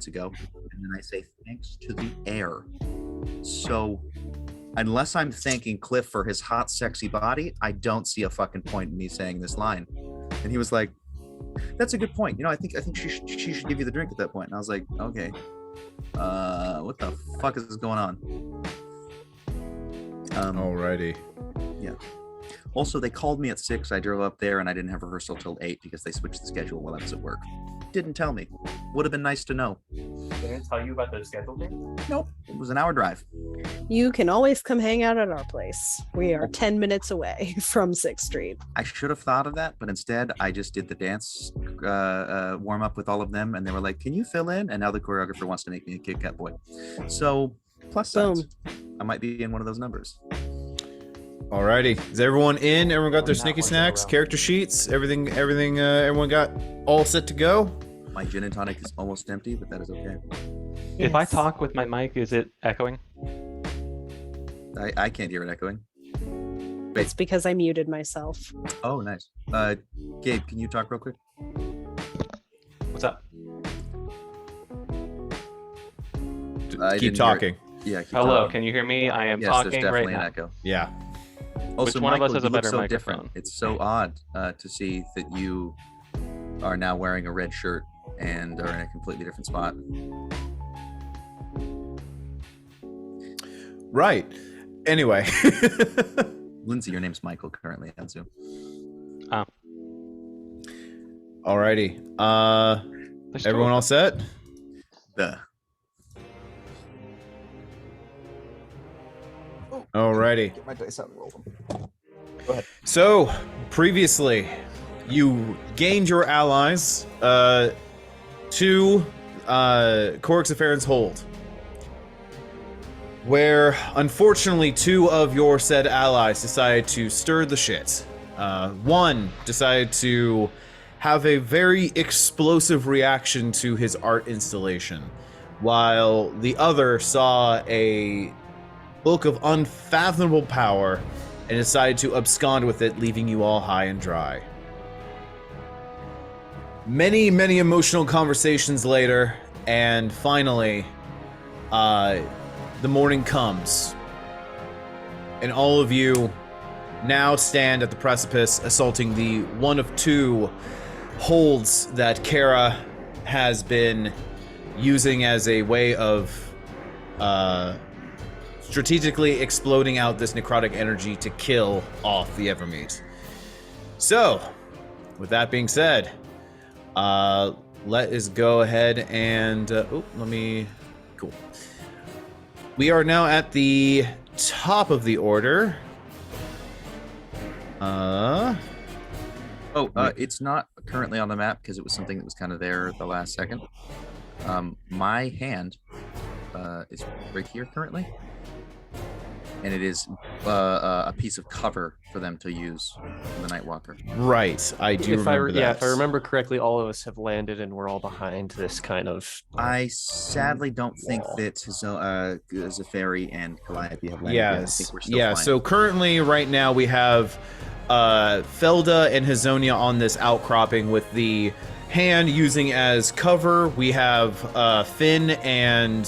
ago. And then I say, thanks to the air. So unless I'm thanking Cliff for his hot, sexy body, I don't see a fucking point in me saying this line. And he was like, that's a good point. You know, I think she should give you the drink at that point. And I was like, okay. What the fuck is going on? Alrighty. Yeah. Also, they called me at 6. I drove up there and I didn't have rehearsal till 8 because they switched the schedule while I was at work. Didn't tell me. Would have been nice to know. They didn't tell you about the schedule thing? Nope. It was an hour drive. You can always come hang out at our place. We are 10 minutes away from 6th Street. I should have thought of that, but instead I just did the dance warm up with all of them, and they were like, "Can you fill in?" And now the choreographer wants to make me a Kit Kat boy. So plus sides. I might be in one of those numbers. Alrighty. Is everyone in? Everyone got their Not sneaky one snacks, around. character sheets, everything. Everyone got all set to go. My gin and tonic is almost empty, but that is okay. If I Yes. talk with my mic, is it echoing? I can't hear it echoing. It's because I muted myself. Oh, nice. Gabe, can you talk real quick? What's up? I Keep didn't hear it. talking. Yeah. Keep Hello, talking. can you hear me? I am Yes, there's talking right definitely an now. echo. Yeah. Also, Which one of us Michael, has a you look better so microphone? different. It's so odd to see that you are now wearing a red shirt and are in a completely different spot. Right. Anyway. Lindsay, your name's Michael currently on Zoom. Alrighty. There's Everyone two all of set? The Alrighty. Get my dice out and roll them. So, previously, you gained your allies to Corix Affair's hold, where unfortunately 2 of your said allies decided to stir the shit. One decided to have a very explosive reaction to his art installation, while the other saw a book of unfathomable power and decided to abscond with it, leaving you all high and dry. Many, many emotional conversations later, and finally, the morning comes, and all of you now stand at the precipice, assaulting the one of 2 holds that Kara has been using as a way of strategically exploding out this necrotic energy to kill off the Evermeet. So, with that being said, let us go ahead and cool. We are now at the top of the order. It's not currently on the map because it was something that was kind of there at the last second. My hand is right here currently, and it is a piece of cover for them to use for the Nightwalker. Right, I do If I remember that. yeah, if I remember correctly, all of us have landed and we're all behind this kind of. I sadly don't think that Zafari and Calliope have landed yet. I Yes. think we're still Yeah, flying. so currently, right now, we have Felda and Hazonia on this outcropping with the hand using as cover. We have Finn and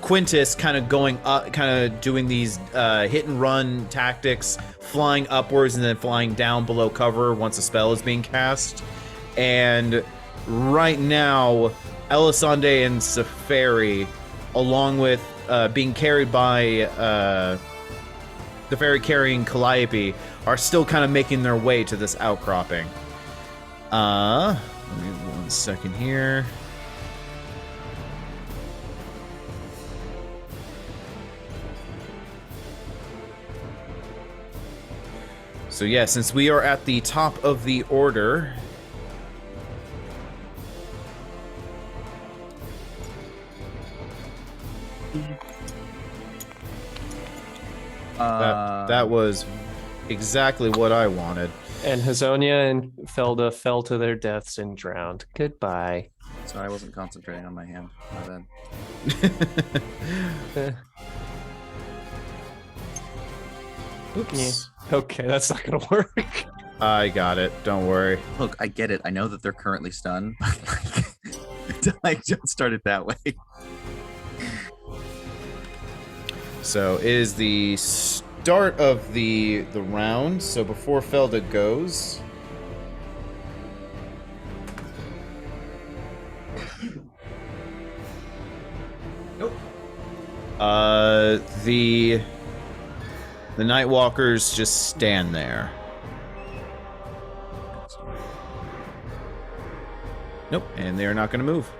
Quintus kind of going up, kind of doing these hit and run tactics, flying upwards and then flying down below cover once a spell is being cast. And right now, Elisande and Safari, along with being carried by Safari carrying Calliope, are still kind of making their way to this outcropping. Let me 1 second here. So yeah, since we are at the top of the order, that was exactly what I wanted. And Hazonia and Felda fell to their deaths and drowned. Goodbye. Sorry, I wasn't concentrating on my hand. My bad. Yeah. Okay, that's not gonna work. I got it. Don't worry. Look, I get it. I know that they're currently stunned. But like, don't start it that way. So it is the start of the round. So before Felda goes, Nope. the Nightwalkers just stand there. Nope, and they're not going to move.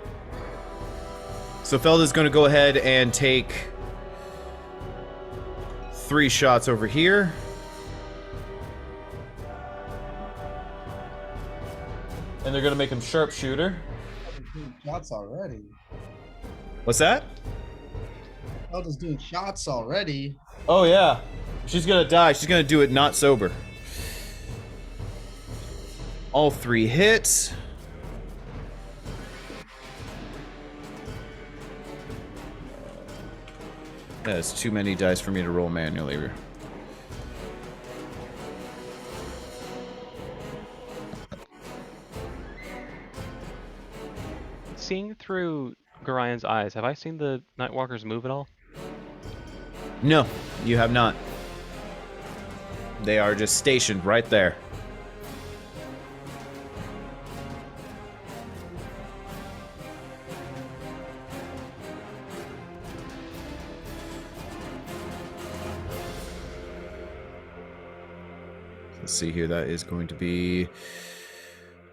So Felda's going to go ahead and take 3 shots over here. And they're going to make him sharpshooter. Shots already. What's that? Elda's doing shots already. Oh, yeah. She's going to die. She's going to do it not sober. All 3 hits. That's too many dice for me to roll manually. Seeing through Garion's eyes, have I seen the Nightwalkers move at all? No, you have not. They are just stationed right there. Let's see here. That is going to be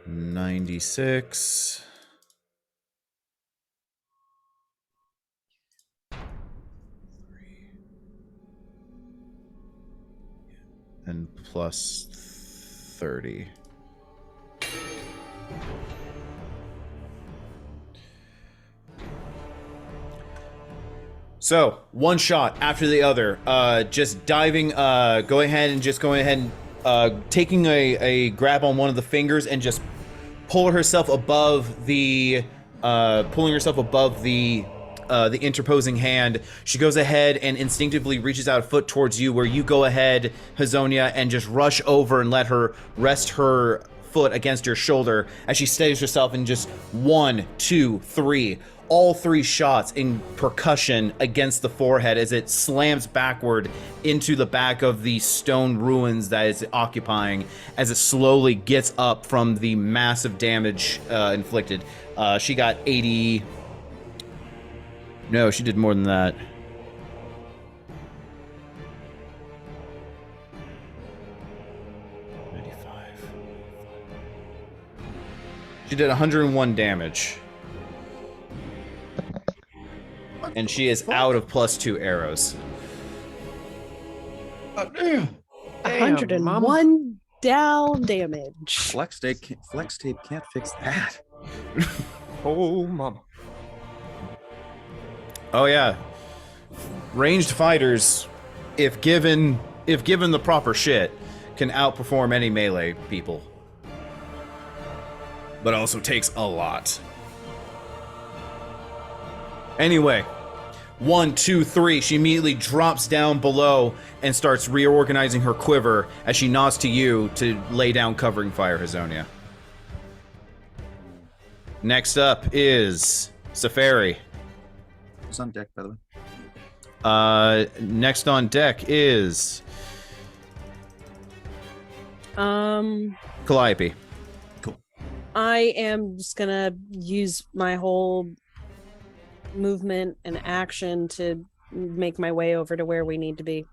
96. And plus 30. So, one shot after the other. Just diving, going ahead and taking a grab on one of the fingers and just pulling herself above the interposing hand. She goes ahead and instinctively reaches out a foot towards you, where you go ahead, Hazonia, and just rush over and let her rest her foot against your shoulder as she steadies herself, and just 1, 2, 3. All 3 shots in percussion against the forehead as it slams backward into the back of the stone ruins that it's occupying, as it slowly gets up from the massive damage inflicted. She got 80... No, she did more than that. She did 101 damage. And she is out of +2 arrows. 101 down damage. Flex tape can't fix that. Oh, mama. Oh yeah, ranged fighters, if given the proper shit, can outperform any melee people. But also takes a lot. Anyway, 1, 2, 3. She immediately drops down below and starts reorganizing her quiver as she nods to you to lay down covering fire, Hazonia. Next up is Safari. Who's on deck, by the way? Next on deck is Calliope. Cool. I am just gonna use my whole movement and action to make my way over to where we need to be.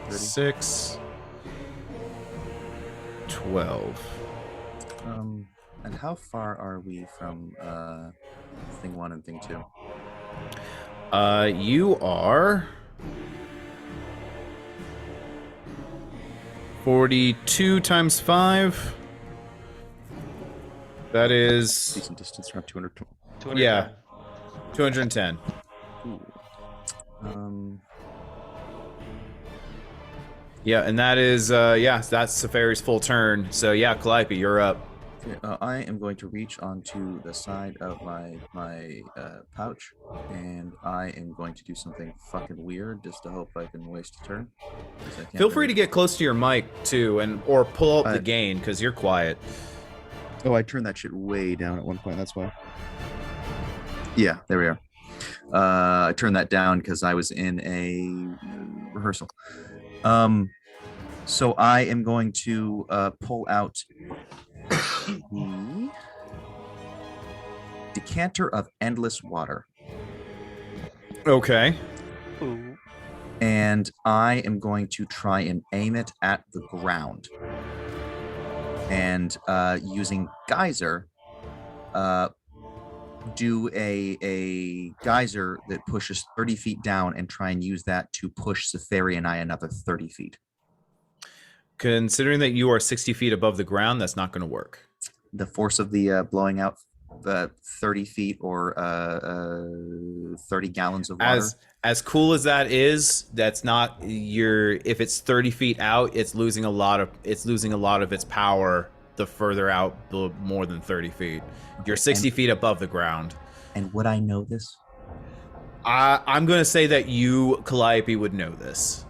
6, 12. And how far are we from thing 1 and thing 2? You are 42 times 5. That is Decent distance, around 200. 200. yeah, 210. Yeah, and that is that's Safari's full turn. So yeah, Calliope, you're up. Okay, I am going to reach onto the side of my pouch, and I am going to do something fucking weird just to hope I can waste a turn. 'cause I can't Feel free really- to get close to your mic too, or pull up the Uh, gain because you're quiet. Oh, I turned that shit way down at one point. That's why. Yeah, there we are. I turned that down because I was in a rehearsal. So I am going to pull out the decanter of endless water, Okay. Ooh. and I am going to try and aim it at the ground. And using geyser, do a geyser that pushes 30 feet down and try and use that to push Safari and I another 30 feet. Considering that you are 60 feet above the ground, that's not going to work. The force of the blowing out 30 feet or 30 gallons of water. As cool as that is, that's not your. If it's 30 feet out, it's losing a lot of its power the further out, the more than 30 feet. You're 60 feet above the ground. And would I know this? I'm going to say that you, Calliope, would know this.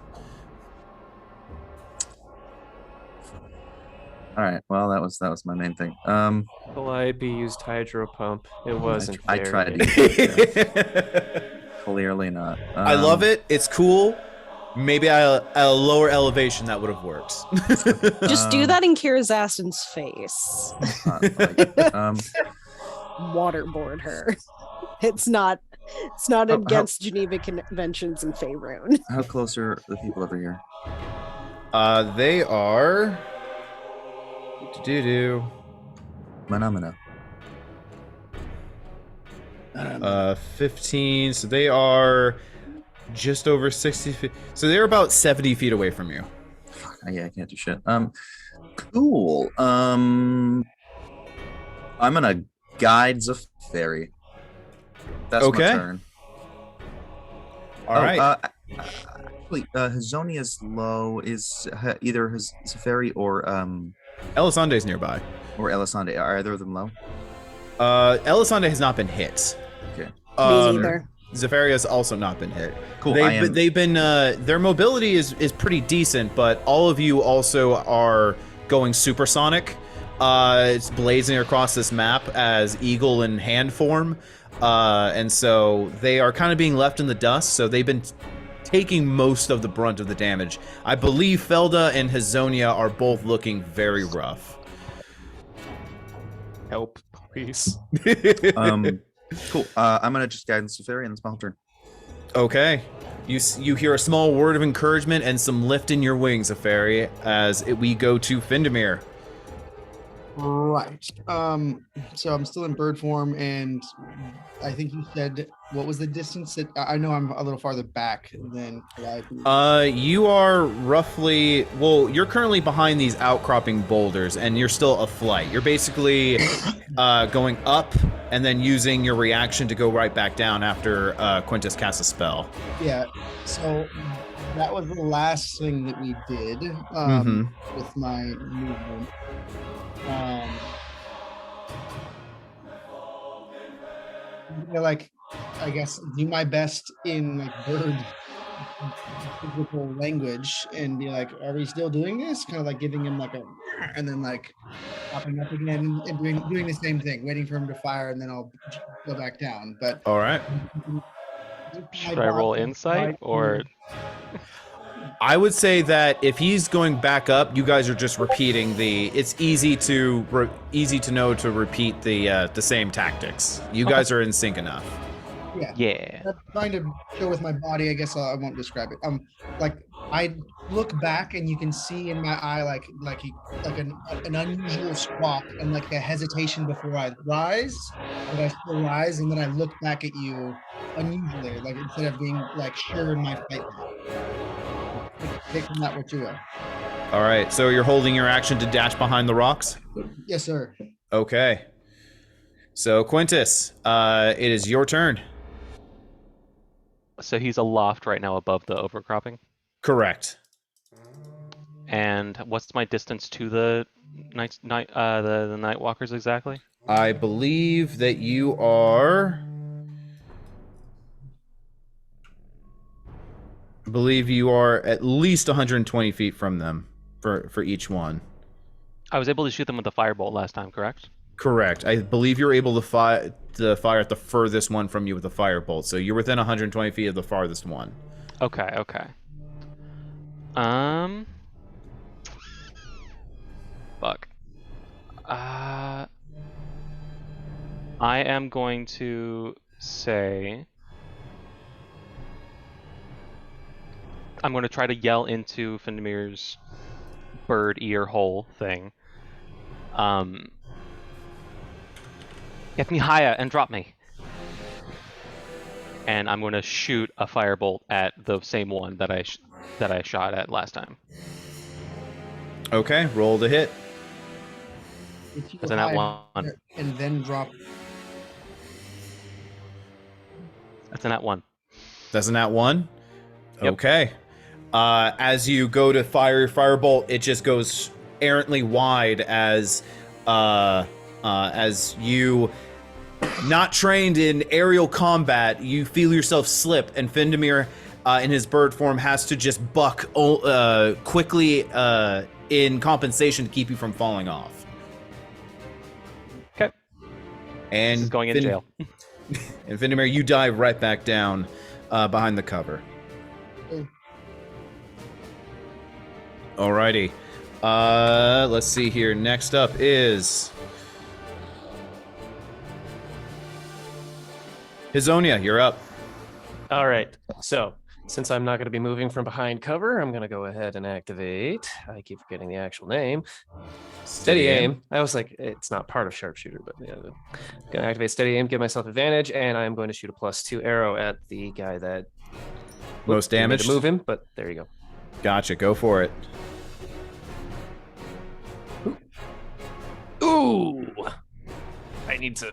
All right. Well, that was my main thing. Calliope used hydro pump. It wasn't. I fair tried game. to use it. Clearly not. I love it. It's cool. Maybe at a lower elevation that would have worked. Just do that in Kirazastan's face. Waterboard her. It's not against Geneva conventions in Faerun. How close are the people over here? They are. Phenomena. 15. So they are just over 60 feet. So they're about 70 feet away from you. Yeah, I can't do shit. Cool. I'm gonna guide Zafari. That's Okay. my turn. All right. Actually, Hazonia's low is either his Zafari or Elisande's nearby. Elisande. Are either of them low? Elisande has not been hit. Okay. Me neither. Zafari has also not been hit. Cool. They've been their mobility is pretty decent, but all of you also are going supersonic. It's blazing across this map as eagle in hand form, and so they are kind of being left in the dust. So they've been taking most of the brunt of the damage. I believe Felda and Hazonia are both looking very rough. Help, please. Cool. I'm gonna just guide Zafari, and it's my whole turn. Okay. You hear a small word of encouragement and some lift in your wings, Zafari, as we go to Findamir. Right. So I'm still in bird form, and I think you said what was the distance? That I know I'm a little farther back than Calliope. You are roughly, well, you're currently behind these outcropping boulders, and you're still a flight. You're basically going up and then using your reaction to go right back down after Quintus casts a spell. Yeah. So that was the last thing that we did with my movement. Like, I guess do my best in like bird physical language and be like, are we still doing this? Kind of like giving him like a, and then like popping up again and doing the same thing, waiting for him to fire, and then I'll go back down. But All right. Should I roll insight or? I would say that if he's going back up, you guys are just repeating it's easy to know to repeat the same tactics. You guys are in sync enough. Yeah. I'm trying to show with my body. I guess I won't describe it. Like I look back and you can see in my eye like an unusual squawk and like a hesitation before I rise, but I still rise, and then I look back at you unusually, like instead of being like sure in my fight. Take from that what you will. All right, so you're holding your action to dash behind the rocks? Yes, sir. Okay. So Quintus, it is your turn. So he's aloft right now above the overcropping. Correct. And what's my distance to the the night walkers exactly? I believe that you are. I believe you are at least 120 feet from them for each one. I was able to shoot them with the firebolt last time, correct? Correct. I believe you're able to fire at the furthest one from you with a firebolt. So you're within 120 feet of the farthest one. Okay, okay. Fuck. I am going to say I'm going to try to yell into Findemir's bird ear hole thing. Get me higher and drop me. And I'm going to shoot a firebolt at the same one that I shot at last time. Okay, roll to hit. If you That's an at hide one. and then drop. That's an at one. That's an at one. Yep. Okay. As you go to fire your firebolt, it just goes errantly wide as you, not trained in aerial combat, you feel yourself slip, and Findemir, in his bird form, has to just buck quickly in compensation to keep you from falling off. Okay. And This is going in jail. And Findemir, you dive right back down behind the cover. Alrighty. Let's see here. Next up is Hizonia. You're up. All right. So since I'm not going to be moving from behind cover, I'm going to go ahead and activate. I keep forgetting the actual name. Steady aim. I was like, it's not part of sharpshooter, but yeah. I'm going to activate steady aim, give myself advantage, and I'm going to shoot a +2 arrow at the guy that Most didn't mean damage. to move him, but there you go. Gotcha. Go for it. Ooh. I need to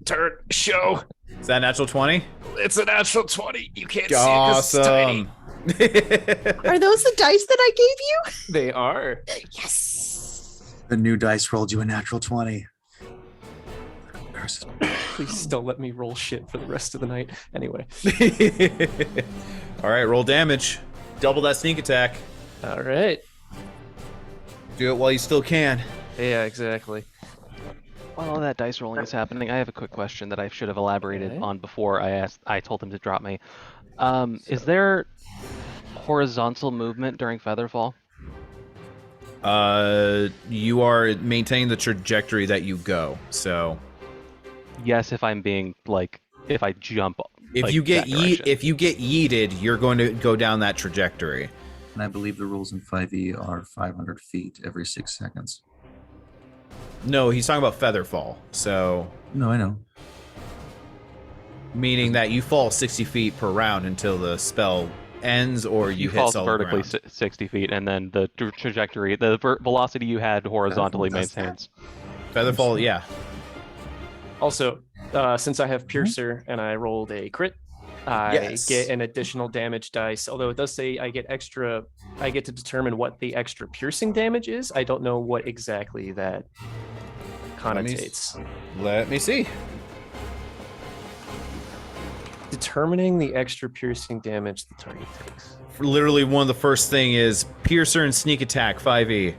turn show. Is that natural 20? It's a natural 20. You can't see it 'cause it's tiny. Awesome. Are those the dice that I gave you? They are. Yes. The new dice rolled you a natural 20. Curses. Please don't let me roll shit for the rest of the night. Anyway. All right, roll damage. Double that sneak attack. All right. Do it while you still can. Yeah, exactly. While all that dice rolling is happening, I have a quick question that I should have elaborated Okay. on before I told him to drop me. Is there horizontal movement during Featherfall? You are maintaining the trajectory that you go. So Yes, if I'm being if I jump. if you get that direction. if you get yeeted, you're going to go down that trajectory. And I believe the rules in 5e are 500 feet every 6 seconds. No, he's talking about Featherfall. So No, I know. meaning that you fall 60 feet per round until the spell ends, or you hit fall solid vertically ground. 60 feet, and then the trajectory, the velocity you had horizontally does that. maintains. Featherfall, yeah. Also, since I have Piercer and I rolled a crit, I Yes. get an additional damage dice. Although it does say I get to determine what the extra piercing damage is. I don't know what exactly that connotates. Let me see. Determining the extra piercing damage the target takes. Literally, one of the first thing is Piercer and Sneak Attack 5e.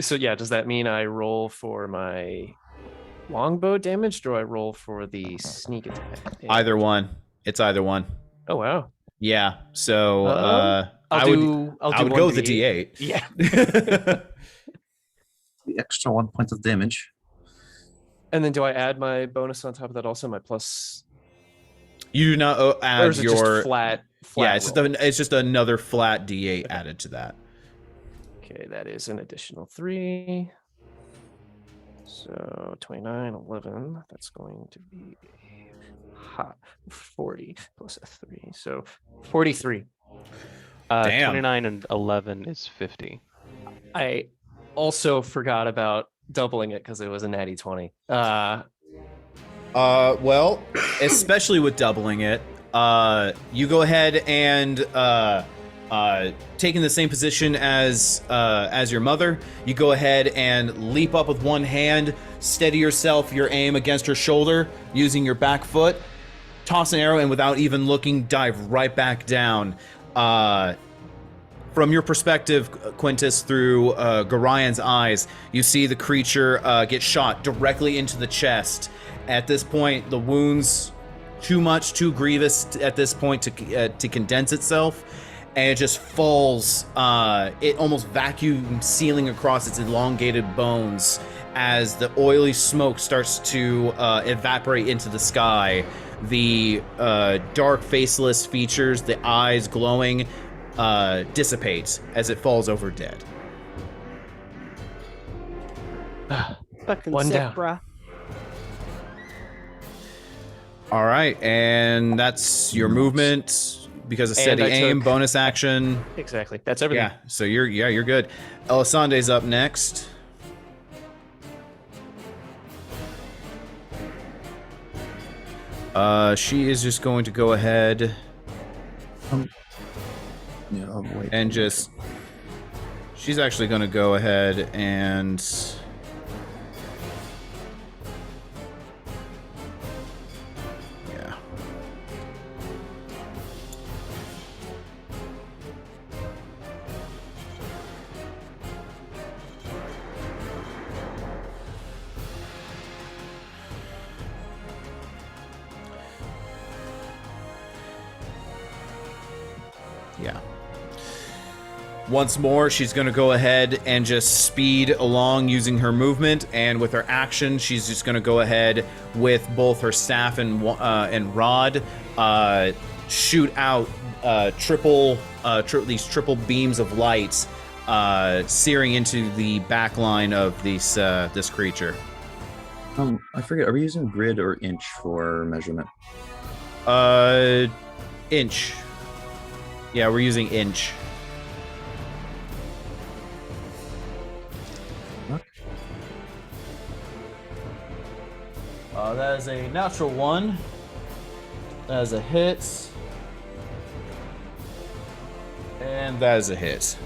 So yeah, does that mean I roll for my longbow damage, or do I roll for the sneak attack damage? Either one. It's either one. Oh wow. Yeah. So I'll I would go with the 1d8. D8. Yeah. The extra 1 point of damage. And then do I add my bonus on top of that also, my plus? You do not Or add is it your just flat yeah. roll? It's just another flat D8 added to that. Okay, that is an additional 3. So 29, 11. That's going to be 40 plus a 3. So 43. Damn. 29 and 11 is 50. I also forgot about doubling it because it was a natty 20. Well, especially with doubling it, You go ahead and taking the same position as your mother. You go ahead and leap up with one hand, steady yourself, your aim against her shoulder, using your back foot, toss an arrow, and without even looking, dive right back down. From your perspective, Quintus, through Gorian's eyes, you see the creature get shot directly into the chest. At this point, the wounds too grievous at this point to condense itself, and it just falls. It almost vacuum sealing across its elongated bones as the oily smoke starts to evaporate into the sky. The dark, faceless features, the eyes glowing, dissipates as it falls over dead. Fucking One sick, down. bruh. All right, and that's your movement because of And steady I aim, took- bonus action. Exactly. That's everything. Yeah, so you're good. Elisande's up next. She is just going to go ahead Yeah, I'll wait. and just. She's actually going to go ahead and. Yeah. Yeah. Once more, she's going to go ahead and just speed along using her movement, and with her action, she's just going to go ahead with both her staff and rod, shoot out these triple beams of light, searing into the back line of this creature. I forget. Are we using grid or inch for measurement? Inch. Yeah, we're using inch. That is a natural one. That is a hit. And that is a hit.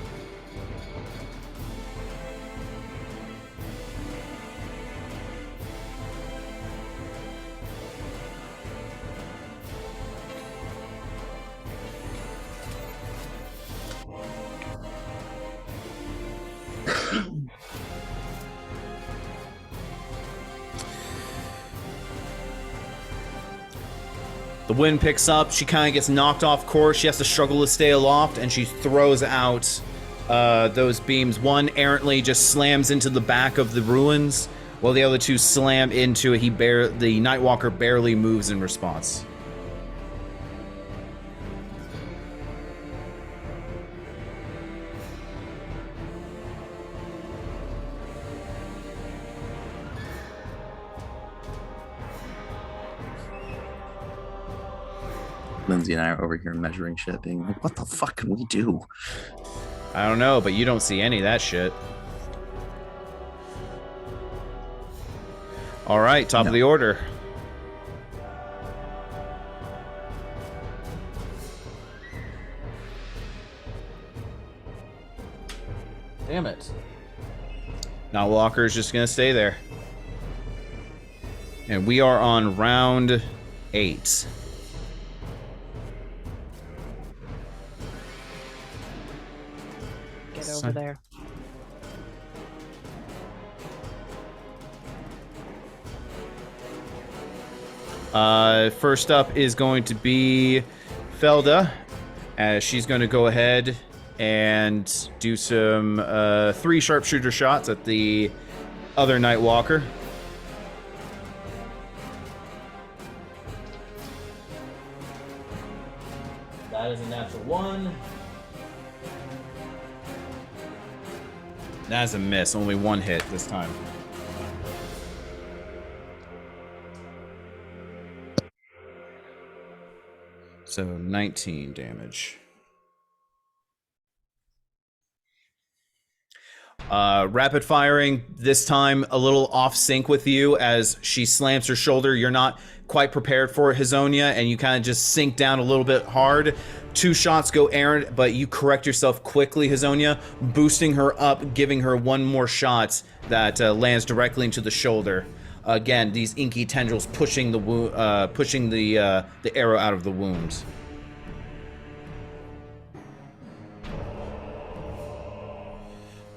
The wind picks up. She kind of gets knocked off course. She has to struggle to stay aloft, and she throws out those beams. One errantly just slams into the back of the ruins, while the other two slam into it. The Nightwalker barely moves in response. Lindsay and I are over here measuring shit, being like, what the fuck can we do? I don't know, but you don't see any of that shit. All right, top of the order. Damn it. Now Walker's just gonna stay there. And we are on round 8. Get over there. First up is going to be Felda, as she's going to go ahead and do some 3 sharpshooter shots at the other Nightwalker. That is a natural 1. That's a miss. Only 1 hit this time. So 19 damage. Rapid firing, this time a little off sync with you as she slams her shoulder. You're not quite prepared for it, Hazonia, and you kind of just sink down a little bit hard. 2 shots go errant, but you correct yourself quickly, Hazonia, boosting her up, giving her 1 more shot that lands directly into the shoulder. Again, these inky tendrils pushing the arrow out of the wound.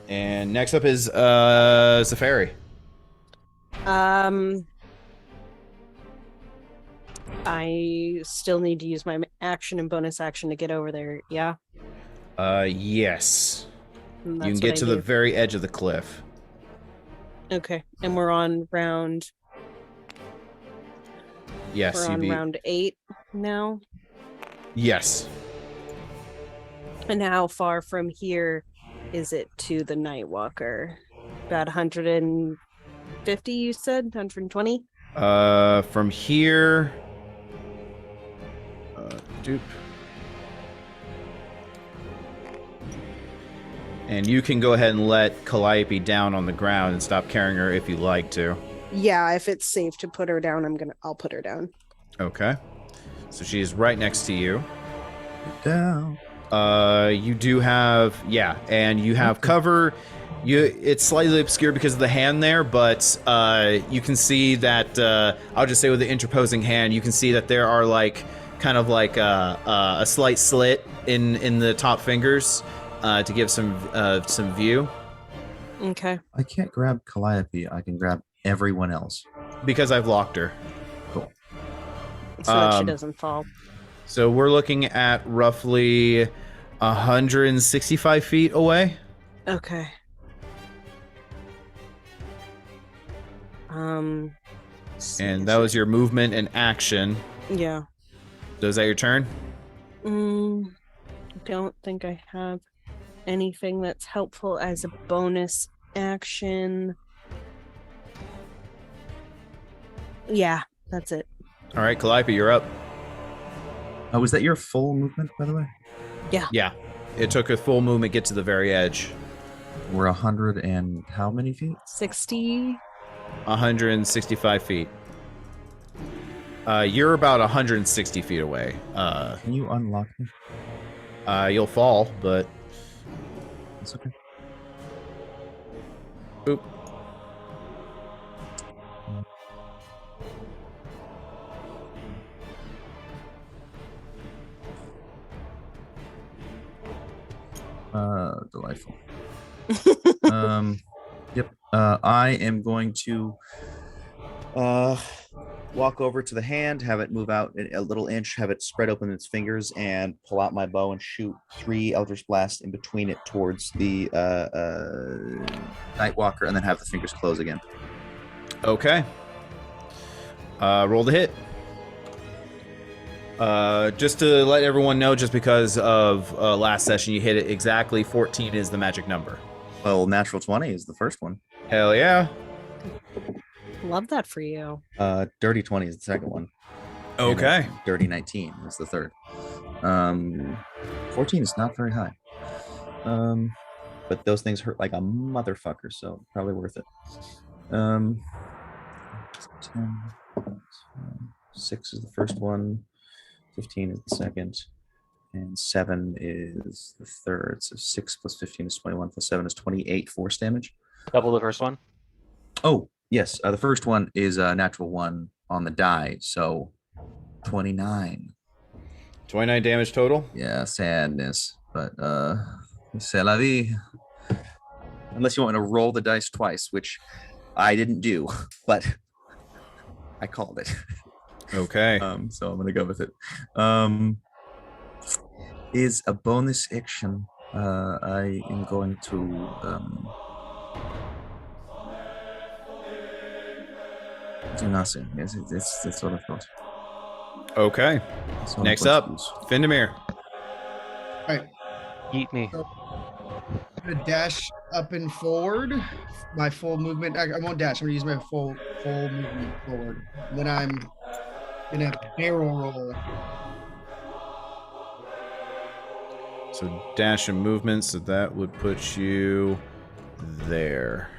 And next up is Zafari. I still need to use my action and bonus action to get over there. Yeah. Yes. And You can that's get what to I the do. very edge of the cliff. Okay, and we're on round. Yes, We're on round 8 now. Yes. And how far from here is it to the Nightwalker? About 150, you said? 120? From here. Dupe. And you can go ahead and let Calliope down on the ground and stop carrying her if you like to. Yeah, if it's safe to put her down, I'll put her down. Okay. So she's right next to you. Down. You do have, and you have cover. It's slightly obscured because of the hand there, but you can see that, I'll just say with the interposing hand, you can see that there are kind of like a slight slit in the top fingers to give some view. Okay. I can't grab Calliope. I can grab everyone else. Because I've locked her. Cool. So that she doesn't fall. So we're looking at roughly 165 feet away. Okay. And that was your movement and action. Yeah. So is that your turn? Don't think I have anything that's helpful as a bonus action. Yeah, that's it. All right, Calliope, you're up. Oh, was that your full movement, by the way? Yeah. It took a full movement to get to the very edge. We're 100 and how many feet? 60. 165 feet. You're about 160 feet away. Can you unlock me? You'll fall, but... That's okay. Oop. Delightful. Yep. I am going to walk over to the hand, have it move out a little inch, have it spread open its fingers, and pull out my bow and shoot 3 Eldritch Blasts in between it towards the Nightwalker, and then have the fingers close again. Okay. Roll the hit. Just to let everyone know, just because of last session, you hit it exactly. 14 is the magic number. Well, natural 20 is the first one. Hell yeah. Love that for you. Dirty 20 is the second one. Okay. And dirty 19 is the third. 14 is not very high. But those things hurt like a motherfucker, so probably worth it. 10, 6 is the first one. 15 is the second, and 7 is the third. So 6 plus 15 is 21, plus 7 is 28 force damage. Double the first one. Oh, yes. The first one is a natural 1 on the die, so 29. 29 damage total? Yeah, sadness. But, c'est la vie. Unless you want me to roll the dice twice, which I didn't do, but I called it. Okay. So I'm gonna go with it. Is a bonus action. I am going to do nothing. Yes, it's what I thought. Okay. That's what I'm Next going up, to use. Findemir. All right. Eat me. I'm gonna dash up and forward. My full movement. I won't dash. I'm gonna use my full movement forward. Then I'm gonna barrel roll. So dash and movement, so that would put you there.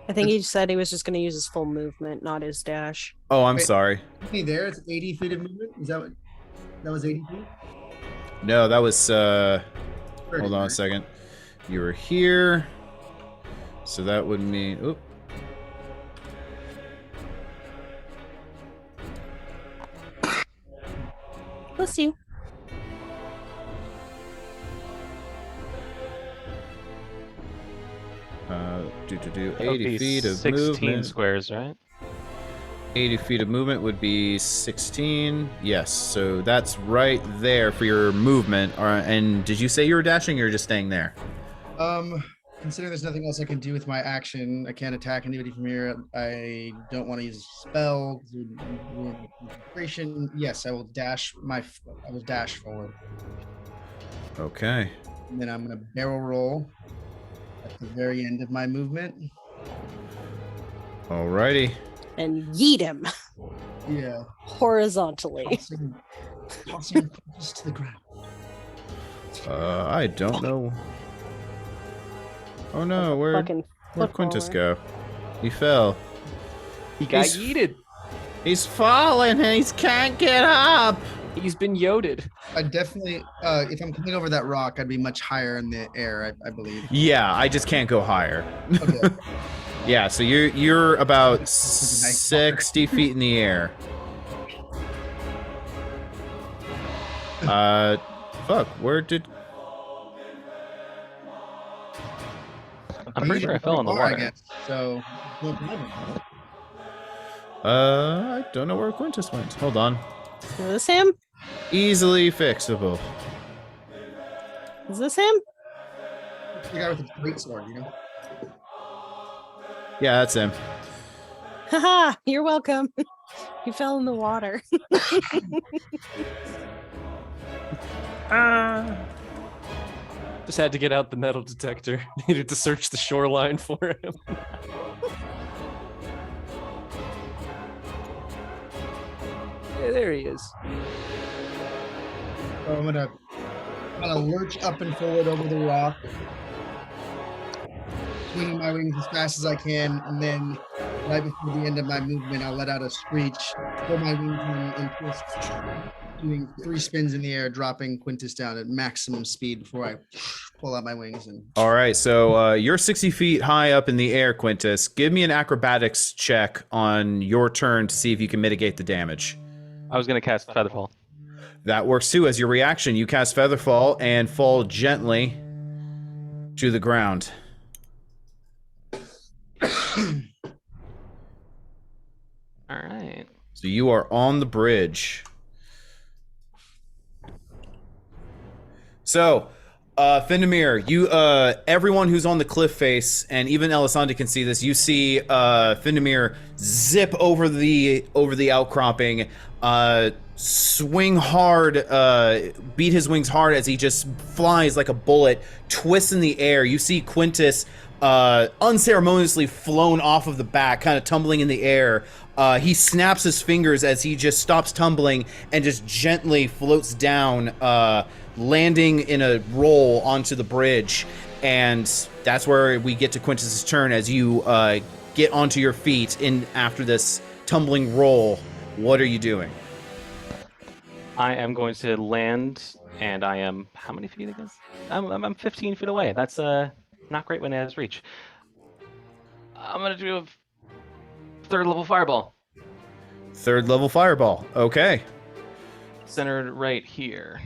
I think he said he was just going to use his full movement, not his dash. Oh, I'm Wait. sorry. Me there, it's 80 feet of movement. Is that what? That was 80 feet. No, that was. 30, Hold on a right? second. You were here, so that would mean. Oop. Bless you. That would 80 be feet of 16 movement. squares, right? 80 feet of movement would be 16. Yes, so that's right there for your movement. And did you say you were dashing, or you're just staying there? Considering there's nothing else I can do with my action, I can't attack anybody from here. I don't want to use a spell. Concentration. Yes, I will dash I will dash forward, Okay. and then I'm gonna barrel roll at the very end of my movement. Alrighty. And yeet him Yeah, horizontally. tossing just to the ground. I don't know. Oh no, where'd Fucking Quintus footballer. go? He fell. He got He's- yeeted. He's falling and he can't get up. He's been yoded. I definitely, if I'm coming over that rock, I'd be much higher in the air. I believe. Yeah, I just can't go higher. Okay. Yeah, so you're about 60 feet in the air. Fuck, where did... I'm pretty sure I fell in the Far, I water. guess. So, I don't know where Quintus went. Hold on. Is this him? Easily fixable. Is this him? the guy with the great sword, you know. Yeah, that's him. Haha, you're welcome. You fell in the water. Just had to get out the metal detector. Needed to search the shoreline for him. Yeah, there he is. So I'm gonna kind of lurch up and forward over the rock, swinging my wings as fast as I can, and then right before the end of my movement, I'll let out a screech, throw my wings in, and twist, doing 3 spins in the air, dropping Quintus down at maximum speed before I pull out my wings. And All right, so you're 60 feet high up in the air, Quintus. Give me an acrobatics check on your turn to see if you can mitigate the damage. I was gonna cast Featherfall. That works too. As your reaction, you cast Featherfall and fall gently to the ground. All right. So you are on the bridge. So, Findamir, you, everyone who's on the cliff face, and even Elisande can see this. You see Findamir zip over the outcropping, swing hard, beat his wings hard as he just flies like a bullet, twists in the air. You see Quintus unceremoniously flown off of the back, kind of tumbling in the air. He snaps his fingers as he just stops tumbling and just gently floats down, landing in a roll onto the bridge. And that's where we get to Quintus's turn as you get onto your feet in after this tumbling roll. What are you doing? I am going to land, and I am how many feet again? I'm 15 feet away. That's not great when it has reach. I'm gonna do a 3rd level fireball, 3rd level fireball. Okay. centered right here.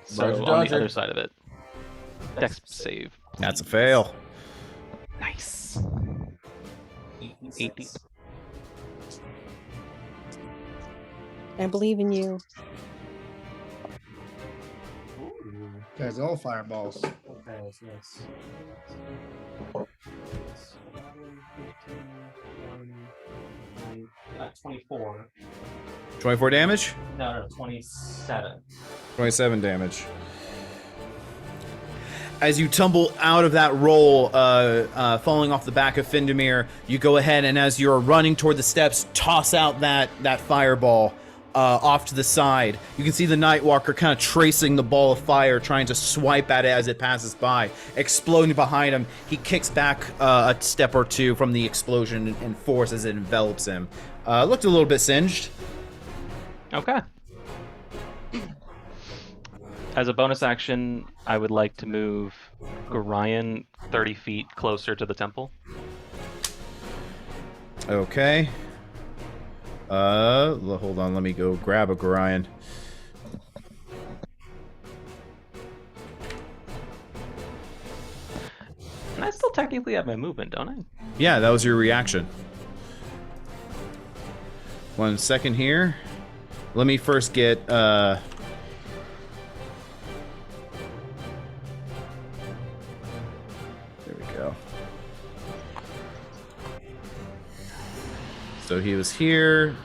So Roger, on Dodger. the other side of it. Dex save. That's a fail. Nice. 80. I believe in you. guys, all fireballs. Yes. 24. 24 damage? No, 27. 27 damage. As you tumble out of that roll, falling off the back of Findamir, you go ahead and as you're running toward the steps, toss out that fireball. off to the side. You can see the Nightwalker kind of tracing the ball of fire, trying to swipe at it as it passes by. Exploding behind him, he kicks back a step or two from the explosion and force as it envelops him. Looked a little bit singed. Okay. As a bonus action, I would like to move Gorion 30 feet closer to the temple. Okay. Hold on, let me go grab a Gorion. And I still technically have my movement, don't I? Yeah, that was your reaction. 1 second here. Let me first get, There we go. So he was here.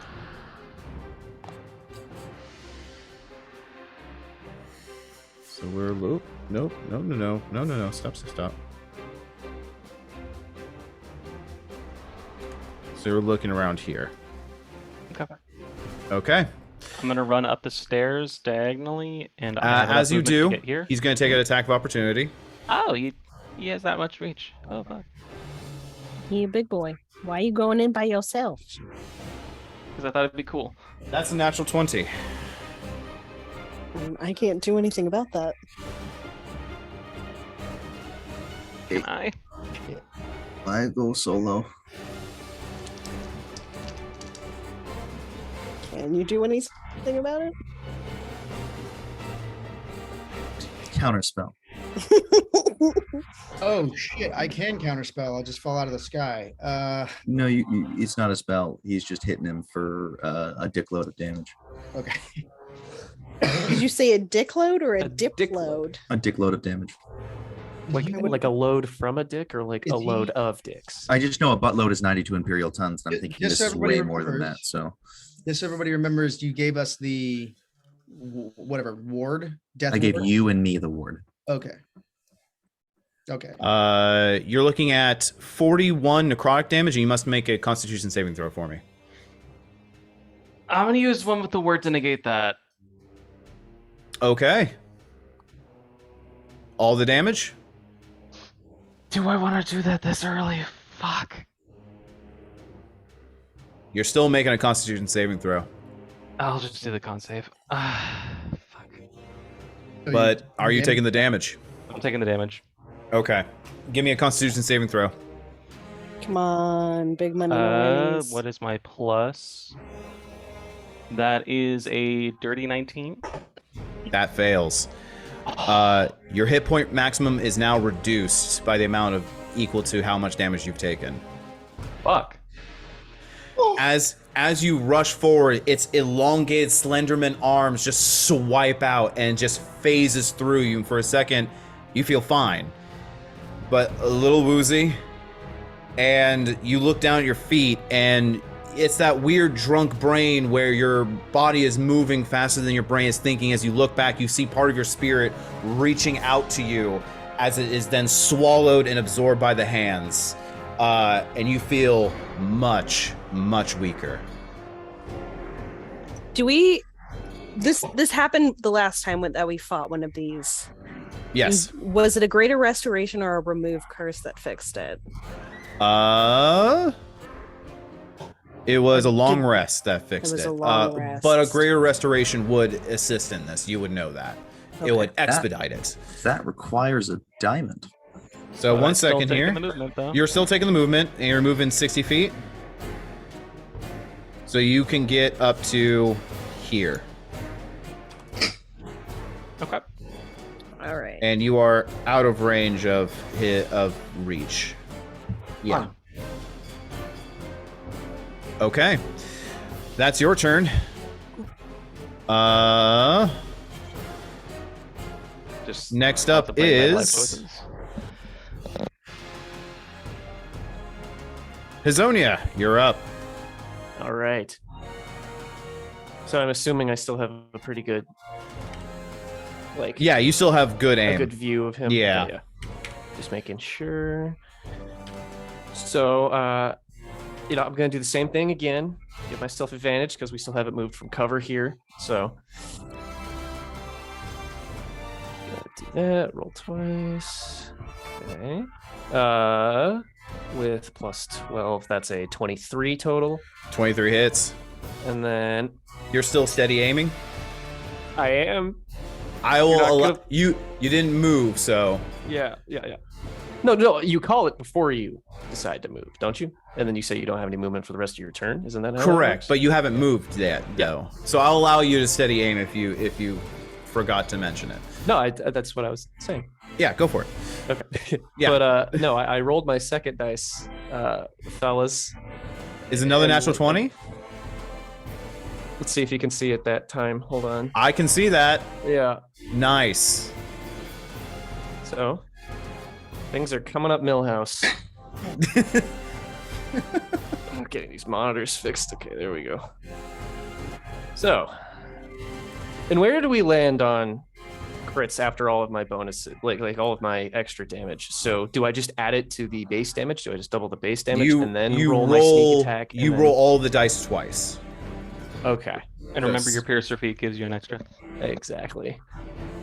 So we're loop. Nope. No. Stop. So we're looking around here. Okay. Okay. I'm gonna run up the stairs diagonally, and I have enough As you movement to do, get here. he's going to take an attack of opportunity. Oh, he has that much reach. Oh fuck. You big boy. Why are you going in by yourself? Because I thought it'd be cool. That's a natural 20. I can't do anything about that. Can I? I go solo. Can you do anything about it? Counterspell. Oh shit! I can counterspell. I'll just fall out of the sky. No, it's not a spell. He's just hitting him for a dick load of damage. Okay. Did you say a dick load or a, A dip dick load? A dick load of damage. Like a load from a dick or like Is a he- load of dicks? I just know a butt load is 92 imperial tons, and I'm thinking Just this so is everybody way more than that. remembers. So This everybody remembers. You gave us the whatever ward. Death. I gave ward? you and me the ward. Okay. Okay. You're looking at 41 necrotic damage, and you must make a Constitution saving throw for me. I'm gonna use one with the word to negate that. Okay. All the damage? Do I want to do that this early? Fuck. You're still making a Constitution saving throw. I'll just do the con save. Fuck. So But are you damage- taking the damage? I'm taking the damage. Okay. Give me a Constitution saving throw. Come on, big money noise. What is my plus? That is a dirty 19. That fails. Your hit point maximum is now reduced by the amount of equal to how much damage you've taken. Fuck. As you rush forward, its elongated Slenderman arms just swipe out and just phases through you. And for a second, you feel fine, but a little woozy. And you look down at your feet, and it's that weird drunk brain where your body is moving faster than your brain is thinking. As you look back, you see part of your spirit reaching out to you as it is then swallowed and absorbed by the hands. And you feel much, much weaker. Do we? This happened the last time that we fought one of these. Yes. Was it a greater restoration or a remove curse that fixed it? It was a long rest that fixed It it. was a long rest. But a greater restoration would assist in this. You would know that. Okay. It would expedite it. That requires a diamond. So I'm 1 still second taking here. the movement, though. You're still taking the movement, and you're moving 60 feet. So you can get up to here. Okay. All right. And you are out of range of reach. Yeah. Okay. That's your turn. Just Next up contemplate my life is choices. Hazonia. You're up. All right. So I'm assuming I still have a pretty good, like, Yeah, you still have good a aim. good view of him. Yeah. Okay, yeah. Just making sure. So, I'm going to do the same thing again. Give myself advantage because we still haven't moved from cover here. So, gotta do that. Roll twice. Okay. With plus 12, that's a 23 total. 23 hits. And then You're still steady aiming. I am. I You're will not allow gonna- you. You didn't move, so Yeah. No, you call it before you decide to move, don't you? And then you say you don't have any movement for the rest of your turn. Isn't that how that correct. works? But you haven't moved yet, though. So I'll allow you to steady aim if you forgot to mention it. No, that's what I was saying. Yeah, go for it. Okay. Yeah. But no, I rolled my second dice, fellas. Is another And- natural 20? Let's see if you can see it that time. Hold on. I can see that. Yeah. Nice. So things are coming up Millhouse. I'm getting these monitors fixed. Okay, there we go. So, and where do we land on crits after all of my bonuses, like all of my extra damage? So, do I just add it to the base damage? Do I just double the base damage and then roll my sneak attack? You and roll then... all the dice twice. Okay. And remember, Yes. your piercer feat gives you an extra. Exactly.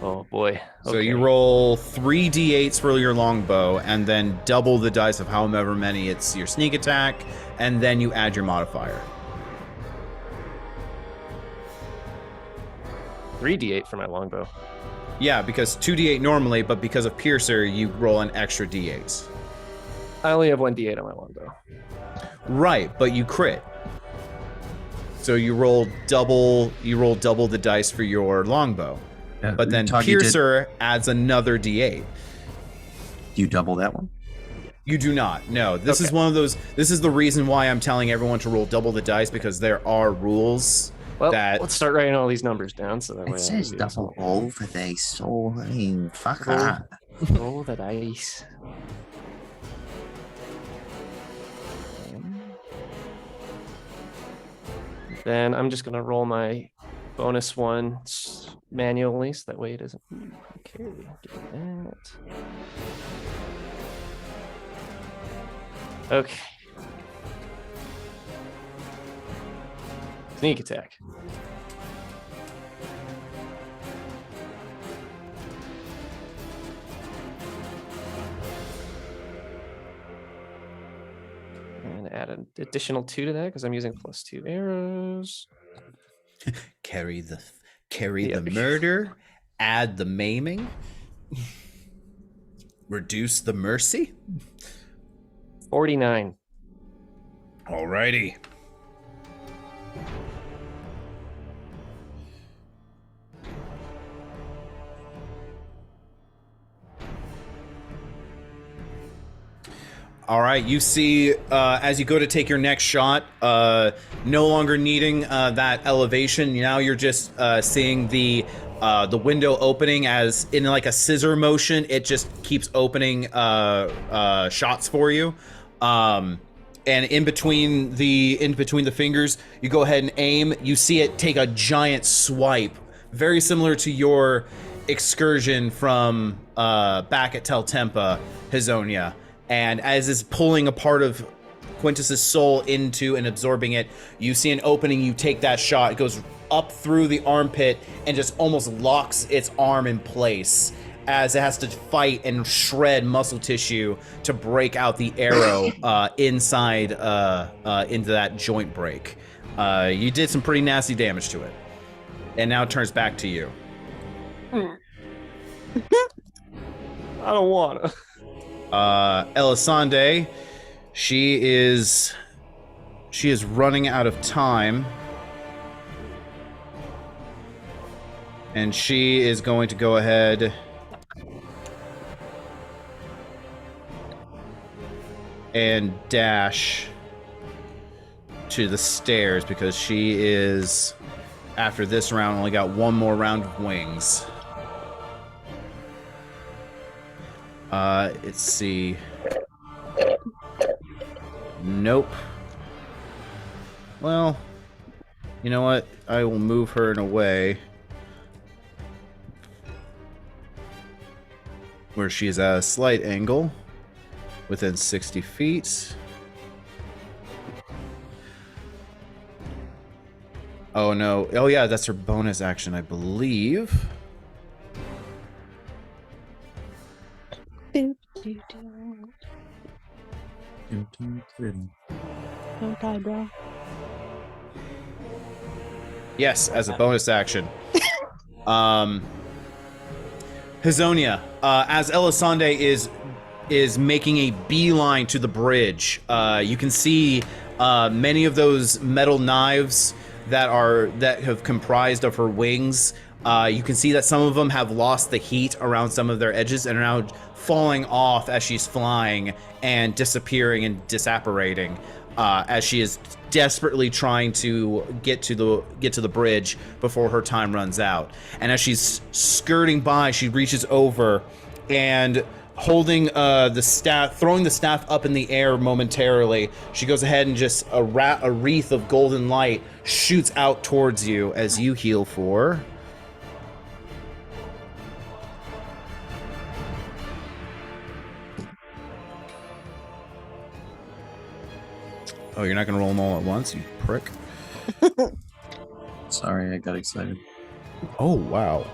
Oh boy. So you Okay. roll 3 d8s for your longbow, and then double the dice of however many it's your sneak attack, and then you add your modifier. 3d8 for my longbow. Yeah, because 2d8 normally, but because of piercer, you roll an extra d8s. I only have 1d8 on my longbow. Right, but you crit. So you roll double the dice for your longbow. But then piercer adds another d8. You double that one? You do not. No, this is Okay. one of those. This is the reason why I'm telling everyone to roll double the dice, because there are rules Well, that. let's start writing all these numbers down so that way It I says can do double over there, so I mean, fuck Roll. that. something. Roll the dice. Then I'm just gonna roll my bonus one manually, so that way it doesn't. Okay, get that. Okay. Sneak attack. And add an additional 2 to that because I'm using +2 arrows. Carry the Yeah. murder, add the maiming, reduce the mercy. 49. Alrighty. All right, you see, as you go to take your next shot, no longer needing that elevation. Now you're just seeing the window opening as in like a scissor motion. It just keeps opening shots for you. And in between the fingers, you go ahead and aim. You see it take a giant swipe, very similar to your excursion from back at Tel Tempa, Hazonia. And as it's pulling a part of Quintus's soul into and absorbing it, you see an opening. You take that shot. It goes up through the armpit and just almost locks its arm in place as it has to fight and shred muscle tissue to break out the arrow inside into that joint break. You did some pretty nasty damage to it. And now it turns back to you. I don't want to. Elisande, she is running out of time. And she is going to go ahead and dash to the stairs because she is, after this round, only got one more round of wings. Let's see. Nope. Well, you know what? I will move her in a way where she's at a slight angle within 60 feet. Oh no. Oh yeah, that's her bonus action, I believe. Boop, doo, doo. Don't die, bro. Yes, as a bonus action. Hazonia, as Elisande is making a beeline to the bridge, you can see many of those metal knives that have comprised of her wings. You can see that some of them have lost the heat around some of their edges and are now falling off as she's flying and disappearing and disapparating as she is desperately trying to get to the bridge before her time runs out. And as she's skirting by, she reaches over and holding the staff, throwing the staff up in the air momentarily, she goes ahead and just a wreath of golden light shoots out towards you as you heal for... Oh, you're not gonna roll them all at once, you prick. Sorry, I got excited. Oh, wow.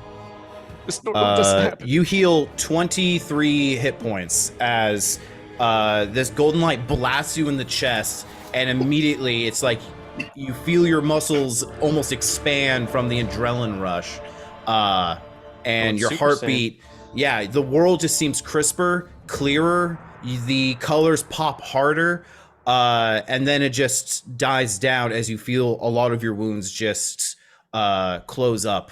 This normally doesn't happen. You heal 23 hit points as this golden light blasts you in the chest, and immediately it's like you feel your muscles almost expand from the adrenaline rush, and your Super heartbeat. Yeah, the world just seems crisper, clearer. The colors pop harder. And then it just dies down as you feel a lot of your wounds just close up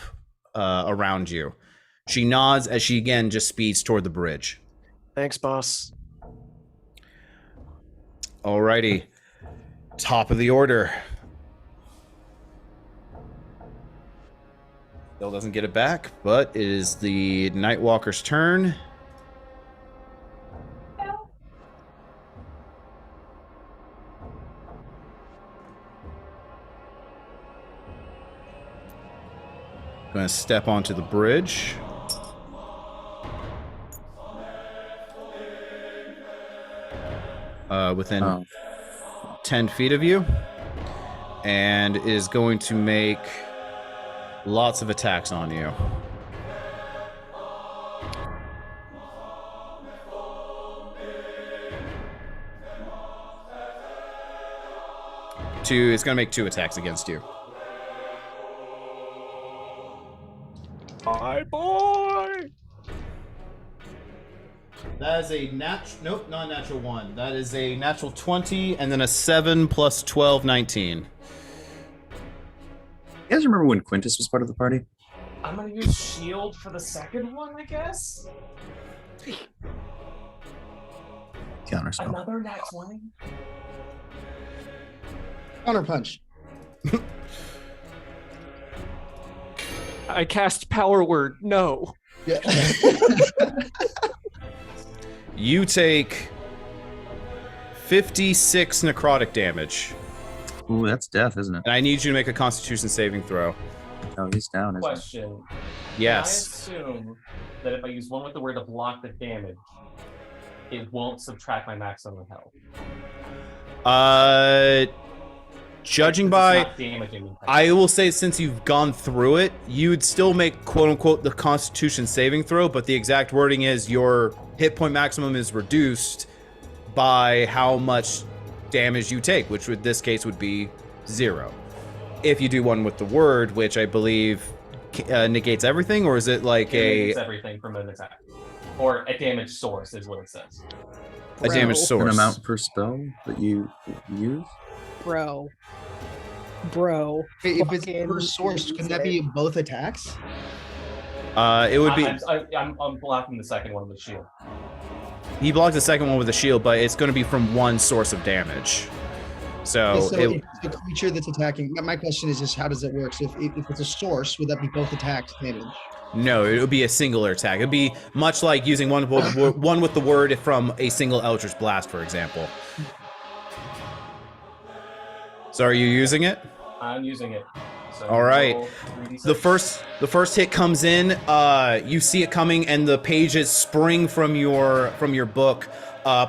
around you. She nods as she again just speeds toward the bridge. Thanks, boss. Alrighty. Top of the order. Still doesn't get it back, but it is the Nightwalker's turn. Going to step onto the bridge. Within 10 feet of you. And is going to make lots of attacks on you. It's going to make 2 attacks against you. My boy! That is a nope, not a natural 1. That is a natural 20, and then a 7 plus 12, 19. You guys remember when Quintus was part of the party? I'm gonna use shield for the second one, I guess. Counterspell. Another nat 20. Counter punch. I cast Power Word. No. Yeah. You take 56 necrotic damage. Ooh, that's death, isn't it? And I need you to make a Constitution saving throw. Oh, he's down, isn't he? Question. Yes. Can I assume that if I use one with the word to block the damage, it won't subtract my maximum health? Judging It's by... not damaging me. I will say, since you've gone through it, you'd still make quote-unquote the Constitution saving throw, but the exact wording is your hit point maximum is reduced by how much damage you take, which in this case would be 0. If you do one with the word, which I believe negates everything, or is it like It's everything from an attack. Or a damage source is what it says. a damage Bro. source? An amount per spell that you use? Bro. If it's Fucking per source, can that be both attacks? It would be... I'm blocking the second one with shield. He blocked the second one with a shield, but it's going to be from one source of damage. So, Okay, so if it's a creature that's attacking, my question is just how does it work? So if it's a source, would that be both attacks damage? no, it would be a singular attack. It'd be much like using one with the word from a single Eldritch Blast, for example. So are you using it? I'm using it. So All right. roll 3d6. The first hit comes in. You see it coming, and the pages spring from your book,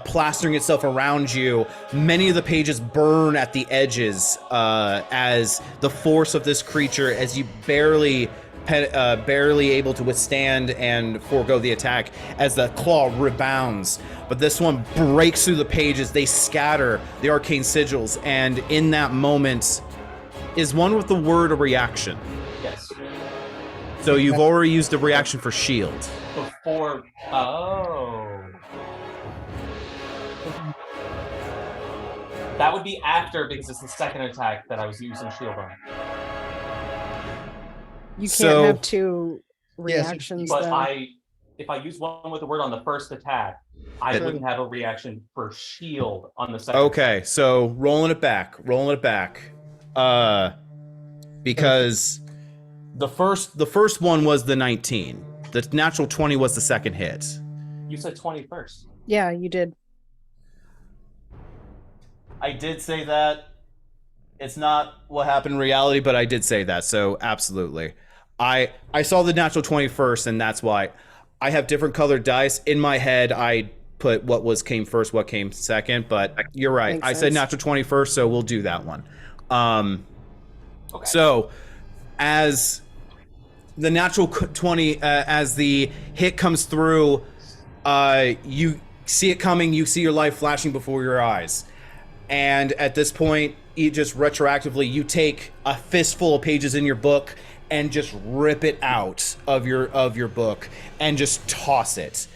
plastering itself around you. Many of the pages burn at the edges as the force of this creature, as you barely able to withstand and forego the attack, as the claw rebounds. But this one breaks through the pages. They scatter the arcane sigils, and in that moment, is one with the word a reaction? Yes. So you've already used a reaction for shield. Before. Oh. That would be after, because it's the second attack that I was using shield on. You can't So- have two Yes, reactions. But though. if I use one with the word on the first attack, I It- wouldn't have a reaction for shield on the second. Okay, so rolling it back. Because the first one was the 19. The natural 20 was the second hit. You said 20 first. Yeah, you did. I did say that. It's not what happened in reality, but I did say that, so absolutely. I saw the natural 20 first, and that's why I have different colored dice. In my head, I put what came first, what came second, but you're right. Makes I said sense. natural 20 first, so we'll do that one. Okay. So, as the natural 20, as the hit comes through, you see it coming, you see your life flashing before your eyes. And at this point, you just retroactively, you take a fistful of pages in your book and just rip it out of your book and just toss it.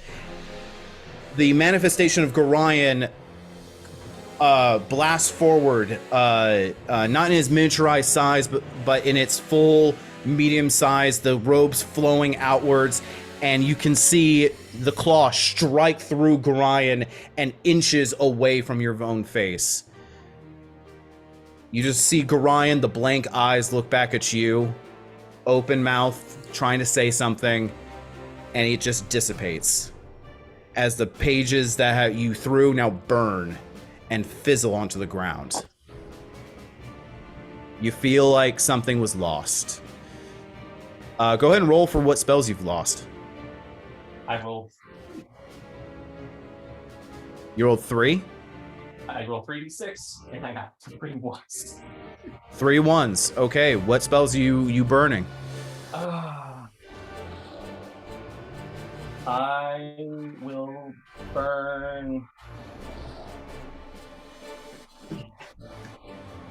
The manifestation of Gorion blasts forward, not in its miniaturized size, but in its full medium size, the robes flowing outwards, and you can see the claw strike through Gorion and inches away from your own face. You just see Gorion, the blank eyes look back at you, open mouth, trying to say something, and it just dissipates as the pages that you threw now burn and fizzle onto the ground. You feel like something was lost. Go ahead and roll for what spells you've lost. I rolled You rolled 3? 3d6 and I got 3 1s. 3 1s. Okay, what spells you burning? I will burn.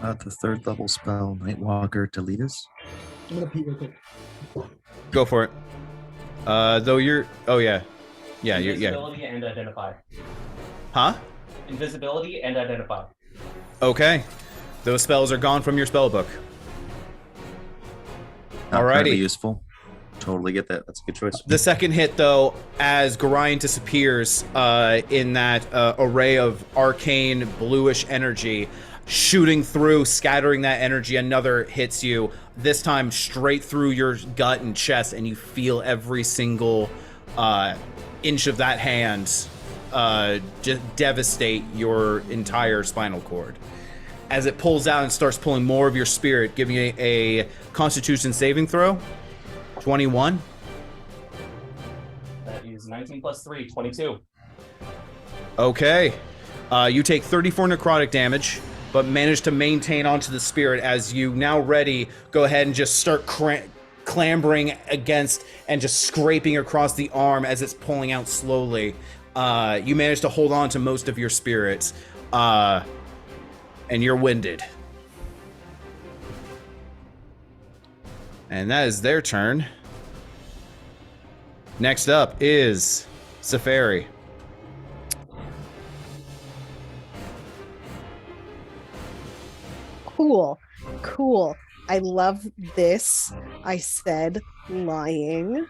The third level spell, Nightwalker Deletus. I'm gonna pee real quick. Go for it. Though you're... Oh, yeah. Yeah, you're... Yeah. Invisibility and identify. Huh? Invisibility and identify. Okay. Those spells are gone from your spellbook. Not currently Alrighty. useful. Totally get that. That's a good choice. The second hit, though, as Gorion disappears in that array of arcane bluish energy, shooting through, scattering that energy, another hits you, this time straight through your gut and chest, and you feel every single inch of that hand just devastate your entire spinal cord. As it pulls out and starts pulling more of your spirit, giving you a Constitution saving throw. 21. That is 19 plus 3, 22. Okay. You take 34 necrotic damage, but manage to maintain onto the spirit as you, now ready, go ahead and just start clambering against and just scraping across the arm as it's pulling out slowly. You manage to hold on to most of your spirits, and you're winded. And that is their turn. Next up is Safari. Cool. I love this. I said lying.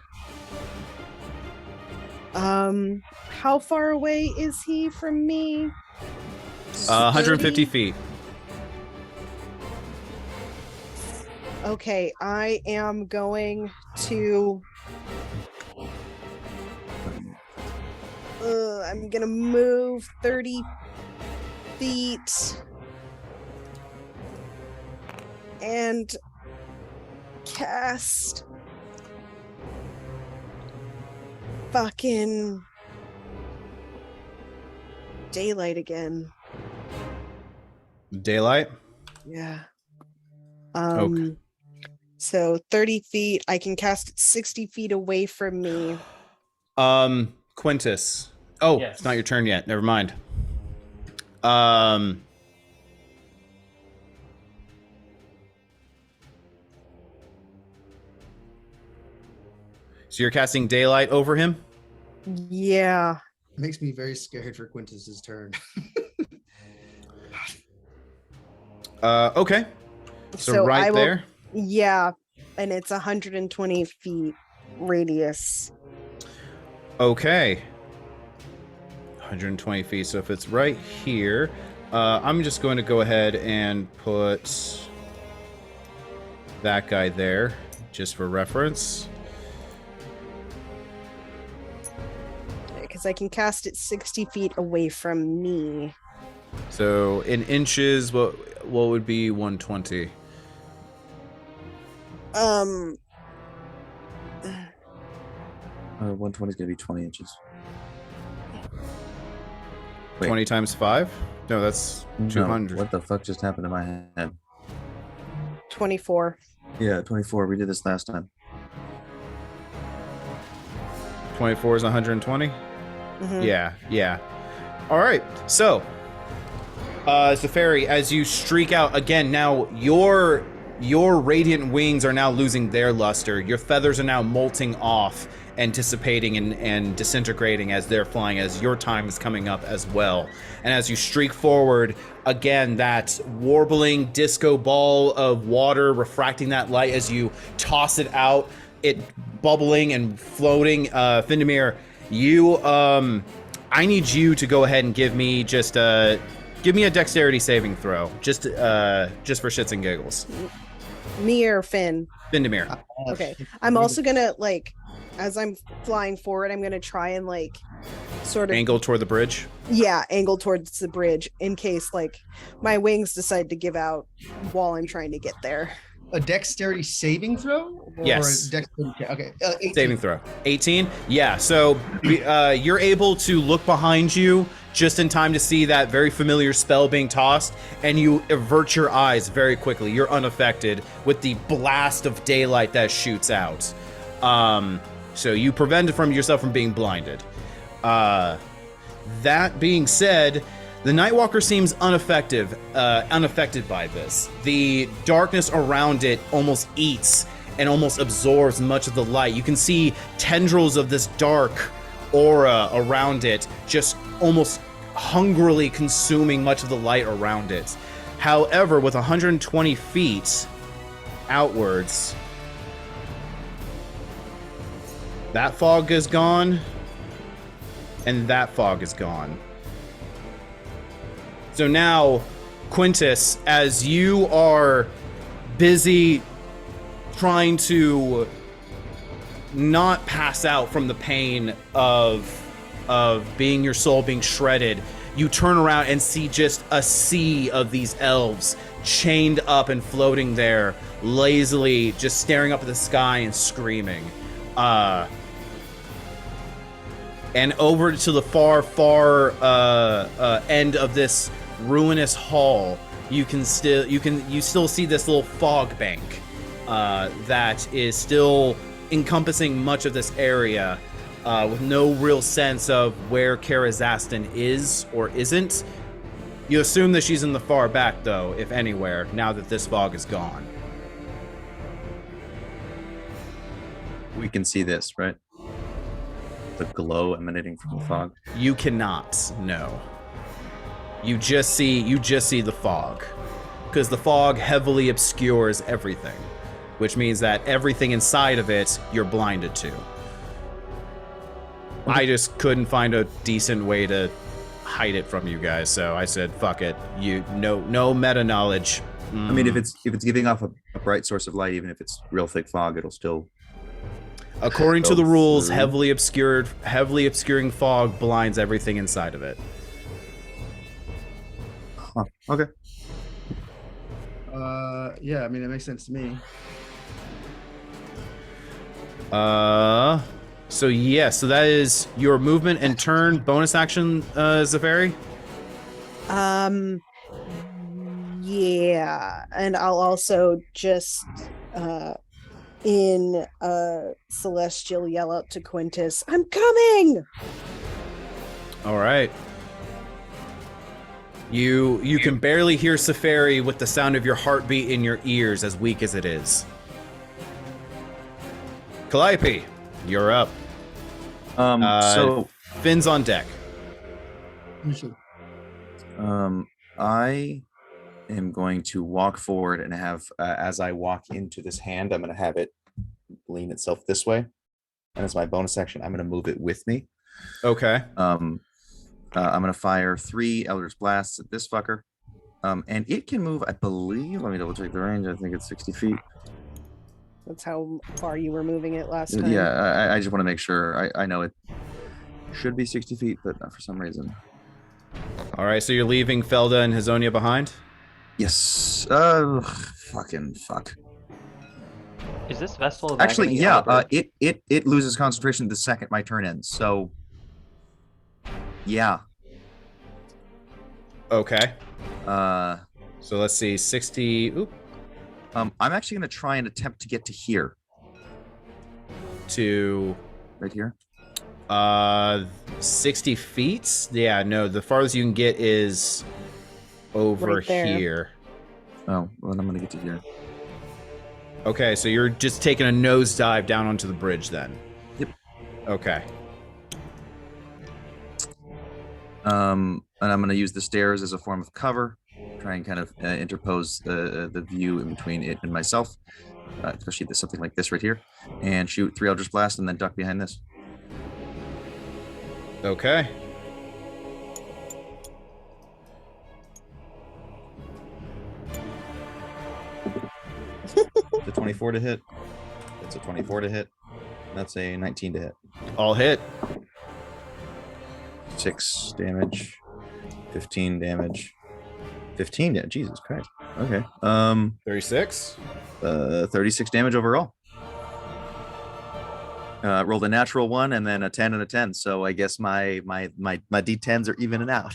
How far away is he from me? 150 feet. Okay, I am going to. I'm gonna move 30 feet. And cast fucking daylight again. Daylight. Yeah. Okay. So 30 feet. I can cast it 60 feet away from me. Quintus. Oh, Yes. It's not your turn yet. Never mind. So you're casting daylight over him? Yeah. Makes me very scared for Quintus's turn. Okay. So right I will, there. Yeah. And it's 120 feet radius. Okay. 120 feet. So if it's right here, I'm just going to go ahead and put that guy there, just for reference. Because I can cast it 60 feet away from me. So in inches, what would be 120? 120 is gonna be 20 inches. Wait. 20 times 5? No, that's 200. No, what the fuck just happened in my head? 24. Yeah, 24. We did this last time. 24 is 120? Mhm. Yeah. All right. So, Zafari, as you streak out again, now your radiant wings are now losing their luster. Your feathers are now molting off and dissipating and disintegrating as they're flying, as your time is coming up as well. And as you streak forward, again, that warbling disco ball of water refracting that light as you toss it out, it bubbling and floating. Findamir, you, I need you to go ahead and give me a dexterity saving throw, just for shits and giggles. Me or Finn? Findamir. Okay. I'm also gonna, like, as I'm flying forward, I'm gonna try and, like, sort of Angle toward the bridge. Yeah, angle towards the bridge in case, like, my wings decide to give out while I'm trying to get there. A dexterity saving throw? Or Yes. A dexterity, okay. 18. Saving throw. 18? Yeah, so you're able to look behind you just in time to see that very familiar spell being tossed, and you avert your eyes very quickly. You're unaffected with the blast of daylight that shoots out. So you prevented yourself from being blinded. That being said, the Nightwalker seems unaffected by this. The darkness around it almost eats and almost absorbs much of the light. You can see tendrils of this dark aura around it, just almost hungrily consuming much of the light around it. However, with 120 feet outwards, that fog is gone, and that fog is gone. So now, Quintus, as you are busy trying to not pass out from the pain of being your soul being shredded, you turn around and see just a sea of these elves chained up and floating there, lazily just staring up at the sky and screaming. And over to the far end of this ruinous hall, you still see this little fog bank that is still encompassing much of this area, with no real sense of where Karazastan is or isn't. You assume that she's in the far back, though, if anywhere, now that this fog is gone. We can see this, right? The glow emanating from the fog. You cannot, no. You just see the fog, because the fog heavily obscures everything, which means that everything inside of it you're blinded to. I just couldn't find a decent way to hide it from you guys, so I said, "Fuck it." No meta knowledge. I mean, if it's giving off a bright source of light, even if it's real thick fog, it'll still. According to the go rules, through. heavily obscuring fog blinds everything inside of it. Huh. Okay. Yeah, I mean, it makes sense to me. So yeah, so that is your movement and turn. Bonus action, Zafari? Yeah, and I'll also just in celestial yell out to Quintus, I'm coming. All right. You can barely hear Safari with the sound of your heartbeat in your ears, as weak as it is. Calliope, you're up. So Finn's on deck. I am going to walk forward and have, as I walk into this hand, I'm going to have it lean itself this way. And as my bonus action, I'm going to move it with me. Okay. I'm going to fire 3 Eldritch Blasts at this fucker. And it can move, I believe, let me double check the range. I think it's 60 feet. That's how far you were moving it last time. Yeah, I just want to make sure. I know it should be 60 feet, but not for some reason. All right, so you're leaving Felda and Hazonia behind? Yes. Fucking fuck. Is this Vestal of Actually, Agony yeah. on the bridge? It loses concentration the second my turn ends. So, yeah. Okay. So let's see, 60. Oop. I'm actually going to try and attempt to get to here. To right here. 60 feet. Yeah, no. The farthest you can get is over Right there. here. Oh, well, then I'm going to get to here. Okay, so you're just taking a nosedive down onto the bridge then. Yep. Okay. And I'm going to use the stairs as a form of cover. Try and kind of interpose the view in between it and myself, especially something like this right here, and shoot 3 Eldritch Blast and then duck behind this. Okay. It's a 24 to hit. It's a 24 to hit. That's a 19 to hit. All hit. 6 damage. 15 damage. 15 damage. Jesus Christ. Okay. 36. 36 damage overall. Rolled a natural 1 and then a 10 and a 10. So I guess my D10s are evening out.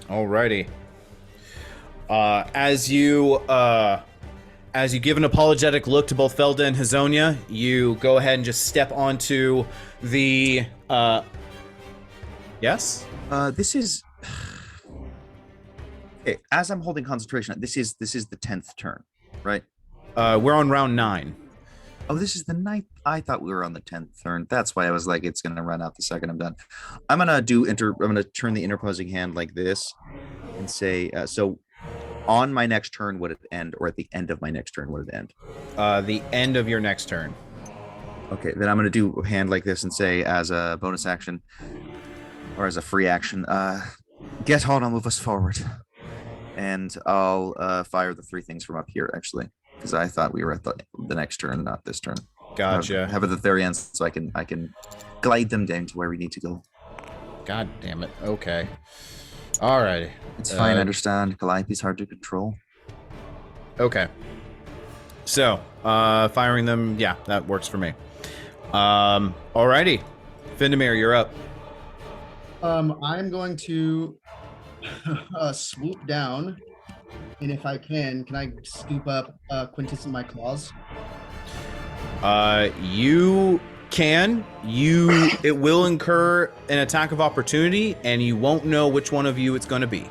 Alrighty. As you give an apologetic look to both Felda and Hazonia, you go ahead and just step onto the yes? This is okay, as I'm holding concentration, this is the 10th turn, right? We're on round 9. Oh, this is the 9th. I thought we were on the 10th turn. That's why I was like, it's gonna run out the second I'm done. I'm gonna turn the interposing hand like this and say, so on my next turn would it end, or at the end of my next turn would it end? The end of your next turn. Okay, then I'm gonna do a hand like this and say, as a bonus action or as a free action, get on and move us forward. And I'll fire the 3 things from up here, actually, because I thought we were at the next turn, not this turn. Gotcha. Have it at the very end, so I can glide them down to where we need to go. God damn it. Okay. Alrighty. It's fine. I understand. Calliope's hard to control. Okay. So, firing them, yeah, that works for me. Alrighty. Findamir, you're up. I'm going to swoop down, and if I can I scoop up Quintus in my claws? You can. It will incur an attack of opportunity, and you won't know which one of you it's going to be.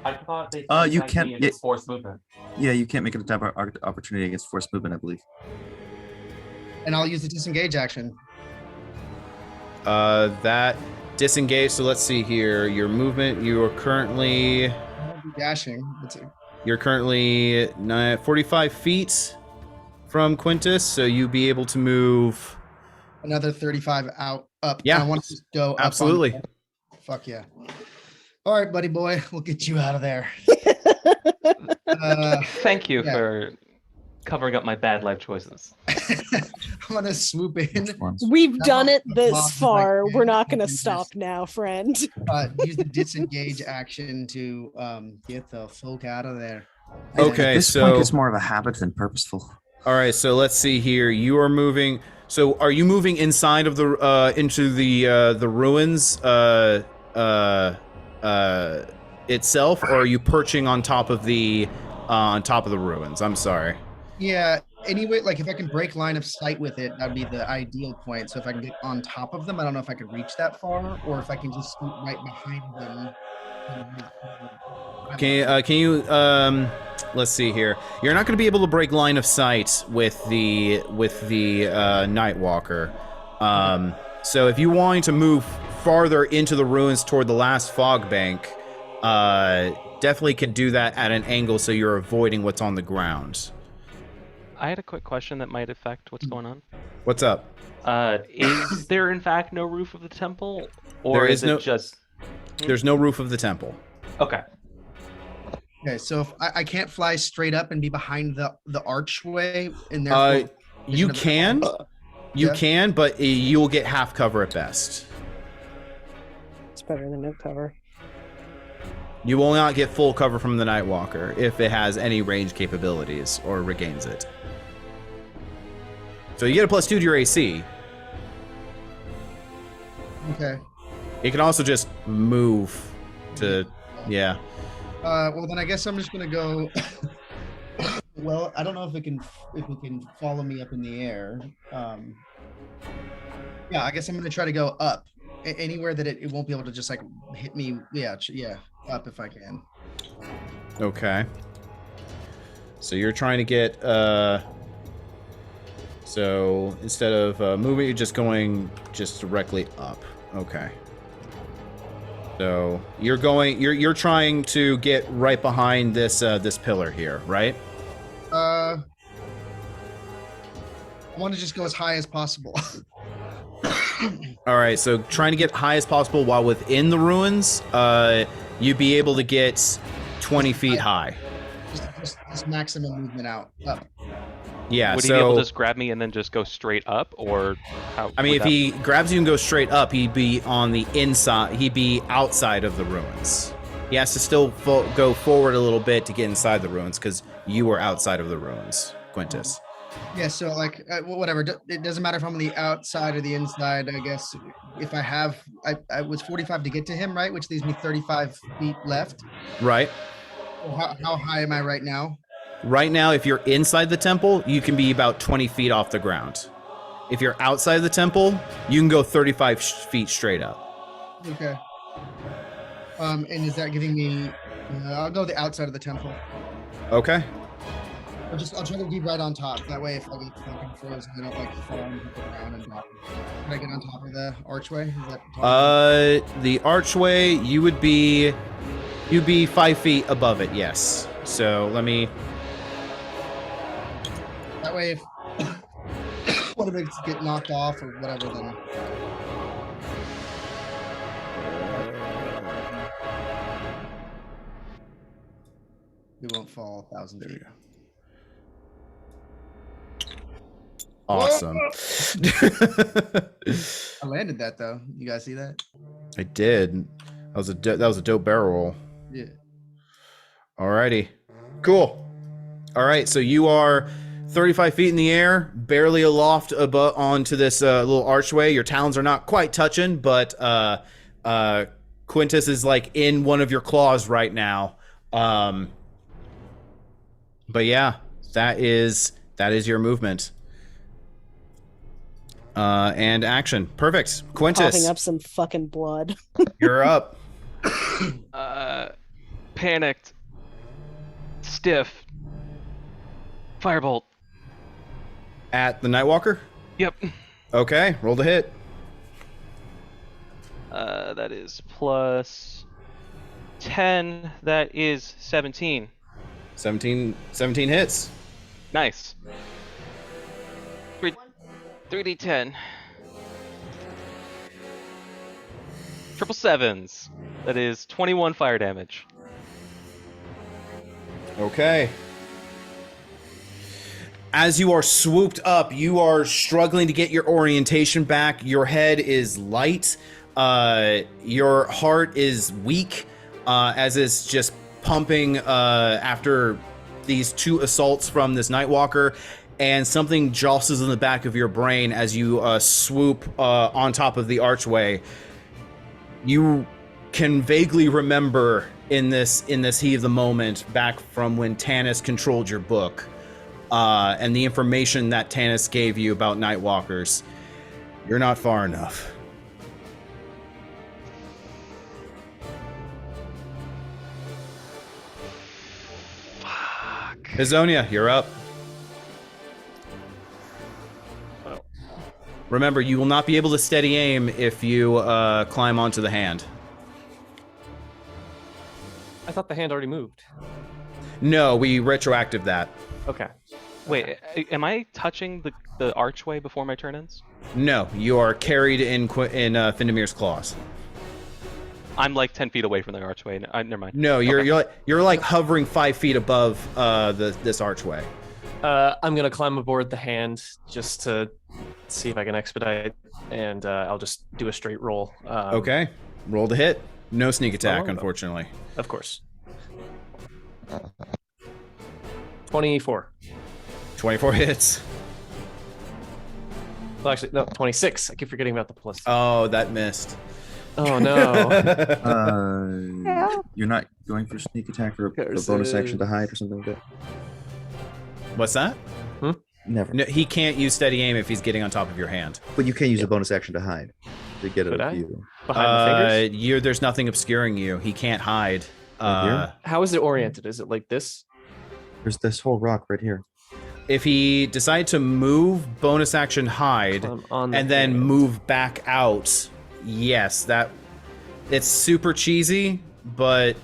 I thought they you attacked can't- me against force movement. Yeah, you can't make an attack opportunity against force movement, I believe. And I'll use the disengage action. That disengage. So let's see here. Your movement. You are currently. I'll be dashing. You're currently 45 feet from Quintus, so you'll be able to move. Another 35 up. Yeah, I want to just go up. absolutely. Fuck yeah. All right, buddy boy, we'll get you out of there. Thank you yeah. for covering up my bad life choices. I'm gonna swoop in. Which ones? We've done it As this long as I far. can, We're not going to use stop now, friend. Use the disengage action to get the folk out of there. Okay, At this so point, it's more of a habit than purposeful. all right, so let's see here. You are moving. So are you moving inside of the into the ruins itself, or are you perching on top of the ruins? I'm sorry. Yeah. Anyway, like if I can break line of sight with it, that'd be the ideal point. So if I can get on top of them, I don't know if I could reach that far, or if I can just scoot right behind them. Can you let's see here. You're not going to be able to break line of sight with the Nightwalker. So if you wanting to move farther into the ruins toward the last fog bank, definitely can do that at an angle so you're avoiding what's on the ground. I had a quick question that might affect what's going on. What's up? Is there in fact no roof of the temple, or There is it no- just? There's no roof of the temple. Okay. Okay, so if I can't fly straight up and be behind the archway, and Uh, therefore you can, Yeah. but you'll get half cover at best. It's better than no cover. You will not get full cover from the Nightwalker if it has any range capabilities or regains it. So you get a +2 to your AC. okay. It can also just move to, yeah. Well, then I guess I'm just gonna go. Well, I don't know if it can follow me up in the air. Yeah, I guess I'm gonna try to go up anywhere that it won't be able to just like hit me. Yeah, yeah, up if I can. Okay. So you're trying to get, so instead of moving, you're just going just directly up. Okay. So you're trying to get right behind this this pillar here, right? I want to just go as high as possible. All right, so trying to get high as possible while within the ruins, you'd be able to get 20 feet high. Just maximum movement out up. Yeah, Would he so be able to just grab me and then just go straight up, or how? I mean, would if that- he grabs you and goes straight up, he'd be on the inside. He'd be outside of the ruins. He has to still go forward a little bit to get inside the ruins because you were outside of the ruins, Quintus. Yeah, so like whatever. It doesn't matter if I'm on the outside or the inside. I guess if I was 45 to get to him, right, which leaves me 35 feet left. Right. How high am I right now? Right now, if you're inside the temple, you can be about 20 feet off the ground. If you're outside the temple, you can go 35 feet straight up. Okay. And is that giving me? I'll go the outside of the temple. Okay. I'll try to be right on top. That way, if I get fucking frozen, I don't like fall into the ground and drop. Can I get on top of the archway? Is that top? The archway, you'd be 5 feet above it. Yes. So let me. That way, if one of it get knocked off or whatever, then. We won't fall 1,000 feet. Awesome. I landed that though. You guys see that? I did. That was a dope barrel roll. Yeah. Alrighty. Cool. All right, so you are 35 feet in the air, barely aloft above onto this little archway. Your talons are not quite touching, but Quintus is like in one of your claws right now. But yeah, that is your movement. And action. Perfect. Quintus, Coughing up some fucking blood. you're up. Panicked, stiff, firebolt. At the Nightwalker? Yep. Okay, roll the hit. That is plus 10. That is 17. 17 hits. Nice. 3d10. Triple sevens. That is 21 fire damage. Okay. As you are swooped up, you are struggling to get your orientation back. Your head is light. Your heart is weak, as it's just pumping after these 2 assaults from this Nightwalker, and something jostles in the back of your brain as you swoop on top of the archway. You can vaguely remember in this heat of the moment back from when Tanis controlled your book, and the information that Tanis gave you about Nightwalkers. You're not far enough. Fuck. Hazonia, you're up. Oh. Remember, you will not be able to steady aim if you climb onto the hand. I thought the hand already moved. No, we retroactive that. Okay. Wait, am I touching the archway before my turn ends? No, you are carried in Findamir's claws. I'm like 10 feet away from the archway. Never mind. No, Okay. you're like hovering 5 feet above this archway. I'm gonna climb aboard the hand just to see if I can expedite, and I'll just do a straight roll. Okay, roll to hit. No sneak attack, Oh. unfortunately. Of course. 24. 24 hits. Well, actually, no, 26. I keep forgetting about the plus. Oh, that missed. Oh no. You're not going for sneak attack or a bonus action to hide or something like that? What's that? Never. No, he can't use steady aim if he's getting on top of your hand. But you can use a bonus action to hide to get Could a I? view. Behind the fingers? There's nothing obscuring you. He can't hide. Right here? How is it oriented? Is it like this? There's this whole rock right here. If he decided to move, bonus action hide, Climb on the and then hand. move back out, yes, it's super cheesy, but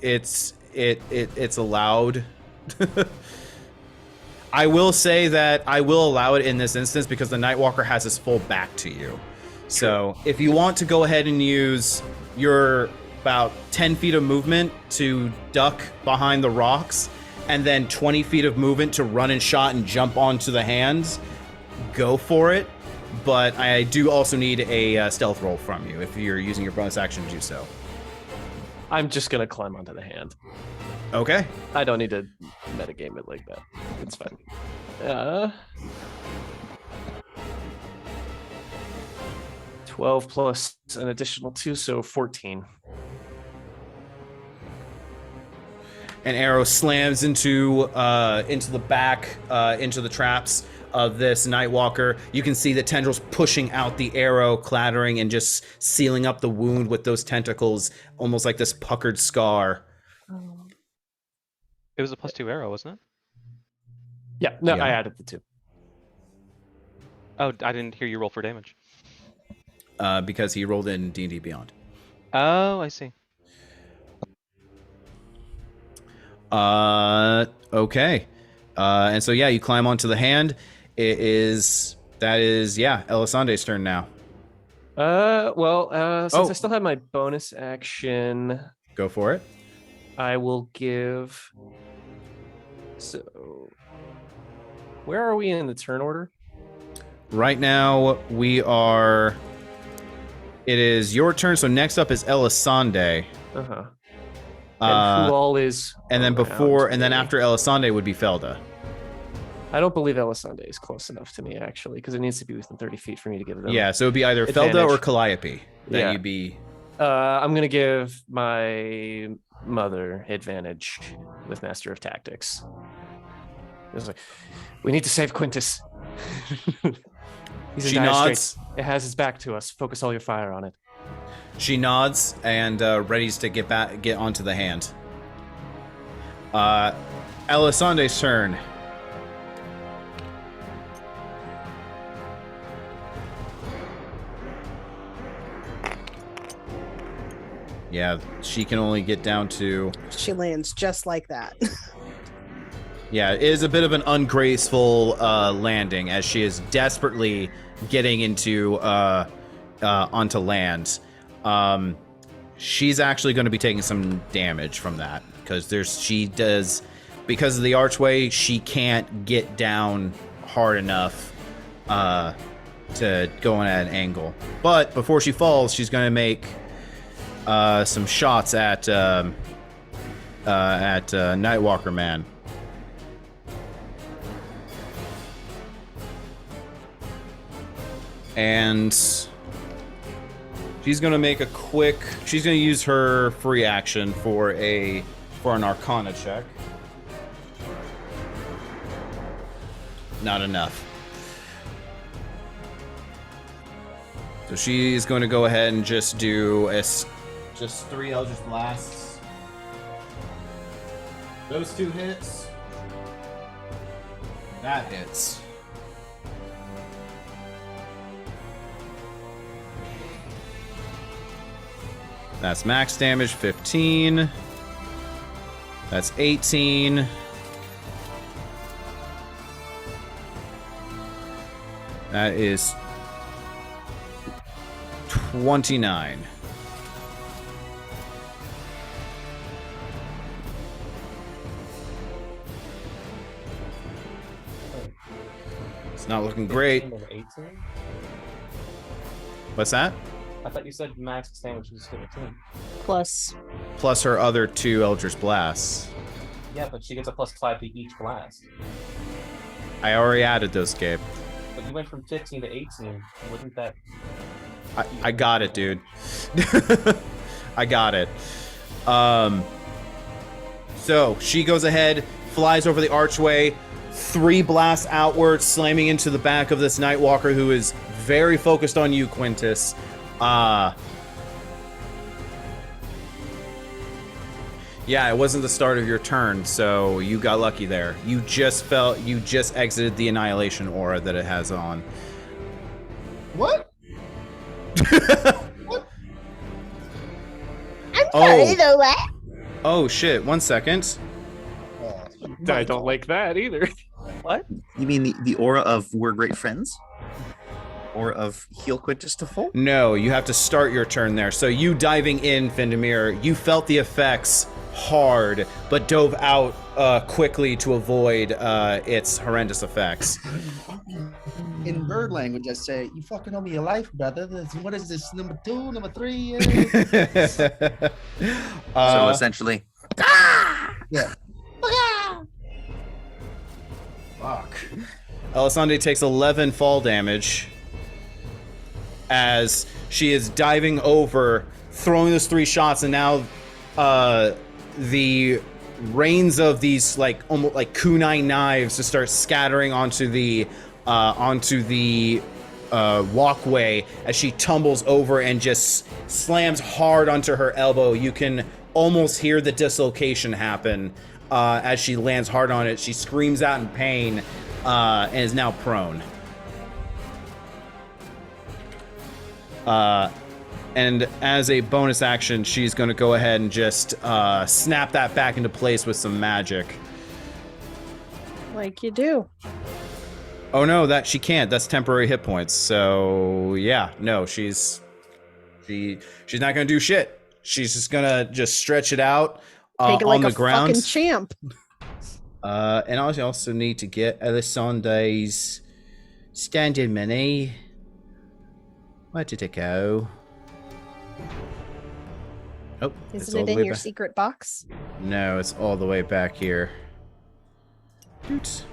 it's allowed. I will say that I will allow it in this instance because the Nightwalker has his full back to you. So if you want to go ahead and use your about 10 feet of movement to duck behind the rocks, and then 20 feet of movement to run and shot and jump onto the hands, go for it. But I do also need a stealth roll from you if you're using your bonus action to do so. I'm just gonna climb onto the hand. Okay. I don't need to metagame it like that. It's fine. 12 plus an additional 2, so 14. An arrow slams into the back, into the traps of this Nightwalker. You can see the tendrils pushing out the arrow, clattering and just sealing up the wound with those tentacles, almost like this puckered scar. It was a +2 arrow, wasn't it? Yeah, no, Yeah. I added the 2. Oh, I didn't hear you roll for damage. Because he rolled in D&D Beyond. Oh, I see. Okay. And so, yeah, you climb onto the hand. That is, Elisande's turn now. Since I still have my bonus action, Go for it. I will give. So, where are we in the turn order? Right now, it is your turn. So next up is Elisande. Uh-huh. And who all is And then around me? after Elisande would be Felda. I don't believe Elisande is close enough to me, actually, because it needs to be within 30 feet for me to give them. Yeah, so it would be either Felda Advantage. or Calliope that Yeah. you'd be. I'm going to give my mother advantage with Master of Tactics. It's like, we need to save Quintus. He's in She dire nods. straits. It has his back to us. Focus all your fire on it. She nods and readies to get onto the hand. Elisande's turn. Yeah, she can only get down to. She lands just like that. Yeah, it is a bit of an ungraceful landing as she is desperately getting into onto land. She's actually going to be taking some damage from that because because of the archway, she can't get down hard enough to go in at an angle. But before she falls, she's going to make some shots at Nightwalker Man. And she's gonna make a quick. She's gonna use her free action for an Arcana check. Not enough. So she's going to go ahead and just do just 3 Eldritch Blasts. Those 2 hits. That hits. That's max damage, 15. That's 18. That is 29. It's not looking great. 15 and 18? What's that? I thought you said max damage was 15. Plus, Plus her other 2 Eldritch Blasts. Yeah, but she gets a +5 to each blast. I already added those, Gabe. But you went from 15 to 18. Wouldn't that... I got it, dude. I got it. So she goes ahead, flies over the archway, 3 blasts outward, slamming into the back of this Nightwalker who is very focused on you, Quintus. Yeah, it wasn't the start of your turn, so you got lucky there. You just exited the annihilation aura that it has on. What? I'm sorry, though, what? Oh shit, 1 second. I don't like that either. What? You mean the aura of we're great friends? Or of heal Quintus to full? No, you have to start your turn there. So you diving in, Findamir, you felt the effects hard, but dove out quickly to avoid its horrendous effects. In bird language, I say, "You fucking owe me your life, brother." What is this? Number 2, number 3? So essentially, Yeah. Fuck. Elisande takes 11 fall damage as she is diving over, throwing those 3 shots, and now the rains of these almost like kunai knives just start scattering onto the walkway as she tumbles over and just slams hard onto her elbow. You can almost hear the dislocation happen as she lands hard on it. She screams out in pain and is now prone. And as a bonus action, she's going to go ahead and just snap that back into place with some magic. Like you do. Oh no, that she can't. That's temporary hit points. So yeah, no, she's not gonna do shit. She's just gonna stretch it out Take it like on the a ground. fucking champ. And I also need to get Elisande's standing mini. Where did it go? Oh, it's all Isn't the it way in your back. secret box? No, it's all the way back here. Doot.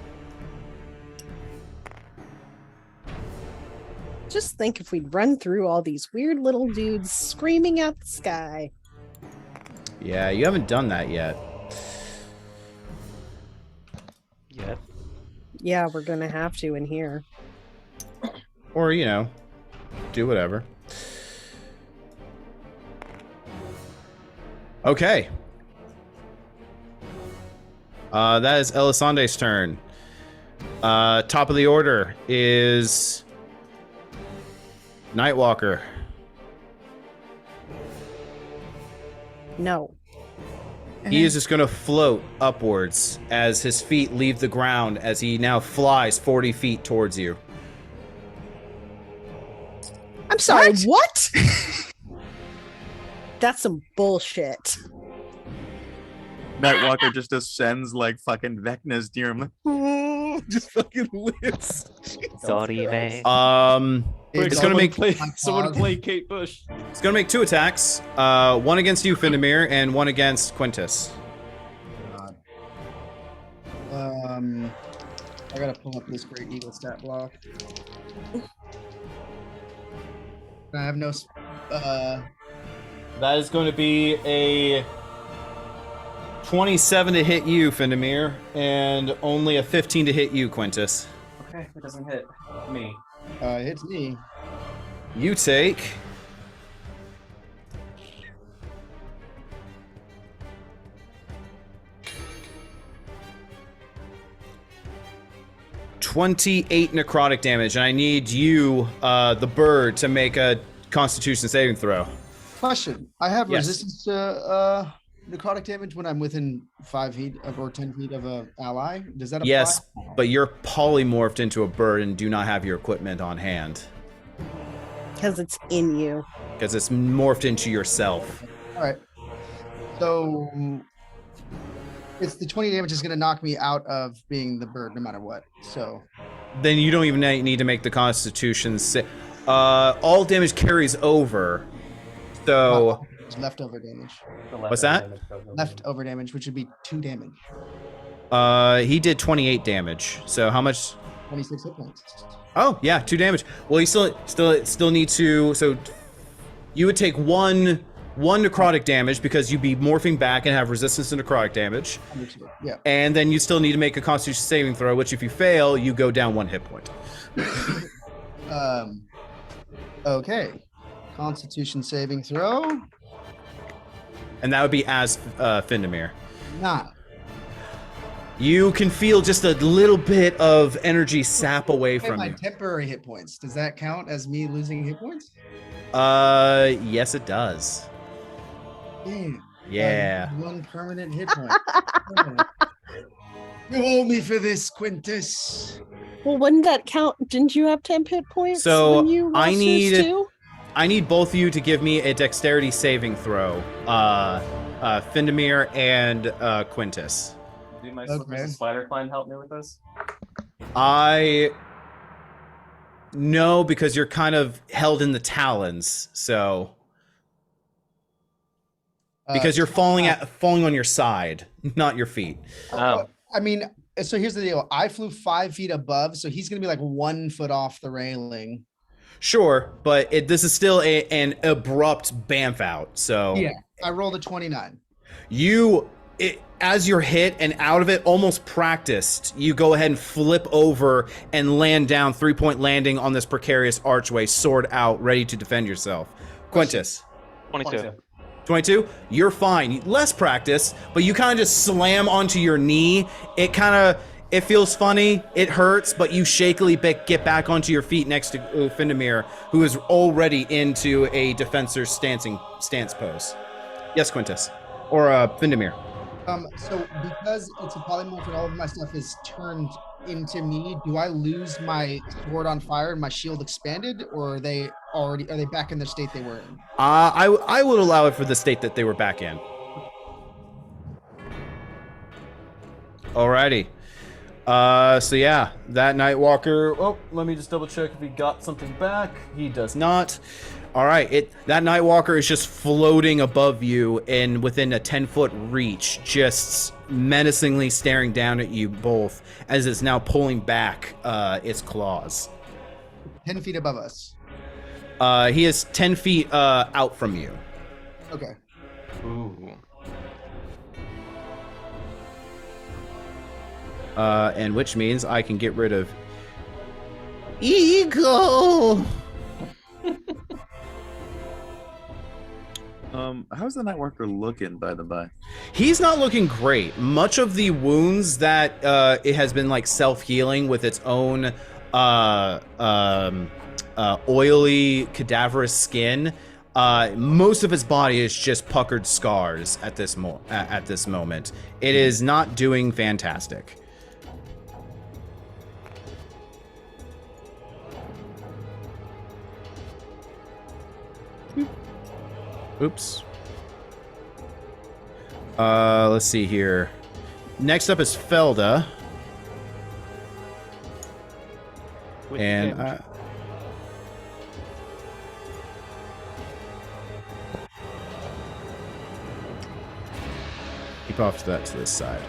Just think if we'd run through all these weird little dudes screaming at the sky. Yeah, you haven't done that yet. Yet. Yeah, we're gonna have to in here. Or, do whatever. Okay. That is Elisande's turn. Top of the order is Nightwalker. No. He is just going to float upwards as his feet leave the ground as he now flies 40 feet towards you. I'm sorry, what? That's some bullshit. Nightwalker just ascends like fucking Vecna's deer. I'm like, just fucking lives. Sorry, man. It's gonna make someone play Kate Bush. It's gonna make 2 attacks. One against you, Findamir, and one against Quintus. I gotta pull up this Great Eagle stat block. I have no. That is going to be a 27 to hit you, Findamir, and only a 15 to hit you, Quintus. Okay, it doesn't hit me. It hits me. You take 28 necrotic damage, and I need you, the bird, to make a Constitution saving throw. Question: I have Yes. resistance to necrotic damage when I'm within 5 feet of or 10 feet of a ally. Does that apply? Yes, but you're polymorphed into a bird and do not have your equipment on hand Because it's in you. because it's morphed into yourself. All right. So it's the 20 damage is going to knock me out of being the bird no matter what. So Then you don't even need to make the Constitution all damage carries over. So leftover damage. What's that? Leftover damage, which would be 2 damage. he did 28 damage. So how much? 26 hit points. Oh yeah, 2 damage. Well, you still need to. So you would take one necrotic damage because you'd be morphing back and have resistance to necrotic damage. Understood. Yeah. And then you still need to make a Constitution saving throw, which if you fail, you go down 1 hit point. Okay. Constitution saving throw. And that would be as Findamir. Nah. You can feel just a little bit of energy sap away Okay, from my you. temporary hit points. Does that count as me losing hit points? Yes, it does. Damn. Yeah. 1 permanent hit point. You owe me for this, Quintus. Well, wouldn't that count? Didn't you have 10 hit points? So, when you I lost yours need- too? I need both of you to give me a dexterity saving throw. Findamir and Quintus. Do my Okay. slippers and spider climb help me with this? No, because you're kind of held in the talons, so because you're falling on your side, not your feet. Oh, I mean, so here's the deal. I flew 5 feet above, so he's gonna be like 1 foot off the railing. Sure, but this is still an abrupt bamf out. So Yeah. I rolled a 29. as you're hit and out of it, almost practiced, you go ahead and flip over and land down, 3-point landing on this precarious archway, sword out, ready to defend yourself. Quintus, 22. 22? You're fine. Less practice, but you kind of just slam onto your knee. It feels funny, it hurts, but you shakily get back onto your feet next to Findamir, who is already into a defensor's stance pose. Yes, Quintus. Or Findamir. So because it's a polymorph and all of my stuff is turned into me, do I lose my sword on fire and my shield expanded, or are they back in the state they were in? I would allow it for the state that they were back in. Alrighty. So yeah, that Nightwalker. Oh, let me just double check if he got something back. He does not. All right, that Nightwalker is just floating above you and within a 10-foot reach, just menacingly staring down at you both as it's now pulling back its claws. 10 feet above us. He is 10 feet out from you. Okay. Ooh. And which means I can get rid of Eagle. How's the Nightwalker looking, by the by? He's not looking great. Much of the wounds that it has been like self-healing with its own oily, cadaverous skin. Most of his body is just puckered scars at this moment. It is not doing fantastic. Oops. Let's see here. Next up is Felda. With And damage. keep off to this side.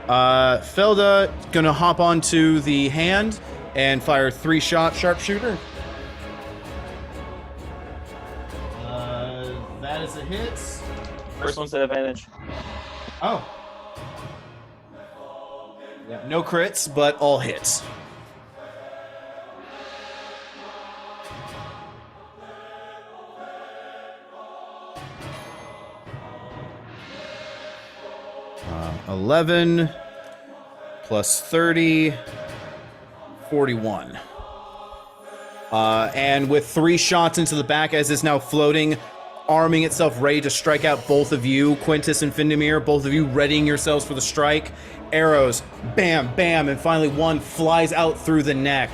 Felda gonna hop onto the hand and fire 3-shot sharpshooter. That is a hit. First one's at advantage. Oh. Yeah, no crits, but all hits. Uh, 11 plus 30, 41. And with 3 shots into the back as it's now floating, arming itself ready to strike out both of you, Quintus and Findemir, both of you readying yourselves for the strike. Arrows, bam, bam, and finally one flies out through the neck.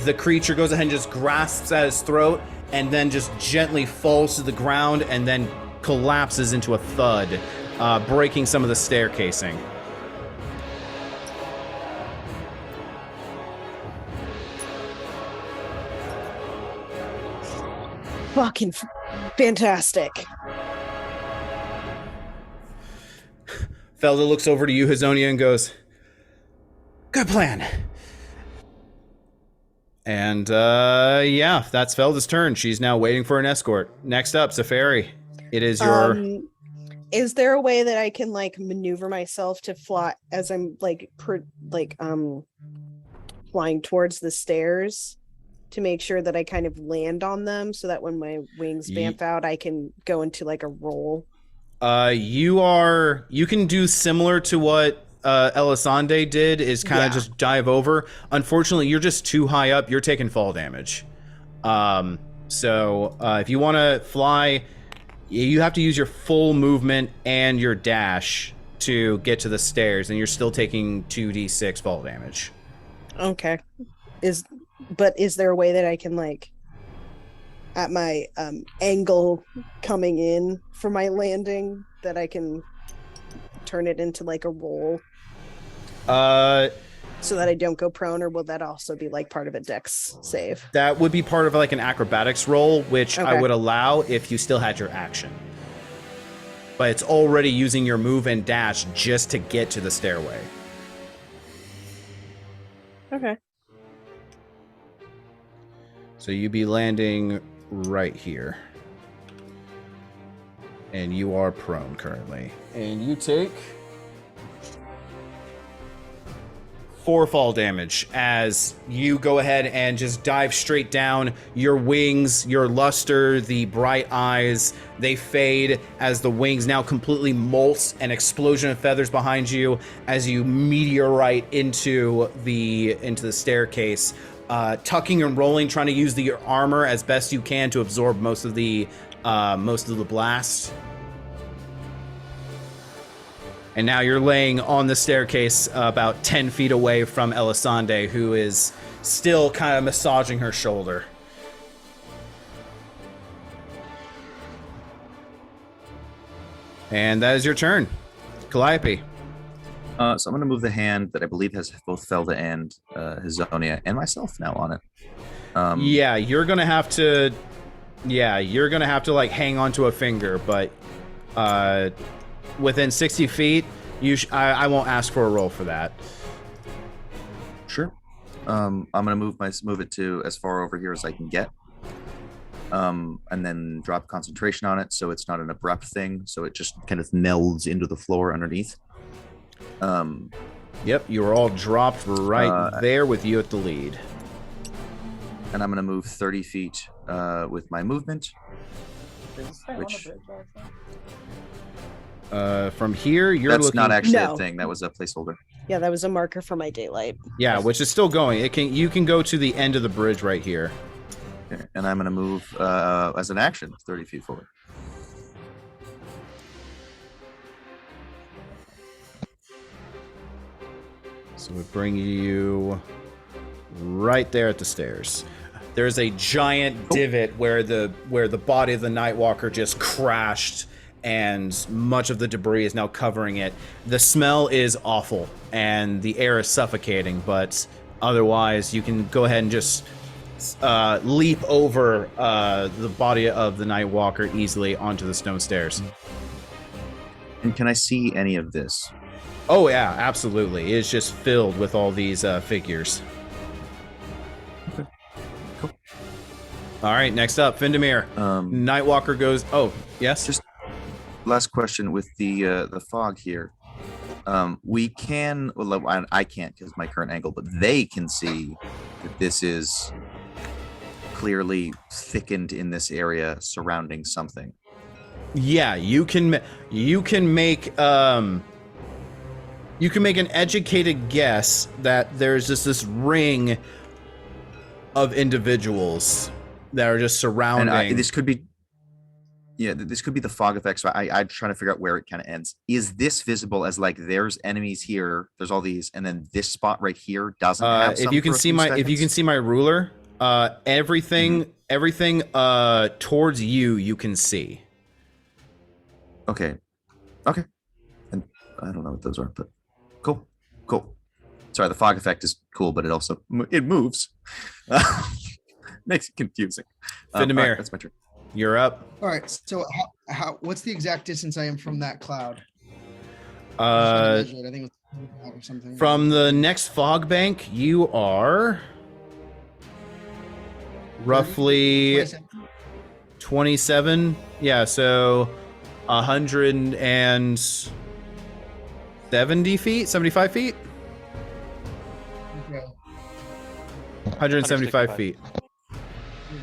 The creature goes ahead and just grasps at his throat and then just gently falls to the ground and then collapses into a thud, breaking some of the stair casing. Fucking fantastic. Felda looks over to you, Hazonia, and goes, "Good plan." And yeah, that's Felda's turn. She's now waiting for an escort. Next up, Safari. It is your. Is there a way that I can like maneuver myself to fly as I'm flying towards the stairs to make sure that I kind of land on them so that when my wings bamf out, I can go into like a roll? You can do similar to what Elisande did, is kind of just dive over. Unfortunately, you're just too high up. You're taking fall damage. So if you want to fly, you have to use your full movement and your dash to get to the stairs, and you're still taking 2d6 fall damage. Okay. But is there a way that I can like at my angle coming in for my landing that I can turn it into like a roll so that I don't go prone, or will that also be like part of a dex save? That would be part of like an acrobatics roll, which I Okay. would allow if you still had your action. But it's already using your move and dash just to get to the stairway. Okay. So you'd be landing right here. And you are prone currently. And you take 4 fall damage as you go ahead and just dive straight down. Your wings, your luster, the bright eyes, they fade as the wings now completely molt, an explosion of feathers behind you as you meteorite into the staircase. Tucking and rolling, trying to use the armor as best you can to absorb most of the blast. And now you're laying on the staircase about 10 feet away from Elisande, who is still kind of massaging her shoulder. And that is your turn, Calliope. So I'm going to move the hand that I believe has both Felda and Hazonia and myself now on it. Yeah, you're gonna have to like hang onto a finger, but within 60 feet, I won't ask for a roll for that. Sure. I'm gonna move it to as far over here as I can get, and then drop concentration on it so it's not an abrupt thing, so it just kind of melds into the floor underneath. Yep, you are all dropped right there with you at the lead. And I'm gonna move 30 feet with my movement. Which from here, you're that's looking. not actually No. a thing. That was a placeholder. Yeah, that was a marker for my daylight. Yeah, which is still going. You can go to the end of the bridge right here. Okay. And I'm gonna move as an action 30 feet forward. So we bring you right there at the stairs. There's a giant divot where the body of the Nightwalker just crashed, and much of the debris is now covering it. The smell is awful, and the air is suffocating, but otherwise you can go ahead and just leap over the body of the Nightwalker easily onto the stone stairs. And can I see any of this? Oh yeah, absolutely. It's just filled with all these figures. Okay. Cool. All right, next up, Findemir. Nightwalker goes. Oh, yes. Just last question with the fog here. We can. Well, I can't because my current angle, but they can see that this is clearly thickened in this area surrounding something. Yeah, you can make you can make an educated guess that there's just this ring of individuals that are just surrounding. And this could be, this could be the fog effect. So I'm trying to figure out where it kind of ends. Is this visible as like there's enemies here, there's all these, and then this spot right here doesn't have if you can see my ruler, everything towards you can see. Okay. And I don't know what those are, but cool. Sorry, the fog effect is cool, but it moves. Makes it confusing. Findamir, that's my turn. You're up. All right. So what's the exact distance I am from that cloud? I think it was or something. From the next fog bank, you are roughly 27. Yeah, so 170 feet, 75 feet. Okay. 175 feet.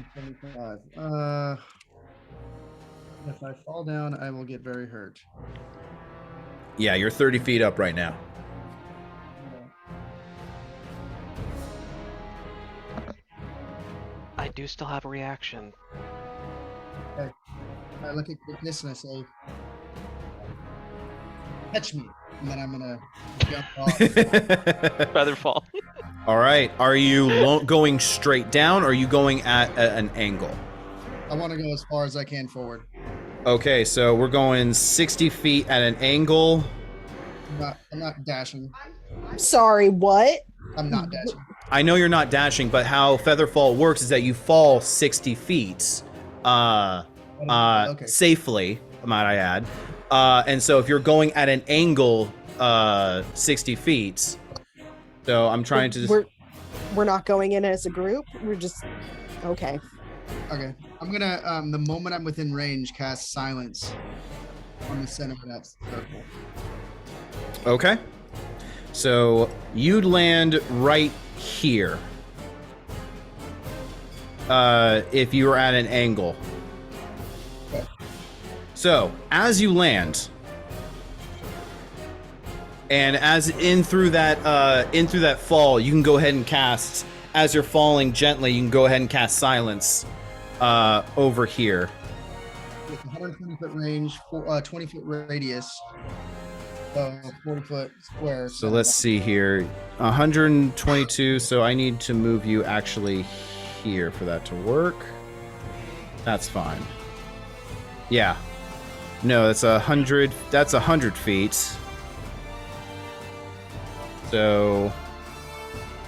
175. If I fall down, I will get very hurt. Yeah, you're 30 feet up right now. I do still have a reaction. Okay. I look at this and I say, catch me. And then I'm going to jump off. Feather fall. All right. Are you going straight down or are you going at an angle? I want to go as far as I can forward. Okay, so we're going 60 feet at an angle. I'm not dashing. Sorry, what? I'm not dashing. I know you're not dashing, but how Featherfall works is that you fall 60 feet Okay. safely, might I add. And so if you're going at an angle 60 feet, so I'm trying to just... We're not going in as a group. We're just okay. Okay. I'm gonna the moment I'm within range, cast silence on the center of that circle. Okay. So you'd land right here. If you were at an angle. Okay. So as you land, and as in through that fall, you can go ahead and cast. As you're falling gently, you can go ahead and cast silence over here. With 120 foot range, 20 foot radius, 40 foot square. So let's see here. 122. So I need to move you actually here for that to work. That's fine. Yeah. No, that's 100. That's 100 feet. So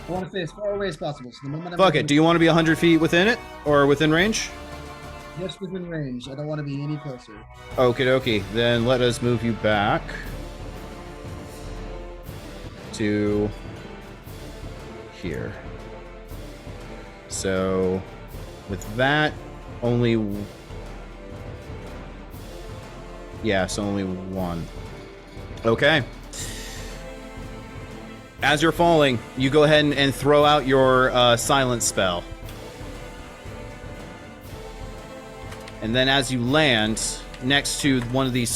I want to stay as far away as possible. So the moment I'm fuck it. within- Do you want to be 100 feet within it or within range? Just within range. I don't want to be any closer. Okie dokie. Then let us move you back to here. So with that, only... Yeah, so only one. Okay. As you're falling, you go ahead and throw out your silence spell. And then as you land next to one of these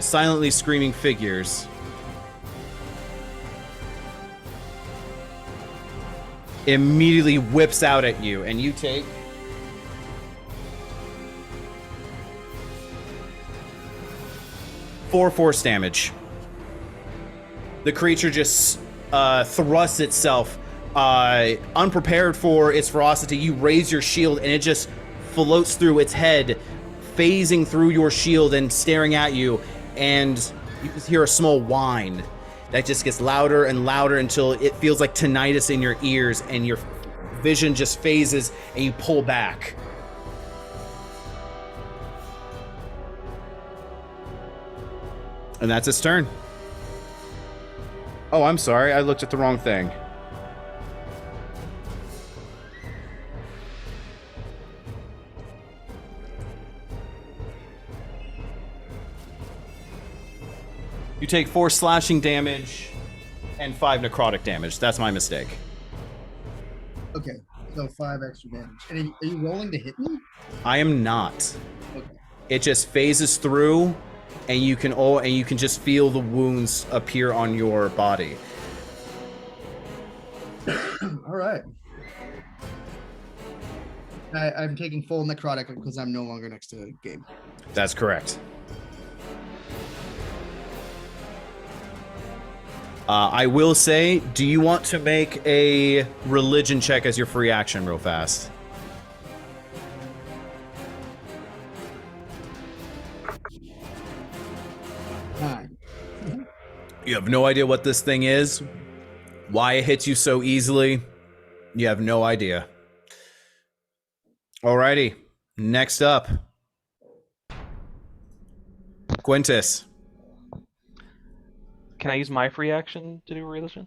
silently screaming figures, immediately whips out at you, and you take 4 force damage. The creature just thrusts itself, unprepared for its ferocity. You raise your shield, and it just floats through its head, phasing through your shield and staring at you. And you can hear a small whine that just gets louder and louder until it feels like tinnitus in your ears, and your vision just phases, and you pull back. And that's its turn. Oh, I'm sorry. I looked at the wrong thing. You take 4 slashing damage and 5 necrotic damage. That's my mistake. Okay, so 5 extra damage. And are you rolling to hit me? I am not. Okay. It just phases through, and you can just feel the wounds appear on your body. All right. I'm taking full necrotic because I'm no longer next to Gabe. That's correct. I will say, do you want to make a religion check as your free action real fast? Nine. You have no idea what this thing is, why it hits you so easily. You have no idea. Alrighty, next up, Quintus. Can I use my free action to do a religion?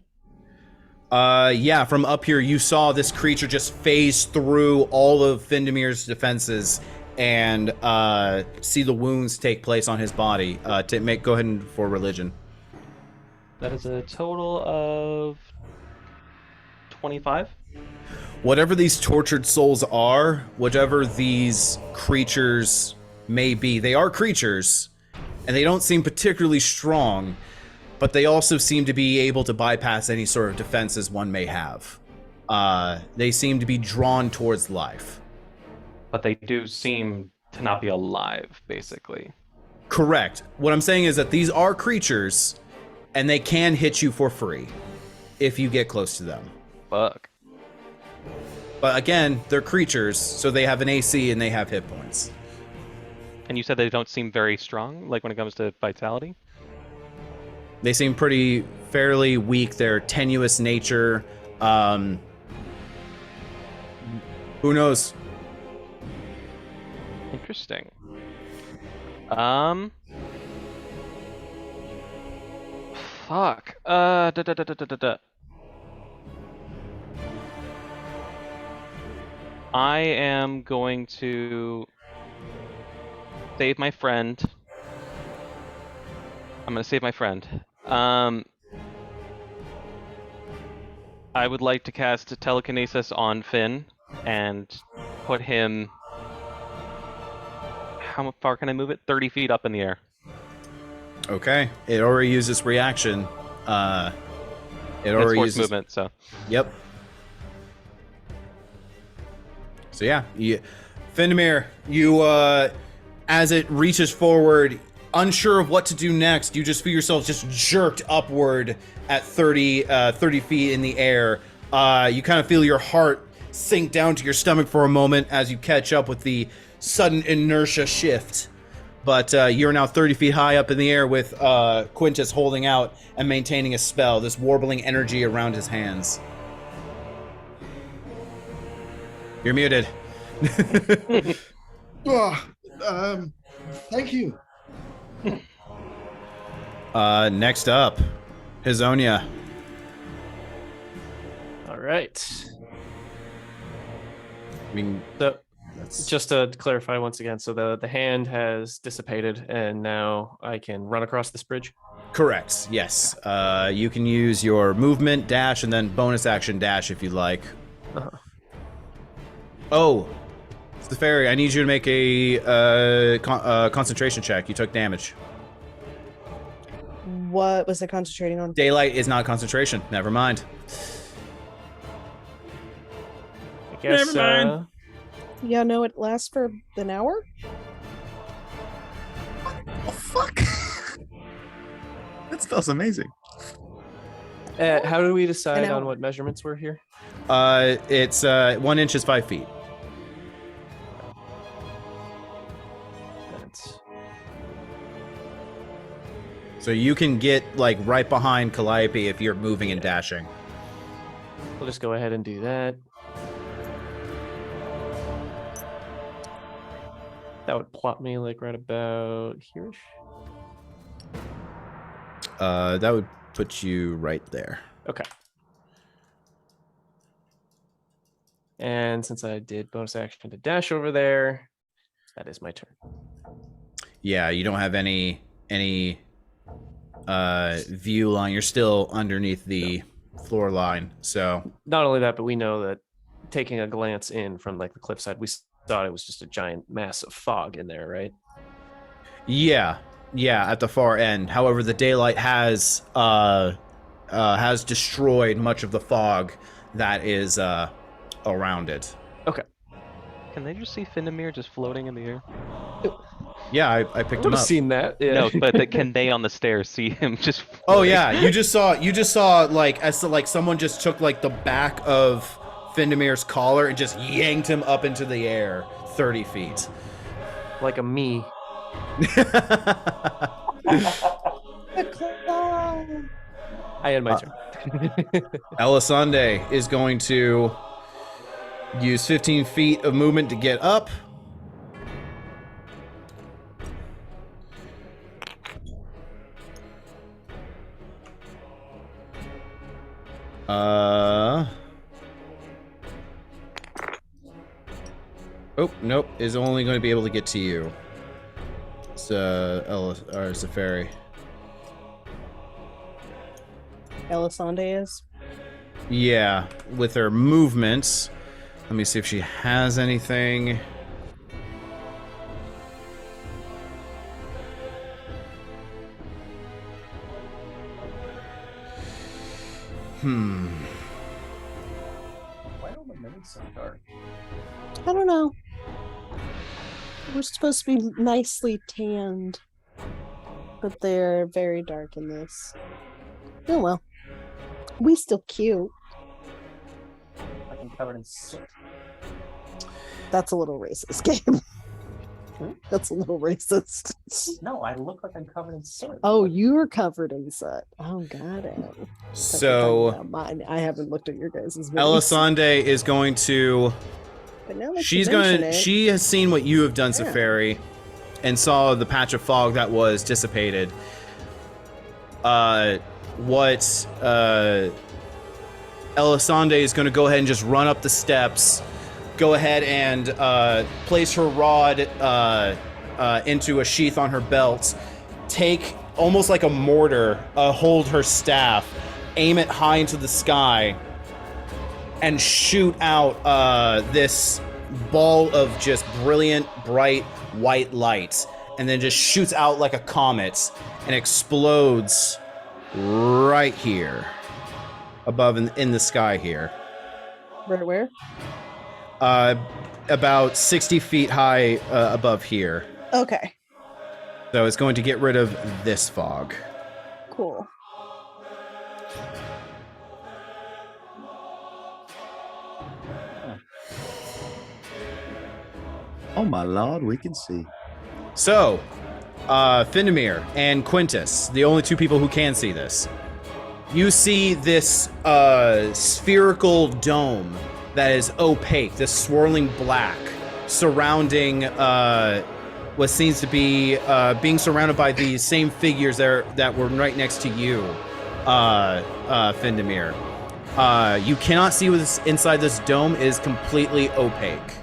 Yeah, from up here, you saw this creature just phase through all of Findamir's defenses and see the wounds take place on his body. Go ahead and for religion. That is a total of 25. Whatever these tortured souls are, whatever these creatures may be, they are creatures, and they don't seem particularly strong, but they also seem to be able to bypass any sort of defenses one may have. They seem to be drawn towards life. But they do seem to not be alive, basically. Correct. What I'm saying is that these are creatures, and they can hit you for free if you get close to them. Fuck. But again, they're creatures, so they have an AC and they have hit points. And you said they don't seem very strong, like when it comes to vitality? They seem fairly weak. They're tenuous nature. Who knows? Interesting. Fuck. I am going to save my friend. I'm gonna save my friend. I would like to cast telekinesis on Finn and put him. How far can I move it? 30 feet up in the air. Okay. It already uses reaction. It It's already force uses movement, so. Yep. So yeah, Findamir, you as it reaches forward, unsure of what to do next, you just feel yourself just jerked upward at 30 feet in the air. You kind of feel your heart sink down to your stomach for a moment as you catch up with the sudden inertia shift. But you're now 30 feet high up in the air with Quintus holding out and maintaining a spell, this warbling energy around his hands. You're muted. Thank you. Next up, Hizonia. All right. I mean, So, just to clarify once again, so the hand has dissipated, and now I can run across this bridge? correct, yes. You can use your movement, dash, and then bonus action dash if you'd like. Uh-huh. Oh, it's the fairy. I need you to make a concentration check. You took damage. What was I concentrating on? Daylight is not concentration. Never mind. I guess, Never mind. Yeah, no, it lasts for an hour? Oh, fuck. That spell's amazing. How do we decide hour. on what measurements we're here? It's 1 inch is 5 feet. That's... So you can get like right behind Calliope if you're moving and dashing. We'll just go ahead and do that. That would plot me like right about here-ish. That would put you right there. Okay. And since I did bonus action to dash over there, that is my turn. Yeah, you don't have any view line. You're still underneath the floor line, so Not only that, but we know that taking a glance in from like the cliffside, we thought it was just a giant mass of fog in there, right? yeah, at the far end. However, the daylight has destroyed much of the fog that is around it. Okay. Can they just see Findamir just floating in the air? Yeah, I picked I him would have up. seen that. Yeah. No, but can they on the stairs see him just? Oh floating? yeah, you just saw like as like someone just took like the back of Findamir's collar and just yanked him up into the air 30 feet. Like a me. The claw. I had my turn. Elisande is going to use 15 feet of movement to get up. Oh, nope. Is only going to be able to get to you. It's Safari. Elisande is. Yeah, with her movements. Let me see if she has anything. Why are the minis so dark? I don't know. We're supposed to be nicely tanned, but they're very dark in this. Oh well. We still cute. Like I'm covered in soot. That's a little racist, Gabe. That's a little racist. No, I look like I'm covered in soot. Oh, you're covered in soot. Oh, got it. So Mine. I haven't looked at your guys' videos. Elisande is going to. But now that She's you mention gonna. it, She has seen what you have done, Yeah. Safari, and saw the patch of fog that was dissipated. Elisande is going to go ahead and just run up the steps, go ahead and place her rod into a sheath on her belt, take almost like a mortar, hold her staff, aim it high into the sky, and shoot out this ball of just brilliant, bright white light, and then just shoots out like a comet and explodes right here above in the sky here. right where? About 60 feet high above here. Okay, So it's going to get rid of this fog. cool. Oh my lord, we can see. So, Findamir and Quintus, the only two people who can see this. You see this spherical dome that is opaque, this swirling black, surrounding what seems to be being surrounded by these same figures that were right next to you, Findamir. You cannot see what's inside this dome. It is completely opaque.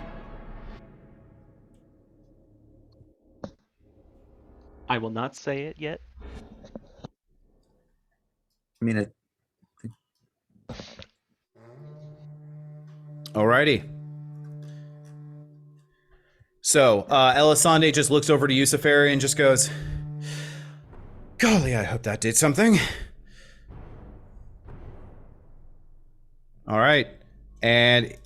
I will not say it yet. I mean, Alrighty. So, Elisande just looks over to you, Safari, and just goes, golly, I hope that did something. Alright. And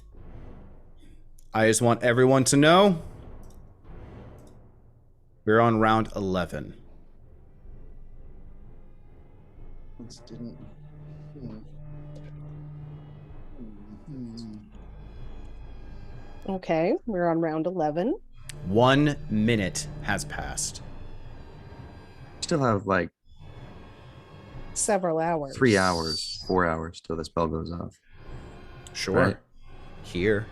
I just want everyone to know we're on round 11. Didn't. Okay, we're on round 11. 1 minute has passed. still have like Several hours. 3 hours, 4 hours till the spell goes off. Sure. Right. Here.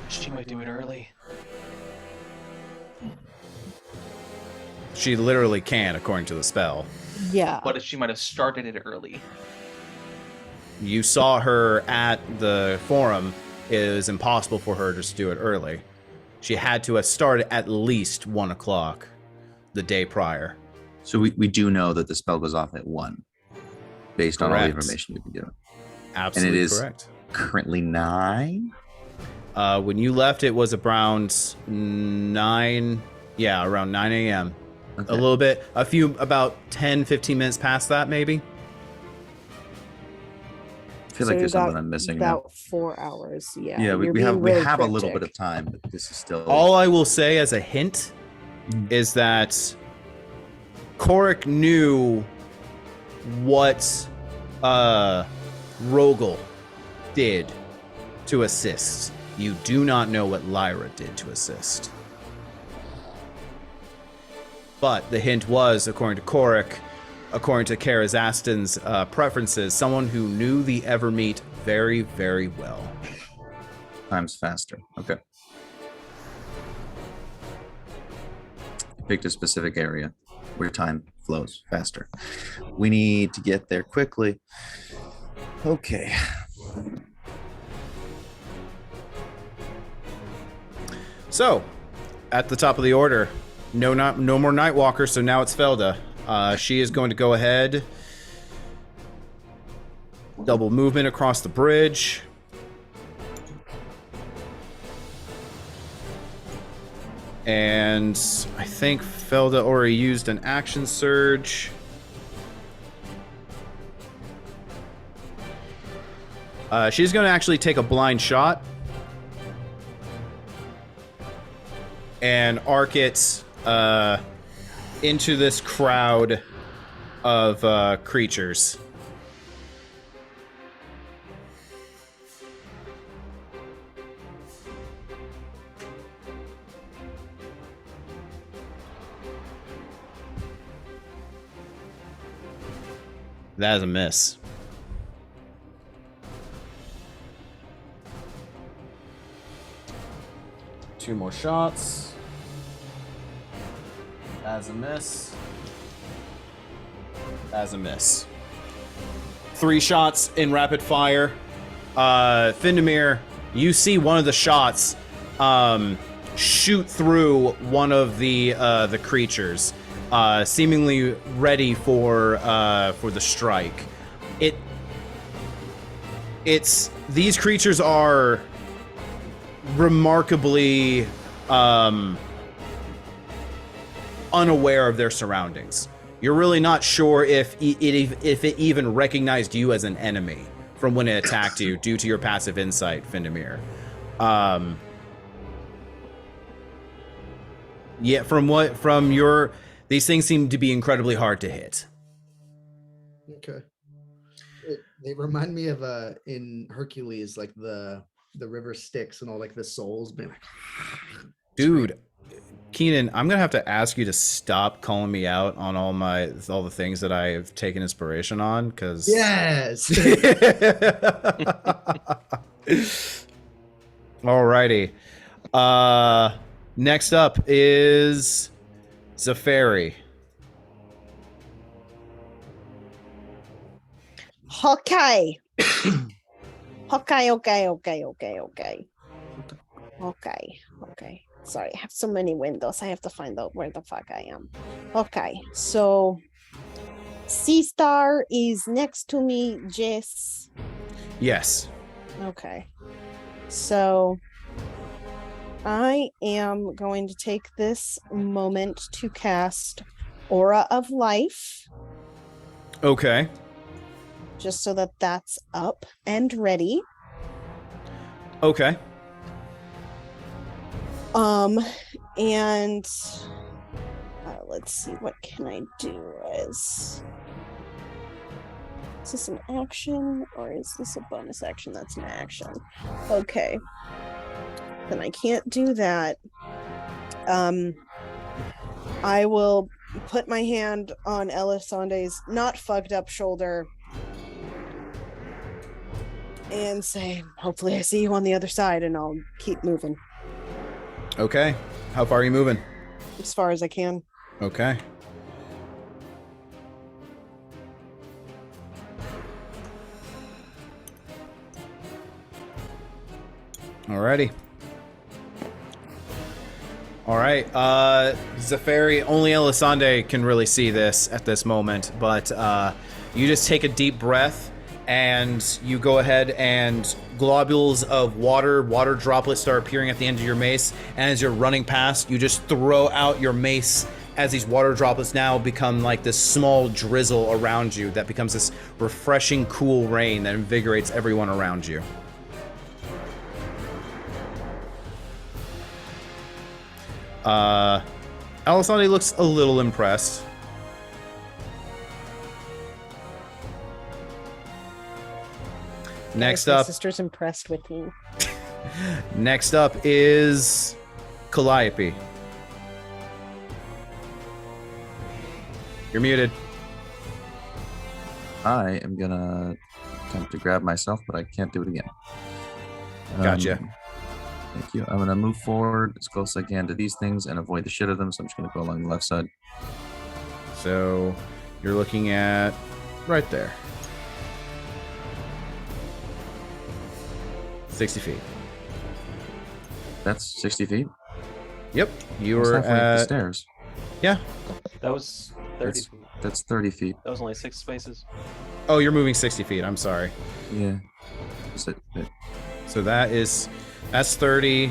She might do it early. She literally can, according to the spell. Yeah. But she might have started it early. You saw her at the forum. It is impossible for her to just do it early. She had to have started at least 1 o'clock the day prior. So we do know that the spell goes off at 1, based on all the Correct. information we've been given. Absolutely and it is correct. currently 9. When you left, it was around 9. Yeah, around 9 a.m. Okay. A little bit, about 10, 15 minutes past that, maybe. I feel So like you there's got something I'm missing now. about 4 hours. Yeah. Yeah, we you're have being we really have a little bit cryptic. of time, but this is still All I will say as a hint is that Korik knew what Rogel did to assist. You do not know what Lyra did to assist. But the hint was, according to Korik, according to Karazastin's preferences, someone who knew the Evermeet very, very well. times faster. Okay. Picked a specific area where time flows faster. We need to get there quickly. Okay. So, at the top of the order, no more Nightwalker, so now it's Felda. She is going to go ahead. Double movement across the bridge. And I think Felda already used an action surge. She's going to actually take a blind shot and arc it into this crowd of creatures. That is a miss. Two more shots. That's a miss. That's a miss. 3 shots in rapid fire. Findemir, you see one of the shots shoot through one of the creatures, seemingly ready for the strike. It's these creatures are remarkably unaware of their surroundings. You're really not sure if it even recognized you as an enemy from when it attacked you due to your passive insight, Findemir. Yeah, these things seem to be incredibly hard to hit. Okay. They remind me of in Hercules, like the river Styx and all like the souls being like. Dude, Keenan, I'm gonna have to ask you to stop calling me out on all the things that I have taken inspiration on, because Yes. Alrighty. Next up is Zafari. Okay. Okay. Sorry, I have so many windows. I have to find out where the fuck I am. Okay, so Sea Star is next to me, Jess. Yes. Okay. So I am going to take this moment to cast Aura of Life, Okay. just so that that's up and ready. Okay. And let's see, what can I do is this an action or is this a bonus action? That's an action. Okay. Then I can't do that. I will put my hand on Elisande's not fucked up shoulder and say, hopefully I see you on the other side, and I'll keep moving Okay. How far are you moving? as far as I can. Okay. Alrighty. All right, Zafari, only Elisande can really see this at this moment, but you just take a deep breath and you go ahead and globules of water droplets start appearing at the end of your mace, and as you're running past, you just throw out your mace as these water droplets now become like this small drizzle around you that becomes this refreshing, cool rain that invigorates everyone around you. Alisande looks a little impressed. Next My up, sister's impressed with me. next up is Calliope. You're muted. I am gonna attempt to grab myself, but I can't do it again. Gotcha. Thank you. I'm gonna move forward as close as I can to these things and avoid the shit of them. So I'm just gonna go along the left side. So you're looking at right there. 60 feet. That's 60 feet. Yep. You That's were halfway up the at... stairs. Yeah. That was 30 feet. That's 30 feet. That was only 6 spaces. Oh, you're moving 60 feet. I'm sorry. Yeah. So that's 30.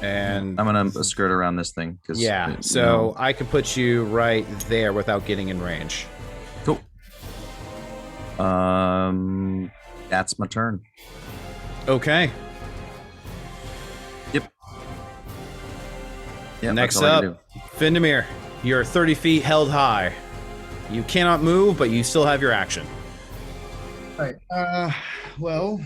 And I'm gonna skirt around this thing because yeah, so I can put you right there without getting in range. Cool. That's my turn. Okay. Yep. Next that's all I up, can do. Findemir. You're 30 feet held high. You cannot move, but you still have your action. All right. Well,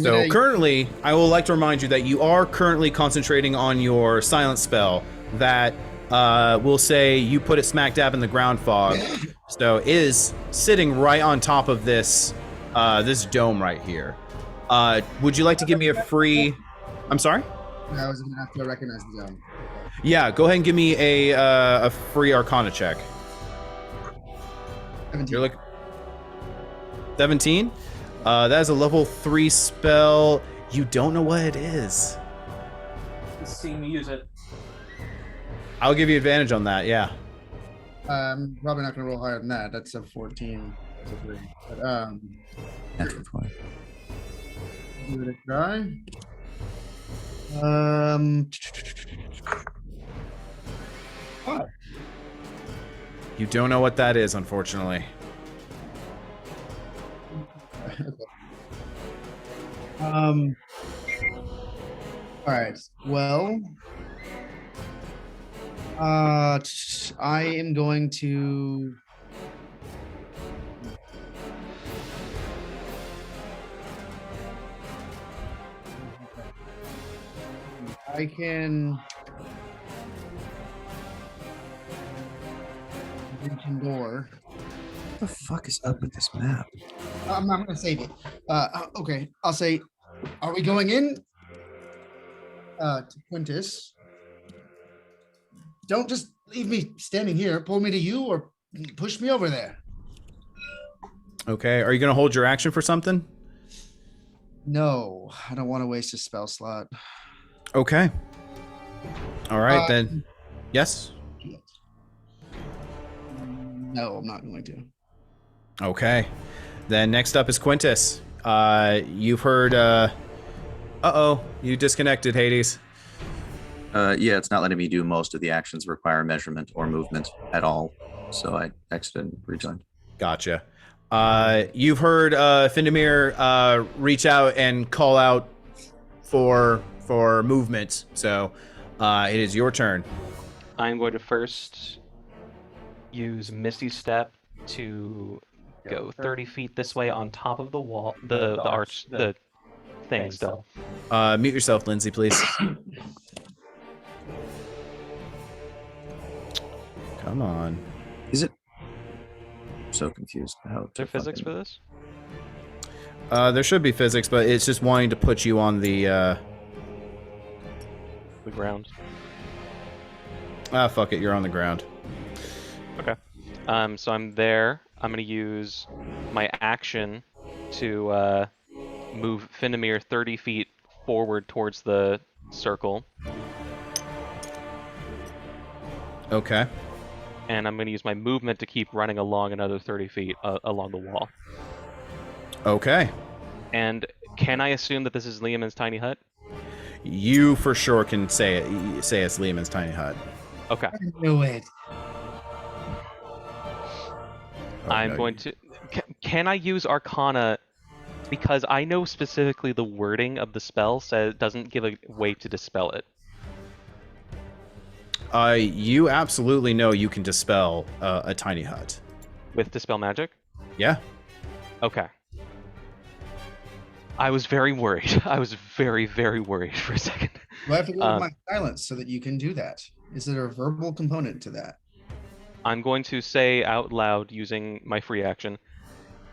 So currently, I will like to remind you that you are currently concentrating on your silence spell that will say you put it smack dab in the ground fog. So it is sitting right on top of this this dome right here. Would you like to give me a free... I'm sorry? I was gonna have to recognize the zone. Yeah, go ahead and give me a free Arcana check. 17. You're like 17. That is a level 3 spell. You don't know what it is. Seeing me use it. I'll give you advantage on that. Yeah. Probably not gonna roll higher than that. That's a 14. That's a 3. But Natural 20. give it a try. Five. You don't know what that is, unfortunately. Okay. All right. Well, I am going to. I can. Door. What the fuck is up with this map? I'm not gonna save it. Okay, I'll say, are we going in? To Quintus. Don't just leave me standing here. Pull me to you or push me over there. Okay. Are you going to hold your action for something? No, I don't want to waste a spell slot. Okay. All right, then. Yes? No, I'm not going to. Okay. Then next up is Quintus. You've heard... Uh-oh. You disconnected, Hades. Yeah, it's not letting me do most of the actions require measurement or movement at all. So I exited and rejoined. Gotcha. You've heard Findemir reach out and call out for movement. So it is your turn. I'm going to first use Misty Step to go 30 feet this way on top of the wall, the arch, the thing still. Mute yourself, Lindsay, please. Come on. Is it? I'm so confused. How Is there physics for this? There should be physics, but it's just wanting to put you on the ground. Ah, fuck it. You're on the ground. Okay. So I'm there. I'm gonna use my action to move Finnimir 30 feet forward towards the circle, Okay. and I'm going to use my movement to keep running along another 30 feet along the wall. Okay. And can I assume that this is Liamon's tiny hut? You for sure can say it. Say it's Lehman's tiny hut. Okay. I knew it. I'm going to... Can I use Arcana? Because I know specifically the wording of the spell says doesn't give a way to dispel it. You absolutely know you can dispel a tiny hut. With Dispel Magic? Yeah. Okay. I was very worried. I was very, very worried for a second. Do I have to go with my silence so that you can do that? Is there a verbal component to that? I'm going to say out loud using my free action,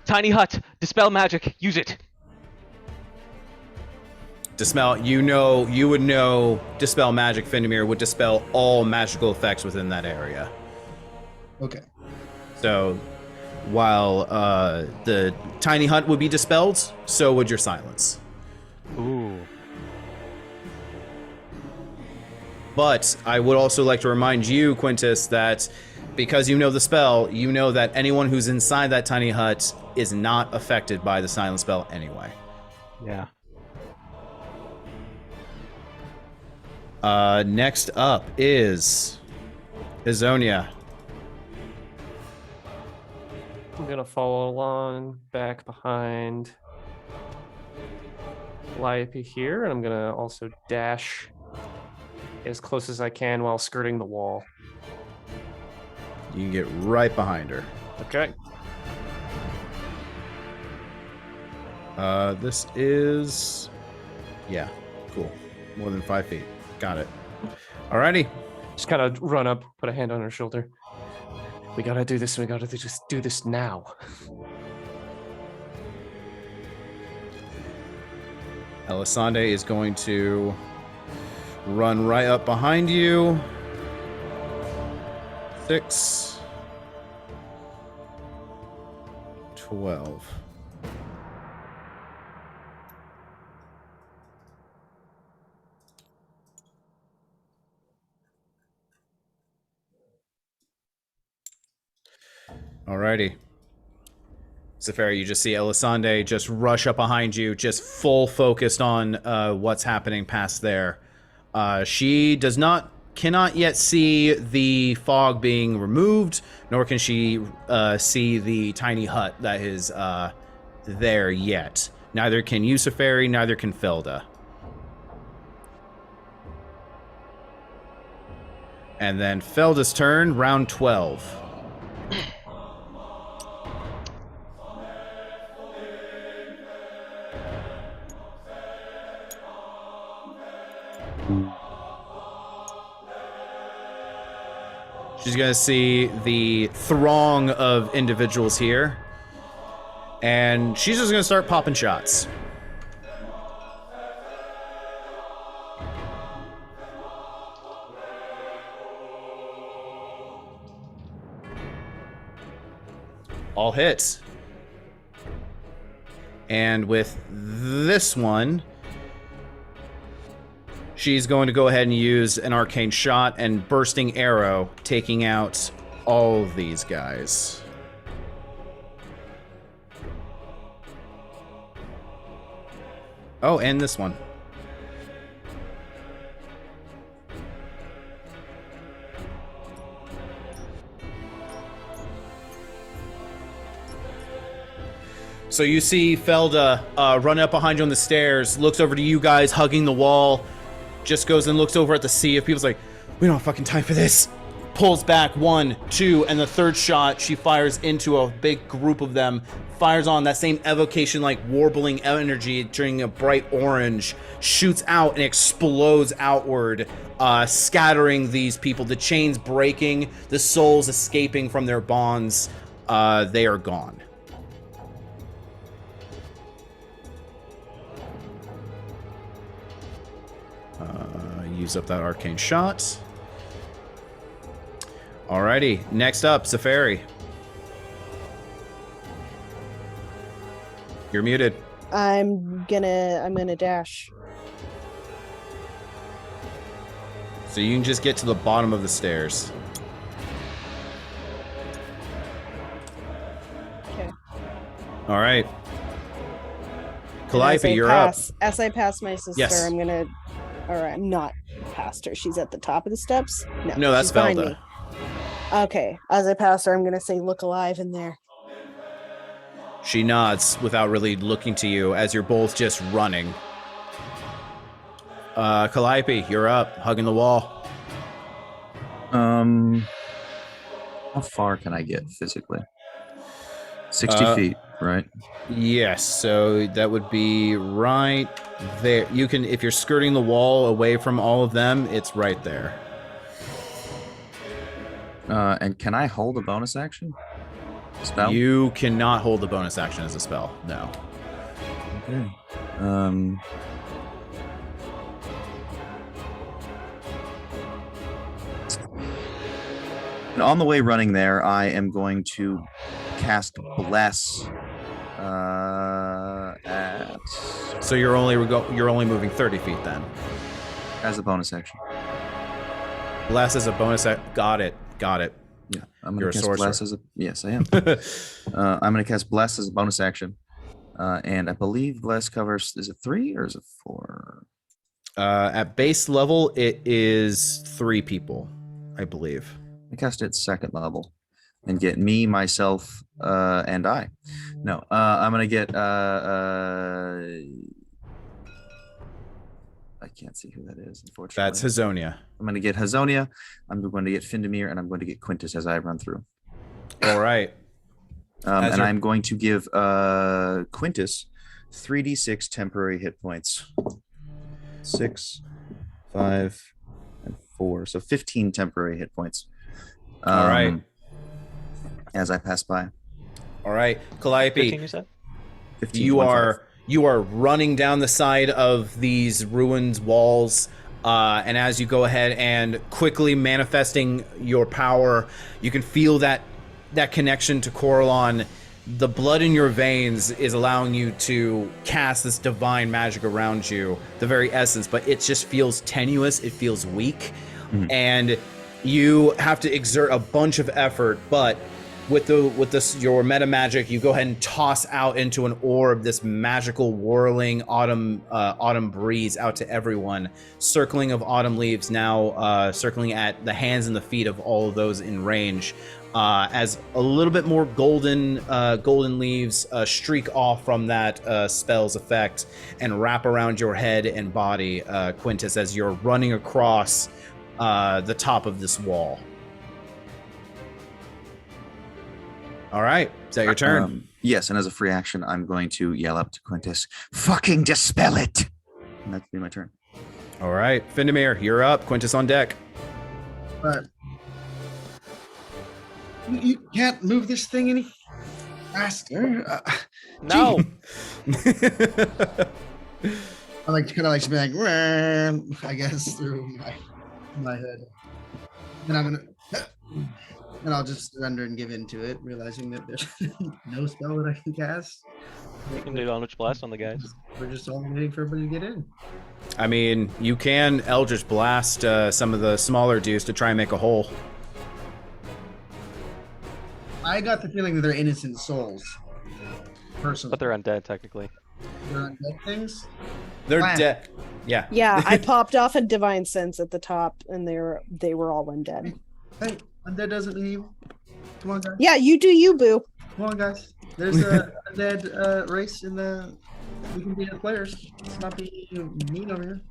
Tiny Hut! Dispel Magic! Use it! Dispel, you would know Dispel Magic Finnimir would dispel all magical effects within that area. Okay. So, while the tiny hut would be dispelled, so would your silence. Ooh. But I would also like to remind you, Quintus, that because you know the spell, you know that anyone who's inside that tiny hut is not affected by the silence spell anyway. Yeah. Next up is Izonia. I'm gonna follow along back behind Calliope here, and I'm gonna also dash as close as I can while skirting the wall. You can get right behind her. Okay. This is... Yeah, cool. More than 5 feet. Got it. Alrighty. Just kind of run up, put a hand on her shoulder. We gotta do this. We gotta do this now. Elisande is going to run right up behind you. 6, 12. Alrighty. Zafari, you just see Elisande just rush up behind you, just full focused on what's happening past there. She cannot yet see the fog being removed, nor can she see the tiny hut that is there yet. Neither can you, Zafari, neither can Felda. And then Felda's turn, round 12. She's gonna see the throng of individuals here, and she's just gonna start popping shots. All hits. And with this one, she's going to go ahead and use an arcane shot and bursting arrow, taking out all of these guys. Oh, and this one. So you see Felda run up behind you on the stairs, looks over to you guys hugging the wall, just goes and looks over at the sea of people's like, we don't have fucking time for this. Pulls back 1, 2, and the third shot, she fires into a big group of them, fires on that same evocation like warbling energy during a bright orange, shoots out and explodes outward, scattering these people, the chains breaking, the souls escaping from their bonds. They are gone. Use up that arcane shot. Alrighty, next up, Zafari. You're muted. I'm gonna dash. So you can just get to the bottom of the stairs. Okay. All right. And as Calliope, I you're up. As I pass my sister, Yes. I'm gonna. All right, I'm not past her. She's at the top of the steps. No, that's she's behind Felda. me. Okay, as I pass her, I'm gonna say, "Look alive in there." She nods without really looking to you as you're both just running. Calliope, you're up, hugging the wall. How far can I get physically? 60 feet, right? Yes, so that would be right there. You can, if you're skirting the wall away from all of them, it's right there. And can I hold a bonus action? Spell? You cannot hold the bonus action as a spell. No. Okay. And on the way running there, I am going to cast Bless at So you're only moving 30 feet then. as a bonus action. Bless as a bonus. Got it. Yeah, I'm You're going to a cast Bless sorcerer. as a yes, I am. I'm going to cast Bless as a bonus action, and I believe Bless covers. Is it 3 or is it 4? At base level, it is 3 people, I believe. I cast it at 2nd level, and get me, myself, and I. No, I'm going to get. I can't see who that is, unfortunately. That's Hazonia. I'm going to get Hazonia, I'm going to get Findemir, and I'm going to get Quintus as I run through. All right. And I'm going to give Quintus 3d6 temporary hit points. 6, 5, and 4. So 15 temporary hit points. All right. As I pass by. All right. Calliope, 15, you said? 15, you 1, are running down the side of these ruined walls, and as you go ahead and quickly manifesting your power, you can feel that connection to Coralon. The blood in your veins is allowing you to cast this divine magic around you, the very essence, but it just feels tenuous. It feels weak, and you have to exert a bunch of effort, but with this your meta magic, you go ahead and toss out into an orb this magical whirling autumn breeze out to everyone. Circling of autumn leaves now circling at the hands and the feet of all of those in range. As a little bit more golden leaves streak off from that spell's effect and wrap around your head and body, Quintus, as you're running across the top of this wall. All right, is that your turn? Yes, and as a free action, I'm going to yell up to Quintus, "Fucking dispel it!" And that's be my turn. All right, Findemir, you're up. Quintus on deck. All right. You can't move this thing any faster. No. I like kind of like to be like, "Rah," I guess, through my head. Then I'll just surrender and give in to it, realizing that there's no spell that I can cast. You can do Eldritch Blast on the guys. We're just all waiting for everybody to get in. I mean, you can Eldritch Blast some of the smaller dudes to try and make a hole. I got the feeling that they're innocent souls. Personally. But they're undead, technically. They're undead things? They're Wow. dead. Yeah. Yeah, I popped off a divine sense at the top, and they were all undead. Hey, undead doesn't mean evil. Come on, guys. Yeah, you do you, boo. Come on, guys. There's a undead race in the. We can be the players. Let's not be mean over here.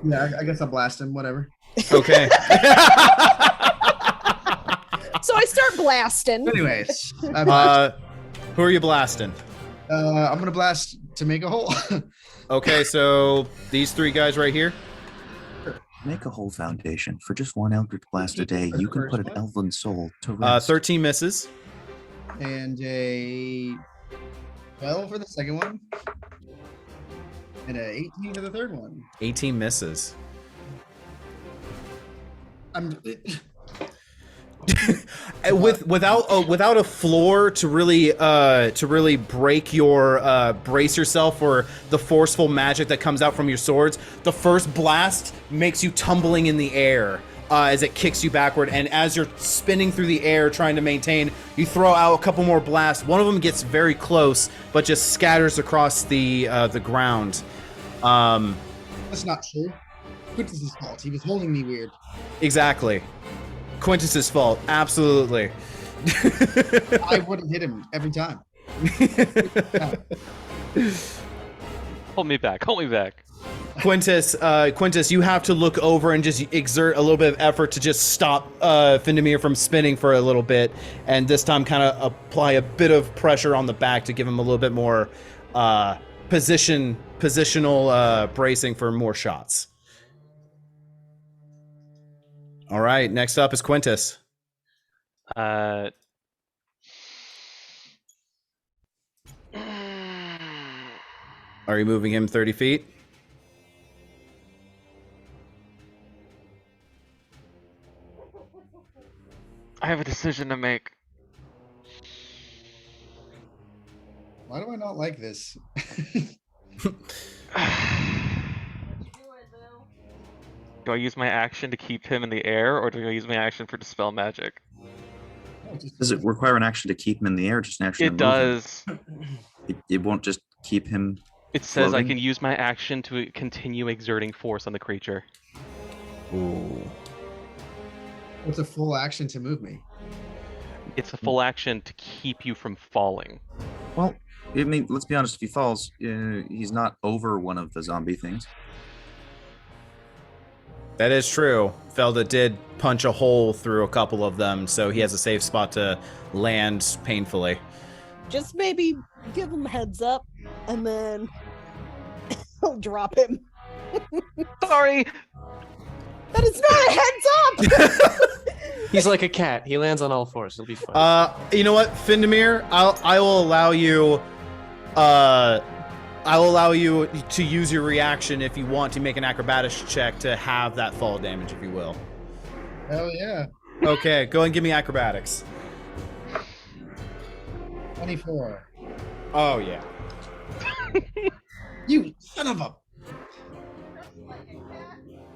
Yeah, I guess I'll blast him. Whatever. Okay. So I start blasting. Anyways, I blast. Who are you blasting? I'm gonna blast to make a hole. Okay, so these 3 guys right here. Make a whole foundation. For just 1 Eldritch Blast a day, you can put an elven soul to rest. 13 misses. And a 12 for the second one. And a 18 for the third one. 18 misses. without a floor to really brace yourself for the forceful magic that comes out from your swords. The first blast makes you tumbling in the air as it kicks you backward, and as you're spinning through the air trying to maintain, you throw out a couple more blasts. One of them gets very close, but just scatters across the ground. That's not true. Quintus's fault. He was holding me weird. Exactly. Quintus's fault. Absolutely. I would have hit him every time. Hold me back. Hold me back. Quintus, you have to look over and just exert a little bit of effort to just stop Findemir from spinning for a little bit, and this time kind of apply a bit of pressure on the back to give him a little bit more positional bracing for more shots. All right, next up is Quintus. Are you moving him 30 feet? I have a decision to make. Why do I not like this? Do I use my action to keep him in the air, or do I use my action for Dispel Magic? Does it require an action to keep him in the air? Just an action. It does. It won't just keep him. It says floating? I can use my action to continue exerting force on the creature. Ooh. What's a full action to move me? It's a full action to keep you from falling. Well, I mean, let's be honest. If he falls, he's not over one of the zombie things. That is true. Felda did punch a hole through a couple of them, so he has a safe spot to land painfully. Just maybe give him a heads up, and then he'll drop him. Sorry! That is not a heads up! He's like a cat. He lands on all fours. He'll be fine. You know what, Findemir? I will allow you. I will allow you to use your reaction if you want to make an acrobatics check to have that fall damage, if you will. Hell yeah. Okay, go and give me acrobatics. 24. Oh, yeah. You son of a...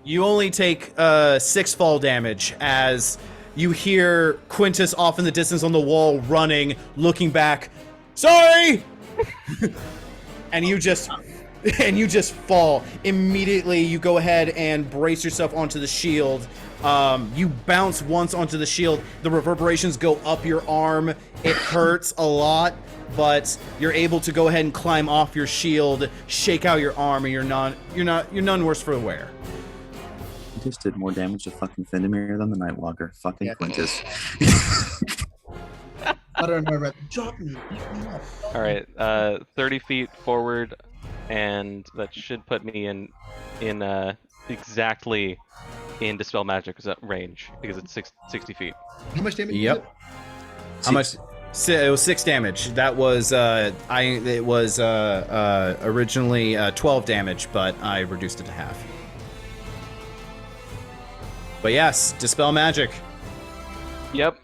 You only take 6 fall damage as you hear Quintus off in the distance on the wall running, looking back. Sorry! And you just fall. Immediately, you go ahead and brace yourself onto the shield. You bounce once onto the shield. The reverberations go up your arm. It hurts a lot, but you're able to go ahead and climb off your shield, shake out your arm, and you're none worse for the wear. Quintus did more damage to fucking Findemir than the Nightwalker. Fucking Yeah. Quintus. I don't know, drop me. Beat me up. Alright, 30 feet forward, and that should put me in exactly in Dispel Magic range, because it's 60 feet. How much damage? Yep. How much? It was 6 damage. That was it was originally 12 damage, but I reduced it to half. But yes, Dispel Magic. Yep.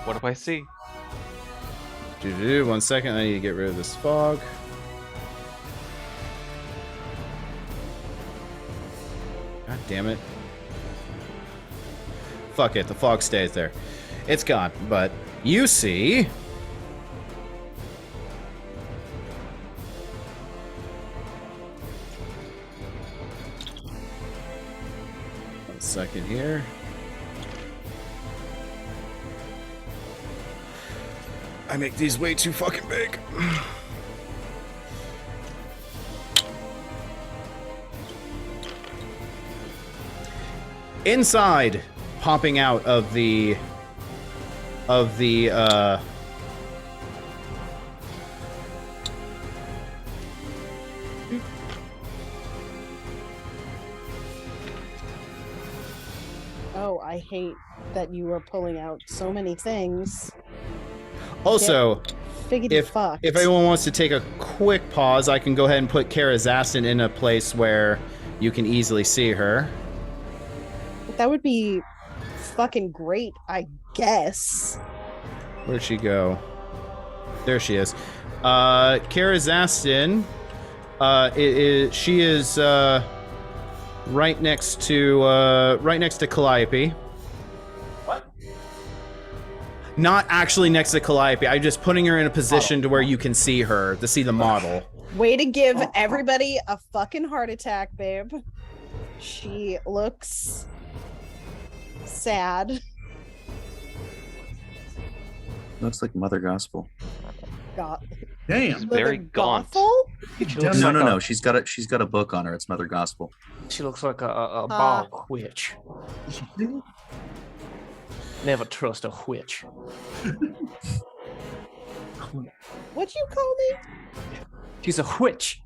What do I see? 1 second, I need to get rid of this fog. God damn it. Fuck it, the fog stays there. It's gone, but you see... One second here. I make these way too fucking big. Inside, popping out of the Oh, I hate that you are pulling out so many things. Also, Figgity fucked. If anyone wants to take a quick pause, I can go ahead and put Kara Zastin in a place where you can easily see her. That would be fucking great, I guess. Where'd she go? There she is. Kara Zastin. She is right next to Calliope. What? Not actually next to Calliope. I'm just putting her in a position to where you can see her, to see the model. Way to give everybody a fucking heart attack, babe. She looks sad. Looks like Mother Gospel. God. Damn. Very gaunt. She No, looks like no. She's got a book on her. It's Mother Gospel. She looks like a bog witch. Never trust a witch. What'd you call me? She's a witch.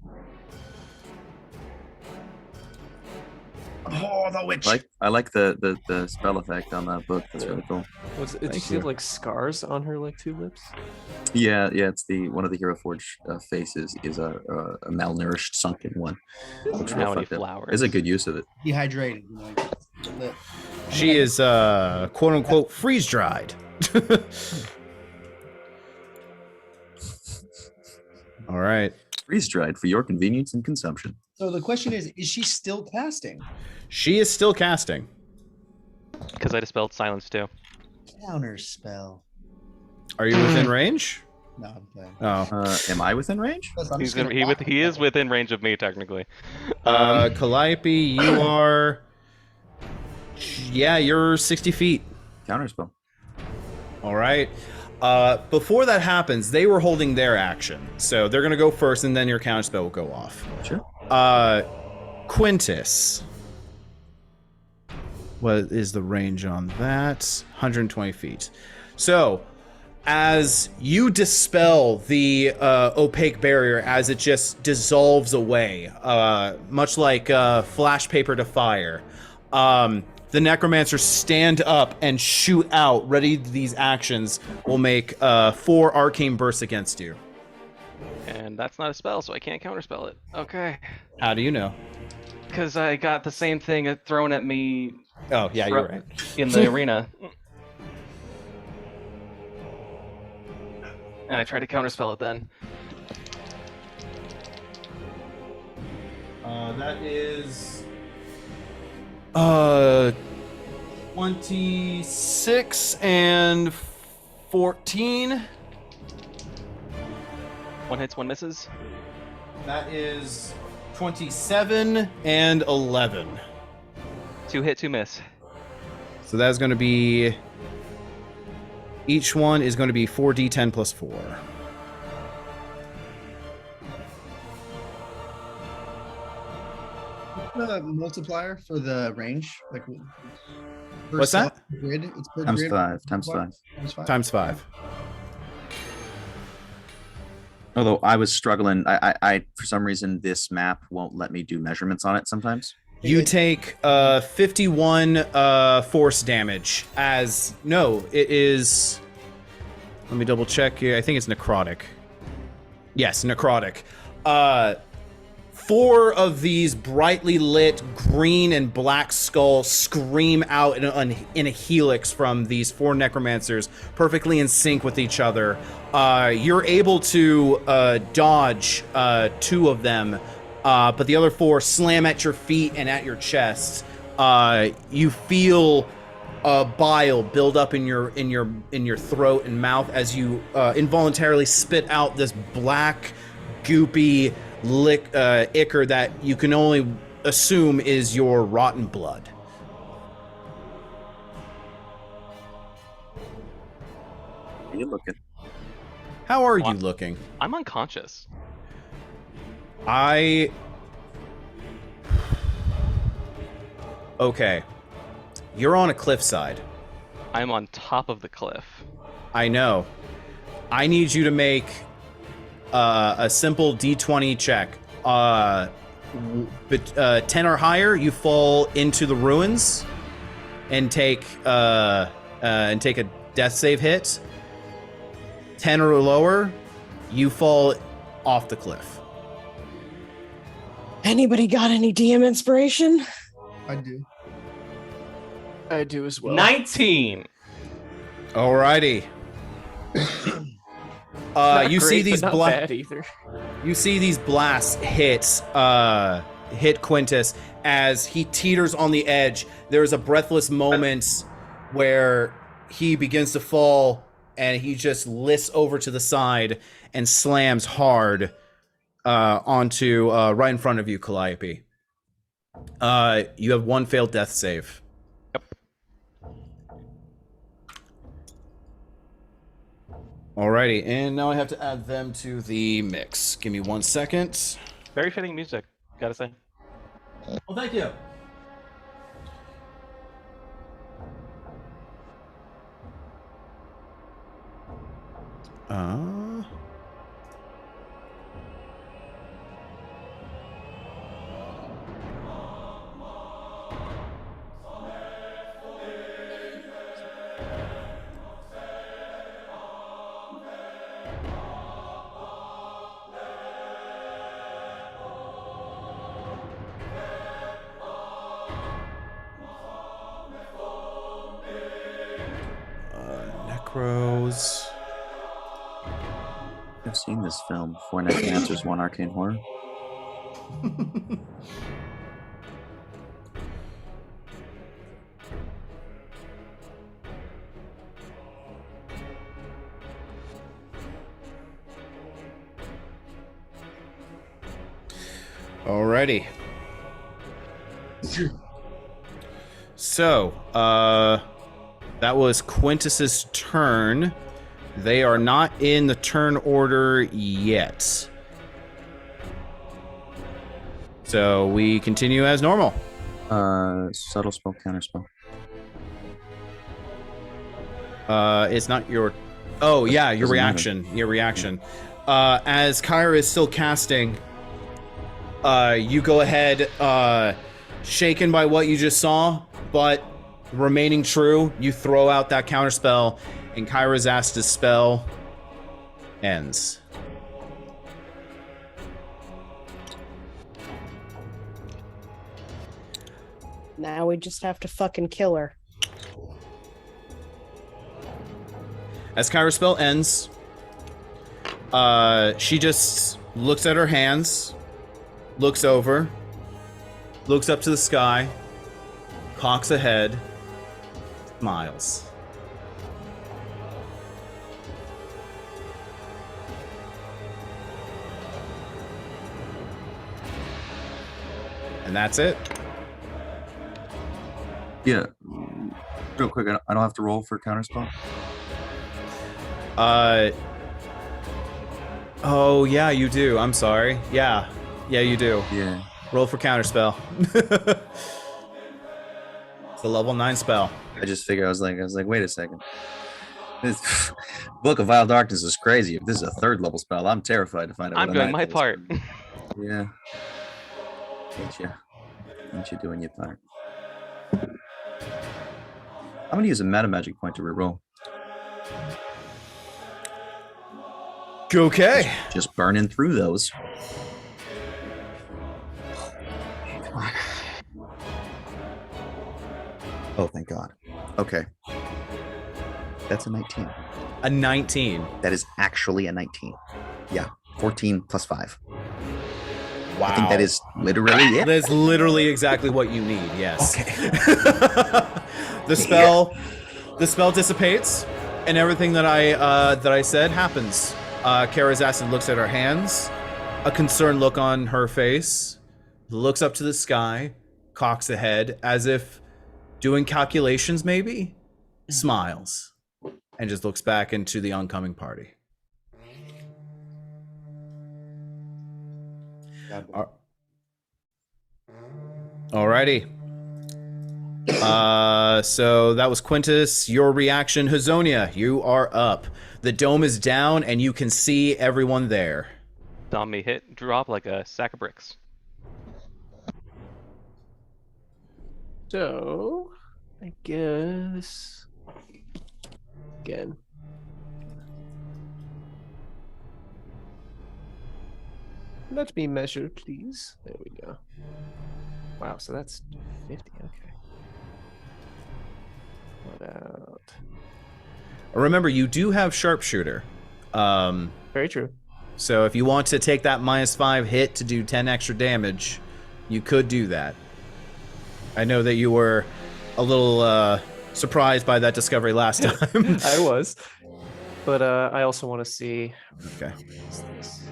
Oh, the witch. I like the spell effect on that book. That's really cool. Did you see like scars on her like two lips? Yeah. It's one of the Hero Forge faces is a malnourished, sunken one. Looks real How many fucked up. flowers? It's a good use of it. Dehydrated. She is quote unquote freeze dried. All right. Freeze dried for your convenience and consumption. So the question is she still casting? She is still casting. Because I dispelled silence too. Counter spell. Are you within range? No, I'm playing. Oh. Am I within range? He is within range of me technically. Calliope, you are. Yeah, you're 60 feet. Counterspell. All right. Before that happens, they were holding their action, so they're gonna go first, and then your counterspell will go off. Sure. Quintus. What is the range on that? 120 feet. So, as you dispel the opaque barrier, as it just dissolves away, much like flash paper to fire, the necromancers stand up and shoot out. Ready, these actions will make 4 arcane bursts against you. And that's not a spell, so I can't counterspell it. Okay. How do you know? Because I got the same thing thrown at me Oh, yeah, you're right. in the arena. And I tried to counterspell it then. That is 26 and 14. One hits, one misses. That is 27 and 11. 2 hit, 2 miss. So that's going to be... Each one is going to be 4d10 plus 4. The multiplier for the range, like per What's that? Grid. It's per Times grid. 5. Times 5. Times 5. Times 5. Although I was struggling, I for some reason this map won't let me do measurements on it sometimes. You take 51 force damage as... No, it is... Let me double check here. I think it's necrotic. Yes, necrotic. 4 of these brightly lit green and black skulls scream out in a helix from these 4 necromancers, perfectly in sync with each other. You're able to dodge 2 of them, but the other 4 slam at your feet and at your chest. You feel bile build up in your throat and mouth as you involuntarily spit out this black, goopy ichor that you can only assume is your rotten blood. Are you looking? How are you looking? I'm unconscious. Okay. You're on a cliffside. I'm on top of the cliff. I know. I need you to make a simple D20 check. 10 or higher, you fall into the ruins and take a death save hit. 10 or lower, You fall off the cliff. Anybody got any DM inspiration? I do. I do as well. 19. Alrighty. Not You great, see but these not bad either. You see these blasts hit Quintus as he teeters on the edge. There's a breathless moment where he begins to fall and he just lifts over to the side and slams hard onto right in front of you, Calliope. You have one failed death save. Yep. Alrighty, and now I have to add them to the mix. Give me 1 second. Very fitting music, gotta say. Well, thank you. Necros. I've seen this film. Four Necromancers, One Arcane Horror. Alrighty. So, that was Quintus's turn. They are not in the turn order yet. So we continue as normal. Subtle spell, counter spell. It's not your... Oh, yeah, your Doesn't reaction. Your reaction. As Kyra is still casting, you go ahead, shaken by what you just saw, but remaining true, you throw out that counterspell, and Kyra's asked to spell ends. Now we just have to fucking kill her. As Kyra's spell ends, she just looks at her hands, looks over, looks up to the sky, cocks a head, smiles. And that's it. Yeah. Real quick, I don't have to roll for counterspell. Oh yeah, you do. I'm sorry. Yeah, you do. Yeah. Roll for counterspell. It's a level 9 spell. I just figured I was like, wait a second. This Book of Vile Darkness is crazy. If this is a 3rd level spell, I'm terrified to find out. I'm what a doing 9th my level part. spell is. Yeah. Ain't you doing your part? I'm gonna use a meta magic point to reroll. Okay. Just burning through those. Oh, thank God. Okay. That's a 19. A 19. That is actually a 19. Yeah. 14 plus 5. Wow. I think that is literally it. That's literally exactly what you need. Yes. Okay. The spell dissipates, and everything that I said happens. Karazassin looks at her hands, a concerned look on her face, looks up to the sky, cocks a head as if doing calculations maybe, smiles, and just looks back into the oncoming party. Alrighty. So that was Quintus. Your reaction, Hazonia, you are up. The dome is down, and you can see everyone there. Saw me hit drop like a sack of bricks. So, I guess again. Let me measure, please. There we go. Wow, so that's 50. Okay. What about? Remember, you do have sharpshooter. Very true. So if you want to take that -5 hit to do 10 extra damage, you could do that. I know that you were a little surprised by that discovery last time. I was. But I also want to see. Okay. What's this?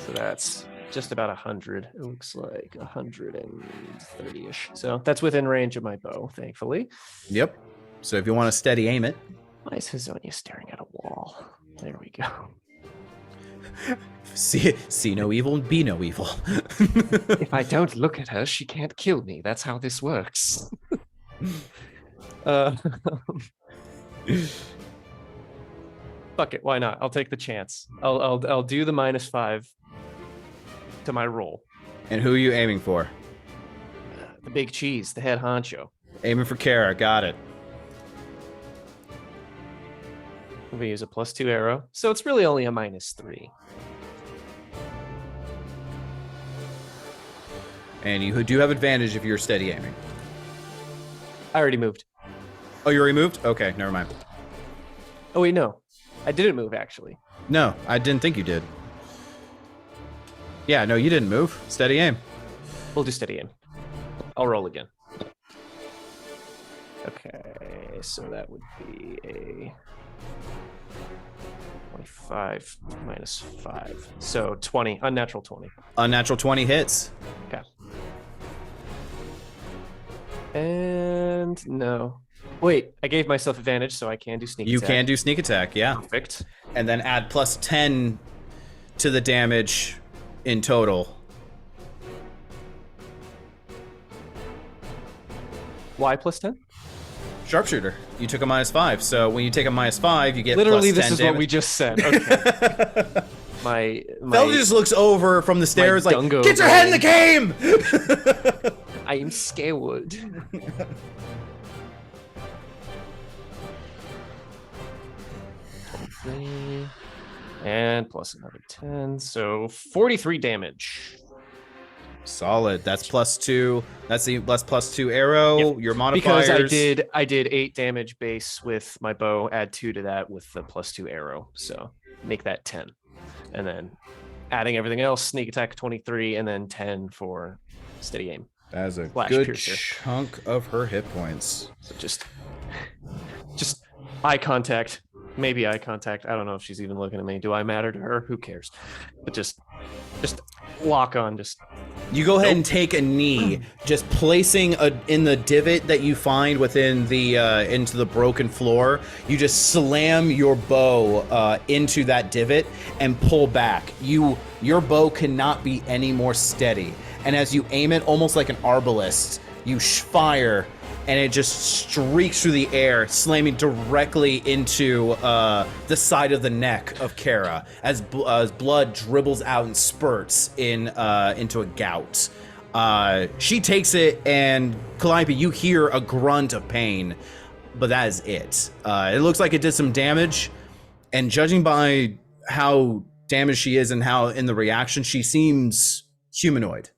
So that's just about 100. It looks like 130-ish. So that's within range of my bow, thankfully. Yep. So if you want to steady aim it. Why is Hazonia staring at a wall? There we go. See no evil, be no evil. If I don't look at her, she can't kill me. That's how this works. Fuck it, why not? I'll take the chance. I'll do the -5 to my roll. And who are you aiming for? The big cheese, the head honcho. Aiming for Kara, got it. I'm gonna use a +2 arrow, so it's really only a -3. And you do have advantage if you're steady aiming. I already moved. Oh, you already moved? Okay, never mind. Oh wait, no. I didn't move actually. No, I didn't think you did. Yeah, no, you didn't move. Steady aim. We'll do steady aim. I'll roll again. Okay, so that would be a 25 -5. So 20, unnatural 20. Unnatural 20 hits. Okay. And no. Wait, I gave myself advantage, so I can do sneak You attack. can do sneak attack, yeah. Perfect. And then add +10 to the damage in total. Why +10? Sharpshooter. You took a -5, so when you take a -5, you get Literally, +10 this is damage. what we just said. Okay. my Fel just looks over from the stairs like, dungo get your head in the game! I am scared. And plus another 10, so 43 damage. Solid. That's +2. That's the +2 arrow. Yep. Your modifiers. Because I did 8 damage base with my bow, add 2 to that with the +2 arrow. So make that 10. And then adding everything else, sneak attack 23, and then 10 for steady aim. That is a Flash good piercer. chunk of her hit points. So just eye contact. Maybe eye contact. I don't know if she's even looking at me. Do I matter to her? Who cares? But just lock on. Just You go ahead and take a knee, just placing in the divot that you find within the into the broken floor. You just slam your bow into that divot and pull back. Your bow cannot be any more steady. And as you aim it, almost like an arbalist, you fire, and it just streaks through the air, slamming directly into the side of the neck of Kara as blood dribbles out and spurts into a gout. She takes it, and Calliope, you hear a grunt of pain, but that is it. It looks like it did some damage, and judging by how damaged she is and how in the reaction, she seems humanoid.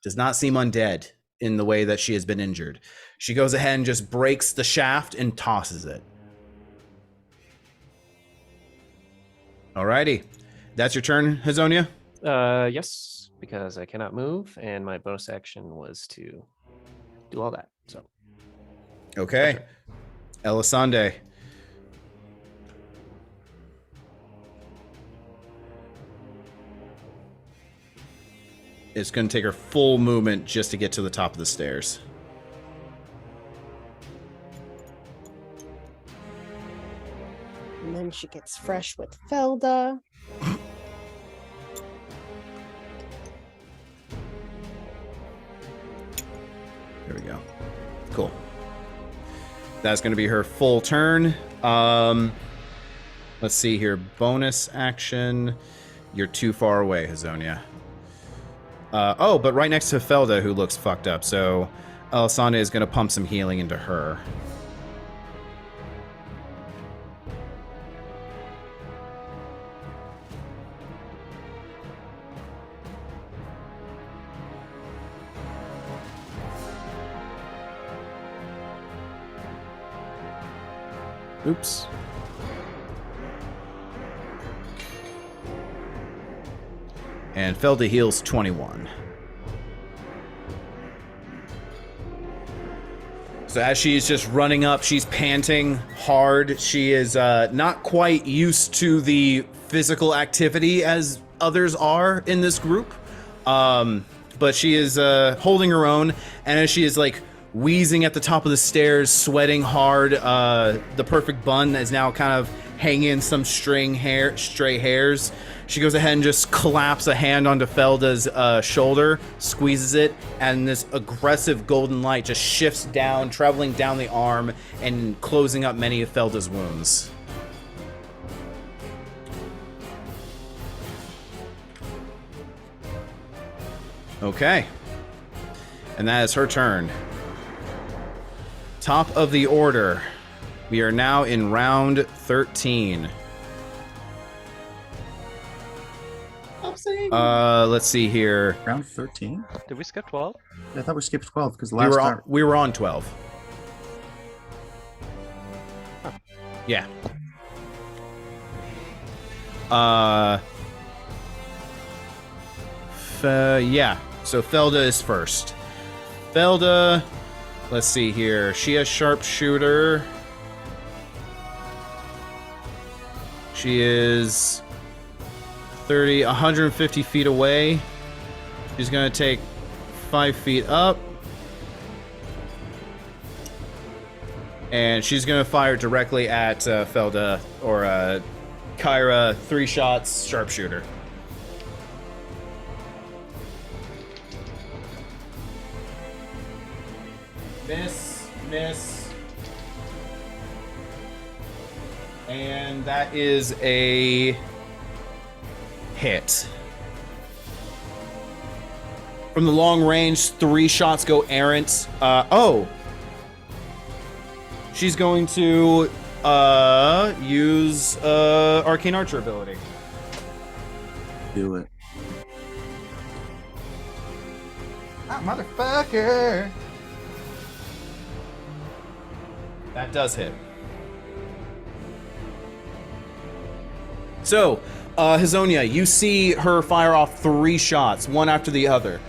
Does not seem undead in the way that she has been injured. She goes ahead and just breaks the shaft and tosses it. Alrighty. That's your turn, Hazonia? yes, because I cannot move, and my bonus action was to do all that. So Okay. Elisande. It's going to take her full movement just to get to the top of the stairs. And then she gets fresh with Felda. There we go. Cool. That's going to be her full turn. Let's see here. Bonus action. You're too far away, Hazonia. Oh, but right next to Felda, who looks fucked up. So Elisande is going to pump some healing into her. Oops. And Felda heals 21. So as she's just running up, she's panting hard. She is not quite used to the physical activity as others are in this group. But she is holding her own, and as she is like wheezing at the top of the stairs, sweating hard, the perfect bun is now kind of hanging some stray hairs. She goes ahead and just claps a hand onto Felda's shoulder, squeezes it, and this aggressive golden light just shifts down, traveling down the arm and closing up many of Felda's wounds. Okay. And that is her turn. Top of the order. We are now in round 13. Let's see here. Round 13? Did we skip 12? I thought we skipped 12 because We last were time. on, we were on 12. Yeah. Yeah. So Felda is first. Felda, let's see here. She has sharpshooter. She is 150 feet away. She's gonna take 5 feet up. And she's gonna fire directly at Felda or Kyra. 3 shots, sharpshooter. Miss. And that is a hit. From the long range, 3 shots go errant. She's going to use Arcane Archer ability. Do it. Ah, motherfucker! That does hit. So, Hazonia, you see her fire off 3 shots, one after the other.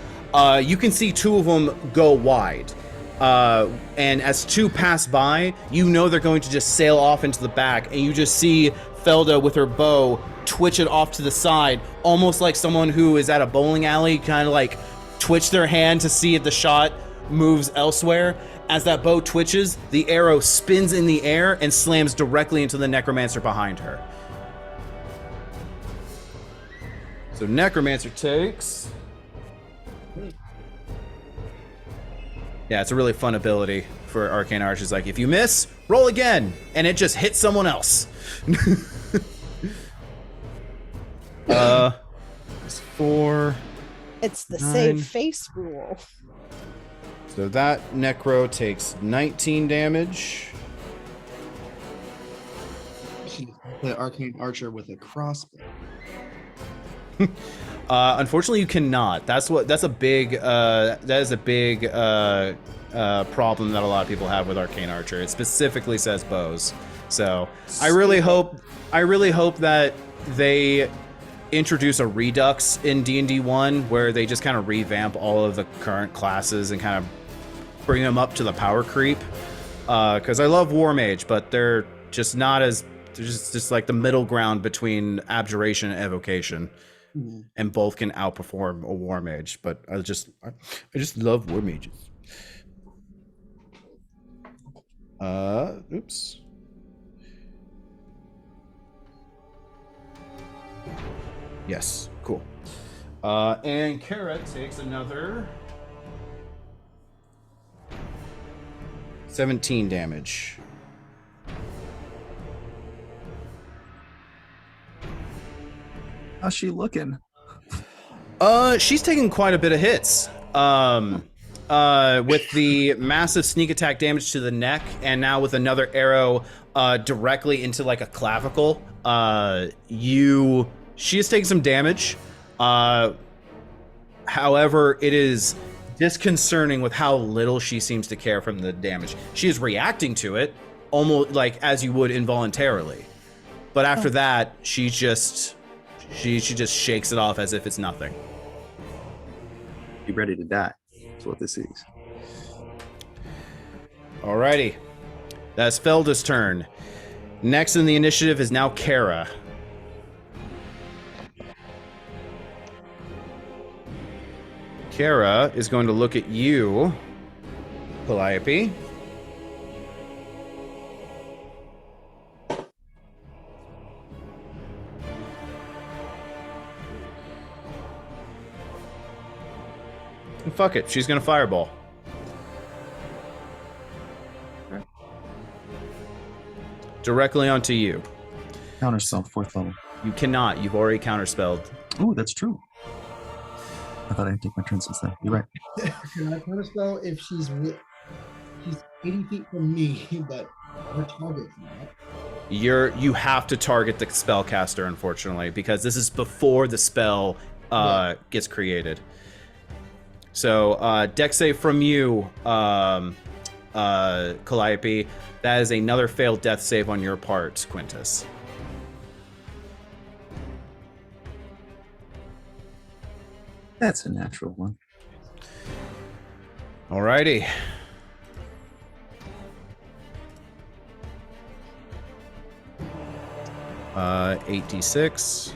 You can see 2 of them go wide. And as 2 pass by, you know they're going to just sail off into the back, and you just see Felda with her bow twitch it off to the side, almost like someone who is at a bowling alley, kind of like twitch their hand to see if the shot moves elsewhere. As that bow twitches, the arrow spins in the air and slams directly into the necromancer behind her. So necromancer takes... Yeah, it's a really fun ability for Arcane Archers. Like, if you miss, roll again, and it just hits someone else. It's 4. It's the 9. save face rule. So that necro takes 19 damage. Play Arcane Archer with a crossbow. Unfortunately, you cannot. That is a big problem that a lot of people have with Arcane Archer. It specifically says bows. So I really hope that they introduce a redux in D&D 1 where they just kind of revamp all of the current classes and kind of bring them up to the power creep. Because I love War Mage, but they're just not as... They're just like the middle ground between Abjuration and Evocation. And both can outperform a War Mage, but I just love War Mages. Oops. Yes, cool. And Kara takes another 17 damage. How's she looking? She's taking quite a bit of hits. With the massive sneak attack damage to the neck, and now with another arrow directly into like a clavicle. She is taking some damage. However, it is disconcerting with how little she seems to care from the damage. She is reacting to it almost like as you would involuntarily. But after that, she just shakes it off as if it's nothing. Be ready to die. That's what this is. Alrighty. That's Felda's turn. Next in the initiative is now Kara. Kara is going to look at you, Calliope. And fuck it, she's gonna fireball. Directly onto you. Counterspell, 4th level. You cannot. You've already counterspelled. Ooh, that's true. I thought I had to take my turn since then. You're right. Can I counterspell if she's 80 feet from me, but her target's not? You have to target the spellcaster, unfortunately, because this is before the spell gets created. So, dex save from you, Calliope. That is another failed death save on your part, Quintus. That's a natural one. Alrighty. Uh, 8d6.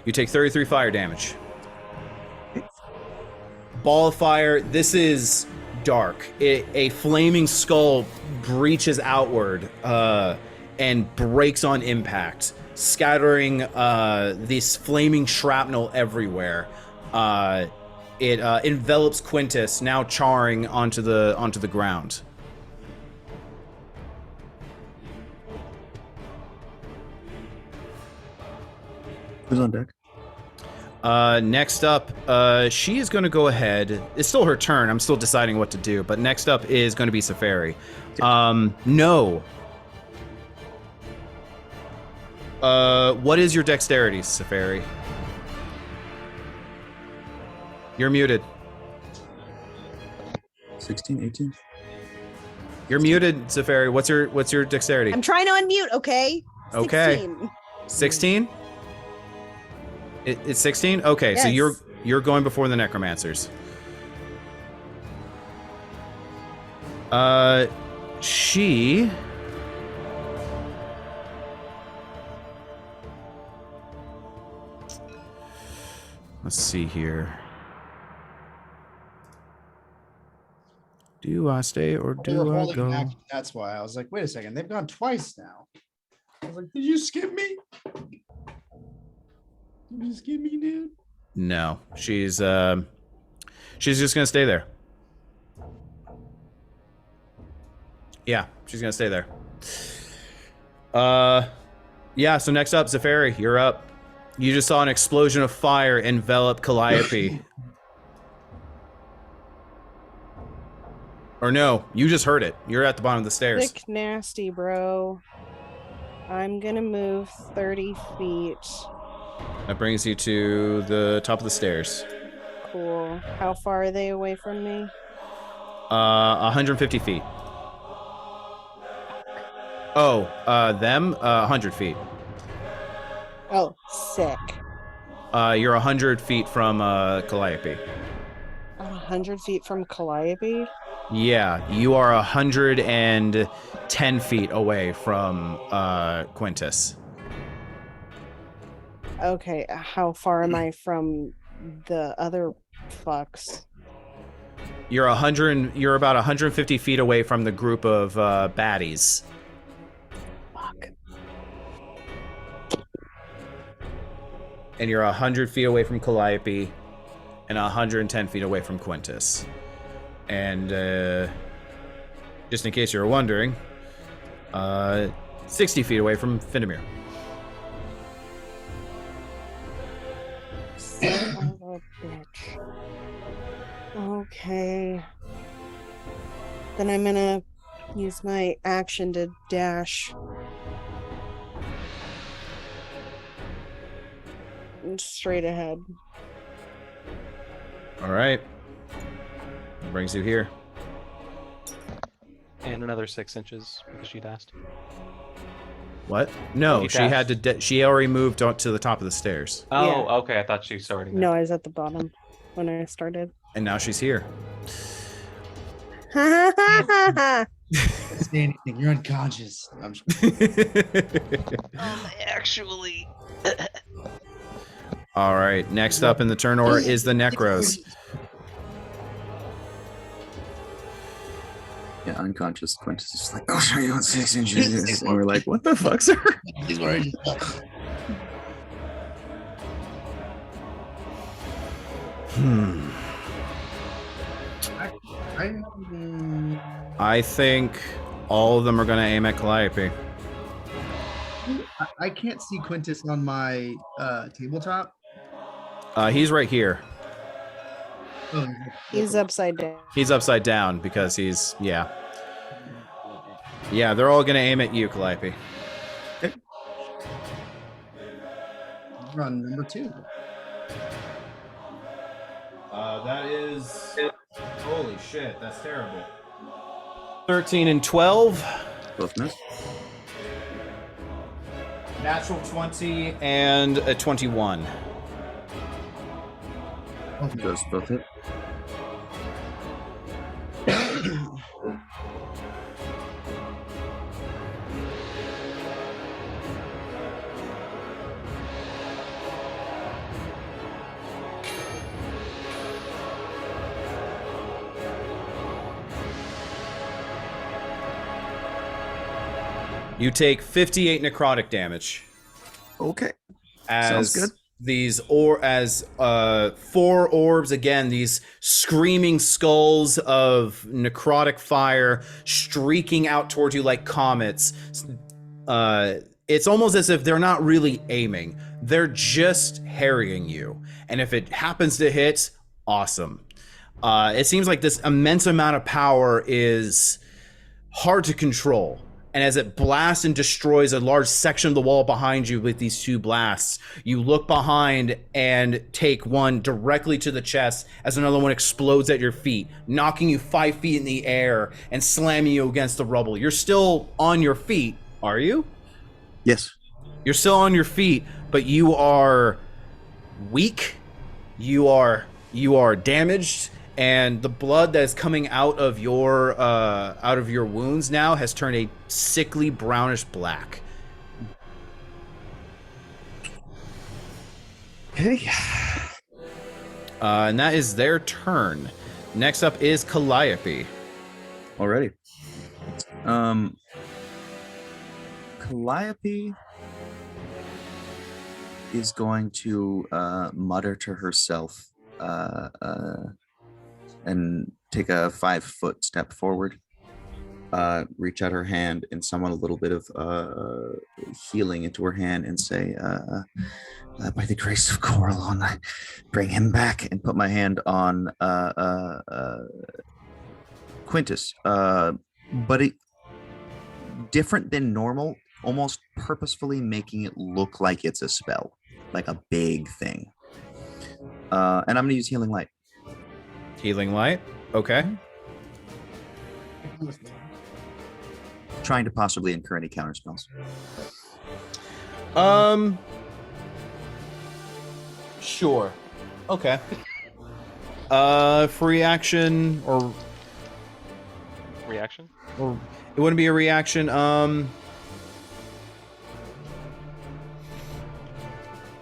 You take 33 fire damage. Ball of fire. This is dark. A flaming skull breaches outward and breaks on impact, scattering this flaming shrapnel everywhere. It envelops Quintus, now charring onto the ground. Who's on deck? Next up, she is going to go ahead. It's still her turn. I'm still deciding what to do. But next up is going to be Safari. No. What is your dexterity, Safari? You're muted. 16, 18. You're muted, Safari. What's your dexterity? I'm trying to unmute, okay? Okay. 16. 16? It's 16? Okay, so Yes. you're going before the necromancers. She Let's see here. Do I stay or They were do I holding go? action, that's why I was like, wait a second, they've gone twice now. I was like, did you skip me? Did you skip me, dude? No, she's just gonna stay there. Yeah, she's gonna stay there. Yeah. So next up, Zafari, you're up. You just saw an explosion of fire envelop Calliope. Or no, you just heard it. You're at the bottom of the stairs. Sick nasty, bro. I'm gonna move 30 feet. That brings you to the top of the stairs. Cool. How far are they away from me? 150 feet. Oh, them? 100 feet. Oh, sick. You're 100 feet from Calliope. 100 feet from Calliope? Yeah, you are 110 feet away from Quintus. Okay, how far am I from the other fucks? You're about 150 feet away from the group of baddies. Fuck. And you're 100 feet away from Calliope and 110 feet away from Quintus. And just in case you were wondering, 60 feet away from Findamir. Son of a bitch. Okay. Then I'm gonna use my action to dash. Straight ahead. All right. Brings you here. And another 6 inches because she dashed. What? No, You she had to. She already moved on to the top of the stairs, Oh, Yeah. okay. I thought she was already there. No, I was at the bottom when I started. and now she's here. Don't say anything. You're unconscious. I'm Actually. All right. Next up in the turn order is the Necros. Yeah, unconscious. Quintus is just like, I'll show you on 6 inches. And we're like, what the fuck, sir? He's what I just I think all of them are going to aim at Calliope. I can't see Quintus on my tabletop. He's right here. Oh, He's upside down. He's upside down because he's, yeah. Yeah, they're all going to aim at you, Calliope. run number 2. That is... Holy shit, that's terrible. 13 and 12. Both miss. Natural 20 and a 21. Those both hit. You take 58 necrotic damage. Okay. As Sounds good. these 4 orbs, again, these screaming skulls of necrotic fire streaking out towards you like comets. It's almost as if they're not really aiming. They're just harrying you. And if it happens to hit, awesome. It seems like this immense amount of power is hard to control. And as it blasts and destroys a large section of the wall behind you with these 2 blasts, you look behind and take one directly to the chest as another one explodes at your feet, knocking you 5 feet in the air and slamming you against the rubble. You're still on your feet, are you? Yes. You're still on your feet, but you are weak. You are damaged. And the blood that is coming out of your wounds now has turned a sickly brownish black. Okay. And that is their turn. Next up is Calliope. Already. Calliope is going to mutter to herself and take a 5-foot step forward, reach out her hand and summon a little bit of healing into her hand and say, by the grace of Coralon, I bring him back, and put my hand on Quintus. But it different than normal, almost purposefully making it look like it's a spell, like a big thing. And I'm gonna use Healing Light. Healing Light. Okay. Trying to possibly incur any counter spells. Sure. Okay. Free action or Reaction? it wouldn't be a reaction. I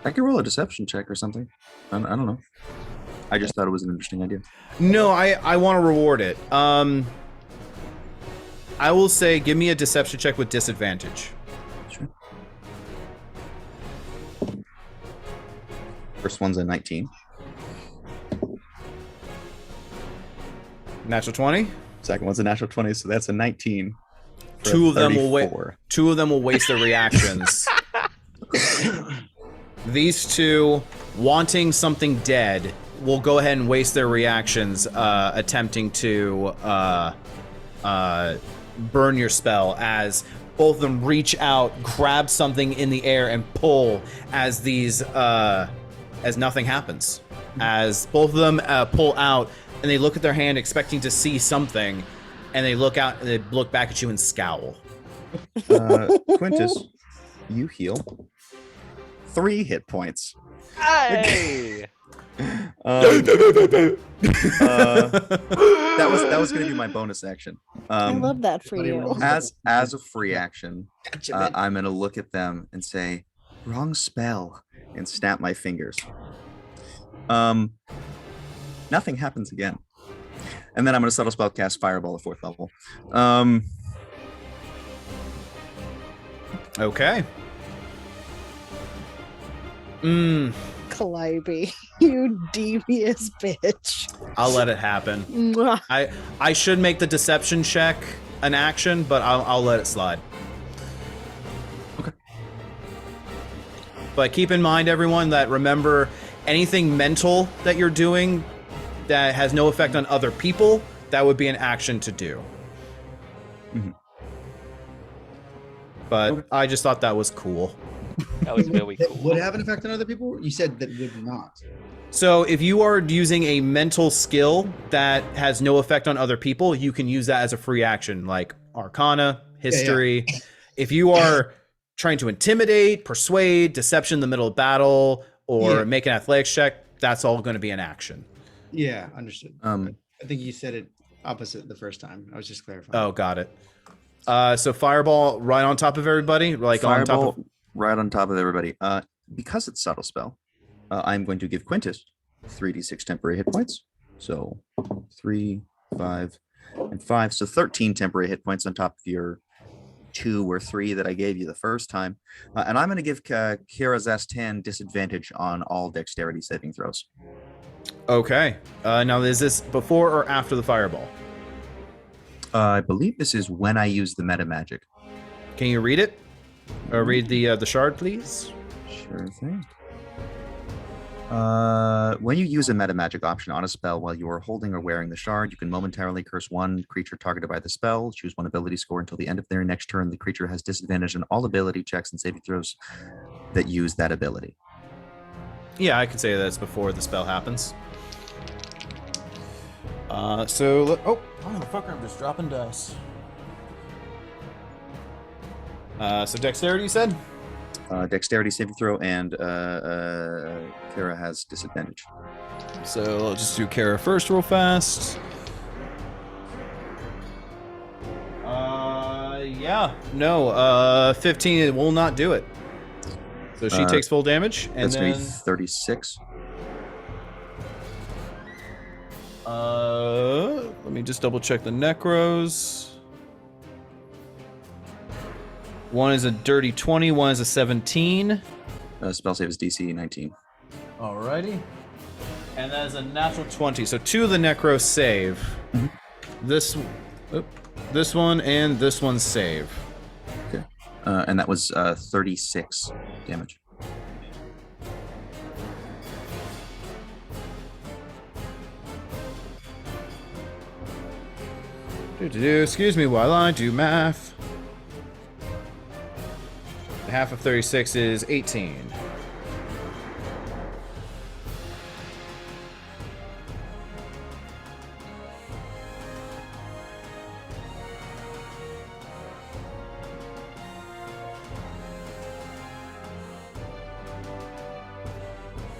could roll a deception check or something. I don't know. I just thought it was an interesting idea. No, I want to reward it. I will say give me a deception check with disadvantage. Sure. First one's a 19. Natural 20. Second one's a natural 20, so that's a 19. Two of them will wait. 34. 2 of them will waste their reactions. These 2, wanting something dead, will go ahead and waste their reactions attempting to burn your spell, as both of them reach out, grab something in the air, and pull as these as nothing happens. as both of them pull out, and they look at their hand expecting to see something, and they look out, and they look back at you and scowl. Quintus, you heal 3 hit points. Hey! That was going to be my bonus action. I love that for you. As a free action, I'm going to look at them and say, "Wrong spell," and snap my fingers. Nothing happens again, and then I'm going to subtle spell cast Fireball at 4th level. Okay. Calliope, you devious bitch. I'll let it happen. Mwah. I should make the deception check an action, but I'll let it slide. Okay. But keep in mind, everyone, that remember anything mental that you're doing that has no effect on other people, that would be an action to do. Mhm. But I just thought that was cool. That was really That cool. would have an effect on other people? You said that would not. So if you are using a mental skill that has no effect on other people, you can use that as a free action, like Arcana, History. If you are trying to intimidate, persuade, deception in the middle of battle, or make an athletics check, that's all going to be an action. Yeah, understood. Um, I think you said it opposite the first time. I was just clarifying. Oh, got it. So Fireball right on top of everybody? Like on top of... right on top of everybody. Because it's subtle spell, I'm going to give Quintus 3d6 temporary hit points. So 3, 5, and 5. So 13 temporary hit points on top of your 2 or 3 that I gave you the first time. And I'm going to give Kira Zastan disadvantage on all dexterity saving throws. Okay. Now, is this before or after the Fireball? I believe this is when I use the meta magic. Can you read it? Or read the shard, please? Sure thing. When you use a meta magic option on a spell while you are holding or wearing the shard, you can momentarily curse one creature targeted by the spell. Choose one ability score until the end of their next turn. The creature has disadvantage on all ability checks and saving throws that use that ability. Yeah, I could say that's before the spell happens. Oh, motherfucker, I'm just dropping dice. So dexterity, you said? Dexterity saving throw, and Kara has disadvantage. So I'll just do Kara first real fast. Yeah. No, 15, it will not do it. So she takes full damage, and That's then... going to be 36. Let me just double check the necros. One is a dirty 20, one is a 17. Spell save is DC 19. Alrighty. And that is a natural 20. So 2 of the necros save. Mm-hmm. This one and this one save. Okay. And that was 36 damage. Excuse me while I do math. Half of 36 is 18.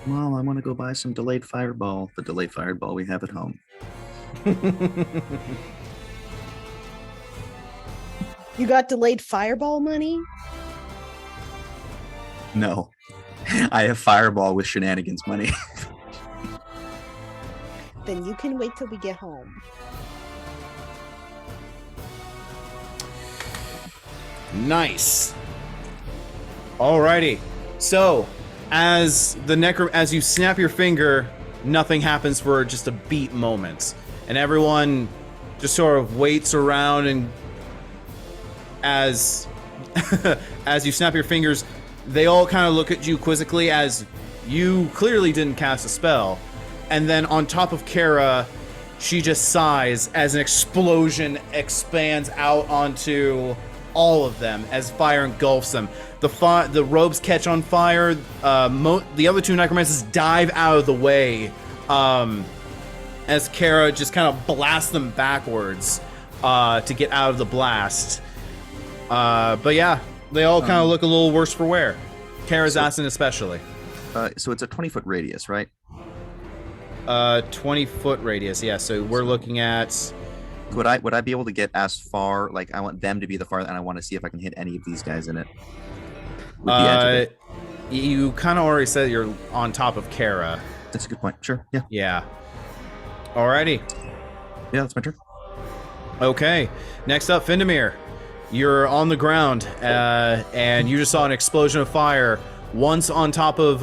Well, I want to go buy some delayed fireball. The delayed fireball we have at home. You got delayed fireball money? No. I have fireball with shenanigans money. Then you can wait till we get home. Nice. Alrighty. So, as you snap your finger, nothing happens for just a beat moment, and everyone just sort of waits around, and as you snap your fingers, they all kind of look at you quizzically as you clearly didn't cast a spell. And then on top of Kara, she just sighs as an explosion expands out onto all of them as fire engulfs them. The robes catch on fire. The other two necromancers dive out of the way as Kara just kind of blasts them backwards to get out of the blast. But yeah, they all kind of look a little worse for wear. Kara's assassin especially. So it's a 20-foot radius, right? 20-foot radius, yeah. So we're looking at... Would I be able to get as far? Like, I want them to be the farthest, and I want to see if I can hit any of these guys in it. With the edge of it. You kind of already said you're on top of Kara. That's a good point. Sure. Yeah. Yeah. Alrighty. Yeah, that's my turn. Okay. Next up, Findamir. You're on the ground, and you just saw an explosion of fire. Once on top of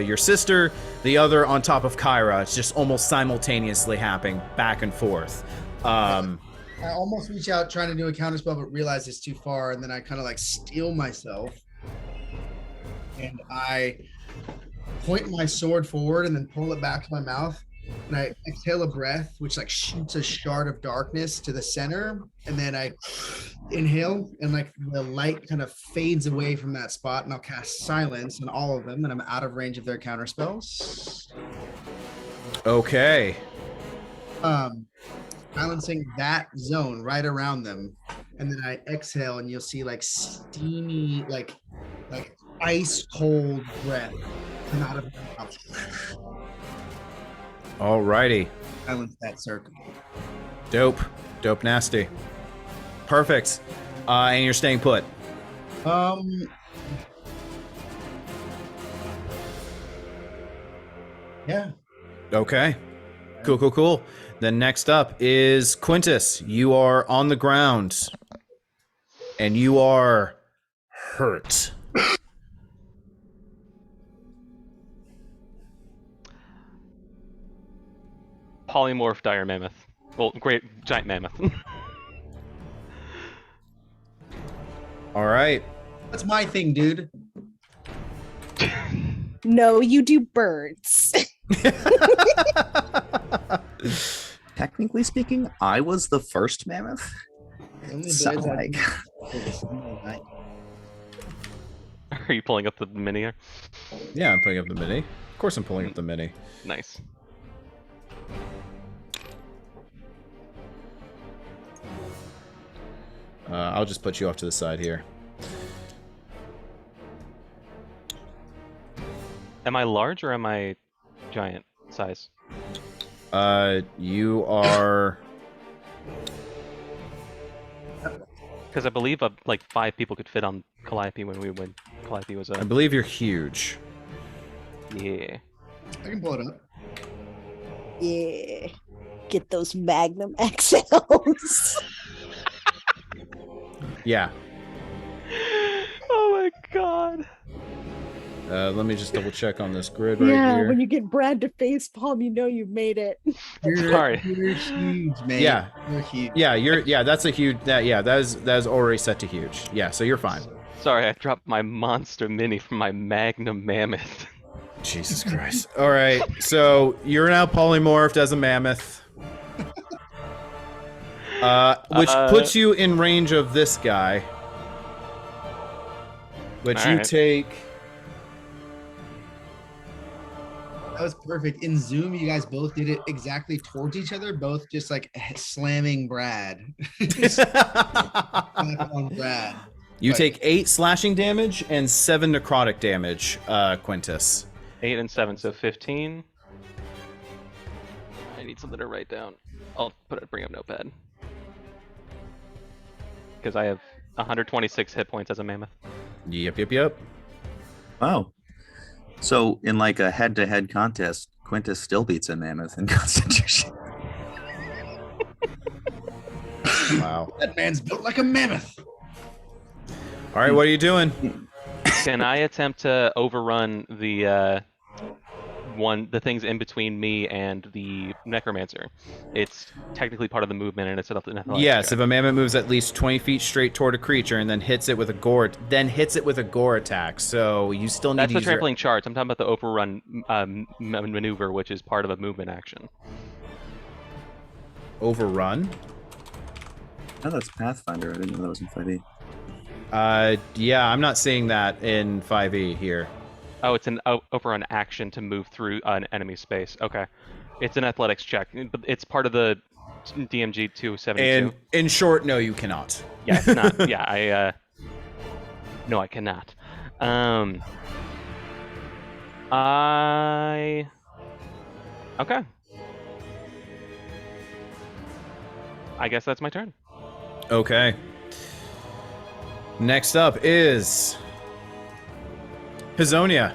your sister, the other on top of Kyra. It's just almost simultaneously happening, back and forth. I almost reach out trying to do a counterspell, but realize it's too far, and then I kind of like steel myself, and I point my sword forward and then pull it back to my mouth, and I exhale a breath, which like shoots a shard of darkness to the center, and then I inhale, and like the light kind of fades away from that spot, and I'll cast silence on all of them, and I'm out of range of their counterspells. Okay. Balancing that zone right around them, and then I exhale, and you'll see like steamy, like ice cold breath come out of my mouth. Alrighty. Balance that circle. Dope. Dope nasty. Perfect. And you're staying put. Yeah. Okay. Cool. Then next up is Quintus. You are on the ground. And you are hurt. Polymorph dire mammoth. Well, great giant mammoth. All right. That's my thing, dude. No, you do birds. Technically speaking, I was the first mammoth. So, like... Are you pulling up the mini here? Yeah, I'm pulling up the mini. Of course I'm pulling up the mini. Nice. I'll just put you off to the side here. Am I large or am I giant size? You are... Because I believe like 5 people could fit on Calliope when Calliope was I believe you're huge. Yeah. I can pull it up. Yeah. Get those Magnum XLs. Yeah. Oh my god. Let me just double check on this grid right Yeah, here. when you get Brad to facepalm, you know you've made it. Sorry. You're huge, man. Yeah. You're huge. Yeah, that's a huge that is already set to huge. Yeah, so you're fine. Sorry, I dropped my monster mini from my Magnum mammoth. Jesus Christ. All right. So, you're now polymorphed as a mammoth. Which puts you in range of this guy. Which you right. take. That was perfect. In Zoom, you guys both did it exactly towards each other, both just like slamming Brad. on Brad. You take 8 slashing damage and 7 necrotic damage, Quintus. 8 and 7, so 15. I need something to write down. I'll bring up Notepad. Because I have 126 hit points as a mammoth. Yep. Wow. So in like a head-to-head contest, Quintus still beats a mammoth in Constitution. Wow. That man's built like a mammoth. All right, what are you doing? Can I attempt to overrun the the things in between me and the necromancer? It's technically part of the movement, and it's an athletics Yes, check. if a mammoth moves at least 20 feet straight toward a creature and then hits it with a gore attack. So you still need That's to the use your... trampling charge. I'm talking about the overrun maneuver, which is part of a movement action. Overrun? Oh, that's Pathfinder. I didn't know that was in 5e. Yeah, I'm not seeing that in 5e here. Oh, it's over an action to move through an enemy space. Okay, it's an athletics check, but it's part of the DMG 272. And in short, no, you cannot. Yeah, it's not. Yeah, no, I cannot. Okay. I guess that's my turn. Okay. Next up is Hizonia.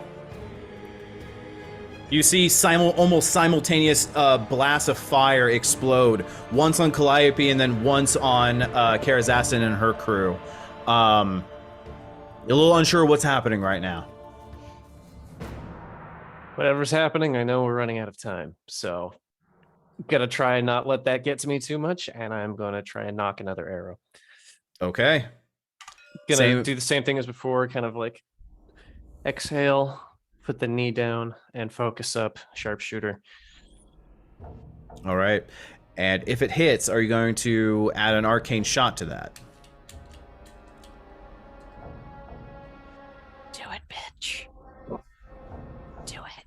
You see almost simultaneous blasts of fire explode, once on Calliope and then once on Karazastin and her crew. You're a little unsure what's happening right now. Whatever's happening, I know we're running out of time. So gonna try and not let that get to me too much, and I'm gonna try and knock another arrow. Okay. Gonna do the same thing as before, kind of like exhale, put the knee down, and focus up, sharpshooter. All right. And if it hits, are you going to add an arcane shot to that? Do it, bitch. Do it.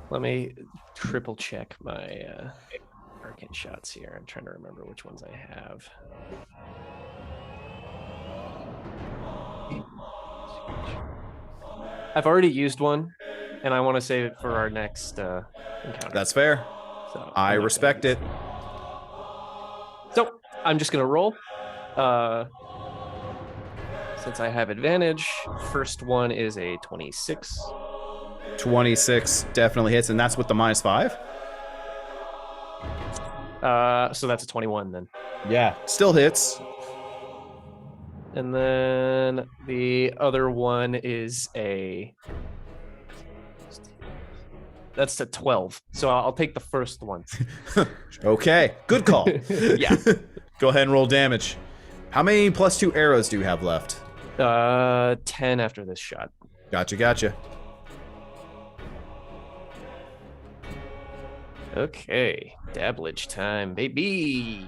Let me triple check my arcane shots here. I'm trying to remember which ones I have. I've already used one, and I want to save it for our next encounter. That's fair. So I respect it. So I'm just gonna roll. Since I have advantage, first one is a 26. 26 definitely hits, and that's with the -5? So that's a 21 then. Yeah, still hits. And then the other one is that's a 12. So I'll take the first one. Okay, good call. Yeah. Go ahead and roll damage. How many +2 arrows do you have left? 10 after this shot. Gotcha. Okay, dabblage time, baby.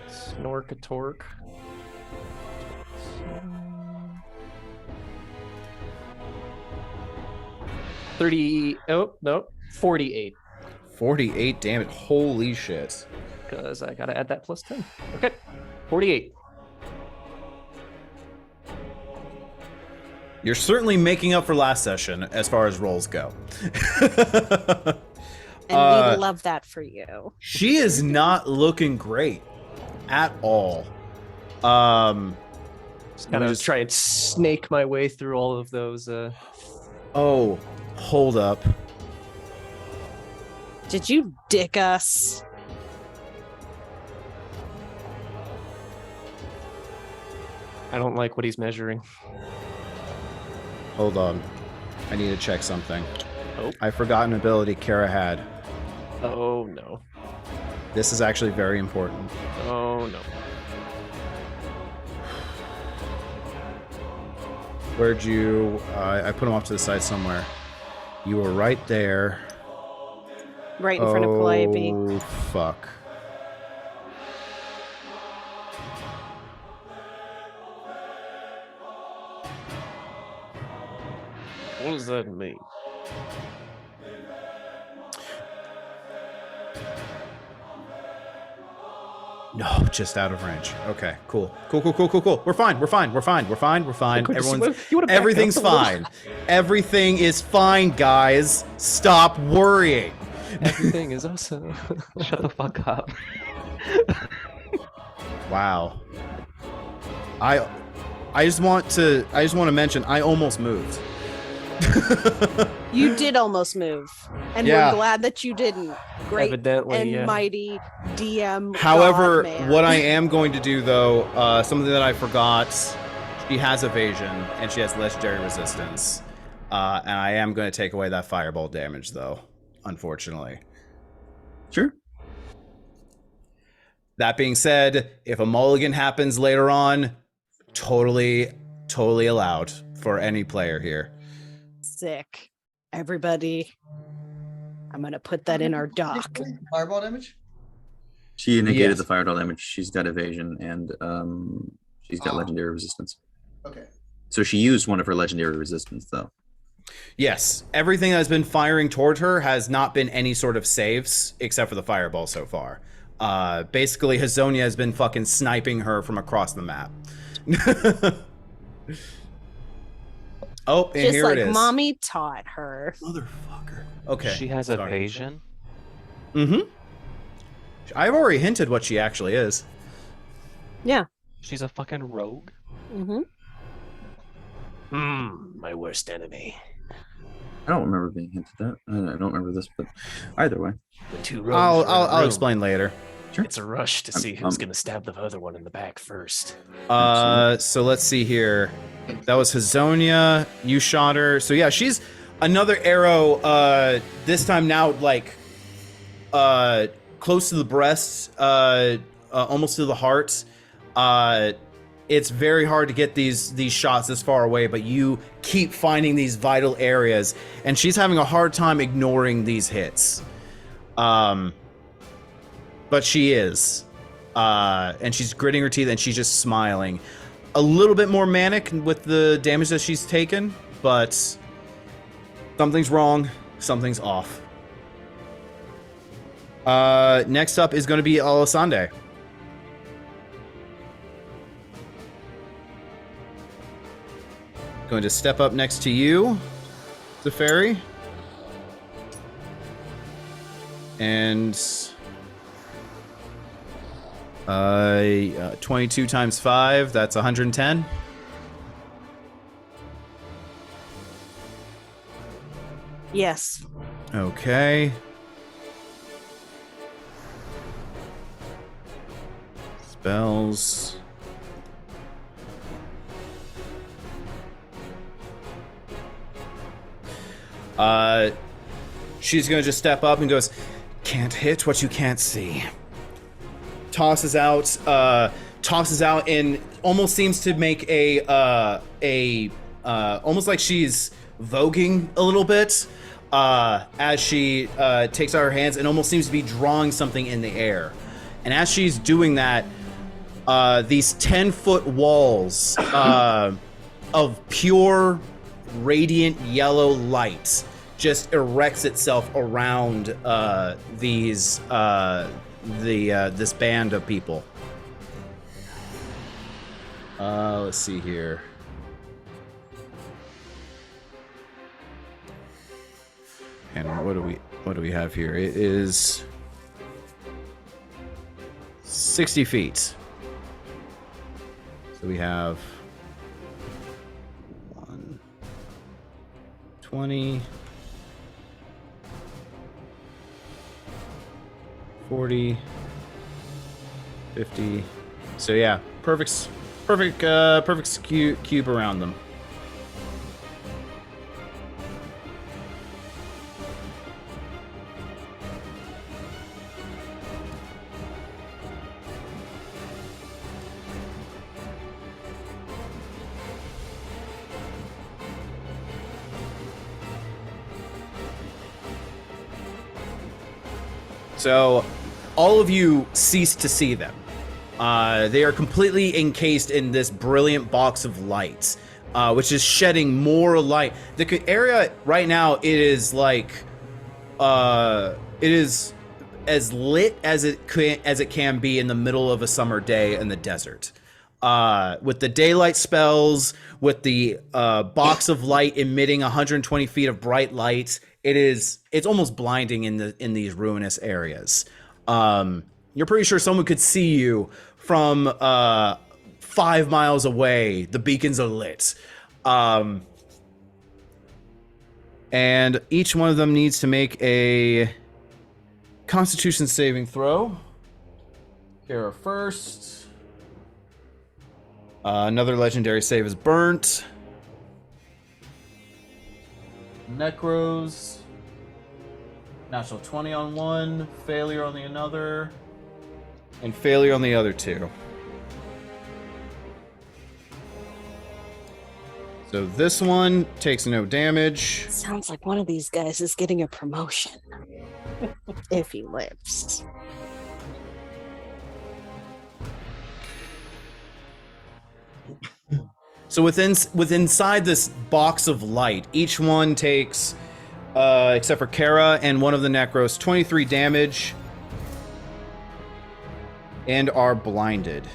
Snorkatork. 30. Oh, no. 48. 48 damage. Holy shit. Because I got to add that +10. Okay. 48. You're certainly making up for last session as far as rolls go. And we love that for you. She is not looking great at all. Just gotta try and snake my way through all of those. Oh, hold up. Did you dick us? I don't like what he's measuring. Hold on. I need to check something. Oh. I forgot an ability Kara had. Oh, no. This is actually very important. Oh, no. Where'd you... I put him off to the side somewhere. You were right there. Right in front of Calliope. Oh, fuck. What does that mean? No, just out of range. Okay, cool. Cool. We're fine. Everything's fine. Everything is fine, guys. Stop worrying. Everything is awesome. Shut the fuck up. Wow. I just want to mention I almost moved. You did almost move, and Yeah. we're glad that you didn't. Great Evidently, and yeah. mighty DM. However, God-man. what I am going to do though, something that I forgot, she has evasion and she has legendary resistance. And I am going to take away that fireball damage though, unfortunately. Sure. That being said, if a mulligan happens later on, totally allowed. for any player here. Sick. Everybody, I'm gonna put that in our doc. Fireball damage. She negated Yes. the fireball damage. She's got evasion and she's got legendary resistance. Okay. So she used one of her legendary resistance though. Yes, everything that's been firing toward her has not been any sort of saves except for the fireball so far. Basically, Hazonia has been fucking sniping her from across the map. Oh, and Just here like it is. mommy taught her. Motherfucker. Okay. She has sorry. evasion. Mm-hmm. I've already hinted what she actually is. Yeah. She's a fucking rogue. Mm-hmm. My worst enemy. I don't remember being hinted at. I don't remember this, but either way. The two rogues. I'll explain later. Sure. It's a rush to see who's gonna stab the other one in the back first. So let's see here. That was Hazonia. You shot her. So yeah, she's another arrow. This time now like close to the breast, almost to the heart. It's very hard to get these shots this far away, but you keep finding these vital areas, and she's having a hard time ignoring these hits. But she is. And she's gritting her teeth, and she's just smiling. A little bit more manic with the damage that she's taken, but something's wrong, something's off. Next up is going to be Alasande. Going to step up next to you, the fairy. And 22 times 5, that's 110. Yes. Okay. Spells. She's gonna just step up and goes, "Can't hit what you can't see." Tosses out, and almost seems to make almost like she's voguing a little bit, as she takes out her hands and almost seems to be drawing something in the air. And as she's doing that, these 10-foot walls of pure, radiant yellow light just erects itself around this band of people. Let's see here. And what do we have here? It is 60 feet. So we have 20, 40, 50. So yeah, perfect cube around them. So, all of you cease to see them. They are completely encased in this brilliant box of light, which is shedding more light. The area right now, it is like, it is as lit as it can be in the middle of a summer day in the desert. With the daylight spells, with the box of light emitting 120 feet of bright light, it's almost blinding in these ruinous areas. You're pretty sure someone could see you from 5 miles away. The beacons are lit. And each one of them needs to make a Constitution saving throw. Kara first. Another legendary save is burnt. Necros. Natural 20 on one, failure on the another, and failure on the other two. So this one takes no damage. Sounds like one of these guys is getting a promotion. If he lives. So inside this box of light, each one takes, except for Kara and one of the Necros, 23 damage and are blinded.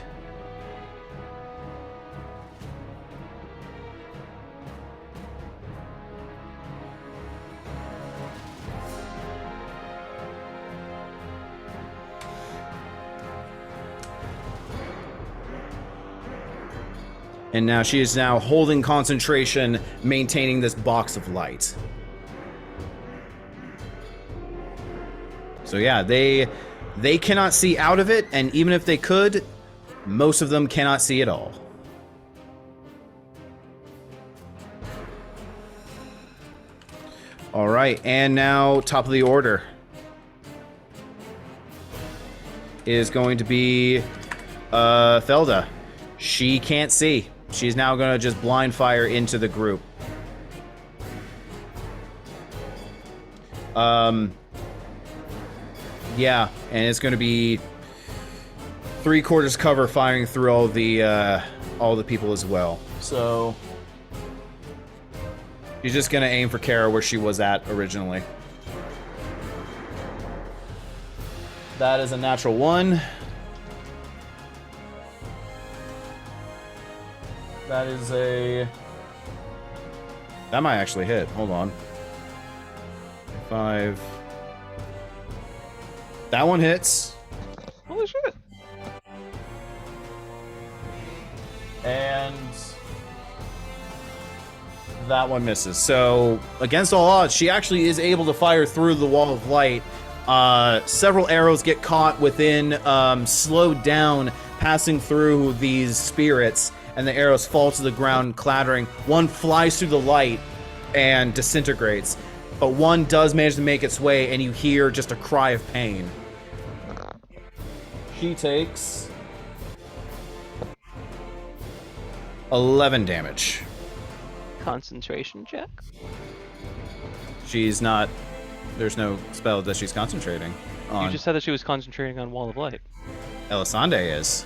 And now she is now holding concentration, maintaining this box of light. So yeah, they cannot see out of it, and even if they could, most of them cannot see at all. All right, and now top of the order is going to be Felda. She can't see. She's now going to just blind fire into the group. Yeah, and it's going to be 3/4 cover firing through all the people as well. So she's just going to aim for Kara where she was at originally. That is a natural 1. That is a... That might actually hit. Hold on. 5. That one hits. Holy shit. And that one misses. So, against all odds, she actually is able to fire through the wall of light. Several arrows get caught within, slowed down, passing through these spirits, and the arrows fall to the ground, clattering. One flies through the light and disintegrates, but one does manage to make its way, and you hear just a cry of pain. She takes 11 damage. Concentration check? She's not... There's no spell that she's concentrating on. You just said that she was concentrating on Wall of Light. Elisande is.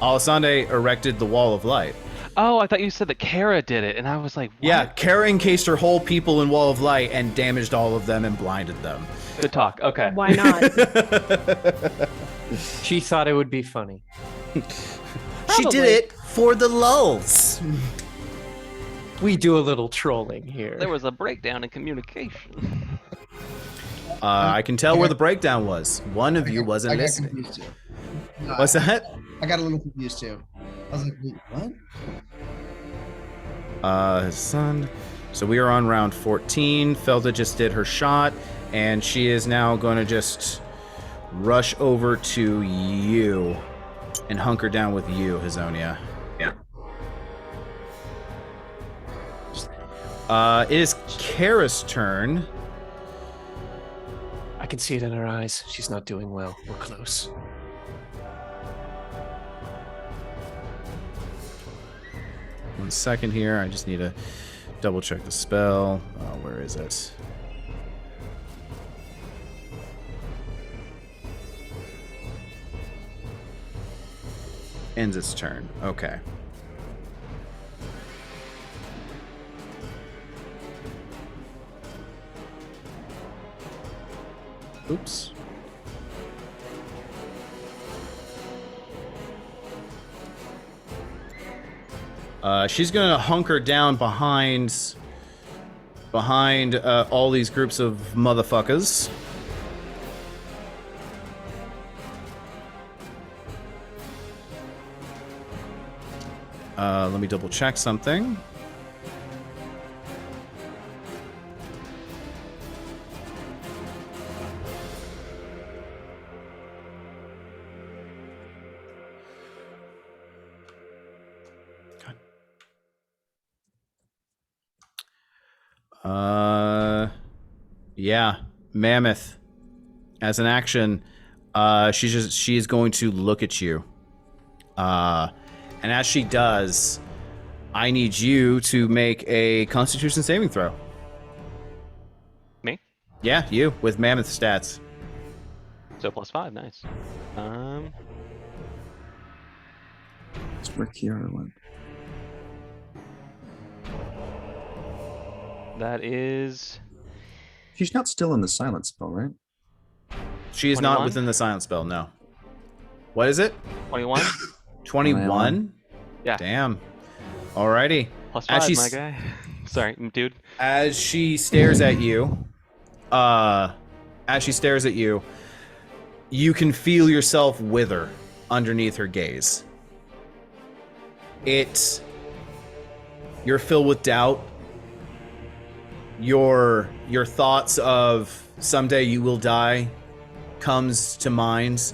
Elisande erected the Wall of Light. Oh, I thought you said that Kara did it, and I was like, what? Yeah, Kara encased her whole people in Wall of Light and damaged all of them and blinded them. Good talk. Okay. Why not? She thought it would be funny. She did it for the lulz. We do a little trolling here. There was a breakdown in communication. I can tell where the breakdown was. One of you wasn't I got listening. confused too. What's that? I got a little confused too. I was like, wait, what? His son. So we are on round 14. Felda just did her shot, and she is now going to just rush over to you and hunker down with you, Hazonia. Yeah. It is Kara's turn. I can see it in her eyes. She's not doing well. We're close. One second here. I just need to double check the spell. Where is it? Ends its turn. Okay. Oops. She's gonna hunker down behind all these groups of motherfuckers. Let me double check something. Yeah, Mammoth. As an action, she is going to look at you. And as she does, I need you to make a Constitution saving throw. Me? Yeah, you with mammoth stats. So +5, nice. It's where Kiara went. That is She's not still in the silent spell, right? She is not 21? within the silent spell, no. What is it? 21. 21? Yeah. Damn. Alrighty. +5, my guy. Sorry, dude. As she stares at you, you can feel yourself wither underneath her gaze. You're filled with doubt. Your thoughts of someday you will die comes to mind,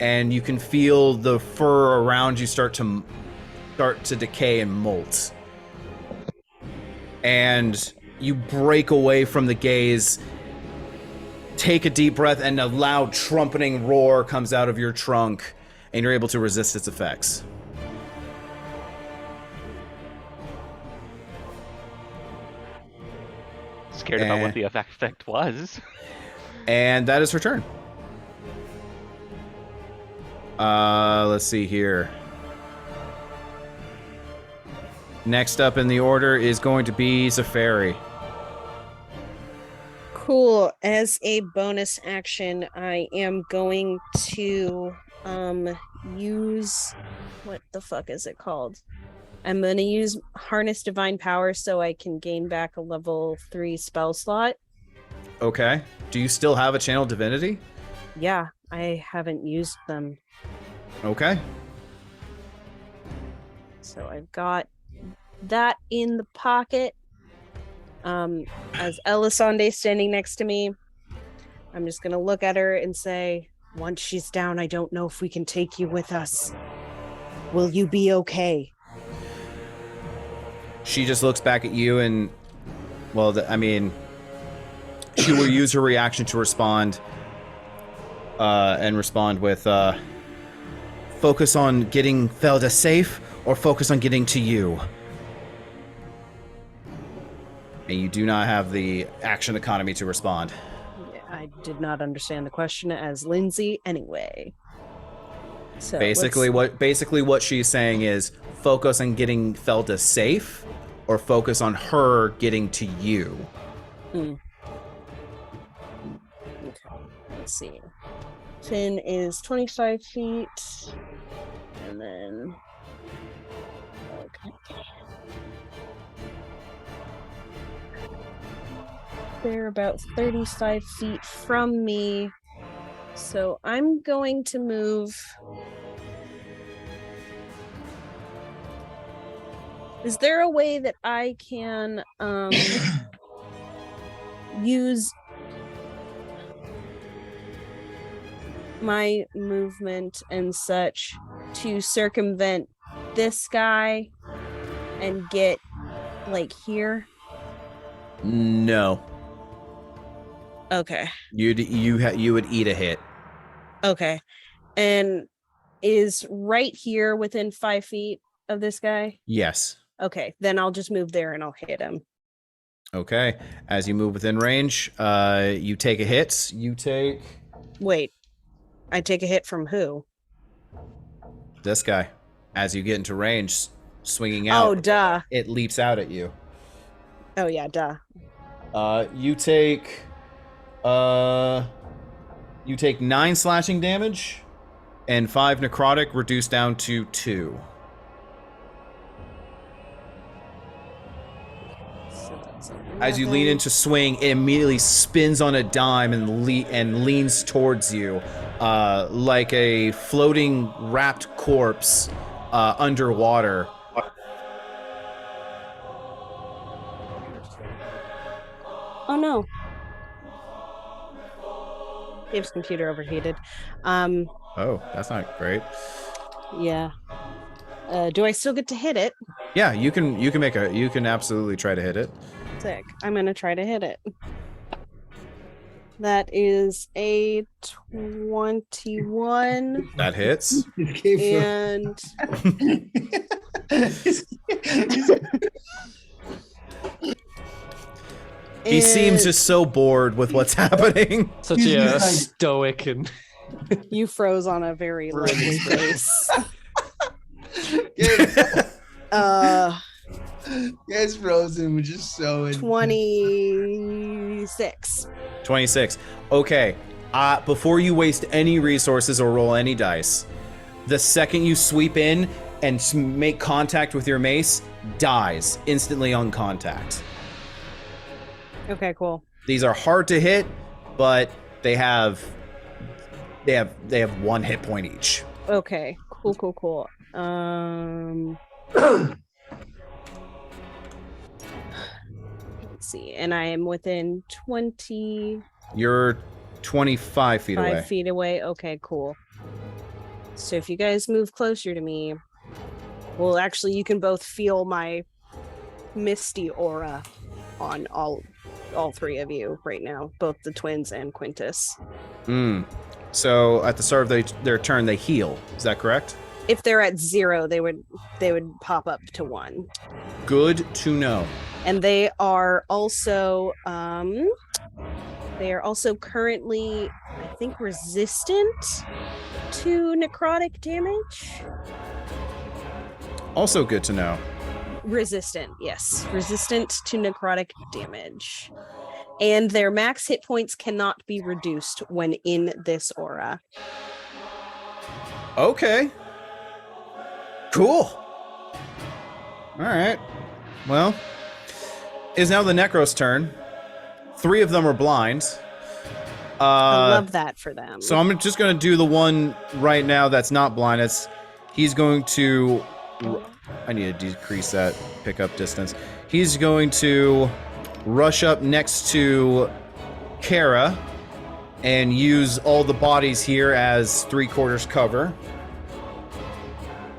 and you can feel the fur around you start to decay and molt. And you break away from the gaze, take a deep breath, and a loud trumpeting roar comes out of your trunk, and you're able to resist its effects. Scared about what the effect was. And that is her turn. Let's see here. Next up in the order is going to be Zafari. Cool. As a bonus action, I am going to use, what the fuck is it called? I'm going to use Harness Divine Power so I can gain back a level 3 spell slot. Okay. Do you still have a Channel Divinity? Yeah, I haven't used them. Okay. So I've got that in the pocket. As Elisande standing next to me, I'm just going to look at her and say, once she's down, I don't know if we can take you with us. Will you be okay? She just looks back at you and, well, she will use her reaction to respond, and respond with, focus on getting Felda safe or focus on getting to you. And you do not have the action economy to respond. I did not understand the question as Lindsay anyway. So basically what she's saying is focus on getting Felda safe or focus on her getting to you. Okay, let's see. Finn is 25 feet. And then... Okay. They're about 35 feet from me. So I'm going to move... Is there a way that I can use my movement and such to circumvent this guy and get like here? No. Okay. You would eat a hit. Okay. And is right here within 5 feet of this guy? Yes. Okay, then I'll just move there and I'll hit him. Okay. As you move within range, you take a hit. Wait. I take a hit from who? This guy. As you get into range, swinging out. Oh, duh. It leaps out at you. Oh, yeah, duh. You take 9 slashing damage and 5 necrotic, reduced down to 2. As you lean into swing, it immediately spins on a dime and leans towards you, like a floating wrapped corpse underwater. Oh no. Dave's computer overheated. Oh, that's not great. Yeah. Do I still get to hit it? Yeah, you can absolutely try to hit it. Sick. I'm gonna try to hit it. That is a 21. That hits. And He seems And just so bored with what's happening. Such He's a like- stoic and you froze on a very lovely face. Guys, Frozen was just so. 26. 26. Okay. Before you waste any resources or roll any dice, the second you sweep in and make contact with your mace, dies instantly on contact. Okay, cool. These are hard to hit, but they have 1 hit point each. Okay, cool. Let's see, and I am within 25 You're 25 feet away. feet away. Okay, cool. So if you guys move closer to me, well, actually, you can both feel my misty aura on all three of you right now, both the twins and Quintus. So at the start of their turn, they heal. Is that correct? If they're at 0, they would pop up to 1. Good to know. And they are also currently, I think, resistant to necrotic damage. Also good to know. Resistant to necrotic damage. And their max hit points cannot be reduced when in this aura. Okay. Cool. All right. Well, it is now the Necro's turn. 3 of them are blind. I love that for them. So I'm just going to do the one right now that's not blind. He's going to... I need to decrease that pickup distance. He's going to rush up next to Kara and use all the bodies here as 3/4 cover.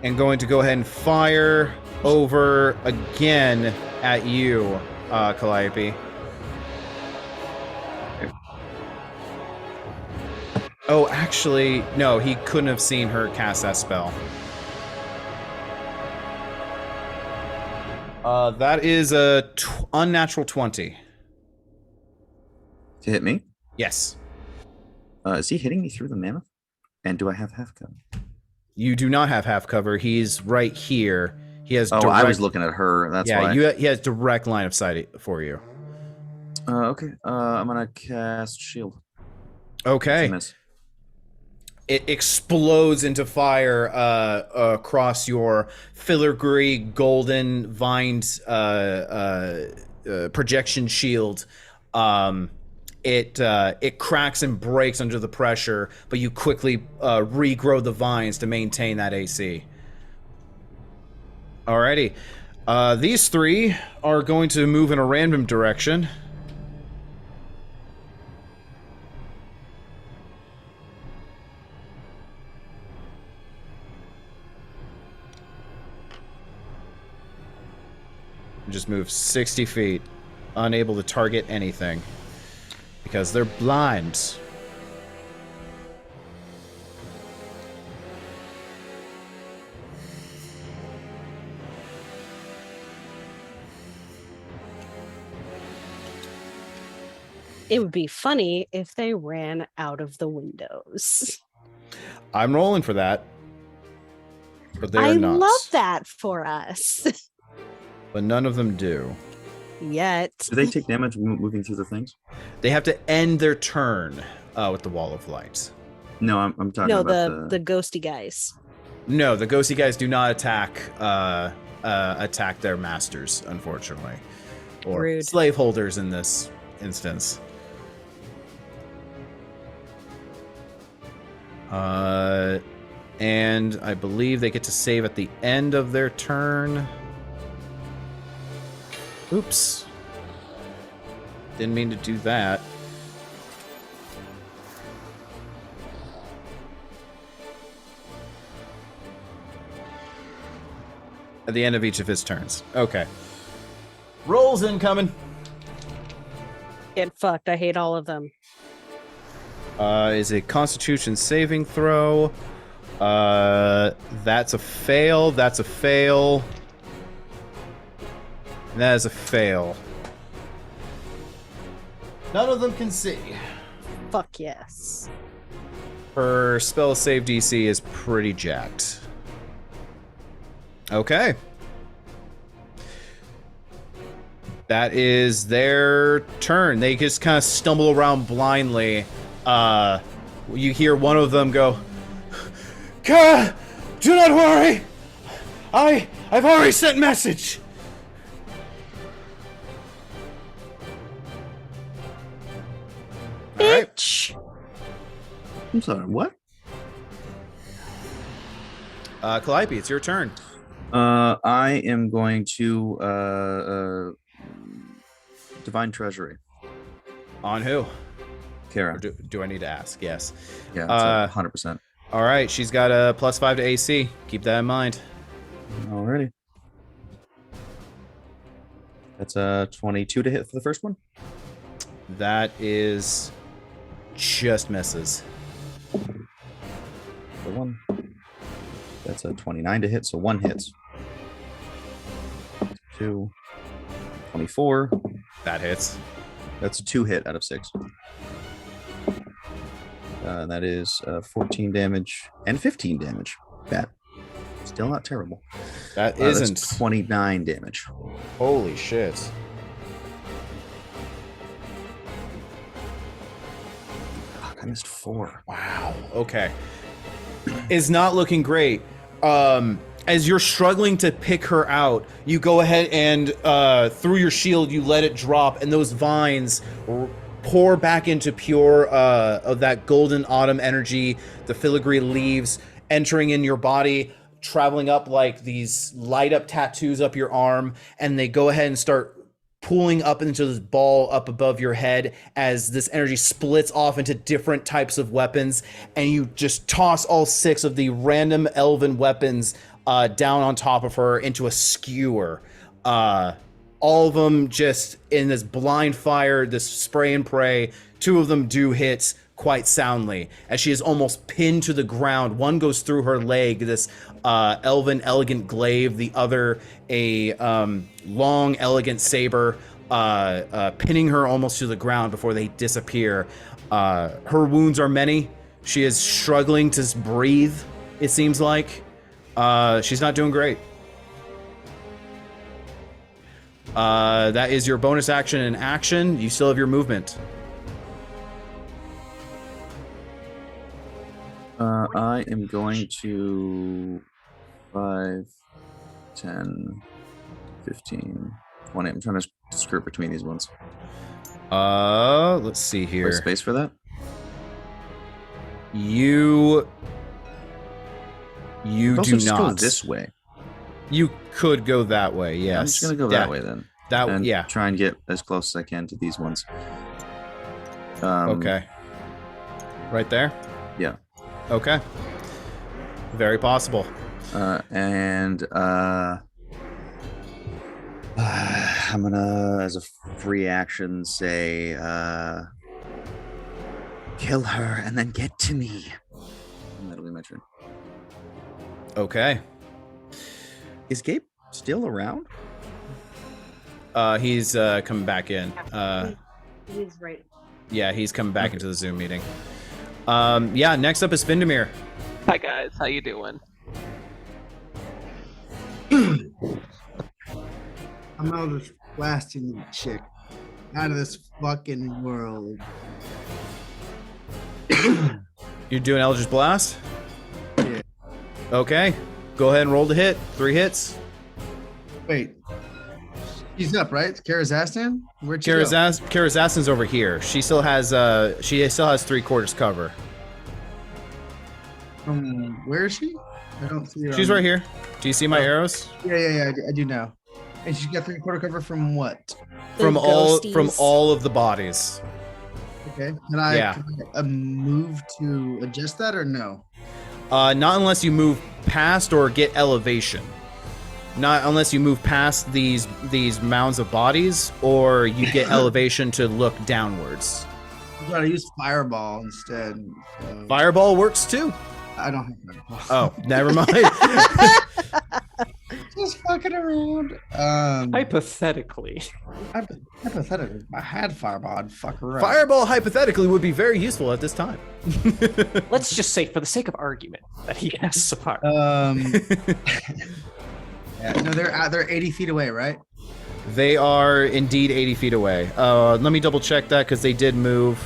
And going to go ahead and fire over again at you, Calliope. Oh, actually, no, he couldn't have seen her cast that spell. That is a unnatural 20. To hit me? Yes. Is he hitting me through the mammoth? And do I have half cover? You do not have half cover. He's right here. He has. Oh, I was looking at her. That's why. He has direct line of sight for you. Okay. I'm gonna cast shield. Okay. Miss. It explodes into fire across your filigree golden vined projection shield. It cracks and breaks under the pressure, but you quickly regrow the vines to maintain that AC. Alrighty. These 3 are going to move in a random direction. Just move 60 feet, unable to target anything. Because they're blind. It would be funny if they ran out of the windows. I'm rolling for that. But they're not. I love that for us. But none of them do. Yet. Do they take damage moving through the things? They have to end their turn with the wall of light. No, I'm talking about the ghosty guys. No, the ghosty guys do not attack their masters, unfortunately. Or Rude. slaveholders in this instance. And I believe they get to save at the end of their turn. Oops. Didn't mean to do that. At the end of each of his turns. Okay. Rolls incoming. Get fucked. I hate all of them. Is a Constitution saving throw. That's a fail. That's a fail. That is a fail. None of them can see. Fuck yes. Her spell save DC is pretty jacked. Okay. That is their turn. They just kind of stumble around blindly. You hear one of them go, Kara, do not worry. I've already sent message. Bitch. I'm sorry, what? Calliope, it's your turn. I am going to Divine Treasury. On who? Kara. Or do I need to ask? Yes. Yeah, 100%. All right, she's got a +5 to AC. Keep that in mind. Alrighty. That's a 22 to hit for the first one. That is just misses. The one. That's a 29 to hit, so one hits. 2. 24. That hits. That's a 2 hit out of 6. That is 14 damage and 15 damage. That still not terrible. That That's isn't 29 damage. Holy shit. Fuck, I missed 4. Wow. Okay. Is not looking great. As you're struggling to pick her out, you go ahead and through your shield, you let it drop, and those vines pour back into pure of that golden autumn energy. The filigree leaves entering in your body, traveling up like these light up tattoos up your arm, and they go ahead and start pulling up into this ball up above your head as this energy splits off into different types of weapons, and you just toss all 6 of the random elven weapons down on top of her into a skewer. All of them just in this blind fire, this spray and pray. 2 of them do hit quite soundly as she is almost pinned to the ground. One goes through her leg, this elven elegant glaive, the other a long elegant saber, pinning her almost to the ground before they disappear. Her wounds are many. She is struggling to breathe, it seems like. She's not doing great. That is your bonus action and action. You still have your movement. I am going to 5, 10, 15, 20. I'm trying to skirt between these ones. Let's see here. Where's space for that? You do do not not. go this way. You could go that way. Yes. I'm just gonna go that way then. And Yeah. Try and get as close as I can to these ones. Okay. Right there. Yeah. Okay. Very possible. I'm gonna, as a free action, say, kill her and then get to me. And that'll be my turn. Okay. Is Gabe still around? He's coming back in. He's right. Yeah, he's coming back into the Zoom meeting. Yeah, next up is Vindemir. Hi guys, how you doing? I'm out of blasting the chick out of this fucking world. You're doing Eldritch Blast? Yeah. Okay. Go ahead and roll the hit. 3 hits. Wait. She's up, right? Karazastan? Where'd she go? Karazastan's over here. She still has 3/4 cover. Where is she? I don't see her. She's right here. Do you see my arrows? Yeah, I do now. And she's got 3/4 cover from what? From ghosties. all of the bodies. Okay. Can I, Yeah. can I move to adjust that or no? Not unless you move past or get elevation. Not unless you move past these mounds of bodies or you get elevation to look downwards. I'm trying to use Fireball instead. Fireball works too. I don't have Fireball. Oh, never mind. Just fucking around. Hypothetically. Hypothetically, I had Fireball. I'd fuck her up. Fireball hypothetically would be very useful at this time. Let's just say, for the sake of argument, that he casts a fire. Yeah, no, they're 80 feet away, right? They are indeed 80 feet away. Let me double check that because they did move.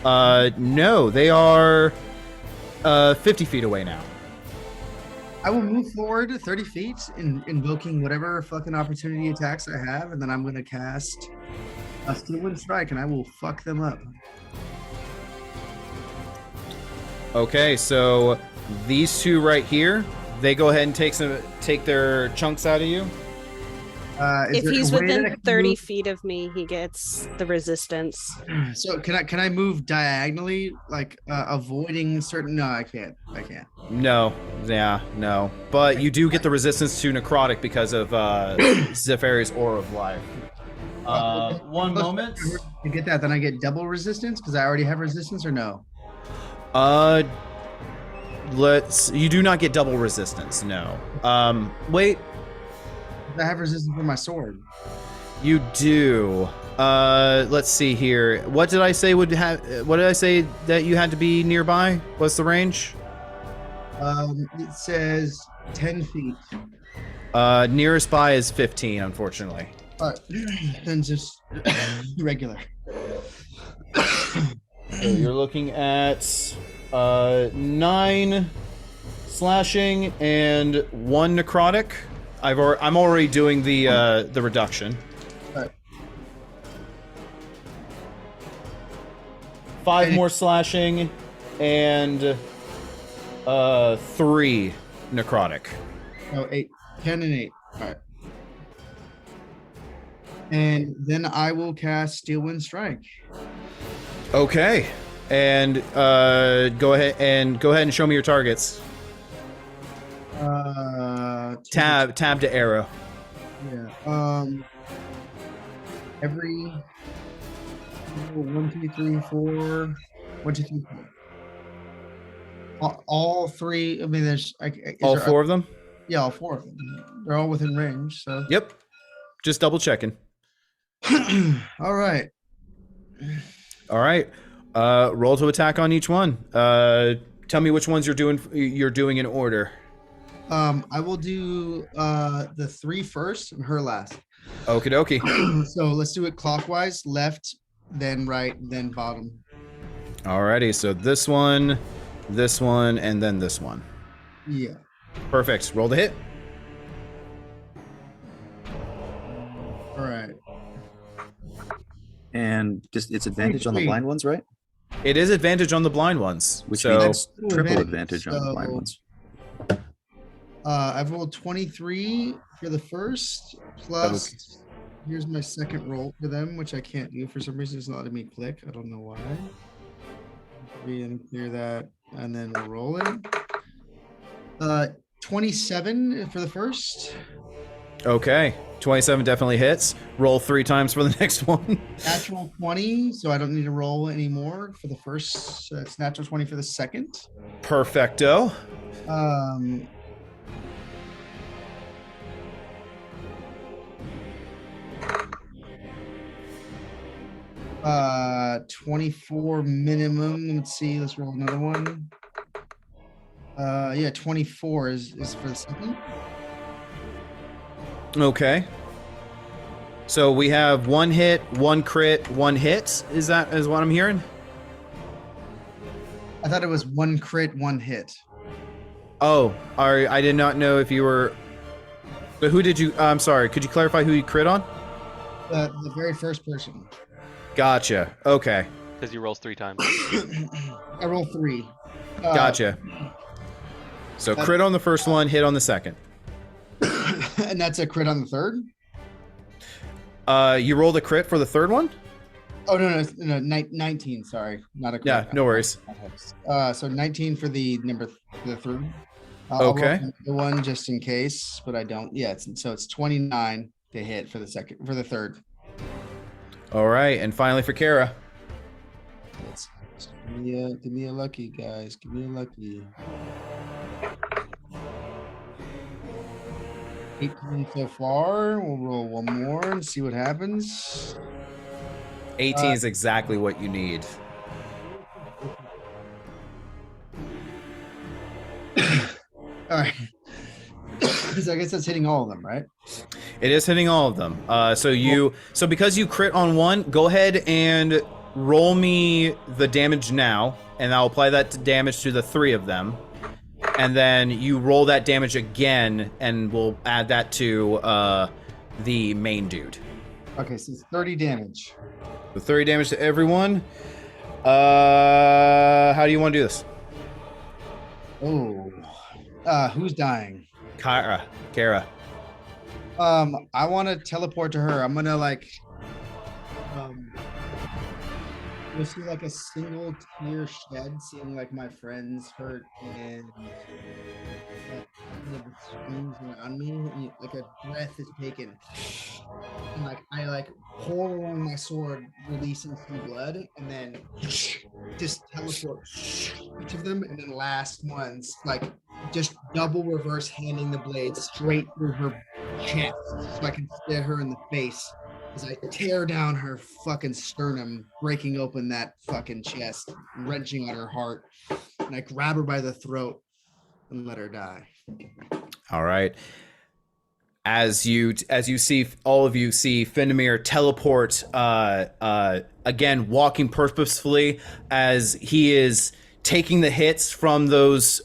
No, they are 50 feet away now. I will move forward 30 feet, invoking whatever fucking opportunity attacks I have, and then I'm gonna cast a Steel Wind Strike, and I will fuck them up. Okay, so these two right here, they go ahead and take their chunks out of you. If he's within 30 feet of me, he gets the resistance. So can I move diagonally, like avoiding certain? No, I can't. No, yeah, no. But you do get the resistance to necrotic because of Zephyri's Aura of Life. One moment. To get that, then I get double resistance because I already have resistance, or no? You do not get double resistance. No. Wait. I have resistance for my sword. You do. Let's see here. What did I say would have? What did I say that you had to be nearby? What's the range? It says 10 feet. Nearest by is 15, unfortunately. Then just regular. So you're looking at 9 slashing and 1 necrotic. I'm already doing the reduction. All right. 5 more slashing and 3 necrotic. Oh, 8, 10 and 8. All right. And then I will cast Steel Wind Strike. Okay. And go ahead and show me your targets. Tab to arrow. Yeah. Every 1, 2, 3, 4. 1, 2, 3, 4. All 3. I mean, there's All 4 of them. Yeah, all 4 of them. They're all within range. So. Yep. Just double checking. All right. All right. Roll to attack on each one. Tell me which ones you're doing in order. I will do the 3 first and her last. Okie dokie. So let's do it clockwise, left, then right, then bottom. Alrighty, so this one, and then this one. Yeah. Perfect. Roll the hit. All right. And just it's advantage on the blind ones, right? It is advantage on the blind ones. Which so means triple advantage on the blind ones. I've rolled 23 for the first, plus here's my second roll for them, which I can't do for some reason. It's not letting me click. I don't know why. Clear that, and then we'll roll it. 27 for the first. Okay. 27 definitely hits. Roll 3 times for the next one. Natural 20, so I don't need to roll anymore for the first. So it's natural 20 for the second. Perfecto. 24 minimum. Let's see. Let's roll another one. Yeah, 24 is for the second. Okay. So we have 1 hit, 1 crit, 1 hit. Is what I'm hearing? I thought it was 1 crit, 1 hit. Oh, I did not know if you were. But who did you? I'm sorry. Could you clarify who you crit on? The very first person. Gotcha. Okay. Because you rolls 3 times. I roll 3. Gotcha. So crit on the first one, hit on the second. And that's a crit on the third? You rolled a crit for the third one? Oh, no, 19, sorry. Not a crit. Yeah, no worries. So 19 for the third. Okay. The one just in case, but I don't. Yeah, so it's 29 to hit for the third. All right, and finally for Kara. Give me a lucky, guys. Give me a lucky. 18 so far. We'll roll one more and see what happens. 18 is exactly what you need. All right. So I guess that's hitting all of them, right? It is hitting all of them. So because you crit on one, go ahead and roll me the damage now, and I'll apply that damage to the 3 of them. And then you roll that damage again, and we'll add that to the main dude. Okay, so it's 30 damage. So 30 damage to everyone. How do you want to do this? Oh, who's dying? Kara. I want to teleport to her. I'm gonna you'll see like a single tear shed, seeing like my friends hurt and the screams around me, and like a breath is taken, and like I pull along my sword, releasing some blood, and then just teleport each of them, and then last one's like just double reverse handing the blade straight through her chest so I can stare her in the face as I tear down her fucking sternum, breaking open that fucking chest, wrenching at her heart, and I grab her by the throat and let her die. All right. As you see, all of you see Fenimir teleport again, walking purposefully as he is taking the hits from those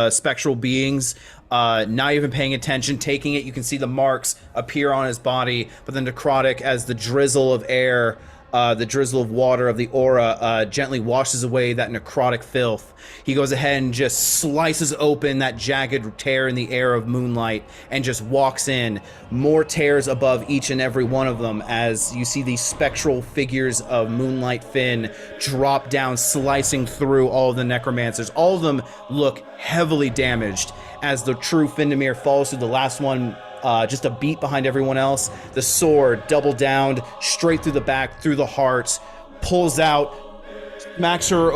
spectral beings, not even paying attention, taking it. You can see the marks appear on his body, but then necrotic as the drizzle of air, the drizzle of water of the aura gently washes away that necrotic filth. He goes ahead and just slices open that jagged tear in the air of moonlight and just walks in. More tears above each and every one of them as you see these spectral figures of Moonlight Finn drop down, slicing through all of the necromancers. All of them look heavily damaged as the true Findamir falls through the last one, just a beat behind everyone else. The sword double downed straight through the back, through the heart, pulls out, smacks her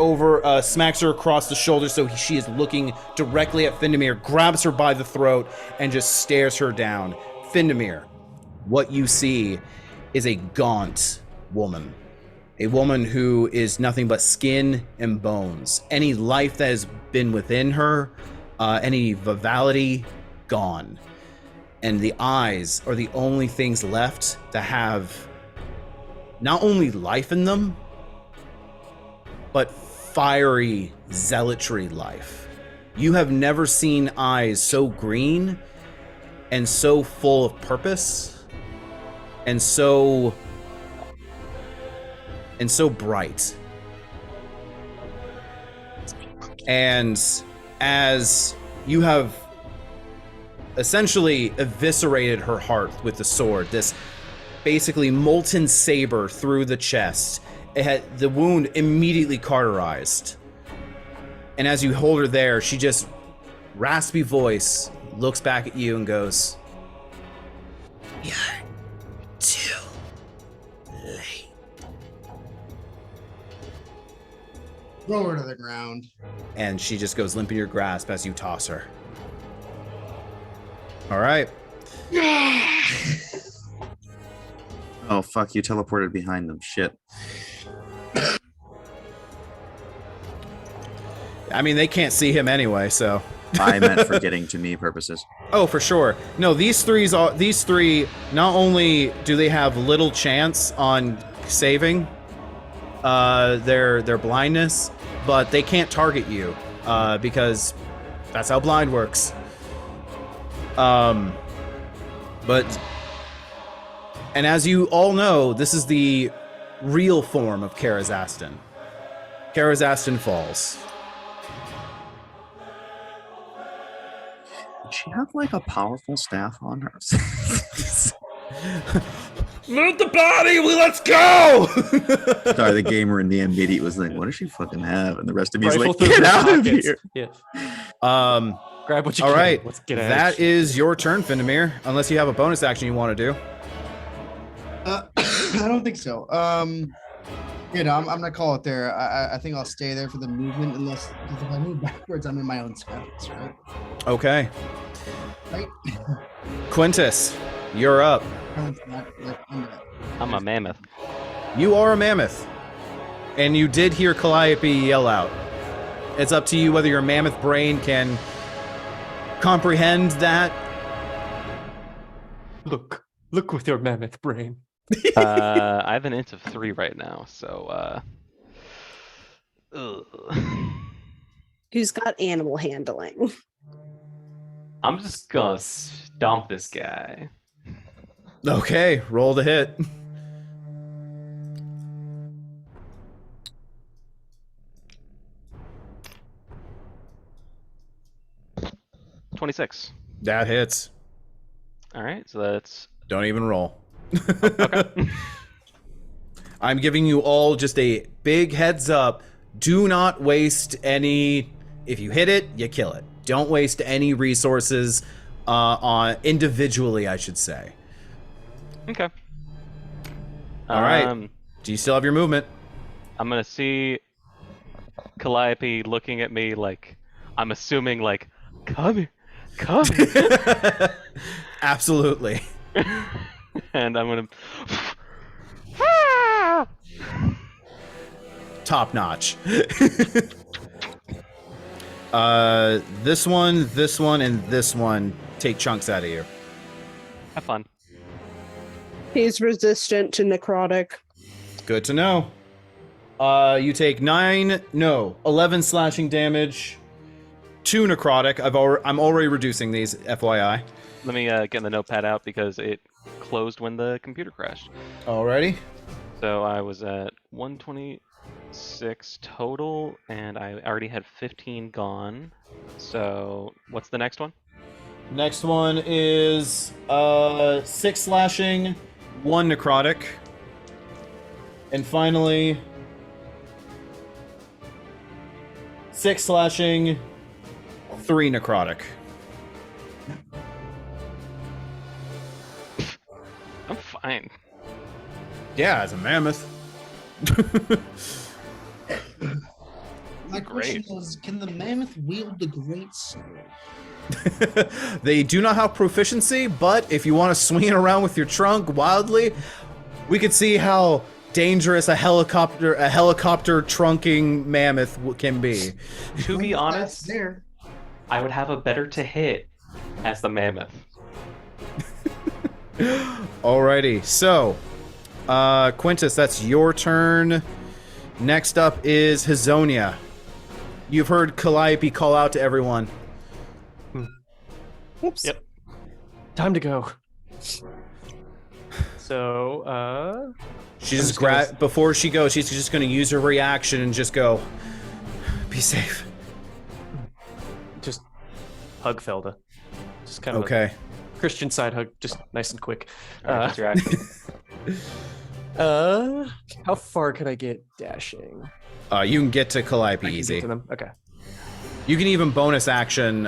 across the shoulder so she is looking directly at Findamir, grabs her by the throat and just stares her down. Findamir, what you see is a gaunt woman. A woman who is nothing but skin and bones. Any life that has been within her, any vitality, gone. And the eyes are the only things left that have not only life in them, but fiery zealotry life. You have never seen eyes so green and so full of purpose and so bright. And as you have essentially eviscerated her heart with the sword, this basically molten saber through the chest, it had the wound immediately cauterized. And as you hold her there, she just, raspy voice, looks back at you and goes, "You're too late." Throw her to the ground. And she just goes limp in your grasp as you toss her. All right. Oh, fuck, you teleported behind them. Shit. I mean, they can't see him anyway, so. I meant for getting to me purposes. Oh, for sure. No, these three, not only do they have little chance on saving their blindness, but they can't target you because that's how blind works. And as you all know, this is the real form of Karazastan. Karazastan falls. Did she have like a powerful staff on her? Move the body! Let's go! Sorry, the gamer in the immediate was like, what does she fucking have? And the rest of me is Rifle like, through get the out of pockets. here. Yeah. Grab what you all can. right. Let's get out. That is your turn, Findamir, unless you have a bonus action you want to do. I don't think so. I'm gonna call it there. I think I'll stay there for the movement, unless if I move backwards, I'm in my own space, right? Okay. Right. Quintus, you're up. I'm a mammoth. You are a mammoth. And you did hear Calliope yell out. It's up to you whether your mammoth brain can comprehend that. Look with your mammoth brain. I have an int of 3 right now, so Who's got animal handling? I'm just gonna stomp this guy. Okay, roll the hit. $26. That hits. All right, so that's Don't even roll. okay. I'm giving you all just a big heads up. Do not waste any. If you hit it, you kill it. Don't waste any resources on individually, I should say. Okay. All right. Do you still have your movement? I'm gonna see Calliope looking at me like I'm assuming like, come here, come here. Absolutely. And I'm gonna Top notch. This one, and this one take chunks out of you. have fun. He's resistant to necrotic. Good to know. You take 11 slashing damage, 2 necrotic. I'm already reducing these, FYI. Let me get the notepad out because it closed when the computer crashed. Alrighty. So I was at 126 total, and I already had 15 gone. So what's the next one? Next one is 6 slashing, 1 necrotic. And finally, 6 slashing, 3 necrotic. I'm fine. Yeah, as a mammoth. My question is, can the mammoth wield the great sword? They do not have proficiency, but if you want to swing it around with your trunk wildly, we could see how dangerous a helicopter trunking mammoth can be. To be honest, I would have a better to hit as the mammoth. Alrighty, so Quintus, that's your turn. Next up is Hazonia. You've heard Calliope call out to everyone. Oops. Yep. Time to go. So, She just before she goes, she's just gonna use her reaction and just go, be safe. just hug Felda. Just kind of Okay. a Christian side hug, just nice and quick. All right, what's your action? How far can I get dashing? You can get to Calliope I can easy. get to them? Okay. You can even bonus action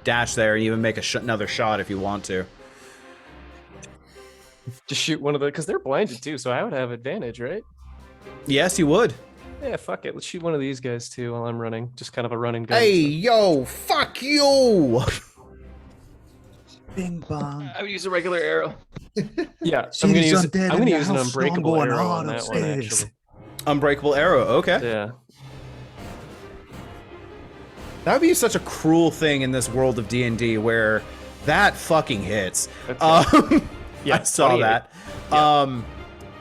dash there and even make another shot if you want to. Just shoot one of the, because they're blinded too, so I would have advantage, right? Yes, you would. Yeah, fuck it. Let's shoot one of these guys too while I'm running. Just kind of a running gun. Hey, yo, fuck you! Bing bong. I would use a regular arrow. Yeah, She's I'm gonna use undead I'm in gonna the use an house, so I'm unbreakable going arrow on on that one upstairs. actually. Unbreakable arrow, okay. Yeah. That would be such a cruel thing in this world of D&D where that fucking hits. Okay. I saw 28. that. Yeah.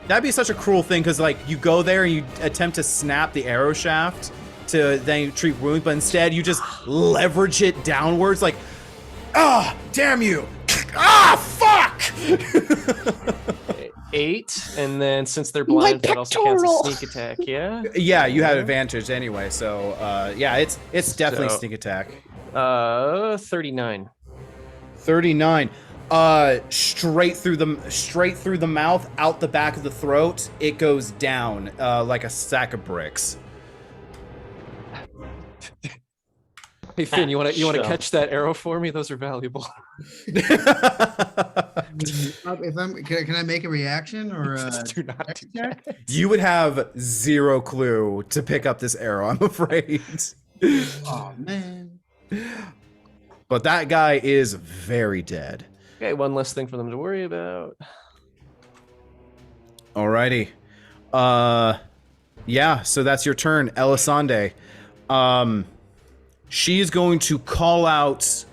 That'd be such a cruel thing because, like, you go there and you attempt to snap the arrow shaft to then treat wounds, but instead you just leverage it downwards, like, damn you! Fuck! 8, and then since they're My blind, that also counts pectoral. as sneak attack. Yeah. Yeah, you have advantage anyway, so yeah, it's definitely So- sneak attack. 39. 39. Straight through the mouth, out the back of the throat. It goes down like a sack of bricks. Hey Finn, you want to Sure. catch that arrow for me? Those are valuable. Can I make a reaction or Just do not do that. You would have zero clue to pick up this arrow, I'm afraid. oh man. But that guy is very dead. Okay, one less thing for them to worry about. Alrighty. Yeah, so that's your turn, Elisande. She's going to call out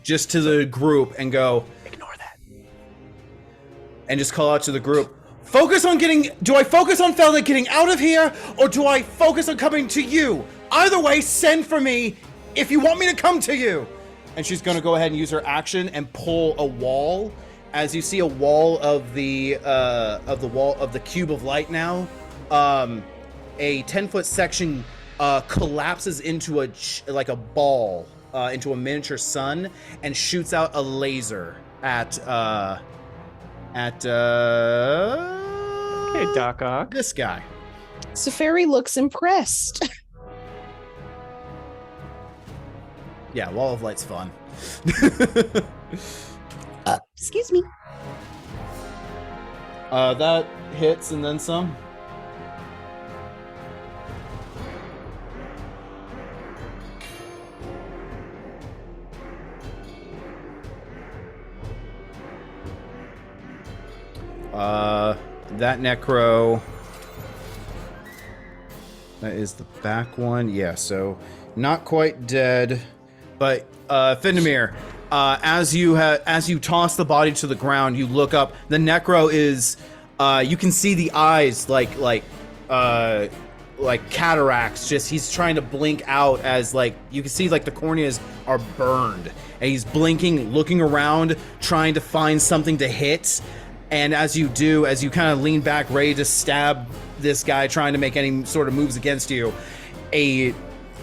just to the group and go, ignore that. And just call out to the group. Do I focus on Felda getting out of here, or do I focus on coming to you? Either way, send for me if you want me to come to you. And she's going to go ahead and use her action and pull a wall. As you see a wall of the cube of light now, a 10-foot section collapses into like a ball, into a miniature sun, and shoots out a laser at Hey, Doc Ock. this guy. Safari looks impressed. Yeah, wall of light's fun. Excuse me. That hits and then some. That necro. That is the back one. Yeah, so not quite dead, but Findamir, as you toss the body to the ground, you look up. The necro is, you can see the eyes like cataracts. Just he's trying to blink out as like you can see like the corneas are burned, and he's blinking, looking around, trying to find something to hit. And as you do, as you kind of lean back, ready to stab this guy, trying to make any sort of moves against you, a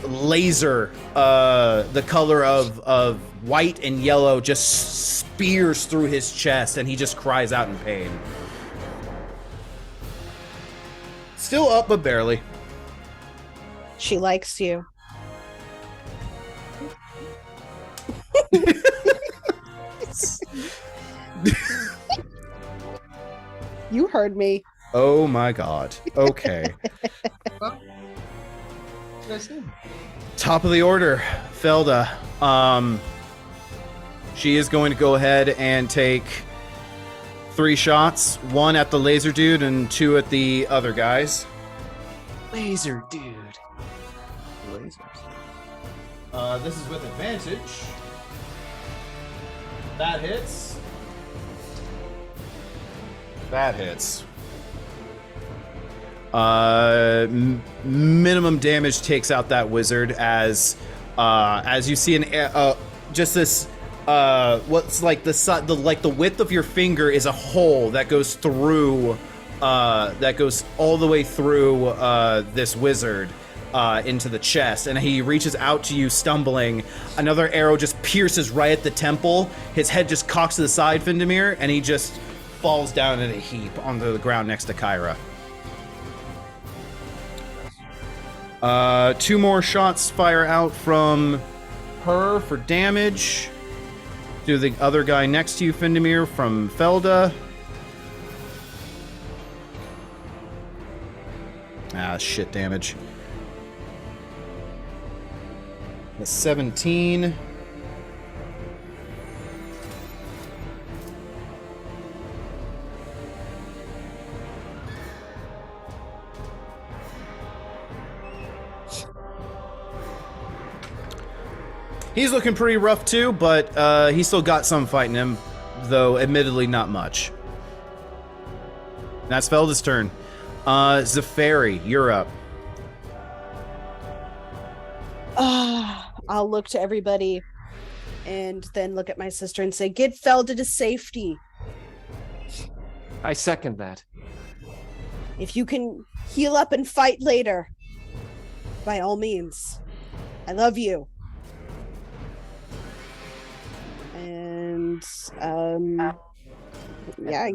laser, the color of white and yellow, just spears through his chest, and he just cries out in pain. Still up, but barely. She likes you. You heard me. Oh my god. Okay. Top of the order, Felda. She is going to go ahead and take 3 shots, 1 at the laser dude and 2 at the other guys. Laser dude. Lasers. This is with advantage. That hits. That hits. Minimum damage takes out that wizard as you see just this what's like the width of your finger is a hole that goes through that goes all the way through this wizard into the chest, and he reaches out to you stumbling. Another arrow just pierces right at the temple. His head just cocks to the side, Findamir, and he just falls down in a heap onto the ground next to Kyra. 2 more shots fire out from her for damage. Do the other guy next to you, Findamir, from Felda. Shit damage. That's 17. He's looking pretty rough too, but he's still got some fight in him, though admittedly not much. That's Felda's turn. Zafari, you're up. I'll look to everybody and then look at my sister and say, get Felda to safety. I second that. If you can heal up and fight later, by all means. I love you. And yeah,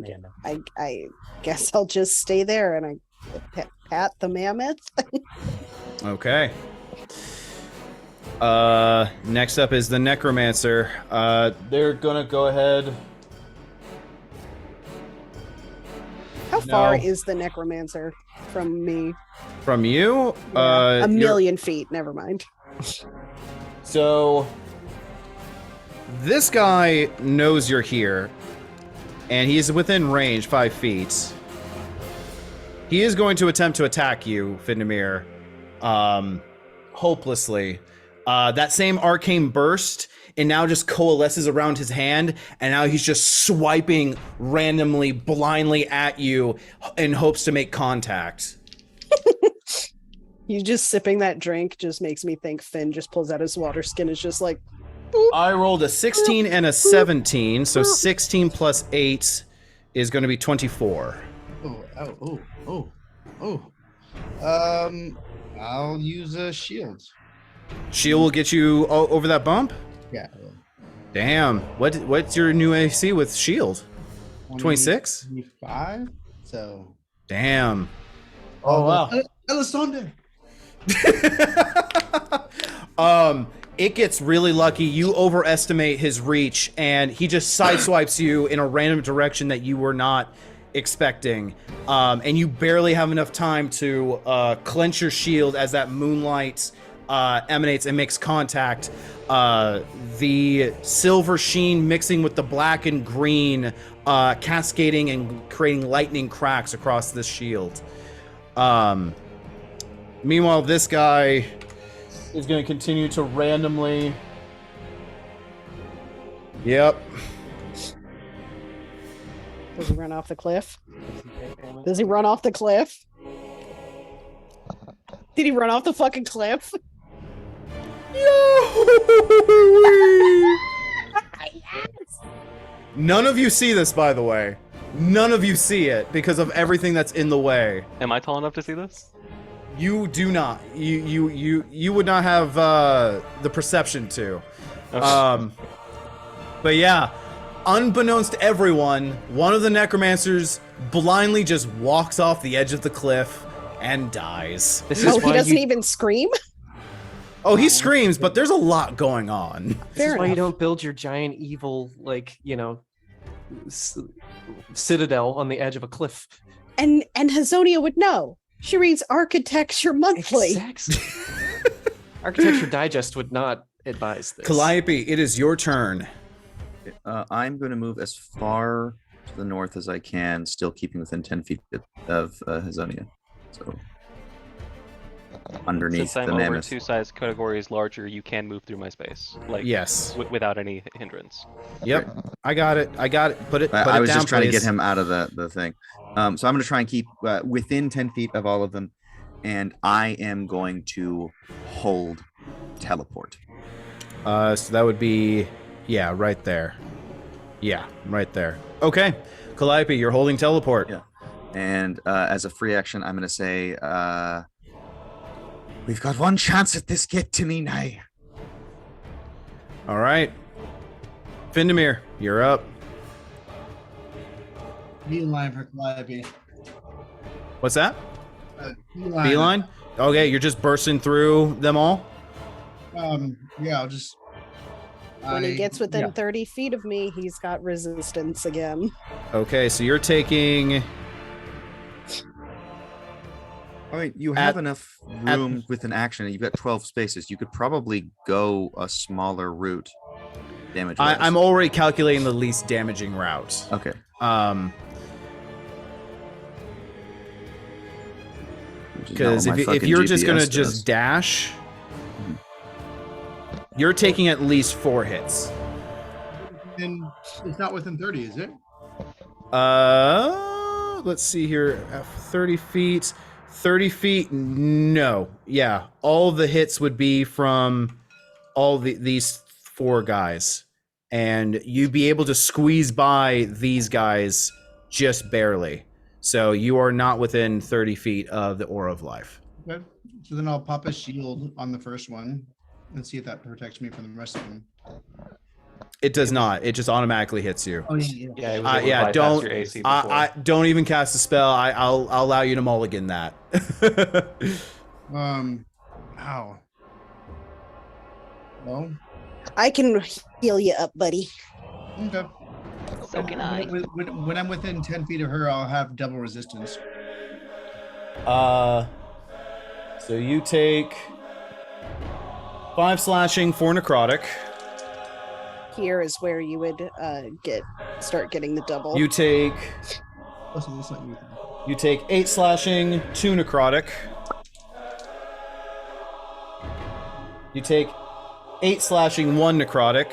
I guess I'll just stay there and I pat the mammoth. Okay. Next up is the necromancer. They're gonna go ahead. How far is the necromancer from me? From you? Yeah, a million feet. Never mind. So This guy knows you're here, and he's within range, 5 feet. He is going to attempt to attack you, Findamir, hopelessly. That same arcane burst, and now just coalesces around his hand, and now he's just swiping randomly, blindly at you in hopes to make contact. You just sipping that drink just makes me think Finn just pulls out his water skin. It's just like, boop. I rolled a 16 and a 17, so 16 plus 8 is going to be 24. I'll use a shield. Shield will get you over that bump? Yeah. Damn. What's your new AC with shield? 26? 25. So. Damn. Oh wow. Elisande. It gets really lucky. You overestimate his reach, and he just sideswipes you in a random direction that you were not expecting. And you barely have enough time to clench your shield as that moonlight emanates and makes contact. The silver sheen mixing with the black and green, cascading and creating lightning cracks across this shield. Meanwhile, this guy is going to continue to randomly... Yep. Does he run off the cliff? Does he run off the cliff? Did he run off the fucking cliff? None of you see this, by the way. None of you see it because of everything that's in the way. Am I tall enough to see this? You do not. You would not have the perception to. Okay. But yeah, unbeknownst to everyone, one of the necromancers blindly just walks off the edge of the cliff and dies. This is Oh, he why doesn't you, even scream? Oh, he screams, but there's a lot going on. this is Fair why you enough. don't build your giant evil, like, citadel on the edge of a cliff. And Hazonia would know. She reads Architecture Monthly. Exactly. Architecture Digest would not advise this. Calliope, it is your turn. I'm going to move as far to the north as I can, still keeping within 10 feet of Hazonia. So underneath Since I'm the over mammoth. 2 size categories larger, you can move through my space. Like Yes. without any hindrance. Yep. I got it. Put it I was down, just trying to please. get him out of the thing. So I'm going to try and keep within 10 feet of all of them, and I am going to hold teleport. So that would be, yeah, right there. Yeah, right there. Okay. Calliope, you're holding teleport. Yeah. And as a free action, I'm going to say, we've got one chance at this. Get to me now. All right. Findamir, you're up. Beeline for Calliope. What's that? Beeline. Beeline? Okay, you're just bursting through them all? Yeah, I'll just. When he gets within yeah. 30 feet of me, he's got resistance again. Okay, so you're taking... I mean, you have At- enough room with an action. You've got 12 spaces. You could probably go a smaller route. Damage. I'm already calculating the least damaging route. Okay. Because if you're just going to just dash, you're taking at least 4 hits. And it's not within 30, is it? Let's see here. 30 feet. 30 feet, no. Yeah, all the hits would be from all these 4 guys. And you'd be able to squeeze by these guys just barely. So you are not within 30 feet of the Aura of Life. Okay. So then I'll pop a shield on the first one and see if that protects me from the rest of them. It does not. It just automatically hits you. Oh, yeah. Yeah, it was able to Yeah, bypass don't. your AC before. I don't even cast a spell. I'll allow you to mulligan that. Ow. No. I can heal you up, buddy. Okay. So can I. When I'm within 10 feet of her, I'll have double resistance. So you take 5 slashing, 4 necrotic. here is where you would start getting the double. You take Listen, it's not you. you take 8 slashing, 2 necrotic. You take 8 slashing, 1 necrotic.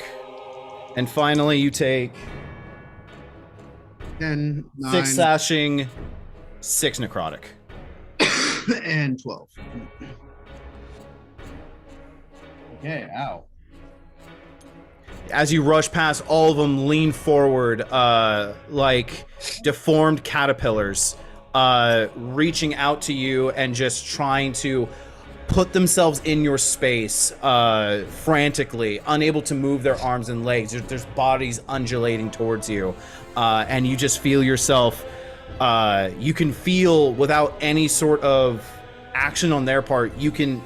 And finally you take 10, 9, 6 slashing, 6 necrotic. and 12. Okay, ow. As you rush past, all of them lean forward, like deformed caterpillars, reaching out to you and just trying to put themselves in your space, frantically, unable to move their arms and legs. There's bodies undulating towards you, and you just feel yourself. You can feel without any sort of action on their part. You can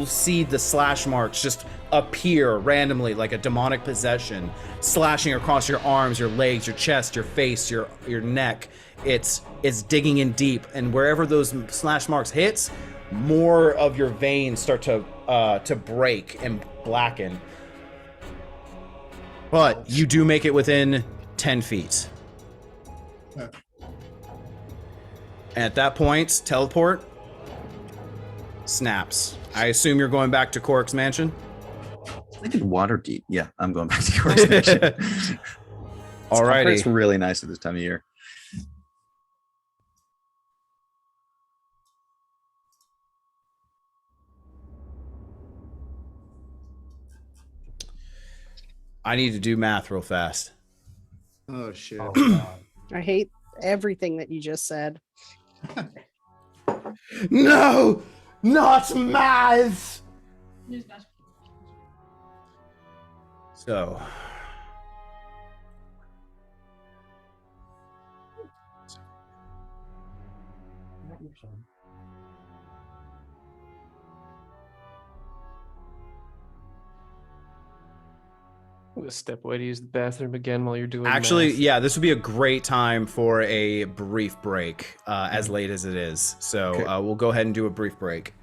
see the slash marks just appear randomly like a demonic possession, slashing across your arms, your legs, your chest, your face, your neck. It's digging in deep, and wherever those slash marks hits, more of your veins start to break and blacken. But you do make it within 10 feet. Okay. And at that point, teleport snaps. I assume you're going back to Cork's mansion? I think Waterdeep. Yeah, I'm going back to Cork's mansion. Alrighty. It's really nice at this time of year. I need to do math real fast. Oh, shit. Oh, God. I hate everything that you just said. No! Not math! So. I'm gonna step away to use the bathroom again while you're doing Actually, math. yeah, this would be a great time for a brief break, as late as it is. So Okay. we'll go ahead and do a brief break.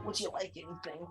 Would you like anything?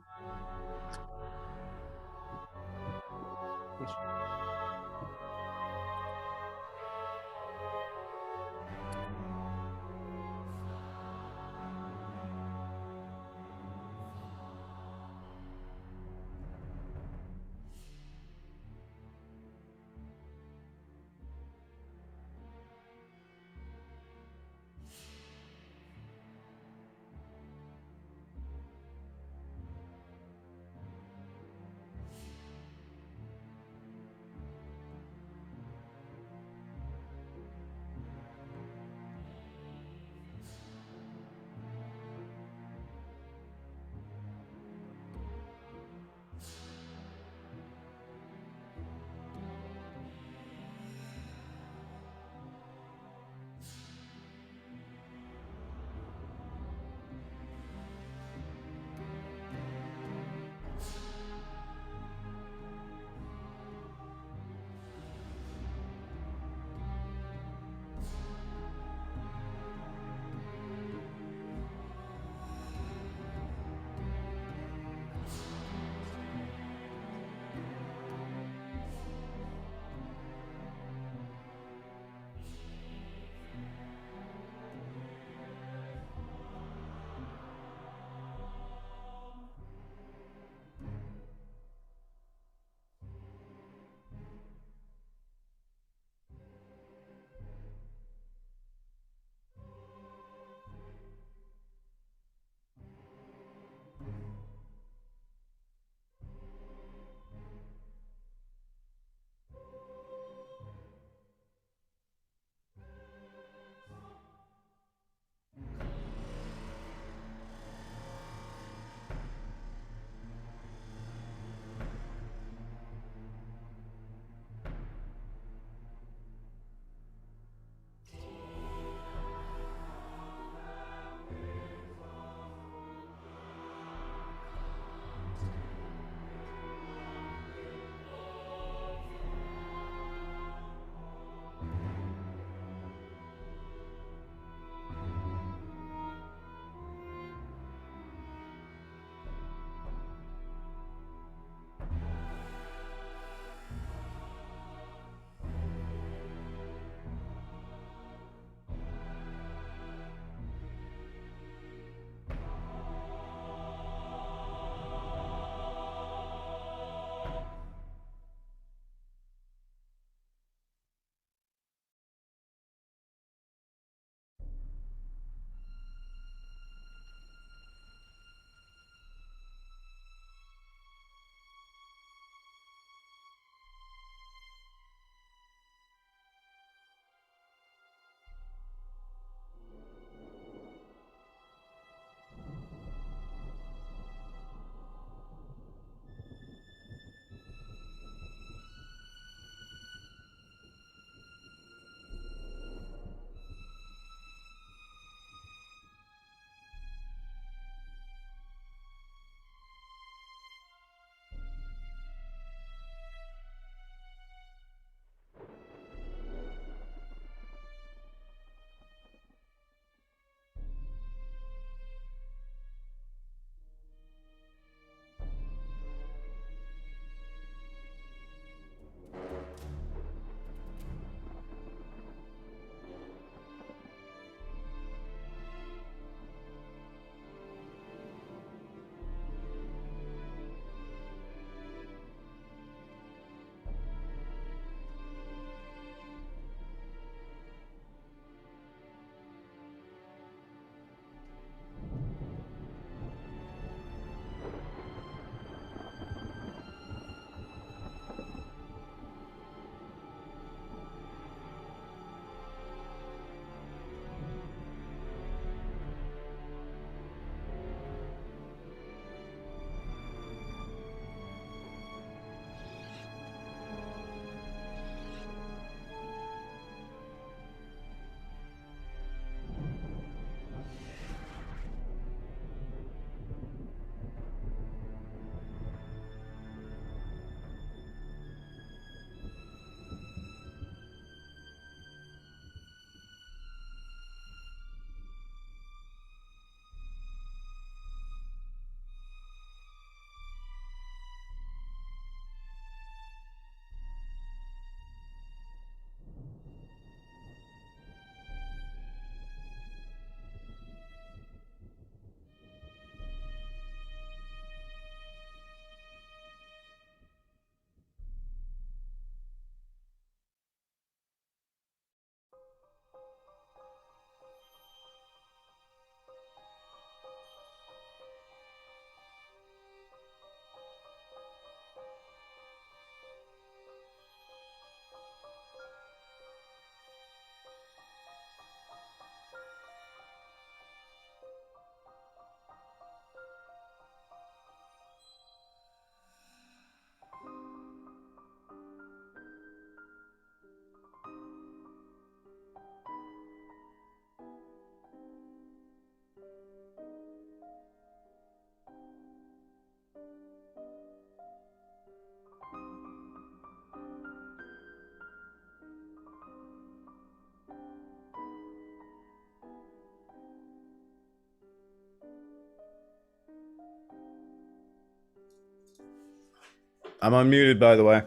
I'm unmuted, by the way.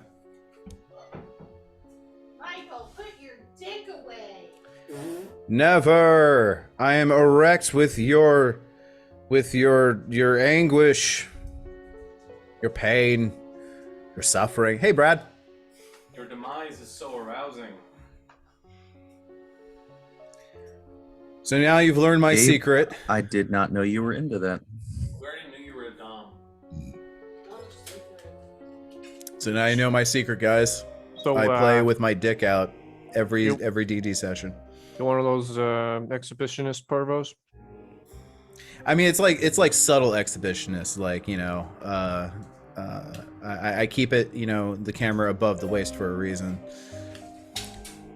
Michael, put your dick away. Never. I am erect with your anguish, your pain, your suffering. Hey, Brad. Your demise is so arousing. So now you've learned my Gabe, secret. I did not know you were into that. We already knew you were a dom. So now you know my secret, guys. So I play with my dick out every DD session. You're one of those exhibitionist pervos. I mean, it's like subtle exhibitionist, like, you know, I keep it, you know, the camera above the waist for a reason.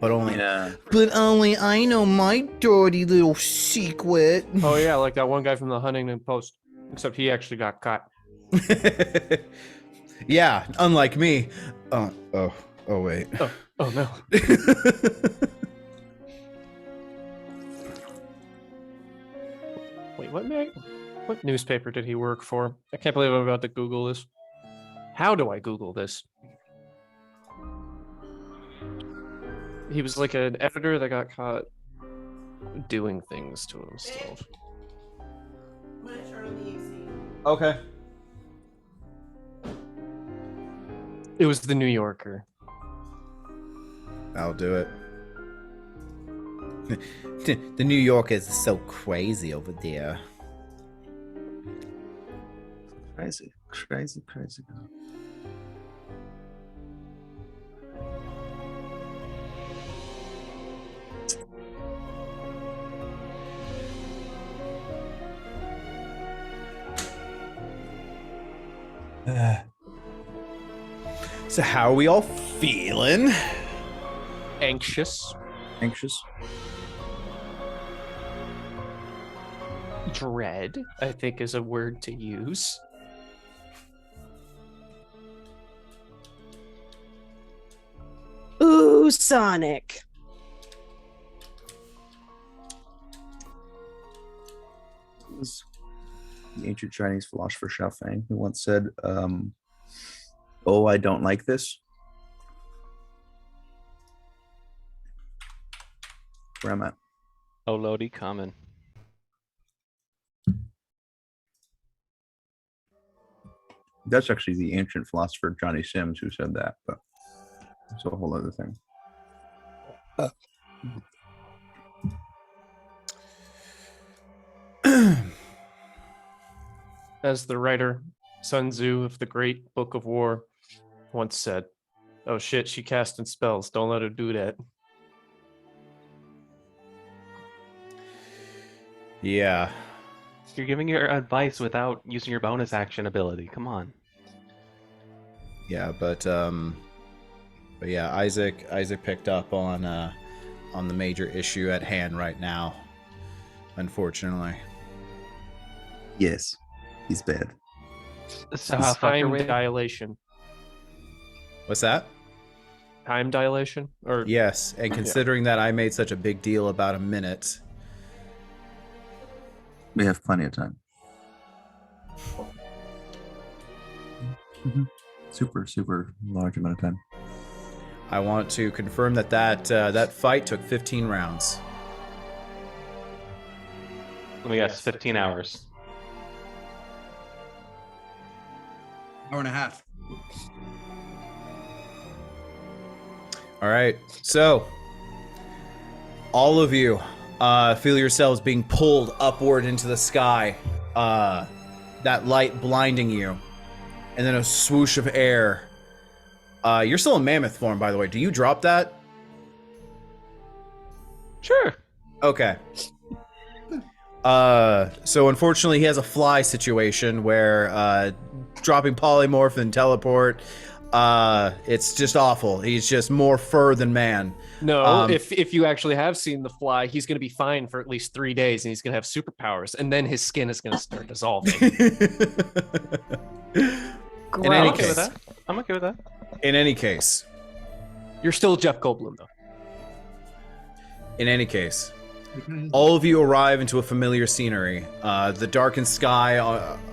But only I know my dirty little secret. Oh yeah, like that one guy from the Huntington Post. Except he actually got caught. Yeah, unlike me. Oh wait. Oh no. Wait, what newspaper did he work for? I can't believe I'm about to Google this. How do I Google this? He was like an editor that got caught doing things to himself. Okay. It was the New Yorker. I'll do it. The New Yorkers are so crazy over there. Crazy. So how are we all feeling? Anxious. Dread, I think, is a word to use. Ooh, Sonic. It was the ancient Chinese philosopher Xiao Fang who once said, "Oh, I don't like this." Where I'm at. Oh, Lodi, common. That's actually the ancient philosopher Johnny Sims who said that, but it's a whole other thing. As the writer Sun Tzu of the Great Book of War once said, "Oh shit, she casting spells. Don't let her do that." Yeah. You're giving your advice without using your bonus action ability. Come on. Yeah, but yeah, Isaac picked up on the major issue at hand right now. Unfortunately. Yes, he's bad. So how far Time away? dilation. What's that? Time dilation? Or Yes, and considering that I made such a big deal about a minute. We have plenty of time. Super large amount of time. I want to confirm that fight took 15 rounds. Let me guess, 15 hours. Hour and a half. All right, so all of you feel yourselves being pulled upward into the sky. That light blinding you, and then a swoosh of air. You're still in mammoth form, by the way. Do you drop that? Sure. Okay. So unfortunately, he has a fly situation where dropping polymorph and teleport. It's just awful. He's just more fur than man. no, if you actually have seen the fly, he's going to be fine for at least 3 days, and he's going to have superpowers, and then his skin is going to start dissolving. In any I'm okay case, with that. I'm okay with that. in any case, You're still Jeff Goldblum, though. in any case, all of you arrive into a familiar scenery. The darkened sky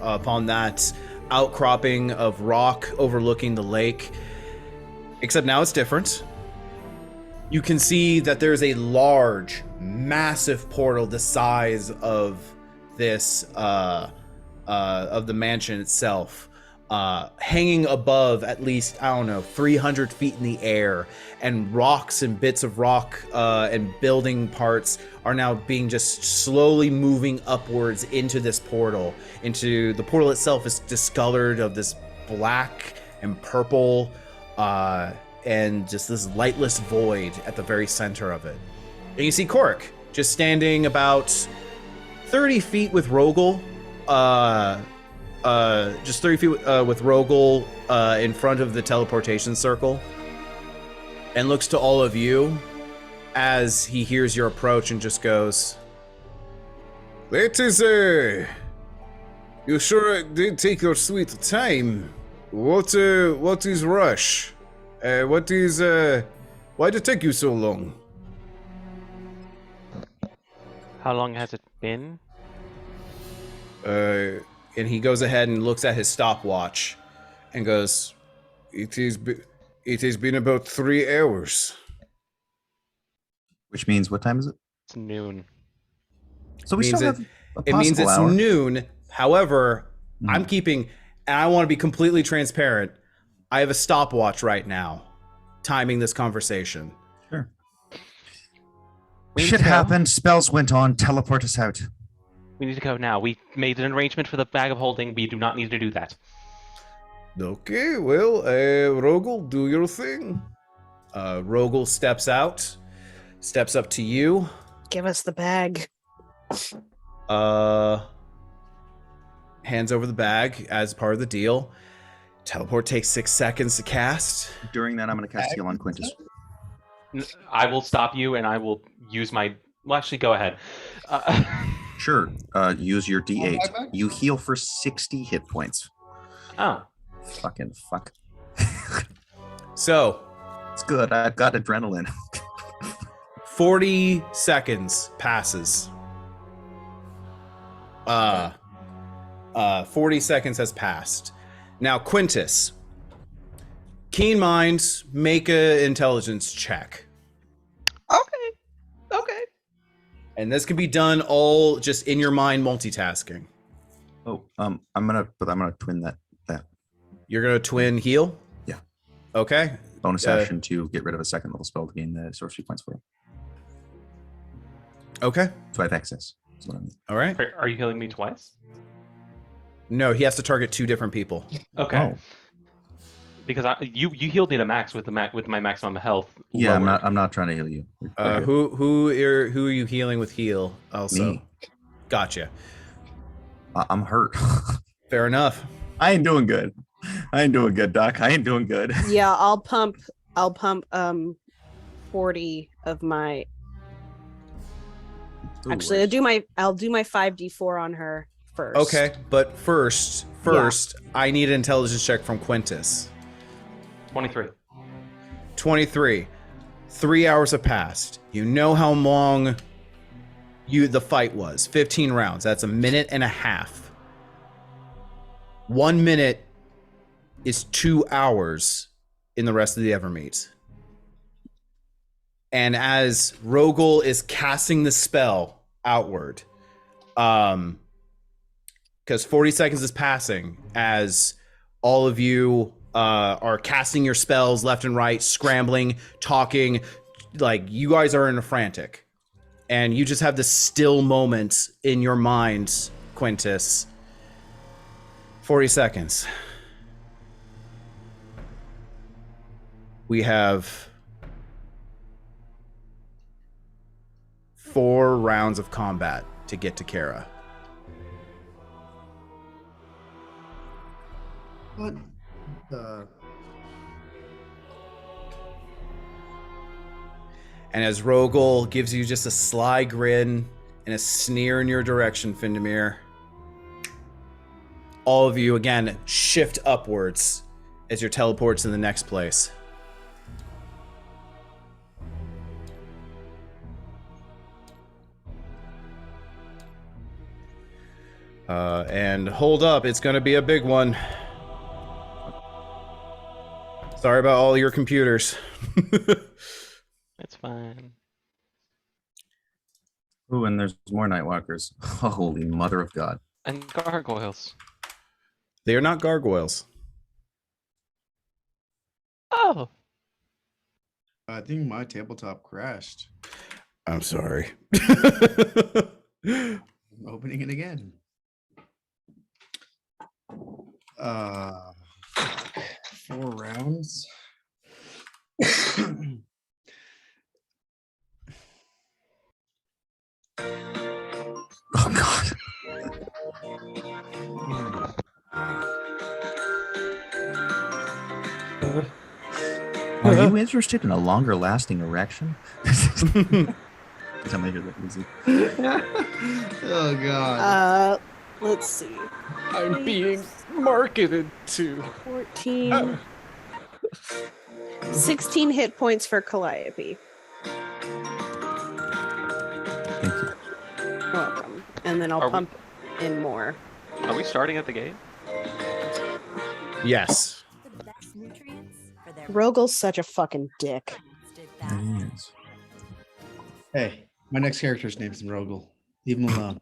upon that, outcropping of rock overlooking the lake. Except now it's different. You can see that there's a large, massive portal the size of this, of the mansion itself, hanging above at least, 300 feet in the air, and rocks and bits of rock and building parts are now being just slowly moving upwards into this portal. The portal itself is discolored of this black and purple, and just this lightless void at the very center of it. And you see Cork just standing about 30 feet with Rogel, just 30 feet with Rogel in front of the teleportation circle, and looks to all of you as he hears your approach and just goes, "That is, you sure did take your sweet time. What is rush? Why did it take you so long?" How long has it been? And he goes ahead and looks at his stopwatch and goes, It has been about 3 hours. Which means, what time is it? It's noon. So we means still it, have a it means possible it's hour. noon. However, I'm keeping, and I want to be completely transparent, I have a stopwatch right now, timing this conversation. Sure. We need Shit to go. happened. Spells went on. Teleport us out. We need to go now. We made an arrangement for the bag of holding. We do not need to do that. Okay, well, Rogel, do your thing. Rogel steps up to you. Give us the bag. Hands over the bag as part of the deal. Teleport takes 6 seconds to cast. During that, I'm going to cast Heal on Quintus. I will stop you, and I will use my... Well, actually, go ahead. Sure. Use your D8. You heal for 60 hit points. Oh. Fucking fuck. So. It's good. I've got adrenaline. 40 seconds passes. 40 seconds has passed. Now, Quintus. Keen mind, make a intelligence check. Okay. And this can be done all just in your mind multitasking. Oh, I'm gonna twin that. You're gonna twin heal? Yeah. Okay. Bonus action to get rid of a second level spell to gain the sorcery points for it. Okay. So I have access. That's what I mean. All right. Are you healing me twice? No, he has to target 2 different people. Okay. Oh. Because you healed me to max with my maximum health. Yeah, lowered. I'm not trying to heal you. Who are you healing with heal? Also, Me. Gotcha. I'm hurt. Fair enough. I ain't doing good. Doc. I ain't doing good. Yeah, I'll pump 40 of my Actually, I'll do my 5d4 on her first. Okay, but first, I need an intelligence check from Quintus. 23. 23. 3 hours have passed. You know how long the fight was. 15 rounds. That's a minute and a half. 1 minute is 2 hours in the rest of the Evermeet. And as Rogel is casting the spell outward, because 40 seconds is passing as all of you are casting your spells left and right, scrambling, talking, like you guys are in a frantic. And you just have this still moment in your mind, Quintus. 40 seconds. We have 4 rounds of combat to get to Kara. What the? And as Rogel gives you just a sly grin and a sneer in your direction, Findamir, all of you again shift upwards as your teleports in the next place. And hold up, it's gonna be a big one. Sorry about all your computers. It's fine. Ooh, and there's more Nightwalkers. Holy mother of God. And gargoyles. They are not gargoyles. Oh. I think my tabletop crashed. I'm sorry. I'm opening it again. 4 rounds. Oh God. Are you interested in a longer lasting erection? Somebody hear that easy. Oh God. Let's see. I'm being marketed to. 14. 16 hit points for Calliope. Thank you. You're welcome. And then I'll Are we- pump in more. Are we starting at the gate? Yes. The best nutrients for their Rogel's such a fucking dick. It is. Hey, my next character's name's Rogel. Leave him alone.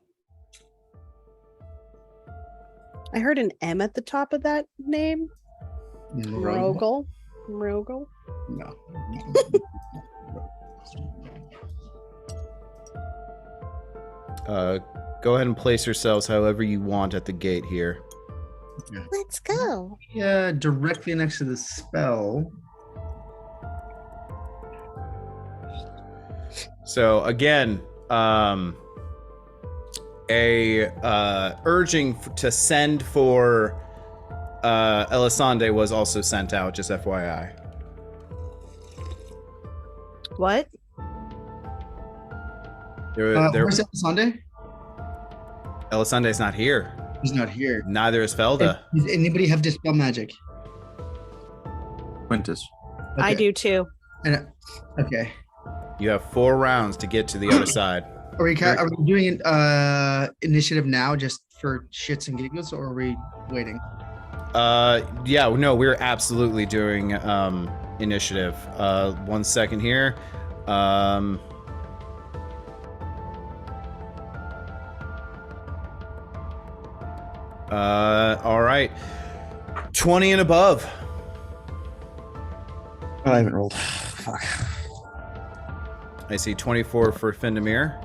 I heard an M at the top of that name. Rogel? Rogel. No. Go ahead and place yourselves however you want at the gate here. Let's go. Yeah, directly next to the spell. So again, urging to send for Elisande was also sent out, just FYI. What? Where's that Sunday? Elisande's not here. He's not here. Neither is Felda. Does anybody have Dispel Magic? Quintus. I Okay. do too. And, okay. You have 4 rounds to get to the other side. Are we doing initiative now just for shits and giggles, or are we waiting? Yeah, no, we're absolutely doing initiative. 1 second here. All right. 20 and above. I haven't rolled. Fuck. I see 24 for Findamir.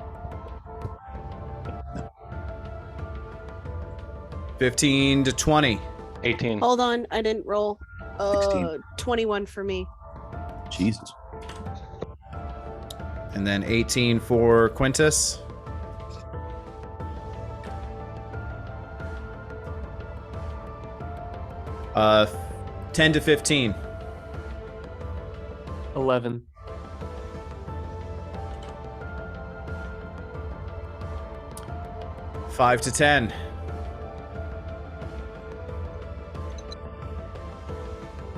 15 to 20. 18. Hold on, I didn't roll. 16. 21 for me. Jesus. And then 18 for Quintus. Uh, 10 to 15. 11. 5 to 10.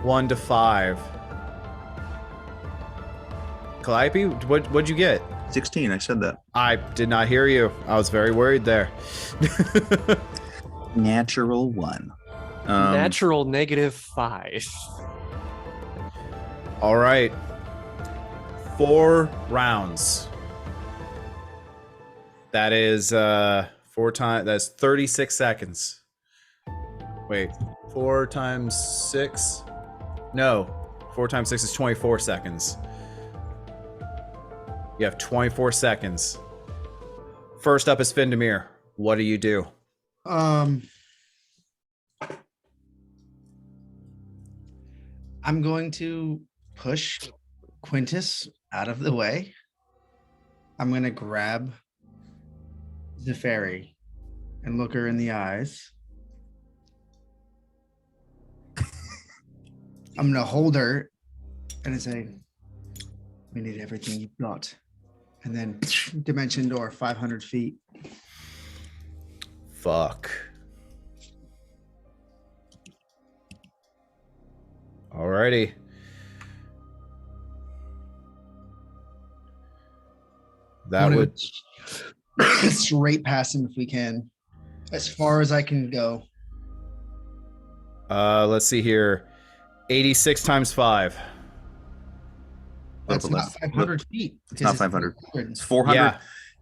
1 to 5. Calliope, what'd you get? 16, I said that. I did not hear you. I was very worried there. Natural 1. Natural -5. All right. 4 rounds. That is 4 times. That's 36 seconds. Wait, 4 times 6? No, 4 times 6 is 24 seconds. You have 24 seconds. First up is Findamir. What do you do? I'm going to push Quintus out of the way. I'm going to grab the fairy and look her in the eyes. I'm going to hold her and say, we need everything you've got. And then dimension door, 500 feet. Fuck. Alrighty. That Wanna would go straight past him if we can. As far as I can go. Let's see here. 86 times 5. That's not 500 feet. It's not 500. It's 400. Yeah.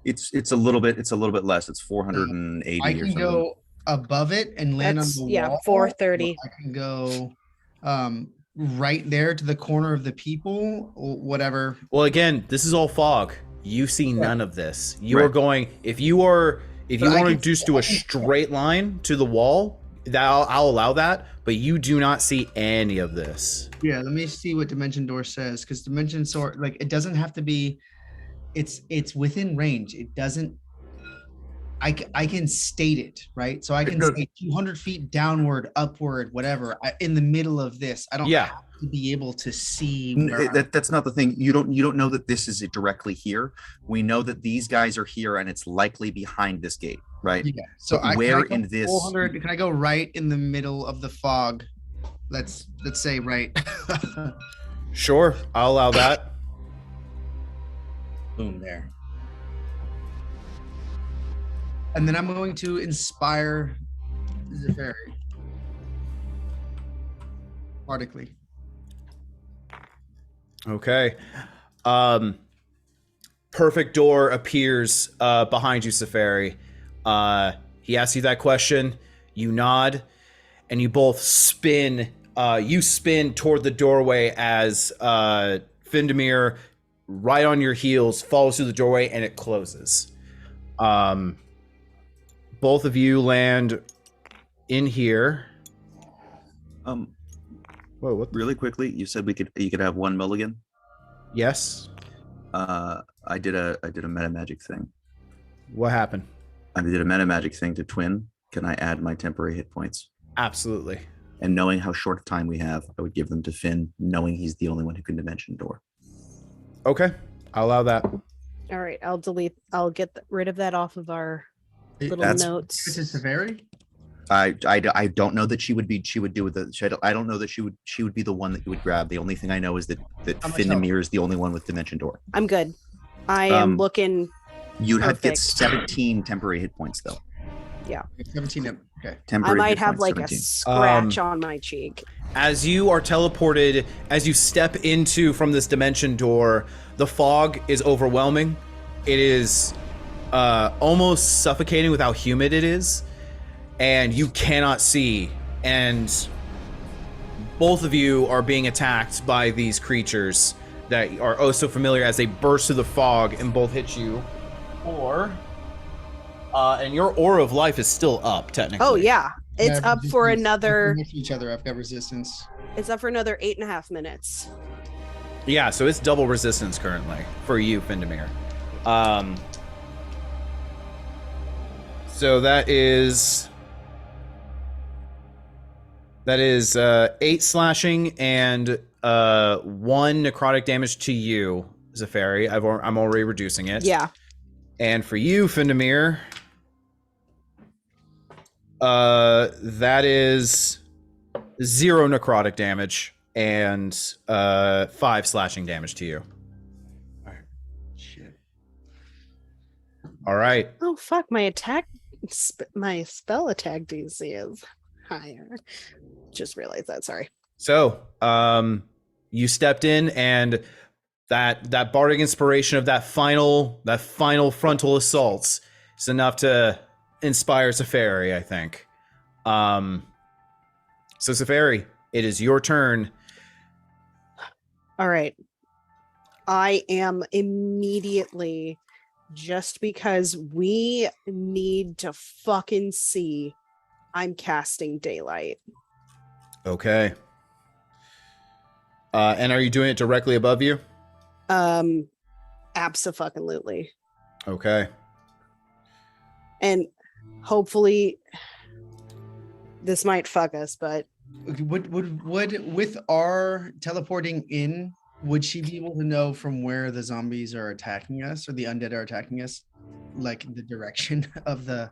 It's a little bit less. It's 480 I or can something. go above it and land That's on the wall. 430. I can go right there to the corner of the people, or whatever. Well, again, this is all fog. You see none of this. You Right. are going if you want I to can- reduce to a straight line to the wall, that I'll allow that, but you do not see any of this. Yeah, let me see what Dimension Door says, because Dimension Door, like, it doesn't have to be. It's within range. It doesn't. I can state it, right? So I can say 200 feet downward, upward, whatever. In the middle of this, I don't have to be able to see. That's not the thing. You don't know that this is directly here. We know that these guys are here, and it's likely behind this gate, right? Yeah. So where can I go in this? 400? Can I go right in the middle of the fog? Let's say right. Sure, I'll allow that. Boom there. And then I'm going to inspire Zephyri. Bardically. Okay. Perfect door appears behind you, Safari. He asks you that question. You nod, and you both spin. You spin toward the doorway as Findemir, right on your heels, follows through the doorway, and it closes. Both of you land in here. Whoa, what? Really quickly, you said you could have one mulligan. Yes. I did a meta magic thing. What happened? I did a meta magic thing to twin. Can I add my temporary hit points? Absolutely. And knowing how short of time we have, I would give them to Finn, knowing he's the only one who can dimension door. Okay, I'll allow that. All right, I'll get rid of that off of our little notes. This is Severi? I don't know that she would do with the. I don't know that she would be the one that you would grab. The only thing I know is that Findemir is the only one with dimension door. I'm good. I am looking. You'd have to get perfect. 17 temporary hit points though. Yeah. 17. Okay. I Temporary might hit have points, like 17. a scratch on my cheek. As you are teleported, as you step into from this dimension door, the fog is overwhelming. It is almost suffocating with how humid it is, and you cannot see. And both of you are being attacked by these creatures that are oh so familiar as they burst through the fog and both hit you. And your aura of life is still up, technically. Oh yeah, it's Yeah, up for resistance. another. Next to each other, I've got resistance. It's up for another 8.5 minutes. Yeah, so it's double resistance currently for you, Findemir. So that is 8 slashing and 1 necrotic damage to you, Zephyri. I'm already reducing it. Yeah. And for you, Findemir, that is 0 necrotic damage and 5 slashing damage to you. Shit. All right. Oh fuck, my spell attack DC is higher. Just realized that. Sorry. So, you stepped in, and that bardic inspiration of that final frontal assault is enough to inspire Zephyri, I think. So Zephyri, it is your turn. All right. I am immediately, just because we need to fucking see, I'm casting daylight. Okay. And are you doing it directly above you? Abso-fucking-lutely. Okay. And hopefully this might fuck us, but Would with our teleporting in, would she be able to know from where the zombies are attacking us or the undead are attacking us, like the direction of the?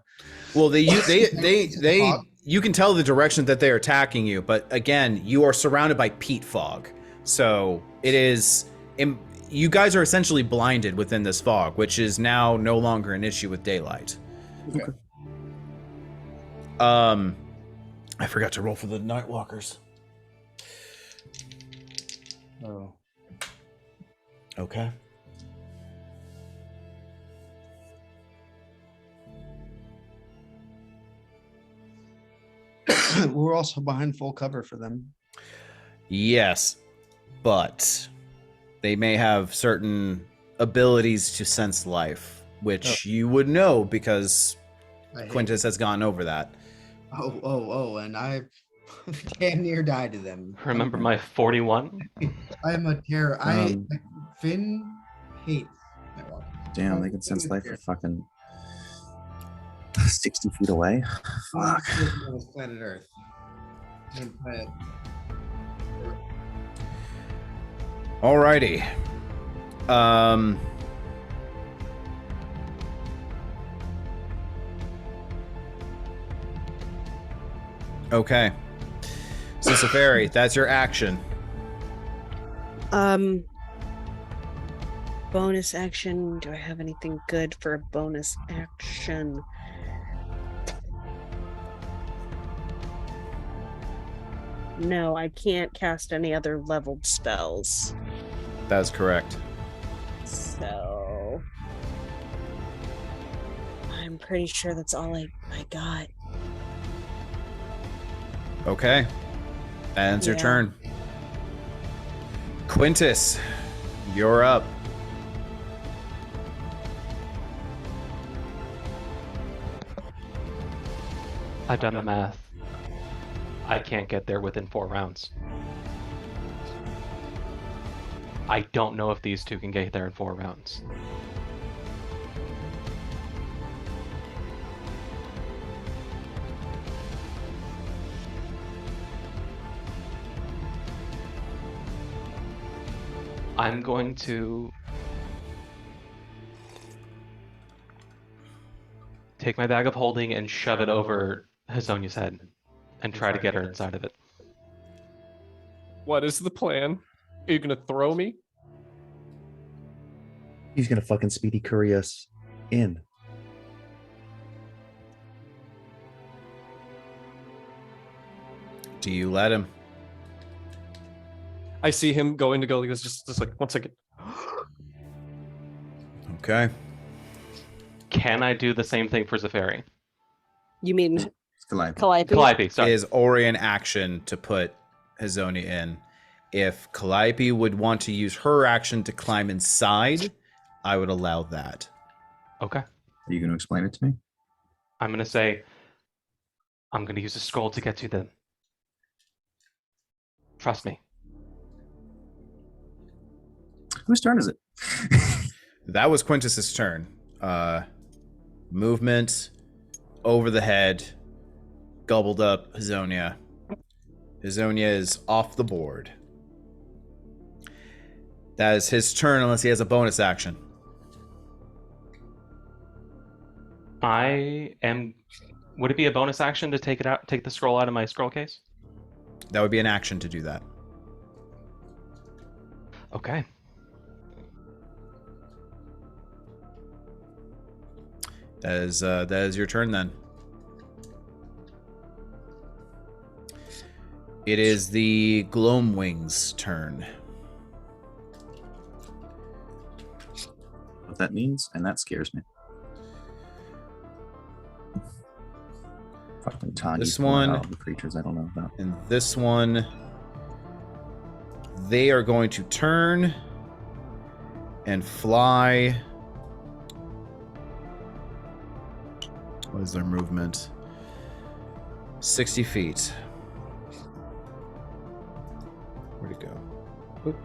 Well, they you can tell the direction that they're attacking you, but again, you are surrounded by peat fog, so it is. You guys are essentially blinded within this fog, which is now no longer an issue with daylight. Okay. I forgot to roll for the Nightwalkers. Oh. Okay. We're also behind full cover for them. Yes, but they may have certain abilities to sense life, which you would know because Quintus has gone over that. And I damn near died to them. Remember my 41? I am a terror. Finn hates Nightwalker. Damn, they can sense life for fucking 60 feet away. Fuck. Planet Earth. And planet. Alrighty. Okay. So Safari, that's your action. Bonus action. Do I have anything good for a bonus action? No, I can't cast any other leveled spells. That's correct. So I'm pretty sure that's all I got. Okay. That ends your Yeah. turn. Quintus, you're up. I've done the math. I can't get there within 4 rounds. I don't know if these two can get there in 4 rounds. I'm going to take my bag of holding and shove it over Hazonia's head and try to get her inside of it. What is the plan? Are you gonna throw me? He's gonna fucking Speedy Curry us in. Do you let him? I see him going to go. He goes just like 1 second. Okay. Can I do the same thing for Zafari? You mean Calliope? Calliope, sorry. Is already an action to put Hazonia in. If Calliope would want to use her action to climb inside, I would allow that. Okay. Are you going to explain it to me? I'm going to say, I'm going to use a scroll to get to them. Trust me. Whose turn is it? That was Quintus's turn. Movement over the head, gobbled up Hazonia. Hazonia is off the board. That is his turn unless he has a bonus action. Would it be a bonus action to take the scroll out of my scroll case? That would be an action to do that. Okay. That is your turn then. It is the Gloamwing's turn. What that means, and that scares me. Fucking Tanya. This one, the creatures I don't know about. And this one, they are going to turn and fly. What is their movement? 60 feet. Where'd it go? Oop.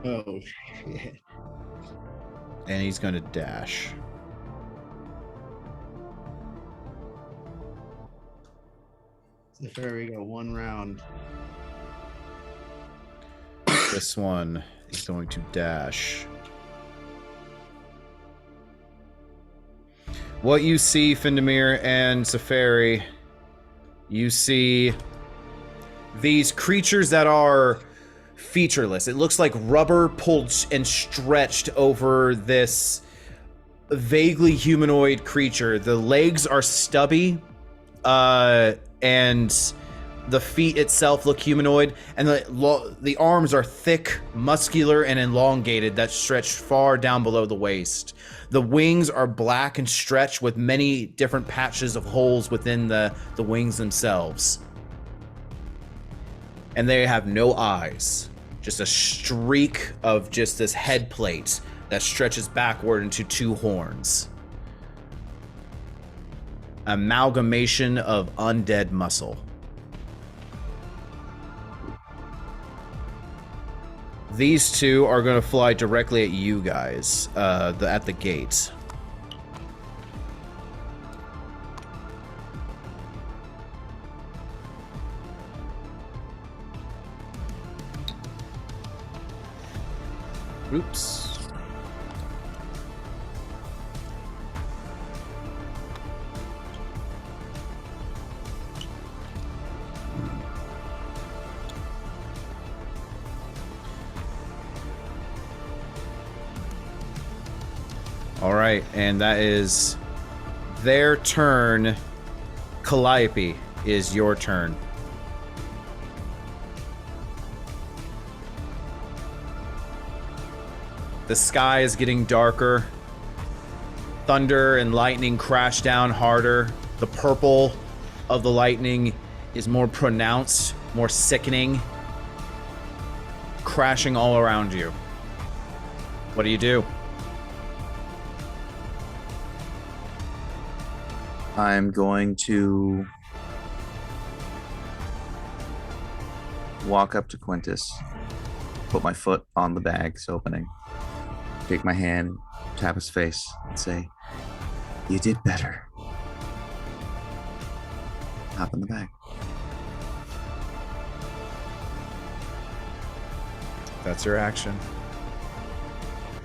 Oh, shit. And he's going to dash. So there we go. 1 round. This one is going to dash. What you see, Findamir and Safari, you see these creatures that are featureless. It looks like rubber pulled and stretched over this vaguely humanoid creature. The legs are stubby, and the feet itself look humanoid, and the arms are thick, muscular, and elongated that stretch far down below the waist. The wings are black and stretched with many different patches of holes within the wings themselves. And they have no eyes, just a streak of just this head plate that stretches backward into 2 horns. Amalgamation of undead muscle. These 2 are going to fly directly at you guys, at the gate. Oops. All right, and that is their turn. Calliope, is your turn. The sky is getting darker. Thunder and lightning crash down harder. The purple of the lightning is more pronounced, more sickening, crashing all around you. What do you do? I'm going to walk up to Quintus, put my foot on the bag's opening, take my hand, tap his face, and say, "You did better." Hop in the bag. That's your action.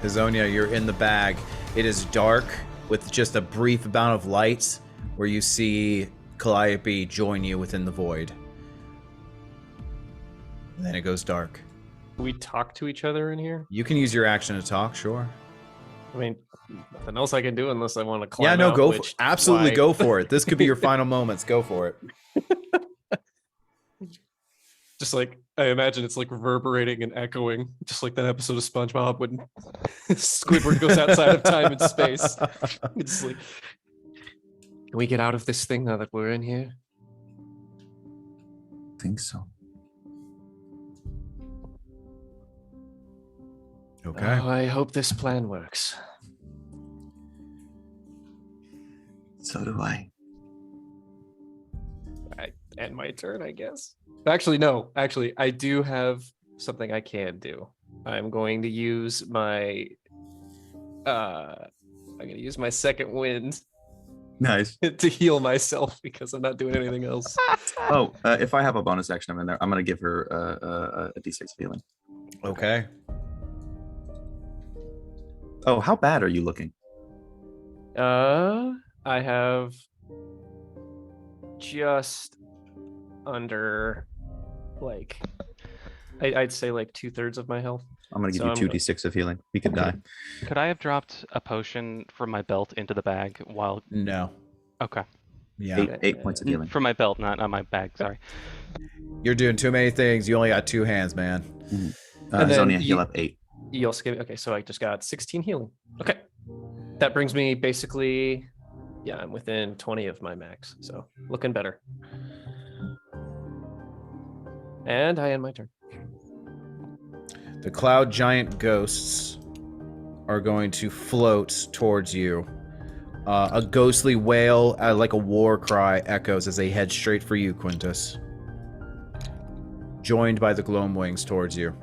Hazonia, you're in the bag. It is dark with just a brief amount of light where you see Calliope join you within the void. And then it goes dark. Do we talk to each other in here? You can use your action to talk, sure. I mean, nothing else I can do unless I want to climb Yeah, no, out, go which- absolutely why- go for it. This could be your final moments. Go for it. Just like, I imagine it's like reverberating and echoing, just like that episode of SpongeBob when Squidward goes outside of time and space. It's like, can we get out of this thing now that we're in here? I think so. Okay. Oh, I hope this plan works. So do I. End my turn, I guess. Actually, no. Actually, I do have something I can do. I'm going to use my second wind Nice. to heal myself because I'm not doing anything else. Oh, if I have a bonus action, I'm in there. I'm gonna give her a D6 healing. Okay. Oh, how bad are you looking? I have just under, like, I'd say like 2/3 of my health. I'm gonna give So you I'm 2d6 of healing. You could die. Could I have dropped a potion from my belt into the bag while? No. Okay. Yeah. Eight points of healing. From my belt, not on my bag. Sorry. You're doing too many things. You only got 2 hands, man. And then Zonia, you- heal up 8. You also give okay, so I just got 16 healing. Okay. That brings me basically, yeah, I'm within 20 of my max, so looking better. And I end my turn. The cloud giant ghosts are going to float towards you. A ghostly wail, like a war cry, echoes as they head straight for you, Quintus. Joined by the gloam wings towards you.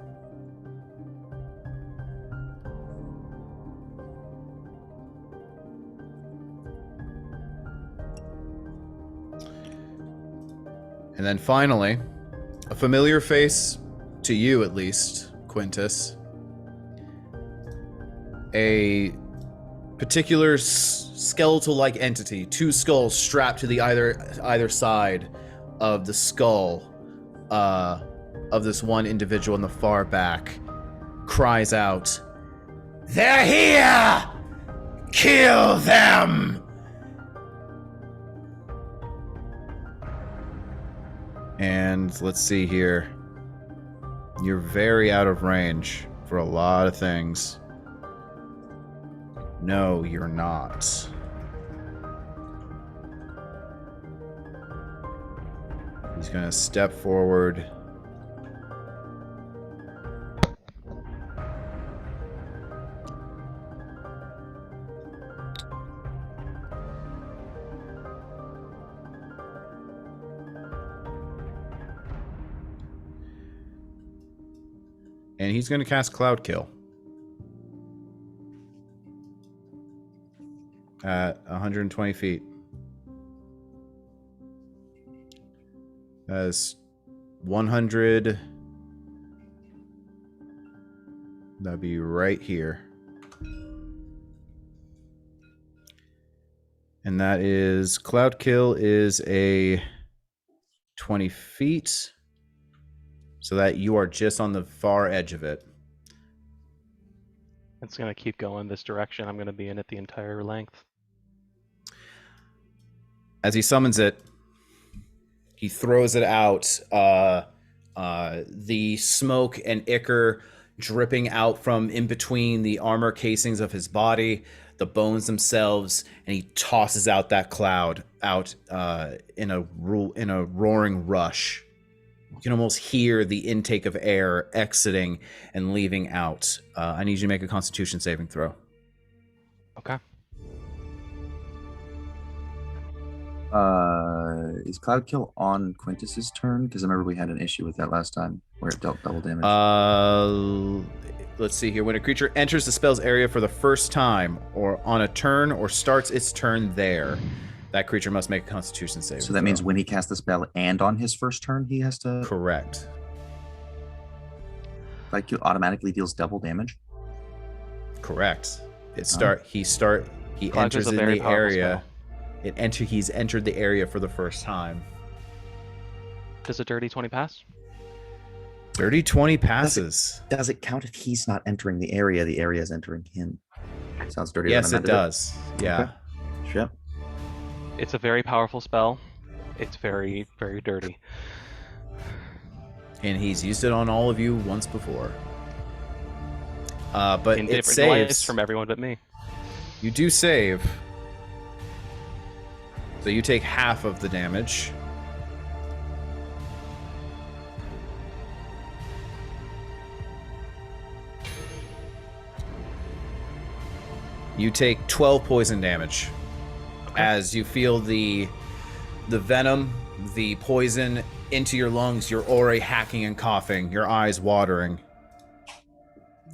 And then finally, a familiar face, to you at least, Quintus. A particular skeletal-like entity, 2 skulls strapped to the either side of the skull, of this one individual in the far back cries out, "They're here! Kill them!" And let's see here. You're very out of range for a lot of things. No, you're not. He's gonna step forward. And he's gonna cast Cloud Kill. At 120 feet. As 100. That'd be right here. And that is, Cloud Kill is a 20 feet. So that you are just on the far edge of it. It's going to keep going this direction. I'm going to be in it the entire length. As he summons it, he throws it out. The smoke and ichor dripping out from in between the armor casings of his body, the bones themselves, and he tosses out that cloud out in a roaring rush. You can almost hear the intake of air exiting and leaving out. I need you to make a Constitution saving throw. Okay. Is Cloud Kill on Quintus's turn? Because I remember we had an issue with that last time where it dealt double damage. Let's see here. When a creature enters the spell's area for the first time, or on a turn, or starts its turn there, that creature must make a Constitution save. So that means when he casts the spell and on his first turn, he has to. Correct. Like, it automatically deals double damage. Correct. He Cloud enters is a in very the powerful area. spell. He's entered the area for the first time. Does a dirty 20 pass? Dirty 20 passes. Does it count if he's not entering the area is entering him? Sounds dirty. Yes, it does. Yeah. Okay. Yep. It's a very powerful spell. It's very, very dirty. And he's used it on all of you once before. But In it different ways saves. from everyone but me. You do save. So you take half of the damage. You take 12 poison damage. As you feel the venom, the poison into your lungs, you're already hacking and coughing, your eyes watering.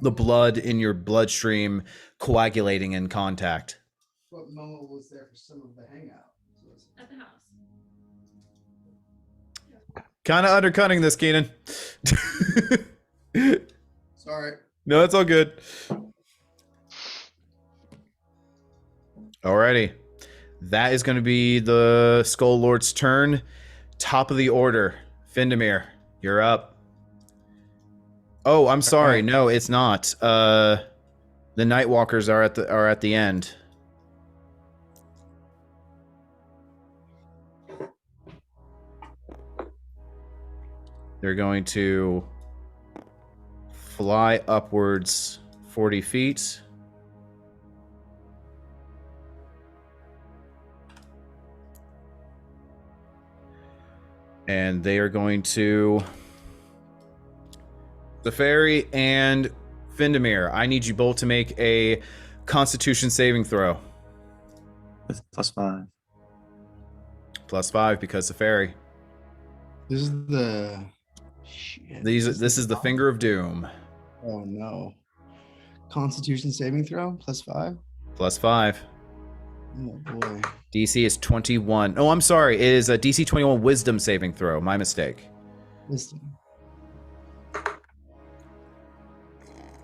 The blood in your bloodstream coagulating in contact. What Momo was there for some of the hangout? At the house. Kind of undercutting this, Keenan. Sorry. No, it's all good. Alrighty. That is going to be the Skull Lord's turn. Top of the order. Findamir, you're up. Oh, I'm sorry. No, it's not. The Nightwalkers are at the end. They're going to fly upwards 40 feet. And they are going to... The fairy and Findamir, I need you both to make a Constitution saving throw. With +5. +5 because the fairy. This is the... Shit. This is the Finger of Doom. Oh no. Constitution saving throw +5. +5. Oh boy. DC is 21. Oh, I'm sorry. It is a DC 21 Wisdom saving throw. My mistake. Wisdom.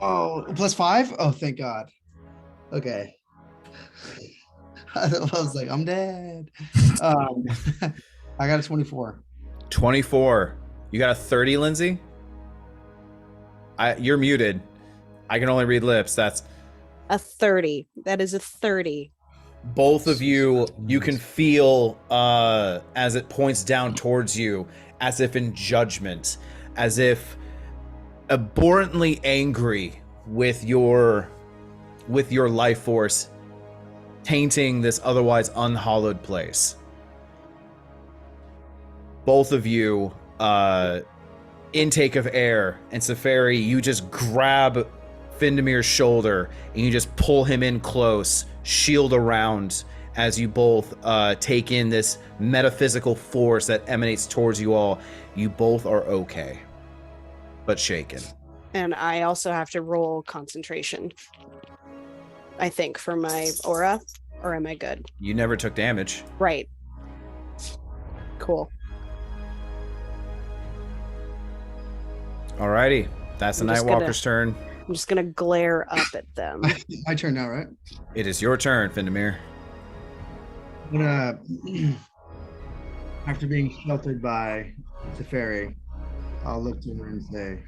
Oh, +5? Oh, thank God. Okay. I was like, I'm dead. I got a 24. 24. You got a 30, Lindsay? You're muted. I can only read lips. That's A 30. That is a 30. both of you. You can feel as it points down towards you, as if in judgment, as if abhorrently angry with your life force tainting this otherwise unhallowed place. Both of you, intake of air, and Safari, you just grab Findamir's shoulder and you just pull him in close, shield around, as you both take in this metaphysical force that emanates towards you all. You both are okay, but shaken. And I also have to roll concentration, I think, for my aura. Or am I good? You never took damage. Right. Cool. Alrighty. That's the I'm just Nightwalker's turn. I'm just gonna glare up at them. My turn now, right? It is your turn, Findamir. I'm gonna, after being sheltered by the fairy, I'll look to her and say,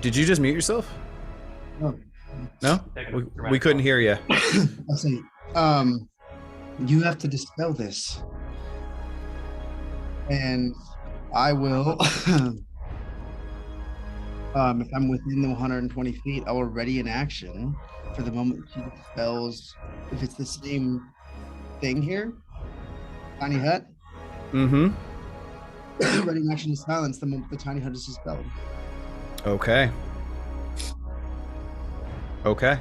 Did you just mute yourself? "No." No? We couldn't hear you. I'll say, you have to dispel this, and I will. If I'm within the 120 feet, I will ready an action for the moment she dispels. If it's the same thing here, tiny hut. Mm-hmm. Ready an action to silence the moment the tiny hut is dispelled. Okay. Okay.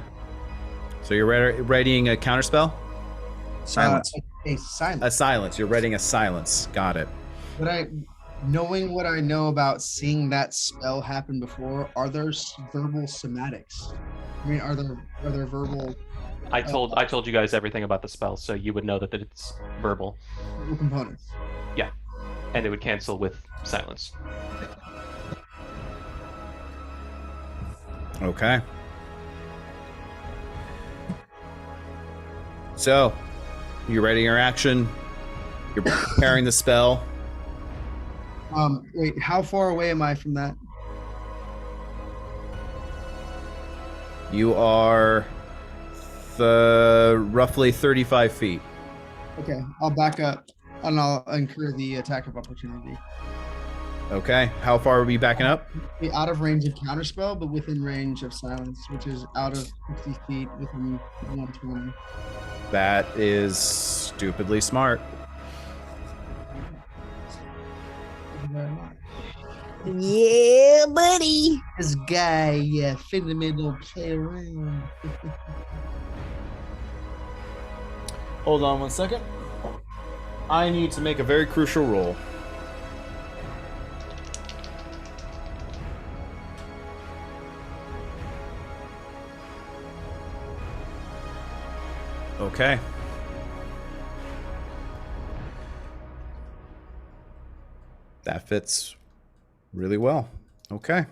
So you're readying a counterspell? Silence. A silence. A silence. You're readying a silence. Got it. But knowing what I know about seeing that spell happen before, are there verbal somatics? I mean, are there verbal? I told you guys everything about the spell, so you would know that it's verbal. Verbal components. Yeah, and it would cancel with silence. Okay. So, you're ready your action. You're preparing the spell. Wait, how far away am I from that? You are roughly 35 feet. Okay, I'll back up and I'll incur the attack of opportunity. Okay. How far are we backing up? Be out of range of counterspell, but within range of silence, which is out of 60 feet within 120. That is stupidly smart. Thank you very much. Yeah, buddy. This guy, yeah, Finderman don't play around. Hold on 1 second. I need to make a very crucial roll. Okay. That fits really well. Okay.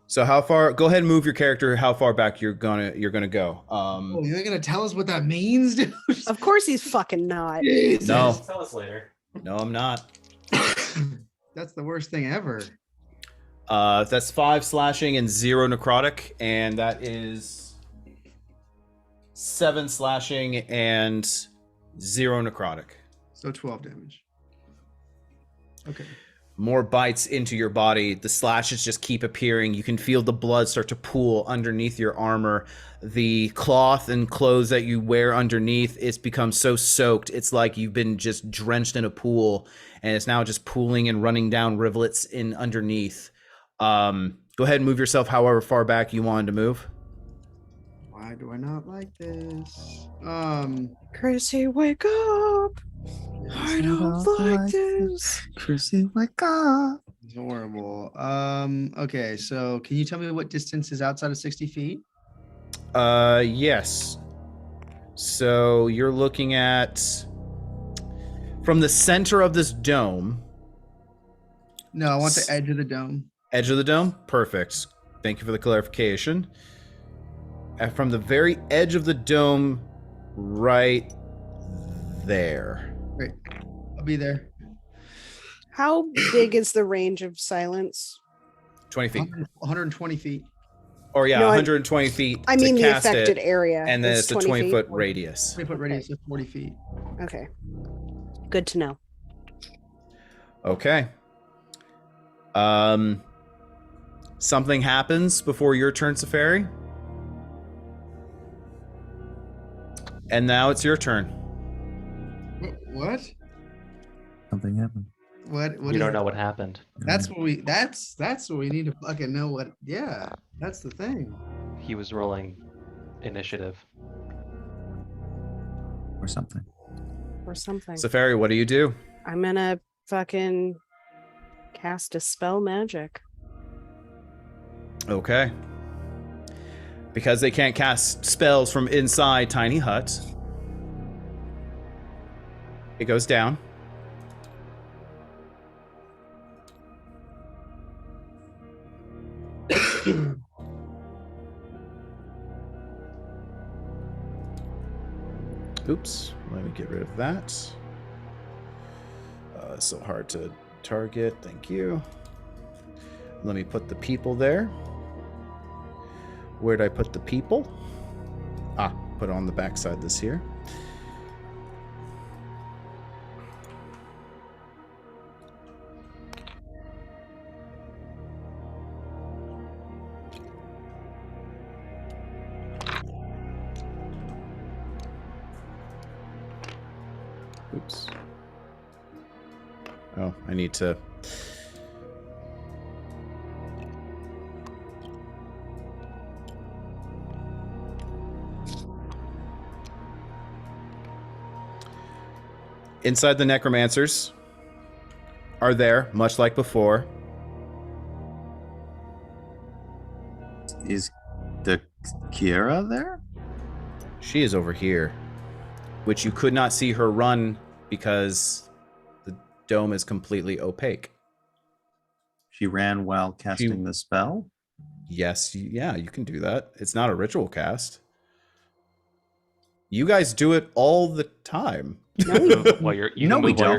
So how far? Go ahead and move your character. How far back you're gonna go? Oh, you're gonna tell us what that means, dude? Of course he's fucking not. Jesus. No. Tell us later. No, I'm not. That's the worst thing ever. That's 5 slashing and 0 necrotic, and that is 7 slashing and 0 necrotic. So 12 damage. Okay. More bites into your body. The slashes just keep appearing. You can feel the blood start to pool underneath your armor. The cloth and clothes that you wear underneath, it's become so soaked. It's like you've been just drenched in a pool, and it's now just pooling and running down rivulets in underneath. Go ahead and move yourself however far back you wanted to move. Why do I not like this? Chrissy, wake up. I don't like this. Chrissy, wake up. It's horrible. Okay, so can you tell me what distance is outside of 60 feet? Yes. So you're looking at from the center of this dome. No, I want the edge of the dome. Edge of the dome? Perfect. Thank you for the clarification. And from the very edge of the dome, right there. Great. I'll be there. How big is the range of silence? 20 feet. 120 feet. Or yeah, No, 120 feet. I to mean the cast affected it, area. and then is it's a 20 feet? 20-foot radius. 20 foot radius of 40 feet. Okay. Good to know. Okay. Something happens before your turn, Safari. And now it's your turn. What? Something happened. What You is don't it? know what happened. That's what we that's what we need to fucking know what yeah, that's the thing. He was rolling initiative. Or something. Or something. Safari, what do you do? I'm gonna fucking cast a spell magic. Okay. Because they can't cast spells from inside Tiny Hut, it goes down. Oops, let me get rid of that. It's so hard to target, thank you. Let me put the people there. Where'd I put the people? Put it on the backside this here. Oops. Oh, I need to... Inside the necromancers are there, much like before. Is the Kiera there? She is over here, which you could not see her run because the dome is completely opaque. She ran while casting the spell? Yes, yeah, you can do that. It's not a ritual cast. You guys do it all the time. While you're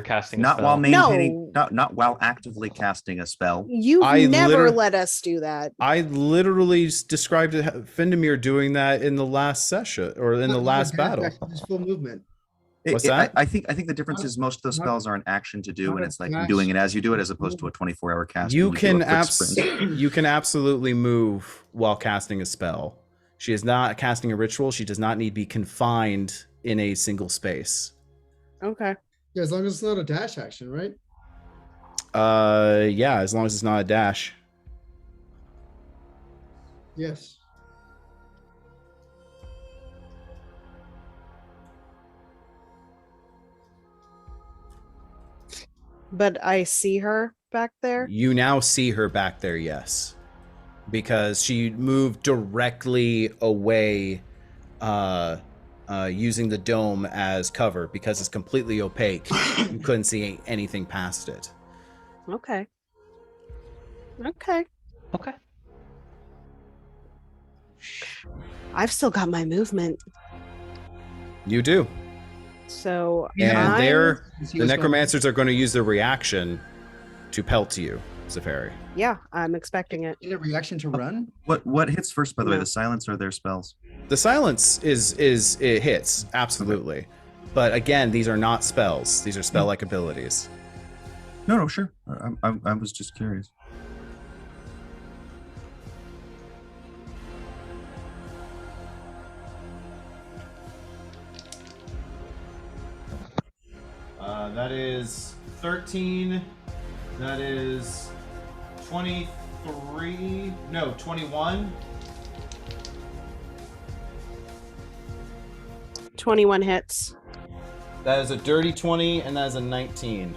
casting a spell. While maintaining, not while actively casting a spell. You've never let us do that. I literally described Findemir doing that in the last session or in the last battle. Just full movement. What's that? I think the difference is most of those spells are an action to do, and it's like doing it as you do it, as opposed to a 24-hour cast. You can absolutely move while casting a spell. She is not casting a ritual. She does not need to be confined in a single space. Okay. Yeah, as long as it's not a dash action, right? Yeah, as long as it's not a dash. Yes. But I see her back there. You now see her back there, yes. Because she moved directly away using the dome as cover because it's completely opaque. You couldn't see anything past it. Okay. I've still got my movement. You do. So and the necromancers are going to use their reaction to pelt you, Safari. Yeah, I'm expecting it. In a reaction to run? What hits first, by the way, the silence or their spells? The silence it hits, absolutely. Okay. But again, these are not spells. These are spell-like abilities. No, sure. I was just curious. That is 13. That is 23. No, 21. 21 hits. That is a dirty 20, and that is a 19.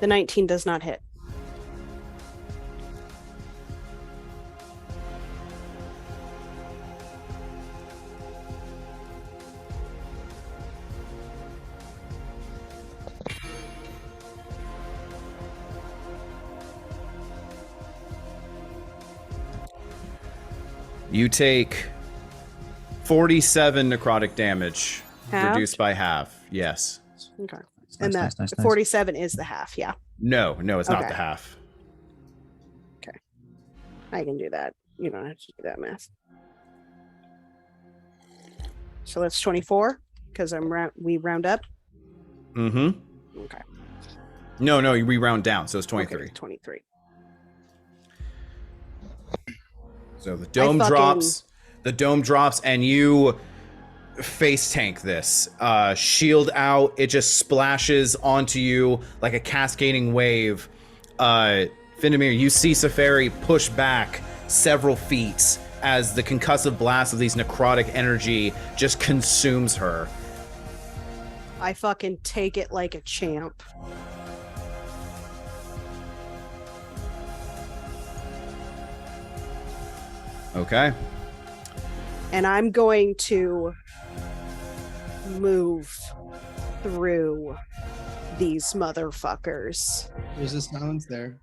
The 19 does not hit. You take 47 necrotic damage, Halved? reduced by half. Yes. Okay. And Nice, that nice, nice, nice. 47 is the half. Yeah, No, it's not Okay. the half. I can do that. You don't have to do that math. So that's 24 because we round up. Mm-hmm. Okay. No, we round down, so it's 23. Okay, 23. So the dome drops. The dome drops, and you face tank this. Shield out. It just splashes onto you like a cascading wave. Findamir, you see Safari push back several feet as the concussive blast of these necrotic energy just consumes her. I fucking take it like a champ. Okay. And I'm going to move through these motherfuckers. There's a silence there.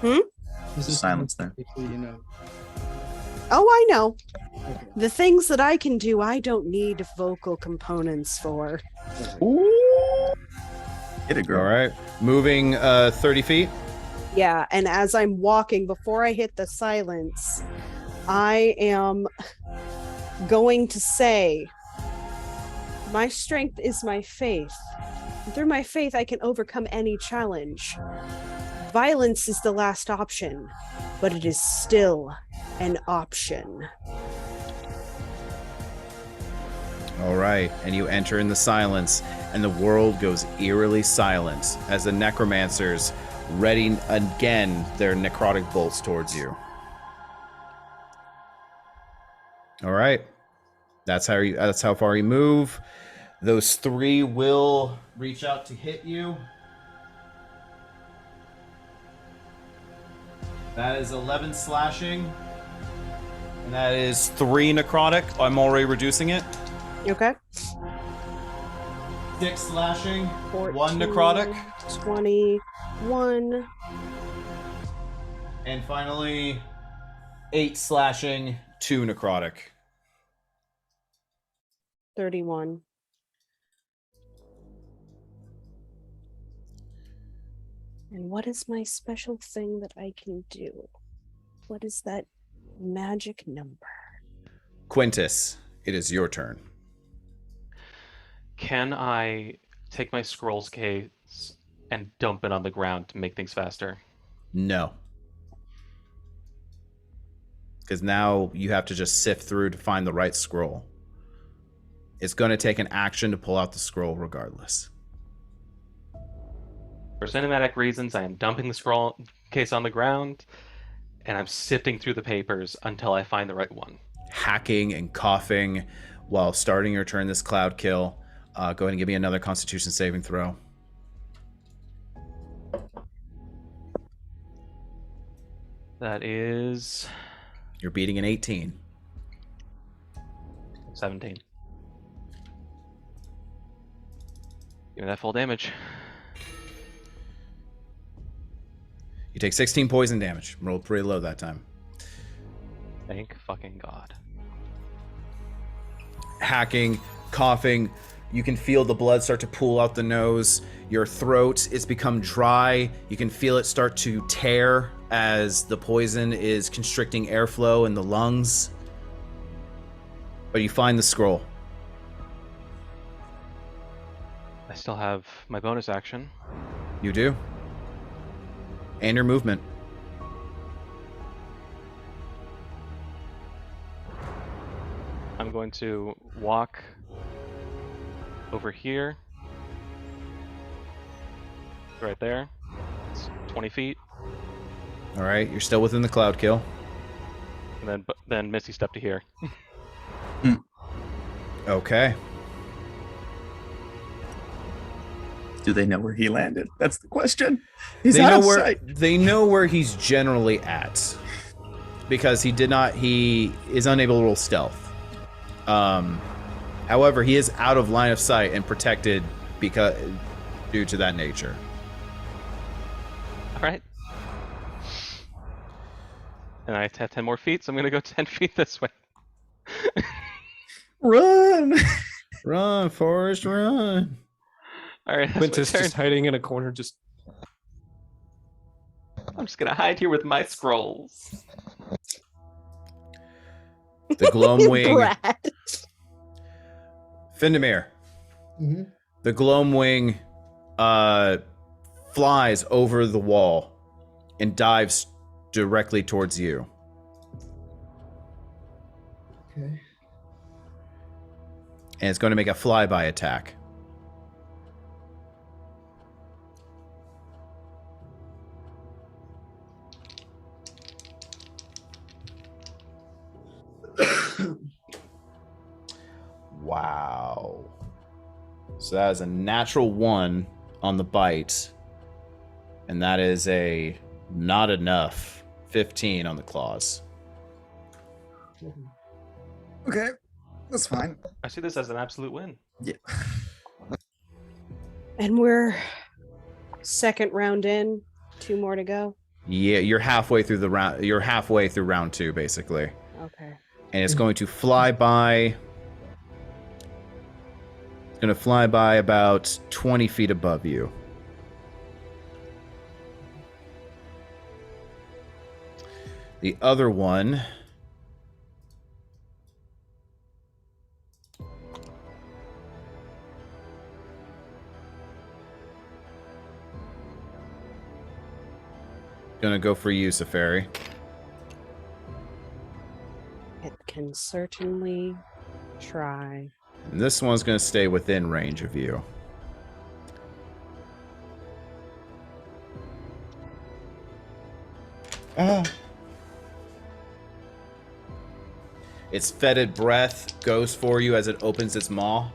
Hmm? There's a Silence there. Actually, you know. Oh, I know. Okay. The things that I can do, I don't need vocal components for. Get it, girl. All right. Moving 30 feet. Yeah, and as I'm walking, before I hit the silence, I am going to say, my strength is my faith. Through my faith, I can overcome any challenge. Violence is the last option, but it is still an option. All right, and you enter in the silence, and the world goes eerily silent as the necromancers ready again their necrotic bolts towards you. All right, that's how far you move. Those three will reach out to hit you. That is 11 slashing, and that is 3 necrotic. I'm already reducing it. Okay. 6 slashing, 14, 1 necrotic. 21. And finally, 8 slashing, 2 necrotic. 31. And what is my special thing that I can do? What is that magic number? Quintus, it is your turn. Can I take my scrolls case and dump it on the ground to make things faster? No. Because now you have to just sift through to find the right scroll. It's going to take an action to pull out the scroll regardless. For cinematic reasons, I am dumping the scroll case on the ground, and I'm sifting through the papers until I find the right one. Hacking and coughing while starting your turn this cloud kill. Go ahead and give me another Constitution saving throw. That is... You're beating an 18. 17. Give me that full damage. You take 16 poison damage. Rolled pretty low that time. Thank fucking God. Hacking, coughing. You can feel the blood start to pool out the nose. Your throat is become dry. You can feel it start to tear as the poison is constricting airflow in the lungs. But you find the scroll. I still have my bonus action. You do. And your movement. I'm going to walk over here. Right there. It's 20 feet. All right, you're still within the cloud kill. And then Misty step to here. Okay. Do they know where he landed? That's the question. He's They out know of where sight. they know where he's generally at, because he is unable to roll stealth. However, he is out of line of sight and protected due to that nature. All right. And I have 10 more feet, so I'm going to go 10 feet this way. Run! Run, Forrest, run. All right, that's my Quintus turn. just hiding in a corner, just I'm just gonna hide here with my scrolls. The Gloamwing. Brad. Findemir. Mhm. The Gloamwing flies over the wall and dives directly towards you. Okay. And it's going to make a flyby attack. Wow. So that is a natural 1 on the bite. And that is a not enough 15 on the claws. Okay, that's fine. I see this as an absolute win. Yeah. And we're second round in, 2 more to go. Yeah, you're halfway through the round. You're halfway through round 2, basically. Okay. And it's going to fly by. It's going to fly by about 20 feet above you. The other one. Gonna go for you, Safari. It can certainly try. And this one's gonna stay within range of you. Its fetid breath goes for you as it opens its maw.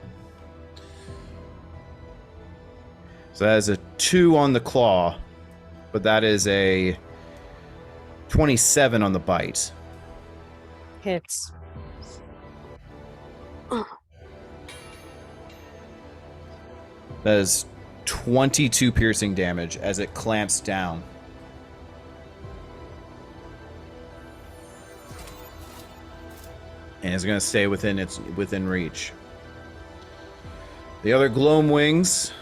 So that is a 2 on the claw, but that is a 27 on the bite. Hits. That is 22 piercing damage as it clamps down. And it's going to stay within reach. The other Gloamwings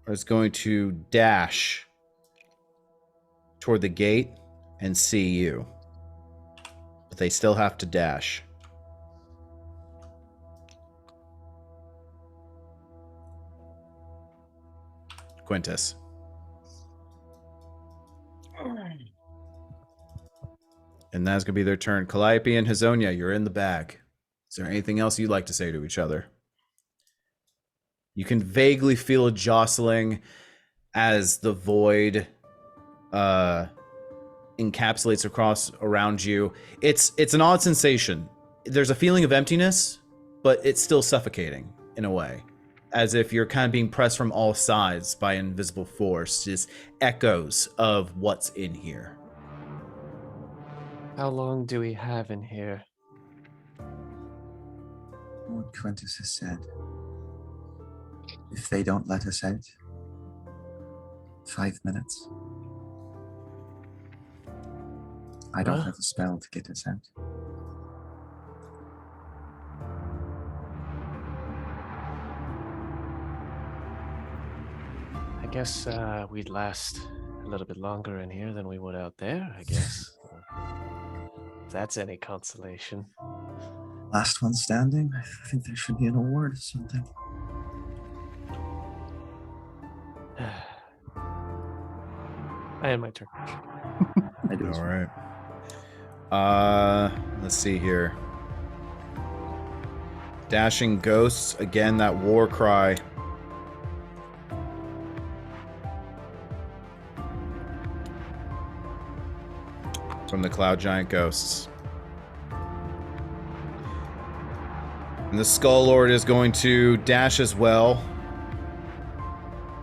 is going to dash toward the gate and see you. But they still have to dash. Quintus. And that's going to be their turn. Calliope and Hazonia, you're in the bag. Is there anything else you'd like to say to each other? You can vaguely feel a jostling as the void encapsulates across around you. It's an odd sensation. There's a feeling of emptiness, but it's still suffocating in a way. As if you're kind of being pressed from all sides by invisible force. Just echoes of what's in here. how long do we have in here? What Quintus has said. If they don't let us out, 5 minutes. I don't have a spell to get us out. I guess we'd last a little bit longer in here than we would out there, I guess. If that's any consolation. Last one standing? I think there should be an award or something. I had my turn. I do. All right. Let's see here. Dashing ghosts, again, that war cry. From the Cloud Giant ghosts. And the Skull Lord is going to dash as well.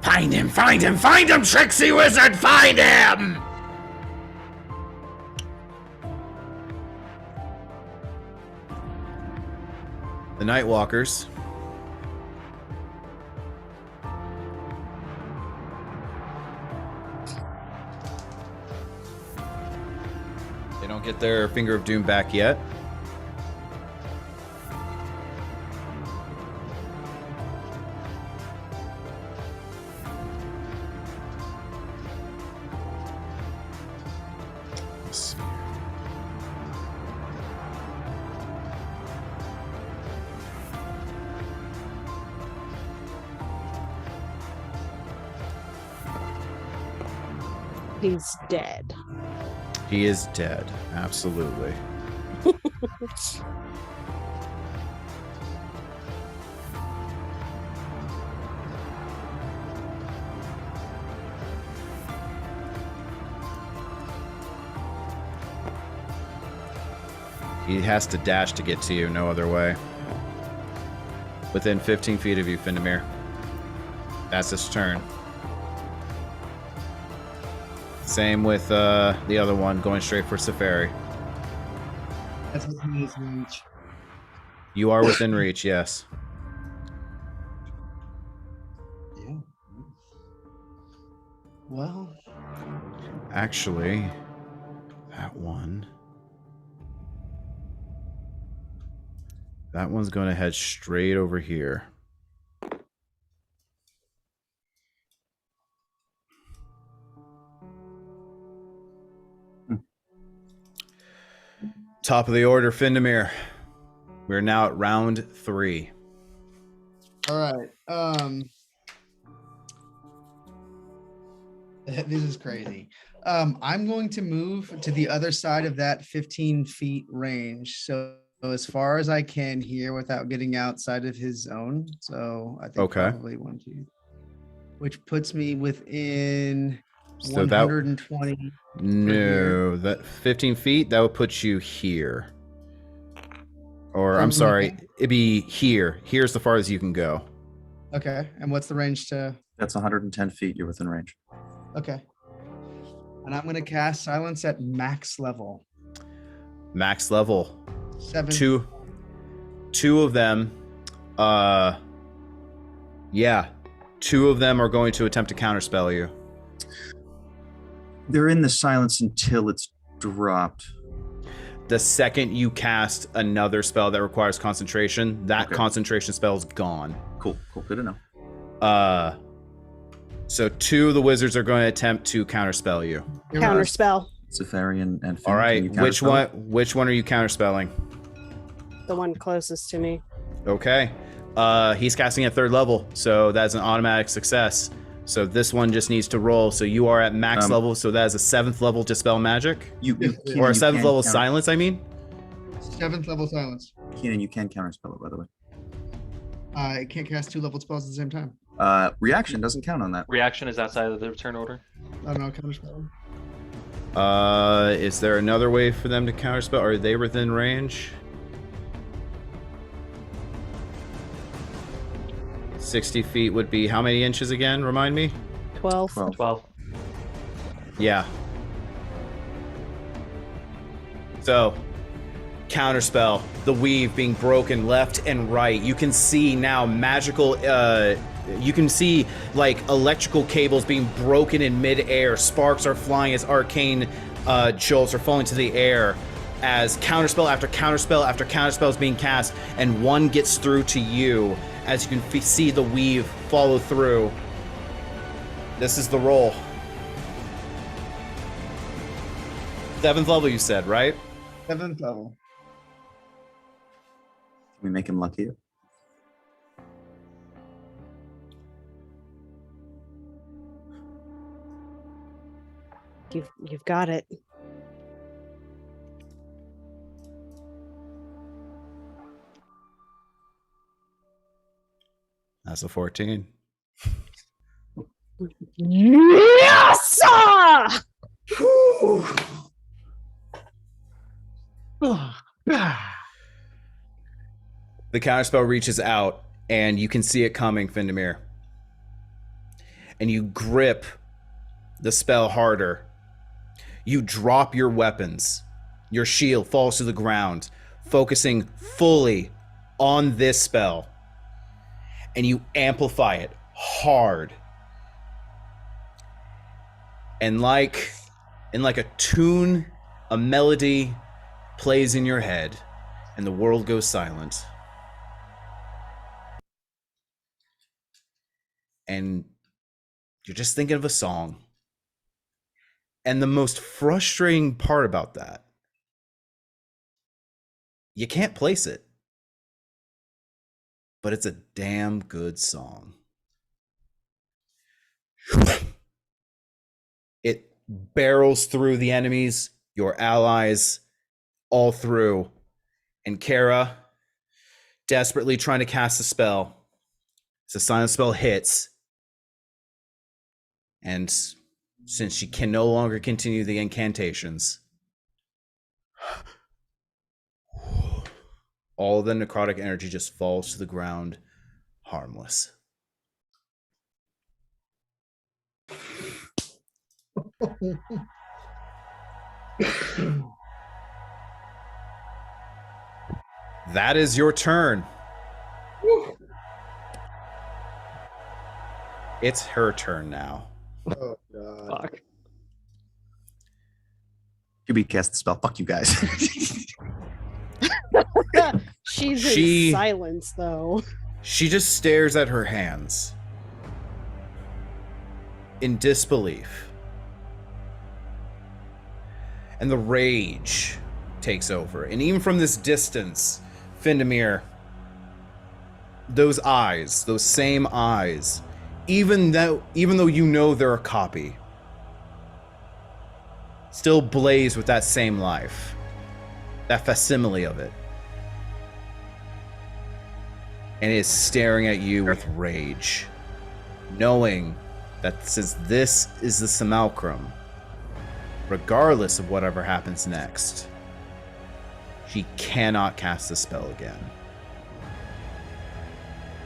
Find him, find him, find him, Trixie Wizard, find him! The Nightwalkers. They don't get their Finger of Doom back yet. He's dead. He is dead. Absolutely. He has to dash to get to you, no other way. Within 15 feet of you, Findamir. That's his turn. Same with the other one, going straight for Safari. That's within his reach. You are within reach, yes. Yeah. Well, Actually, that one... That one's going to head straight over here. Top of the order, Findamir. We're now at round 3. All right. This is crazy. I'm going to move to the other side of that 15 feet range. So as far as I can here without getting outside of his zone. So I think probably 1, 2, which puts me within So 120. No, that 15 feet, that would put you here. Or, From I'm sorry, here? it'd be here. Here's the farthest you can go. Okay. And what's the range to? That's 110 feet. You're within range. Okay. And I'm going to cast silence at max level. Max level. 7. Two of them, yeah. 2 of them are going to attempt to counterspell you. They're in the silence until it's dropped. The second you cast another spell that requires concentration, that concentration spell is gone. Cool. Good to know. So 2 of the wizards are going to attempt to counterspell you. Counterspell. Safari and Finn, all right, can you counterspell? which one are you counterspelling? The one closest to me. Okay. He's casting at 3rd level, so that's an automatic success. So this one just needs to roll. So you are at max level, so that is a 7th level Dispel Magic. Or a 7th level Silence, I mean? 7th level silence. Keenan, you can counterspell it, by the way. I can't cast 2 level spells at the same time. Reaction doesn't count on that. Reaction is outside of the turn order. I don't know, counterspell. Is there another way for them to counterspell? Are they within range? 60 feet would be how many inches again? Remind me? 12. 12. Yeah. So, counterspell, the weave being broken left and right. You can see now magical, you can see like electrical cables being broken in midair. Sparks are flying as arcane jolts are falling to the air as counterspell after counterspell after counterspell is being cast, and one gets through to you as you can see the weave follow through. This is the roll. 7th level, you said, right? 7th level. Can we make him lucky? You've got it. That's a 14. Yes! The counterspell reaches out, and you can see it coming, Findamir. And you grip the spell harder. You drop your weapons. Your shield falls to the ground, focusing fully on this spell. And you amplify it hard. And like a tune, a melody plays in your head, and the world goes silent. And you're just thinking of a song. And the most frustrating part about that, you can't place it, but it's a damn good song. barrels through the enemies, your allies, all through. And Kara, desperately trying to cast a spell. As the silent spell hits, and since she can no longer continue the incantations, all the necrotic energy just falls to the ground, harmless. That is your turn. It's her turn now. Oh god. Fuck. QB cast the spell. Fuck you guys. She's She- in silence, though. She just stares at her hands in disbelief. And the rage takes over. And even from this distance, Findamir, those eyes, those same eyes, even though you know they're a copy, still blaze with that same life, that facsimile of it, and is staring at you with rage, knowing that since this is the simulacrum, regardless of whatever happens next, she cannot cast the spell again.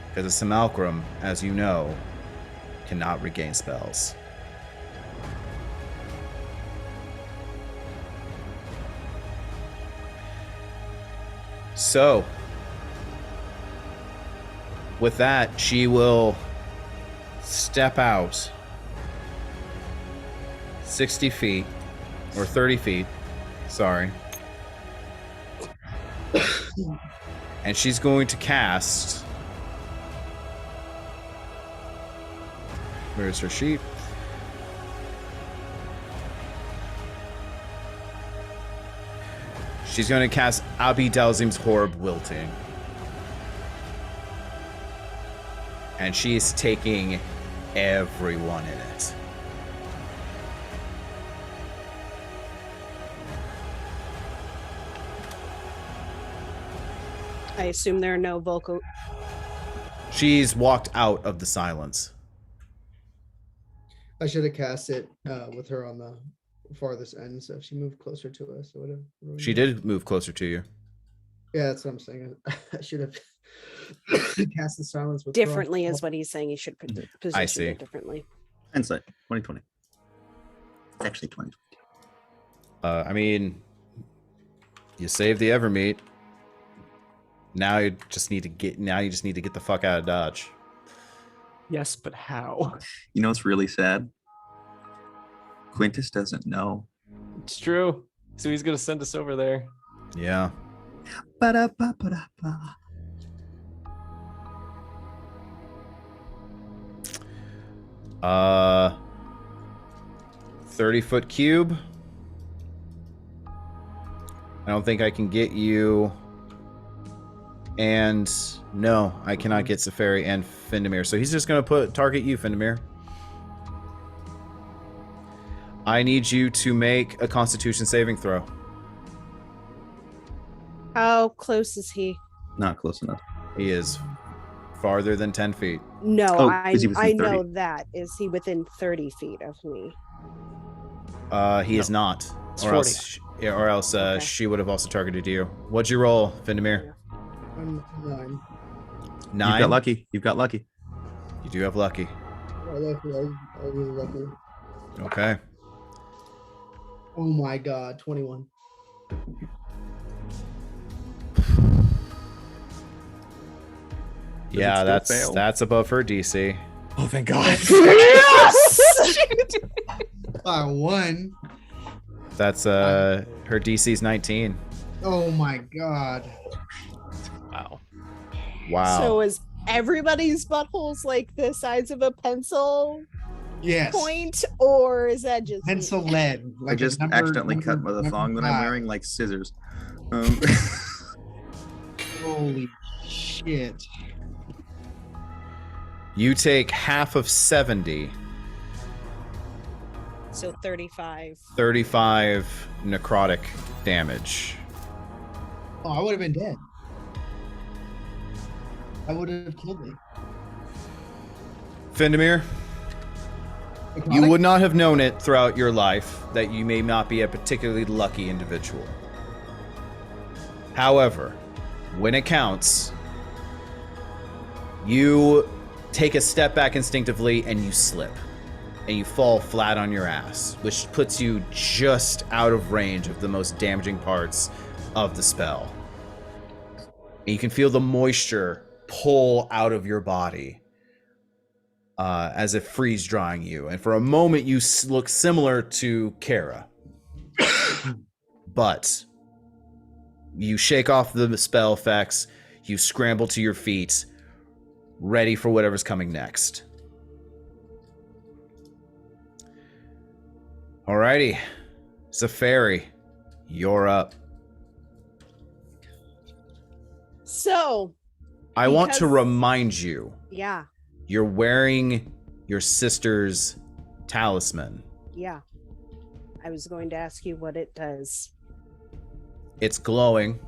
Because the simulacrum, as you know, cannot regain spells. So, with that, she will step out 60 feet, or 30 feet, sorry. And she's going to cast... Where's her sheet? She's going to cast Abi Dalzim's Horeb Wilting. And she's taking everyone in it. I assume there are no vocal. She's walked out of the silence. I should have cast it with her on the farthest end, so if she moved closer to us or whatever. She did move closer to you. Yeah, that's what I'm saying. I should have cast the silence with Differently her. is what he's saying. He should position I see. it differently. Hindsight, 2020. It's actually 2020. I mean, you saved the Evermeet. Now you just need to get the fuck out of Dodge. Yes, but how? You know what's really sad? Quintus doesn't know. It's true. So he's gonna send us over there. Yeah. Ba-da-ba-ba-da-ba. 30-foot cube. I don't think I can get you. And no, I cannot get Safari and Findamir. So he's just going to target you, Findamir. I need you to make a Constitution saving throw. How close is he? Not close enough. He is farther than 10 feet. No, Oh, I is he within I know 30? that. Is he within 30 feet of me? He is not. It's Or else, or else Okay. she would have also targeted you. What'd you roll, Findamir? I'm 9. 9? You've got lucky. You've got lucky. You do have lucky. I really lucky. Okay. Oh my god, 21. Yeah, it still fail? that's above her DC. Oh, thank God. By 1. That's her DC's 19. Oh my god. Wow. Wow. So is everybody's buttholes like the size of a pencil Yes. point, or is that just me? Pencil lead. I just accidentally cut number the thong that I'm 5. wearing like scissors. Holy shit. You take half of 70 So 35. 35 necrotic damage. Oh, I would have been dead. I would have killed me. Findemir, you Necrotic? would not have known it throughout your life that you may not be a particularly lucky individual. However, when it counts, you take a step back instinctively and you slip. And you fall flat on your ass, which puts you just out of range of the most damaging parts of the spell. And you can feel the moisture pull out of your body as if freeze drying you. And for a moment, you look similar to Kara. But you shake off the spell effects, you scramble to your feet, ready for whatever's coming next. Alrighty, Safari, you're up. So, I want to because- remind you, yeah, you're wearing your sister's talisman. yeah. I was going to ask you what it does. It's glowing,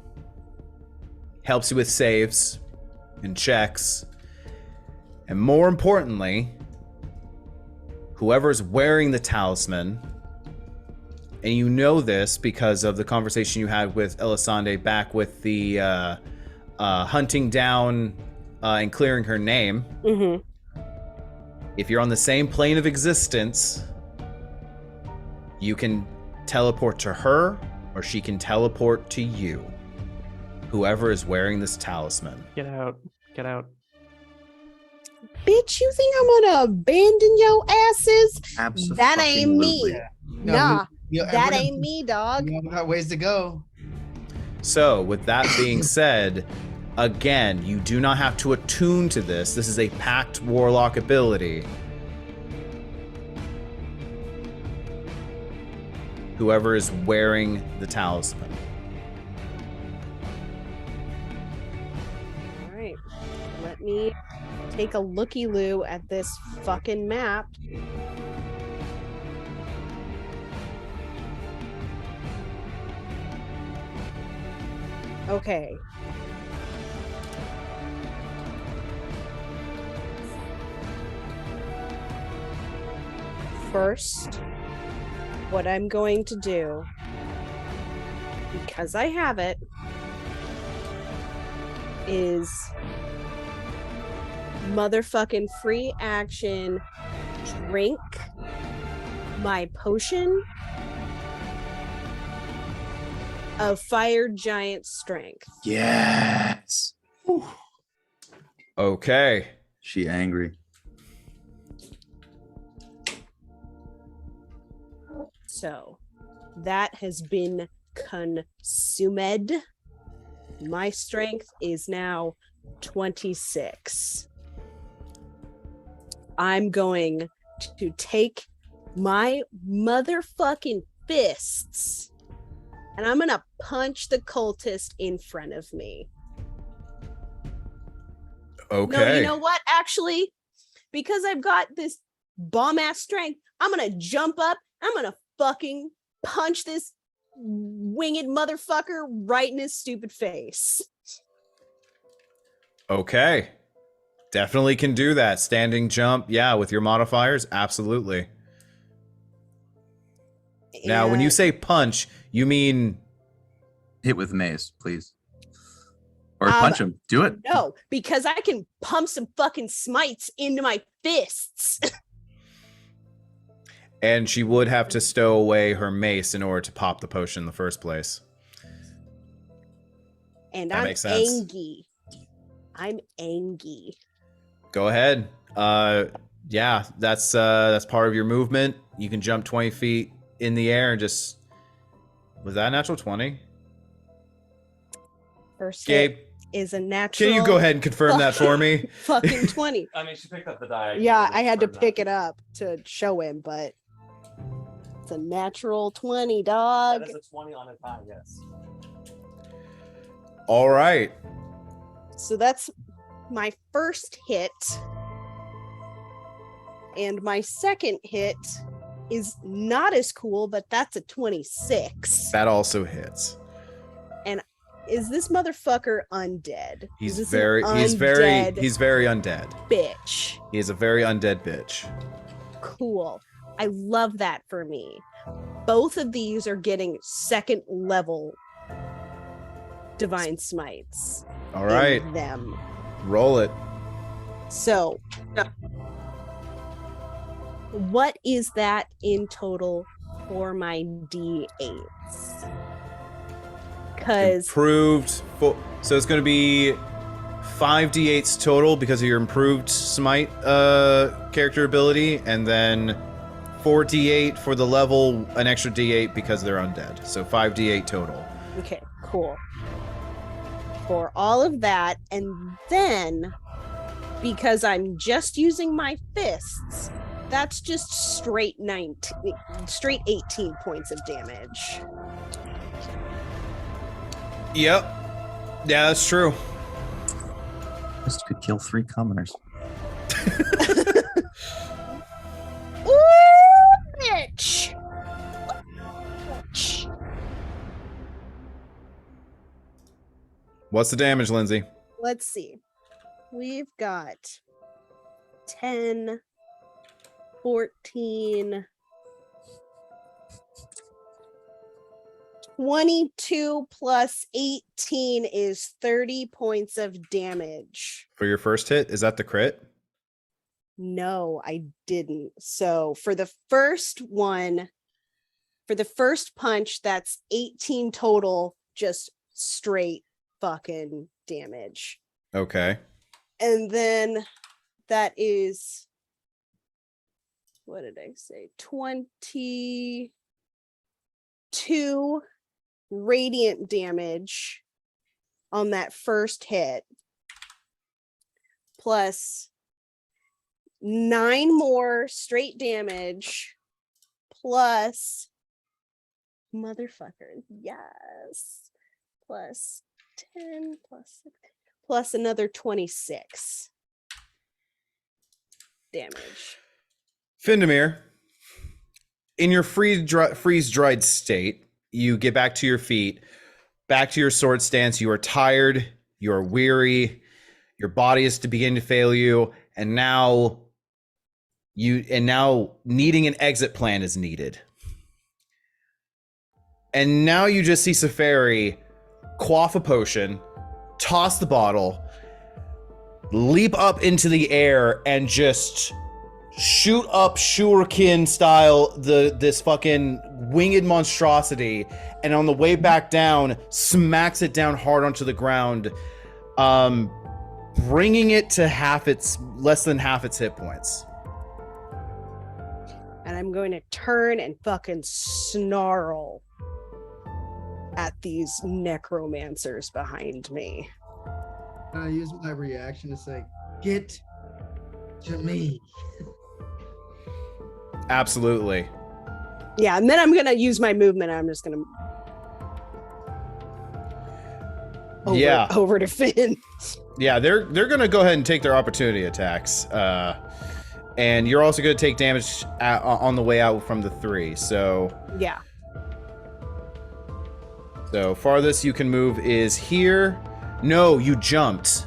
helps you with saves and checks, and more importantly, whoever's wearing the talisman, and you know this because of the conversation you had with Elisande back with the hunting down and clearing her name. Mm-hmm. If you're on the same plane of existence, you can teleport to her or she can teleport to you. Whoever is wearing this talisman. Get out. Get out. Bitch, you think I'm gonna abandon your asses? Absolutely. That ain't me. No, Nah, you- that we're- ain't me, dog. We got ways to go. So, with that being said, again, you do not have to attune to this. This is a packed warlock ability. Whoever is wearing the talisman. All right, let me take a looky-loo at this fucking map. Okay. First, what I'm going to do, because I have it, is motherfucking free action drink my potion of fire giant strength. Yes. Okay. She angry. So that has been consumed. My strength is now 26. I'm going to take my motherfucking fists and I'm gonna punch the cultist in front of me. Okay. No, you know what? Actually, because I've got this bomb ass strength, I'm gonna jump up. I'm gonna fucking punch this winged motherfucker right in his stupid face. Okay. Definitely can do that. Standing jump, yeah, with your modifiers, absolutely. Now, when you And- say punch, you mean Hit with mace, please. Or punch him. Do it. No, because I can pump some fucking smites into my fists. and she would have to stow away her mace in order to pop the potion in the first place. And That I'm makes sense. angry. I'm angry. Go ahead. Yeah, that's part of your movement. You can jump 20 feet in the air and just... Was that a natural 20? First Gabe, hit is a natural. can you go ahead and confirm that for me? Fucking 20. I mean, she picked up the die. Yeah, I had to pick it up to show him, but it's a natural 20, dog. That is a 20 on a die, yes. All right. So that's my first hit. And my second hit is not as cool, but that's a 26. That also hits. And is this motherfucker undead? He's Is this very an he's very undead he's very undead. bitch. He is a very undead bitch. Cool. I love that for me. Both of these are getting second level divine smites. All right. In them. Roll it. So, what is that in total for my D8s? Because Improved. So it's going to be 5 D8s total because of your improved smite character ability, and then 4 D8 for the level, an extra D8 because they're undead. So 5 D8 total. okay, cool. For all of that, and then because I'm just using my fists, that's just straight 18 points of damage. Yep. Yeah, that's true. This could kill 3 commoners. Ooh, bitch! What's the damage, Lindsay? Let's see. We've got 10, 14, 22 plus 18 is 30 points of damage. For your first hit, is that the crit? No, I didn't. So for the first one, for the first punch, that's 18 total, just straight fucking damage. Okay. And then that is, what did I say? 22 radiant damage on that first hit, plus 9 more straight damage, plus motherfucker, yes, plus 10 plus 6 plus another 26 damage. Findamir, in your freeze-dried state, you get back to your feet, back to your sword stance. You are tired, you are weary, your body is to begin to fail you, and now needing an exit plan is needed. And now you just see Safari quaff a potion, toss the bottle, leap up into the air, and just shoot up shuriken style this fucking winged monstrosity, and on the way back down smacks it down hard onto the ground, bringing it to less than half its hit points. And I'm going to turn and fucking snarl at these necromancers behind me. And I use my reaction to say, "Get to me." Absolutely. Yeah, and then I'm gonna use my movement. I'm just gonna over to Finn. Yeah, they're gonna go ahead and take their opportunity attacks, and you're also gonna take damage on the way out from the 3. So yeah. So farthest you can move is here. No, you jumped.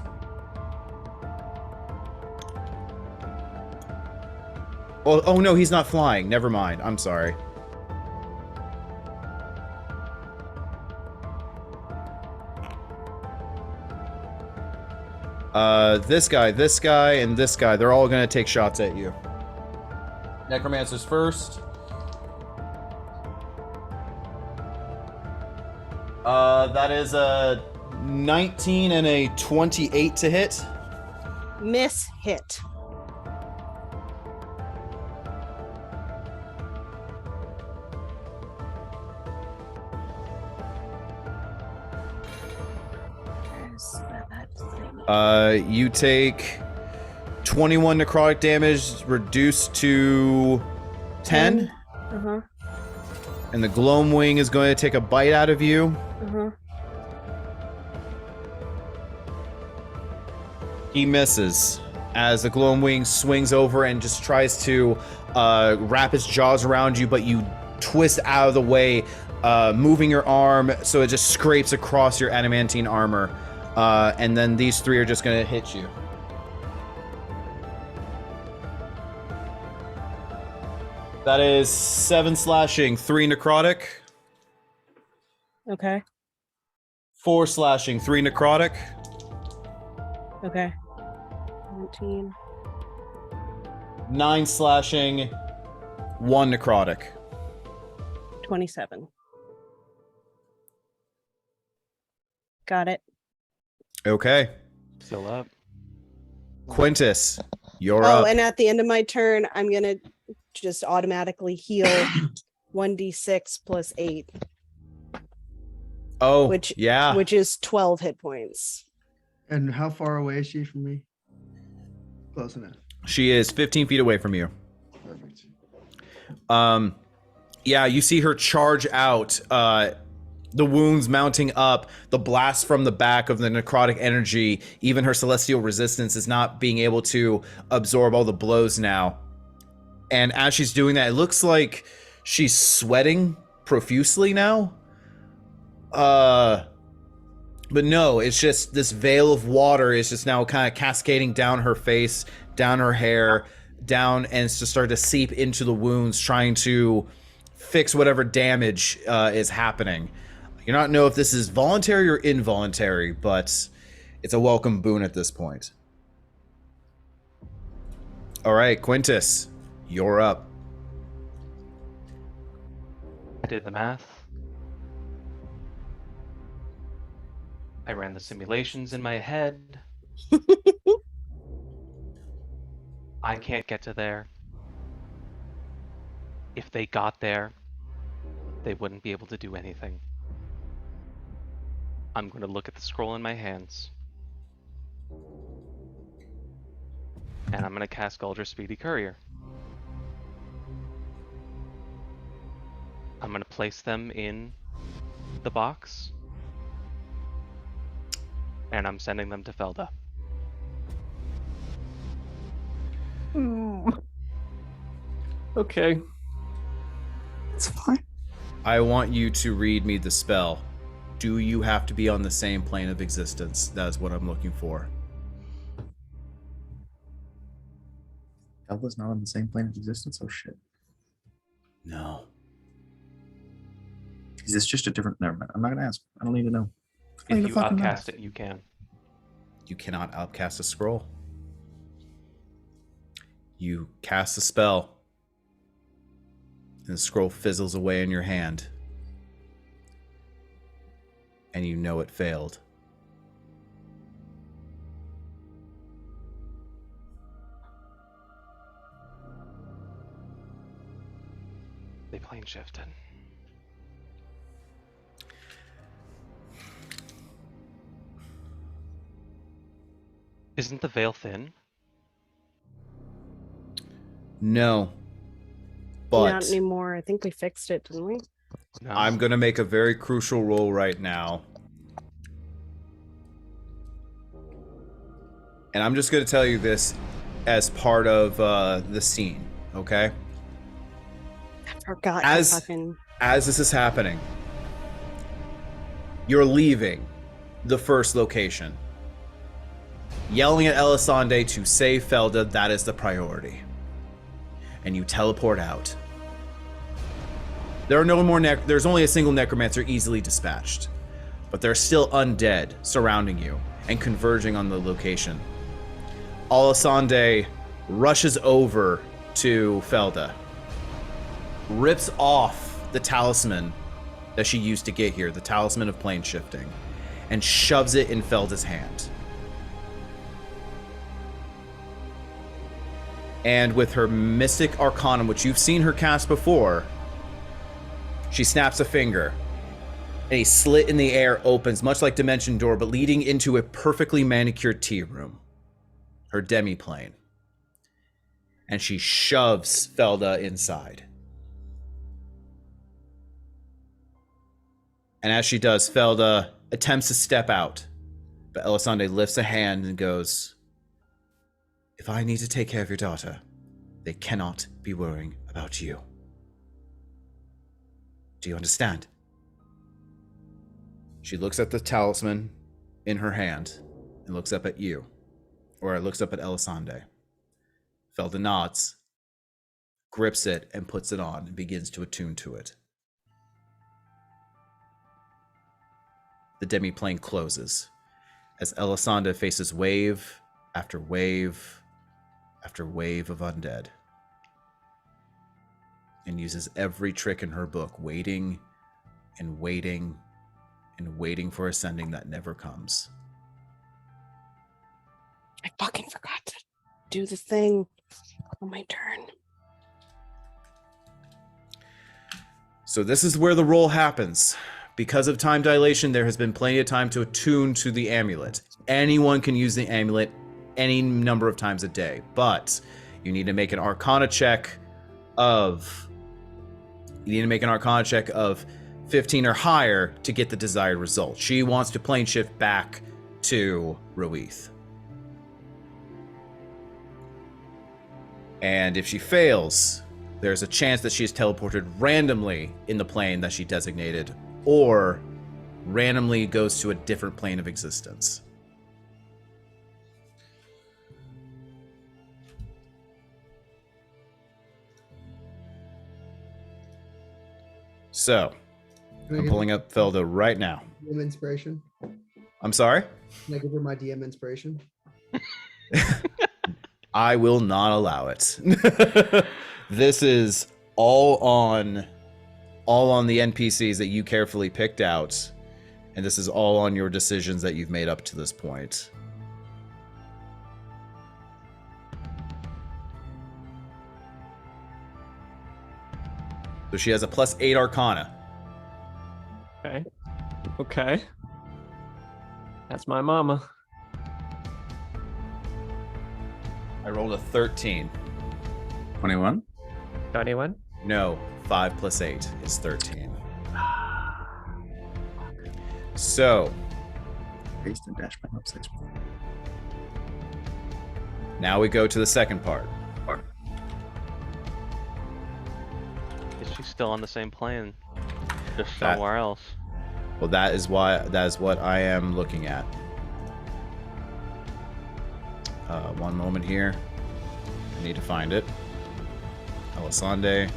Oh no, he's not flying. Never mind. I'm sorry. This guy, and this guy, they're all gonna take shots at you. Necromancer's first. That is a 19 and a 28 to hit. Miss hit. You take 21 necrotic damage, reduced to 10. Uh-huh. And the Gloamwing is going to take a bite out of you. Uh-huh. He misses. as the glowing wing swings over and just tries to wrap its jaws around you, but you twist out of the way, moving your arm so it just scrapes across your adamantine armor. And then these three are just going to hit you. That is 7 slashing, 3 necrotic. Okay. 4 slashing, 3 necrotic. Okay. 17. 9 slashing, 1 necrotic. 27. Got it. Okay. Still up. Quintus, you're Oh, up. and at the end of my turn, I'm gonna just automatically heal 1d6 plus 8, Oh, which yeah. which is 12 hit points. And how far away is she from me? Close enough. She is 15 feet away from you. Perfect. Yeah, you see her charge out, the wounds mounting up, the blast from the back of the necrotic energy, even her celestial resistance is not being able to absorb all the blows now. And as she's doing that, it looks like she's sweating profusely now. But no, it's just this veil of water is just now kind of cascading down her face, down her hair, down, and it's just starting to seep into the wounds, trying to fix whatever damage is happening. You don't know if this is voluntary or involuntary, but it's a welcome boon at this point. All right, Quintus, you're up. I did the math. I ran the simulations in my head. I can't get to there. If they got there, they wouldn't be able to do anything. I'm going to look at the scroll in my hands. And I'm going to cast Guldra Speedy Courier. I'm going to place them in the box. And I'm sending them to Felda. Okay. It's fine. I want you to read me the spell. Do you have to be on the same plane of existence? That's what I'm looking for. Elva's not on the same plane of existence? Oh shit. No. Is this just a different... Never mind. I'm not going to ask. I don't need to know. I If need to you fucking know. upcast it, you can. You cannot outcast a scroll. You cast a spell, and the scroll fizzles away in your hand. And you know it failed. They plane shifted. Isn't the veil thin? No. But Not anymore. I think we fixed it, didn't we? No. I'm going to make a very crucial roll right now. And I'm just going to tell you this as part of the scene, okay? I forgot As- to fucking... As this is happening, you're leaving the first location. Yelling at Elisande to save Felda, that is the priority. And you teleport out. There are no more there's only a single necromancer easily dispatched. But there are still undead surrounding you and converging on the location. Elisande rushes over to Felda, rips off the talisman that she used to get here, the talisman of plane shifting, and shoves it in Felda's hand. And with her Mystic Arcanum, which you've seen her cast before, she snaps a finger. A slit in the air opens, much like Dimension Door, but leading into a perfectly manicured tea room. Her demi-plane. And she shoves Felda inside. And as she does, Felda attempts to step out. But Elisande lifts a hand and goes, if I need to take care of your daughter, they cannot be worrying about you. Do you understand? She looks at the talisman in her hand and looks up at you, or looks up at Elisande. Felda nods, grips it, and puts it on and begins to attune to it. The demi-plane closes as Elisande faces wave after wave after wave of undead and uses every trick in her book, waiting and waiting and waiting for a sending that never comes. I fucking forgot to do the thing on my turn. So this is where the roll happens. Because of time dilation, there has been plenty of time to attune to the amulet. Anyone can use the amulet any number of times a day, but you need to make an Arcana check of 15 or higher to get the desired result. She wants to plane shift back to Ruith. And if she fails, there's a chance that she is teleported randomly in the plane that she designated, or randomly goes to a different plane of existence. So, I'm pulling up Felda right now. DM inspiration. I'm sorry? Can I give her my DM inspiration? I will not allow it. This is all on the NPCs that you carefully picked out, and this is all on your decisions that you've made up to this point. So she has a +8 Arcana. Okay. That's my mama. I rolled a 13. 21? 21? No, 5 + 8 is 13. So, Paste and dash my websites. now we go to the second part. Is she still on the same plane? Just That- somewhere else. Well, that is what I am looking at. One moment here. I need to find it. Elisande.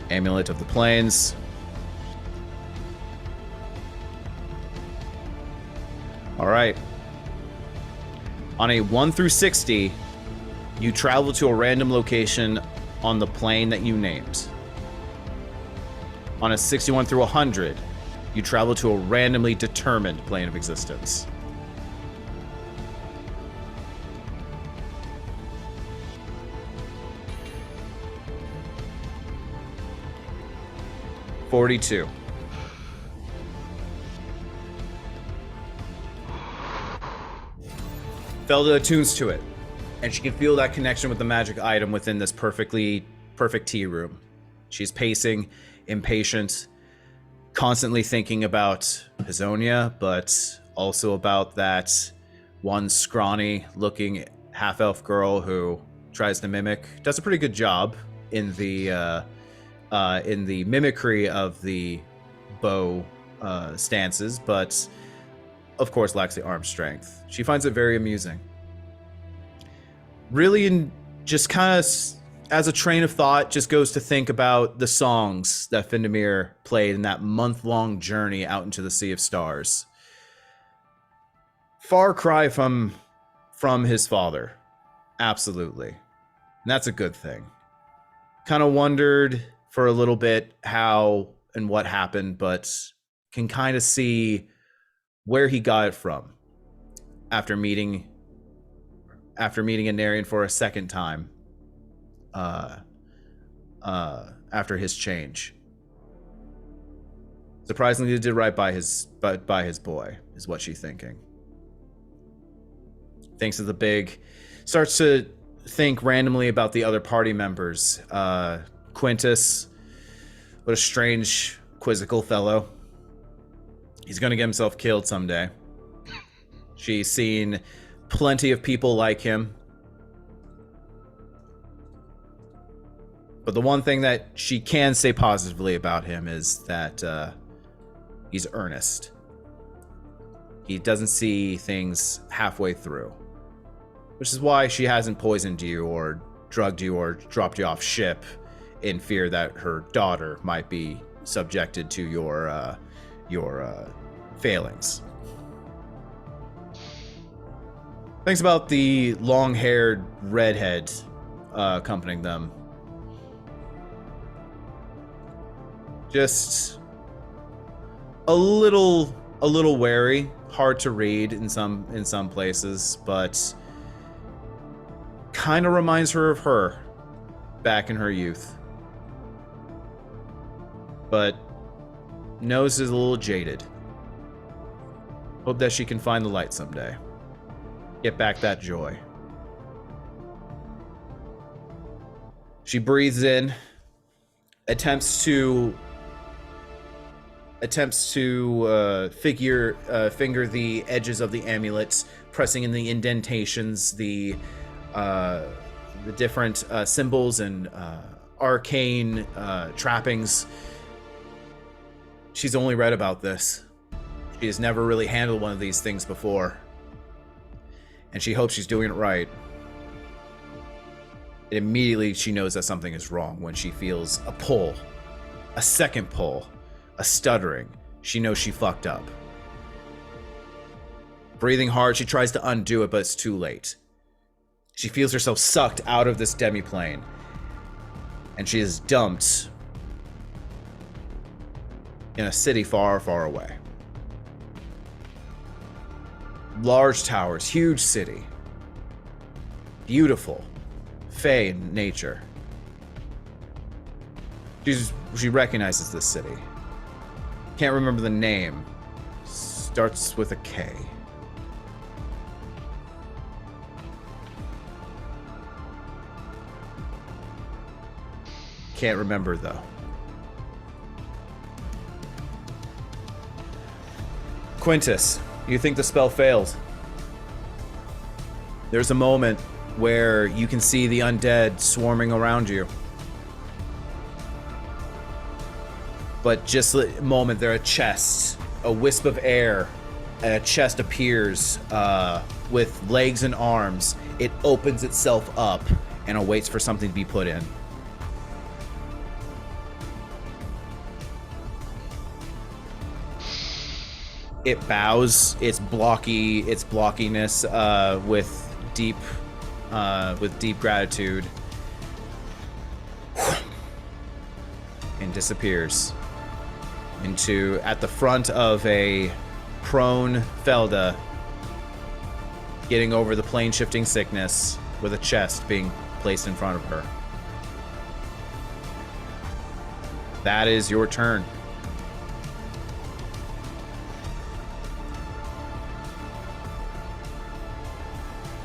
Amulet of the Plains. All right. On a 1 through 60, you travel to a random location on the plane that you named. On a 61 through 100, you travel to a randomly determined plane of existence. $42. Felda attunes to it, and she can feel that connection with the magic item within this perfect tea room. She's pacing, impatient, constantly thinking about Hazonia, but also about that one scrawny-looking half-elf girl who tries to mimic. Does a pretty good job in the mimicry of the bow stances, but of course lacks the arm strength. She finds it very amusing. Really, just kind of as a train of thought, just goes to think about the songs that Findamir played in that month-long journey out into the Sea of Stars. Far cry from his father. Absolutely. And that's a good thing. Kind of wondered for a little bit how and what happened, but can kind of see where he got it from after meeting Anarian for a second time after his change. Surprisingly, he did right by his boy, is what she's thinking. Thinks of the big, starts to think randomly about the other party members. Quintus, what a strange, quizzical fellow. He's gonna get himself killed someday. She's seen plenty of people like him. But the one thing that she can say positively about him is that he's earnest. He doesn't see things halfway through. Which is why she hasn't poisoned you or drugged you or dropped you off ship in fear that her daughter might be subjected to your failings. Things about the long-haired redhead accompanying them. Just a little wary, hard to read in some places, but kind of reminds her of her back in her youth. But nose is a little jaded. Hope that she can find the light someday. Get back that joy. She breathes in, attempts to finger the edges of the amulet, pressing in the indentations, the different symbols and arcane trappings. She's only read about this. She has never really handled one of these things before. And she hopes she's doing it right. And immediately she knows that something is wrong when she feels a pull, a second pull, a stuttering. She knows she fucked up. Breathing hard, she tries to undo it, but it's too late. She feels herself sucked out of this demiplane, and she is dumped in a city far, far away. Large towers, huge city. Beautiful. Fey in nature. She recognizes this city. Can't remember the name. Starts with a K. Can't remember though. Quintus, you think the spell failed? There's a moment where you can see the undead swarming around you. But just a moment, there a chest, a wisp of air, and a chest appears with legs and arms. It opens itself up and awaits for something to be put in. It bows its blockiness with deep gratitude, and disappears into at the front of a prone Felda, getting over the plane shifting sickness with a chest being placed in front of her. That is your turn.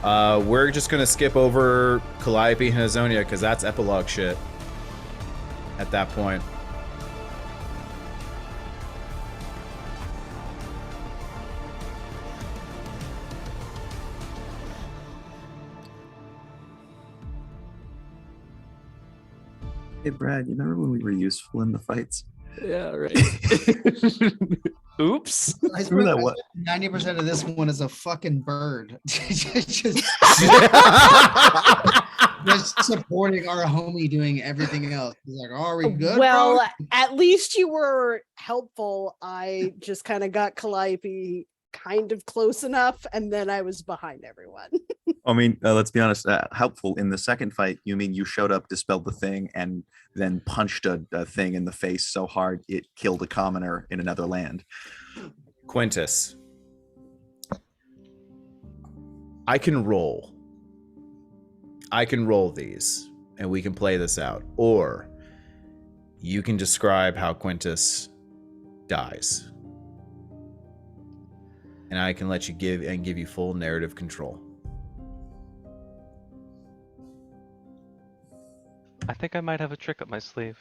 We're just gonna skip over Calliope and Hazonia because that's epilogue shit at that point. Hey Brad, you remember when we were useful in the fights? Yeah, right. Oops. I Remember that what? 90% of this one is a fucking bird. just supporting our homie doing everything else. He's like, are we good? Well, bro? at least you were helpful. I just kind of got Calliope kind of close enough, and then I was behind everyone. I mean, let's be honest, helpful in the second fight. You mean you showed up, dispelled the thing, and then punched a thing in the face so hard it killed a commoner in another land. Quintus, I can roll these and we can play this out, or you can describe how Quintus dies and I can let you give you full narrative control. I think I might have a trick up my sleeve.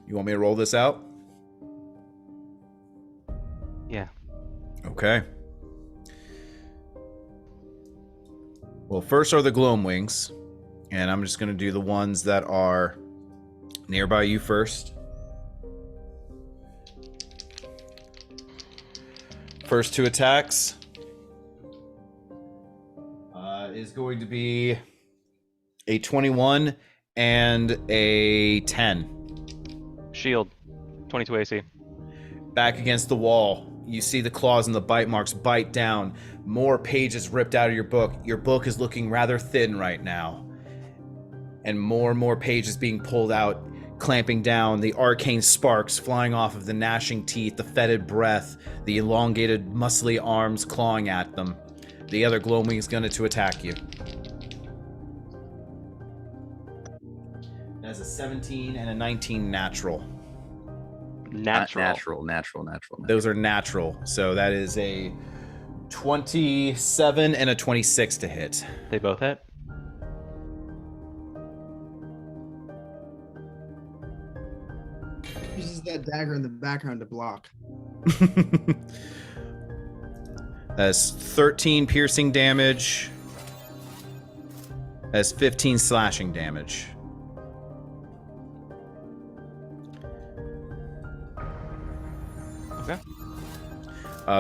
You want me to roll this out? Yeah. Okay. Well, first are the gloam wings, and I'm just going to do the ones that are nearby you first. First 2 attacks is going to be a 21 and a 10. Shield, 22 AC. Back against the wall, you see the claws and the bite marks bite down. More pages ripped out of your book. Your book is looking rather thin right now. And more pages being pulled out, clamping down, the arcane sparks flying off of the gnashing teeth, the fetid breath, the elongated, muscly arms clawing at them. The other gloamwing is going to attack you. That's a 17 and a 19 natural. Natural. Natural. Those are natural. So that is a 27 and a 26 to hit. They both hit. Uses that dagger in the background to block. That's 13 piercing damage. That's 15 slashing damage. Okay.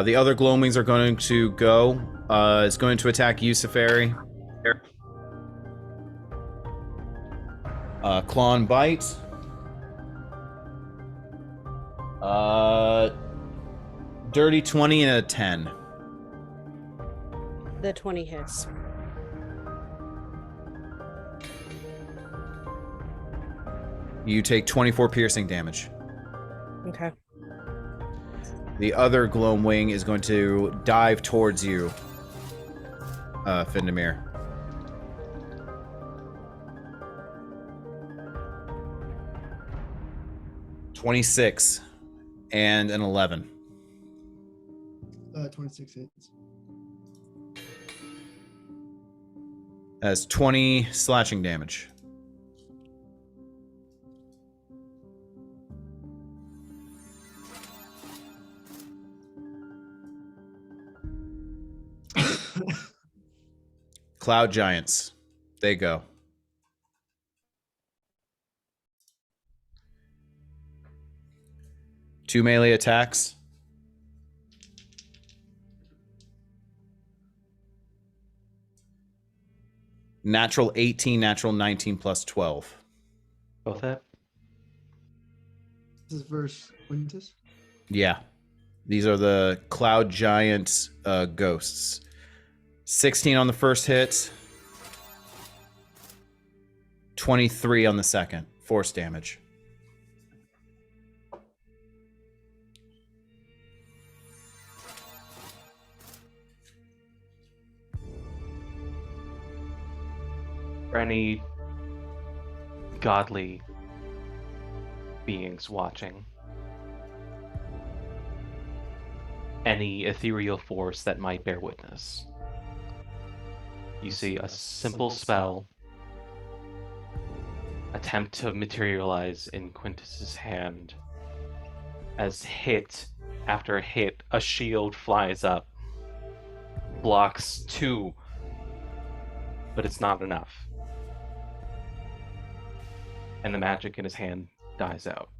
The other gloamwings are going to go. It's going to attack you, Safari. Claw and bite. Dirty 20 and a 10. The 20 hits. You take 24 piercing damage. Okay. The other gloamwing is going to dive towards you, Findamir. (26) and an 11. 26 hits. That's 20 slashing damage. Cloud Giants. They go. Two melee attacks. Natural 18, natural 19 plus 12. Both hit. This is verse Quintus. Yeah. These are the Cloud Giant ghosts. 16 on the first hit. 23 on the second. Force damage. For any godly beings watching, any ethereal force that might bear witness, you see a simple spell attempt to materialize in Quintus's hand. As hit after hit, a shield flies up, blocks 2, but it's not enough. And the magic in his hand dies out.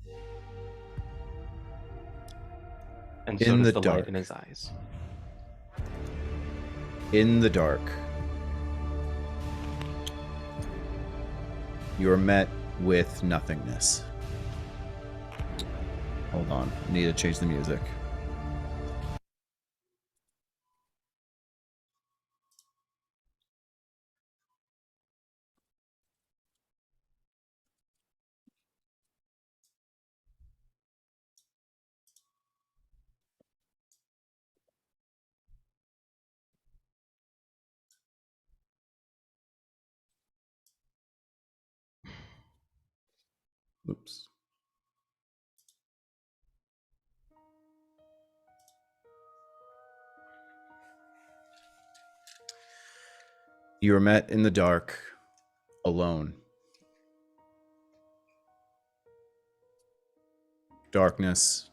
And so In does the the dark. light in his eyes. In the dark. You are met with nothingness. Hold on. I need to change the music. Oops. You are met in the dark, alone. Darkness.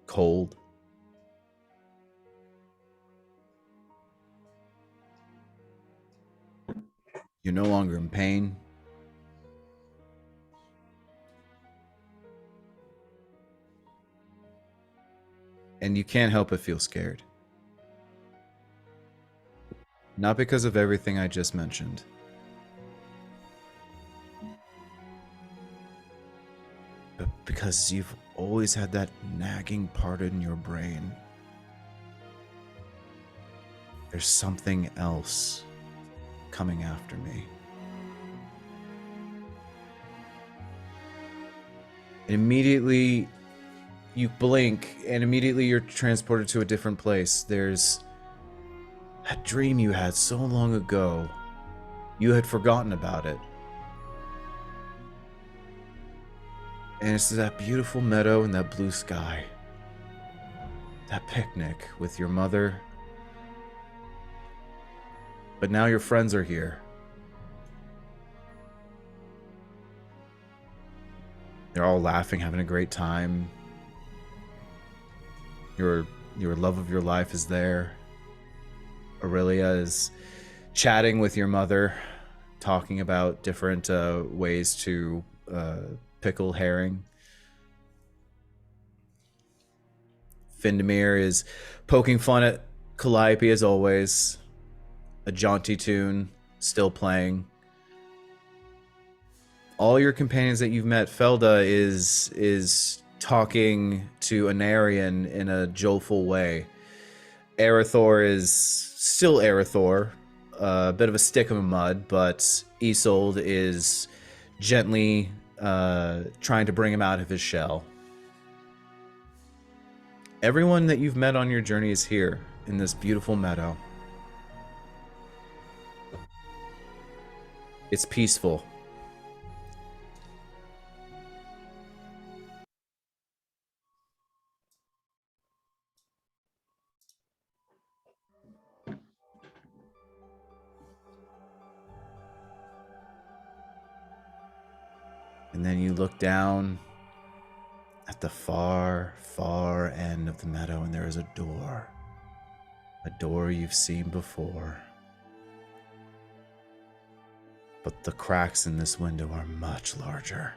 Cold. You're no longer in pain. And you can't help but feel scared. Not because of everything I just mentioned. But because you've always had that nagging part in your brain. There's something else coming after me. And immediately you blink and immediately you're transported to a different place. There's that dream you had so long ago. You had forgotten about it. And it's that beautiful meadow and that blue sky. That picnic with your mother. But now your friends are here. They're all laughing, having a great time. Your love of your life is there. Aurelia is chatting with your mother, talking about different ways to pickle herring. Findemir is poking fun at Calliope as always. A jaunty tune still playing. All your companions that you've met, Felda is talking to Anarian in a joyful way. Arathor is still Arathor, a bit of a stick of mud, but Isolde is gently trying to bring him out of his shell. Everyone that you've met on your journey is here in this beautiful meadow. It's peaceful. And then you look down at the far, far end of the meadow, and there is a door. A door you've seen before. But the cracks in this window are much larger.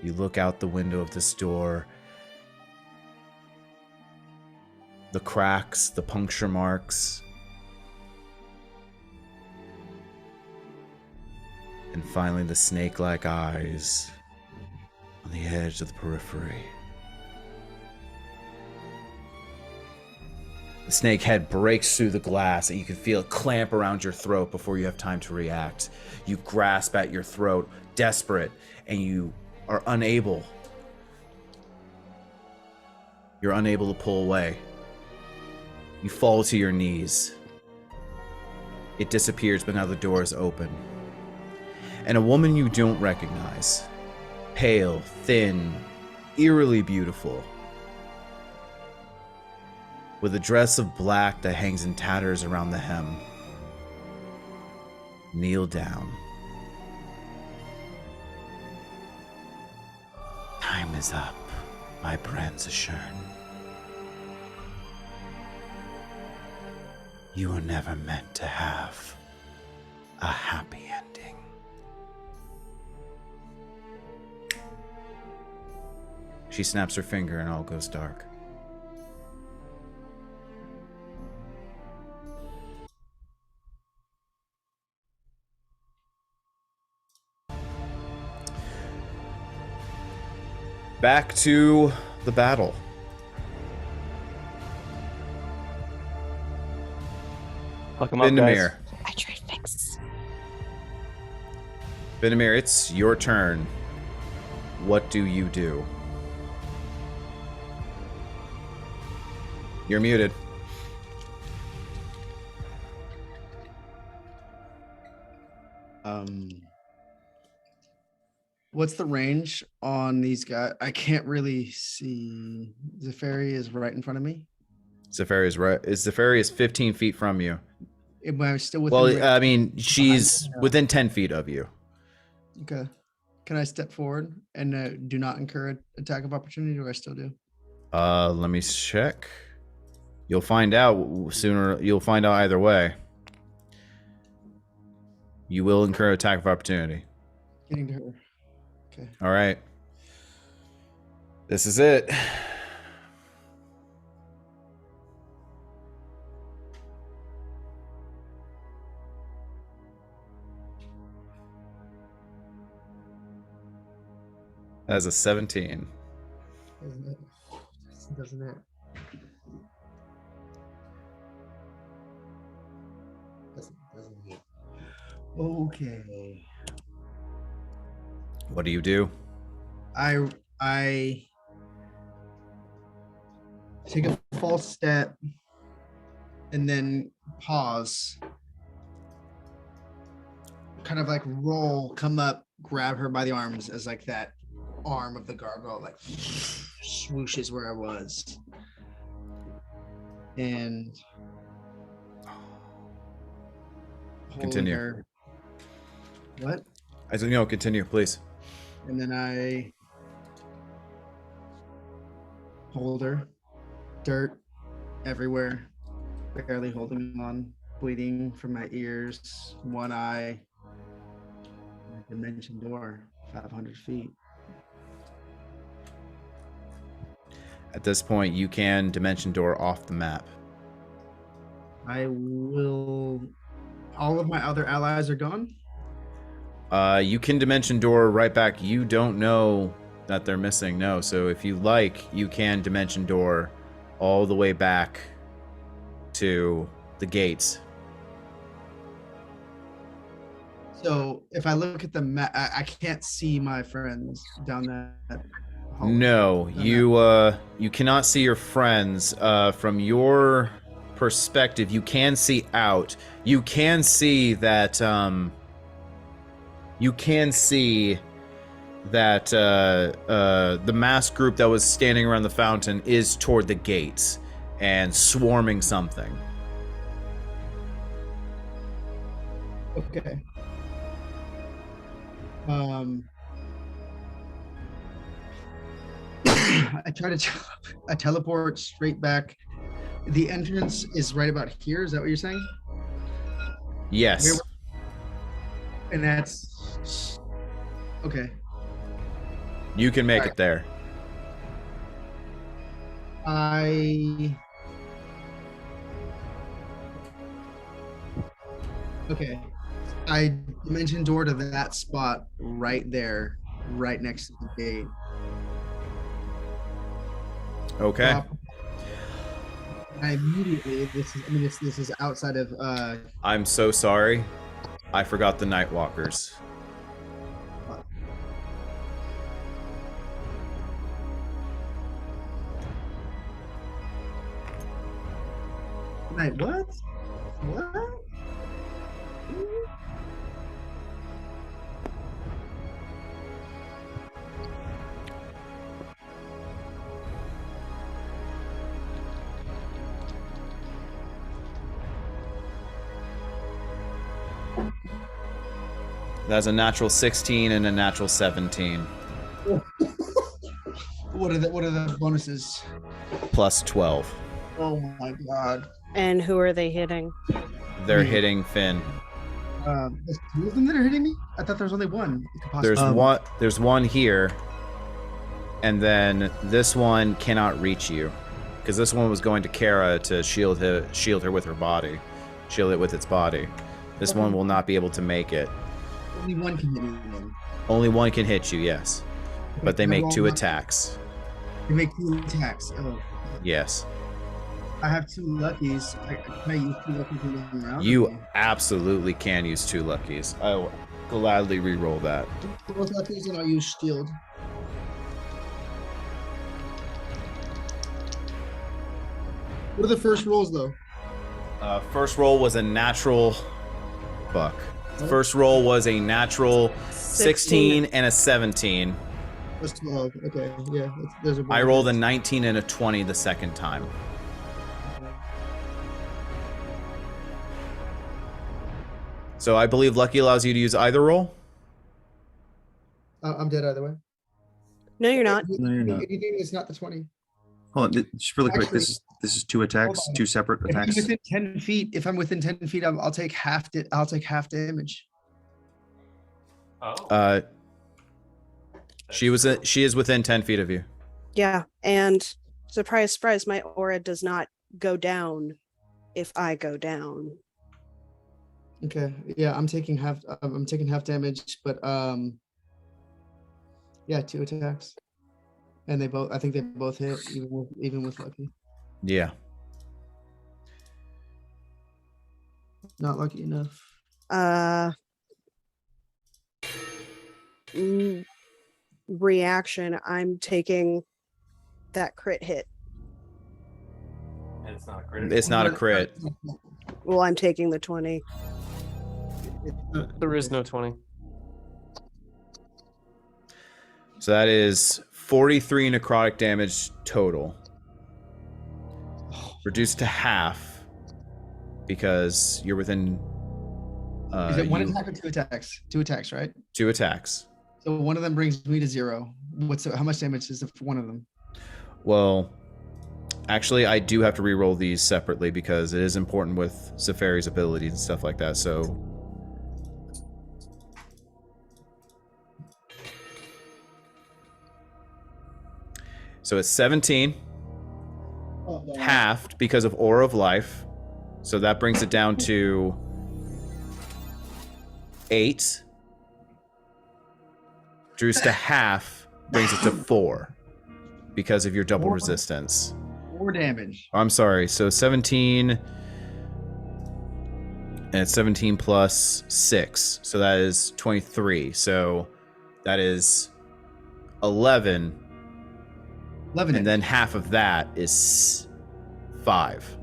You look out the window of this door. The cracks, the puncture marks. And finally, the snake-like eyes on the edge of the periphery. The snake head breaks through the glass, and you can feel it clamp around your throat before you have time to react. You grasp at your throat, desperate, and you are unable. You're unable to pull away. You fall to your knees. It disappears, but now the door is open. And a woman you don't recognize. Pale, thin, eerily beautiful. With a dress of black that hangs in tatters around the hem. Kneel down. Time is up, my Branzishern. You were never meant to have a happy ending. She snaps her finger and all goes dark. Back to the battle. Fuck him up, guys. Vindemir. I trade fix. Vindemir, it's your turn. What do you do? You're muted. What's the range on these guys? I can't really see. Zephyri is right in front of me. Zephyri is right. Zephyri is 15 feet from you. Am I still within Well, range? I mean, she's within 10 feet of you. Okay. Can I step forward and do not incur an attack of opportunity, or I still do? Let me check. You'll find out sooner. You'll find out either way. You will incur attack of opportunity. Getting to her. Okay. All right. This is it. That's a 17. Doesn't it? Doesn't it? Okay. What do you do? I take a false step and then pause. Kind of like roll, come up, grab her by the arms as like that arm of the gargoyle like swooshes where I was. And Continue. her. What? I said, no, continue, please. And then I hold her. Dirt everywhere. Barely holding on. Bleeding from my ears. One eye. Dimension door. 500 feet. At this point, you can dimension door off the map. I will. All of my other allies are gone? You can dimension door right back. You don't know that they're missing, no. So if you like, you can dimension door all the way back to the gates. So if I look at the map, I can't see my friends down that hallway. No, you cannot see your friends. From your perspective, you can see out. You can see that the mass group that was standing around the fountain is toward the gates and swarming something. Okay. I try to I teleport straight back. The entrance is right about here. Is that what you're saying? Yes. And that's okay. You can make it there. Okay. I dimension door to that spot right there, right next to the gate. Okay. I immediately, this is outside of I'm so sorry. I forgot the Nightwalkers. Night what? What? That's a natural 16 and a natural 17. What are the bonuses? Plus 12. Oh my god. And who are they hitting? They're hitting Finn. There's two of them that are hitting me? I thought there was only one. There's one here, and then this one cannot reach you, because this one was going to Kara to shield her with her body, shield it with its body. This one will not be able to make it. Only one can hit me then. Only one can hit you, yes, but they Can I make roll 2 my- attacks. They make 2 attacks. Oh, Yes, I have 2 luckies. Can I use 2 luckies in one round? you absolutely can use 2 luckies. I will gladly re-roll that. Both luckies and I'll use shield. What are the first rolls though? First roll was a natural. Fuck. First roll was a natural 16 and a 17. That's 12. Okay, yeah. There's a I rolled a 19 and a 20 the second time. So I believe Lucky allows you to use either roll. I'm dead either way. No, you're not. No, you're not. Anything that's not the 20. Hold on, just really quick. Actually- This is 2 attacks, on. 2 separate If I'm attacks. within 10 feet, I'll take half. I'll take half damage. Oh. She is within 10 feet of you. Yeah, and surprise, surprise, my aura does not go down if I go down. Okay. Yeah, I'm taking half damage, but yeah, 2 attacks. And I think they both hit, even with lucky. Yeah. Not lucky enough. Reaction, I'm taking that crit hit. And it's not a crit. It's not a crit. Well, I'm taking the 20. There is no 20. So that is 43 necrotic damage total. Reduced to half because you're within. Is it one attack or 2 attacks? 2 attacks, right? 2 attacks. So one of them brings me to 0. How much damage is it for one of them? Well, actually, I do have to re-roll these separately because it is important with Safari's abilities and stuff like that. So it's 17, halved because of Aura of Life. So that brings it down to 8. Reduced to half brings it to 4 because of your double resistance. 4 damage. I'm sorry. So 17 and it's 17 plus 6. So that is 23. So that is 11. 11. And then half of that is 5.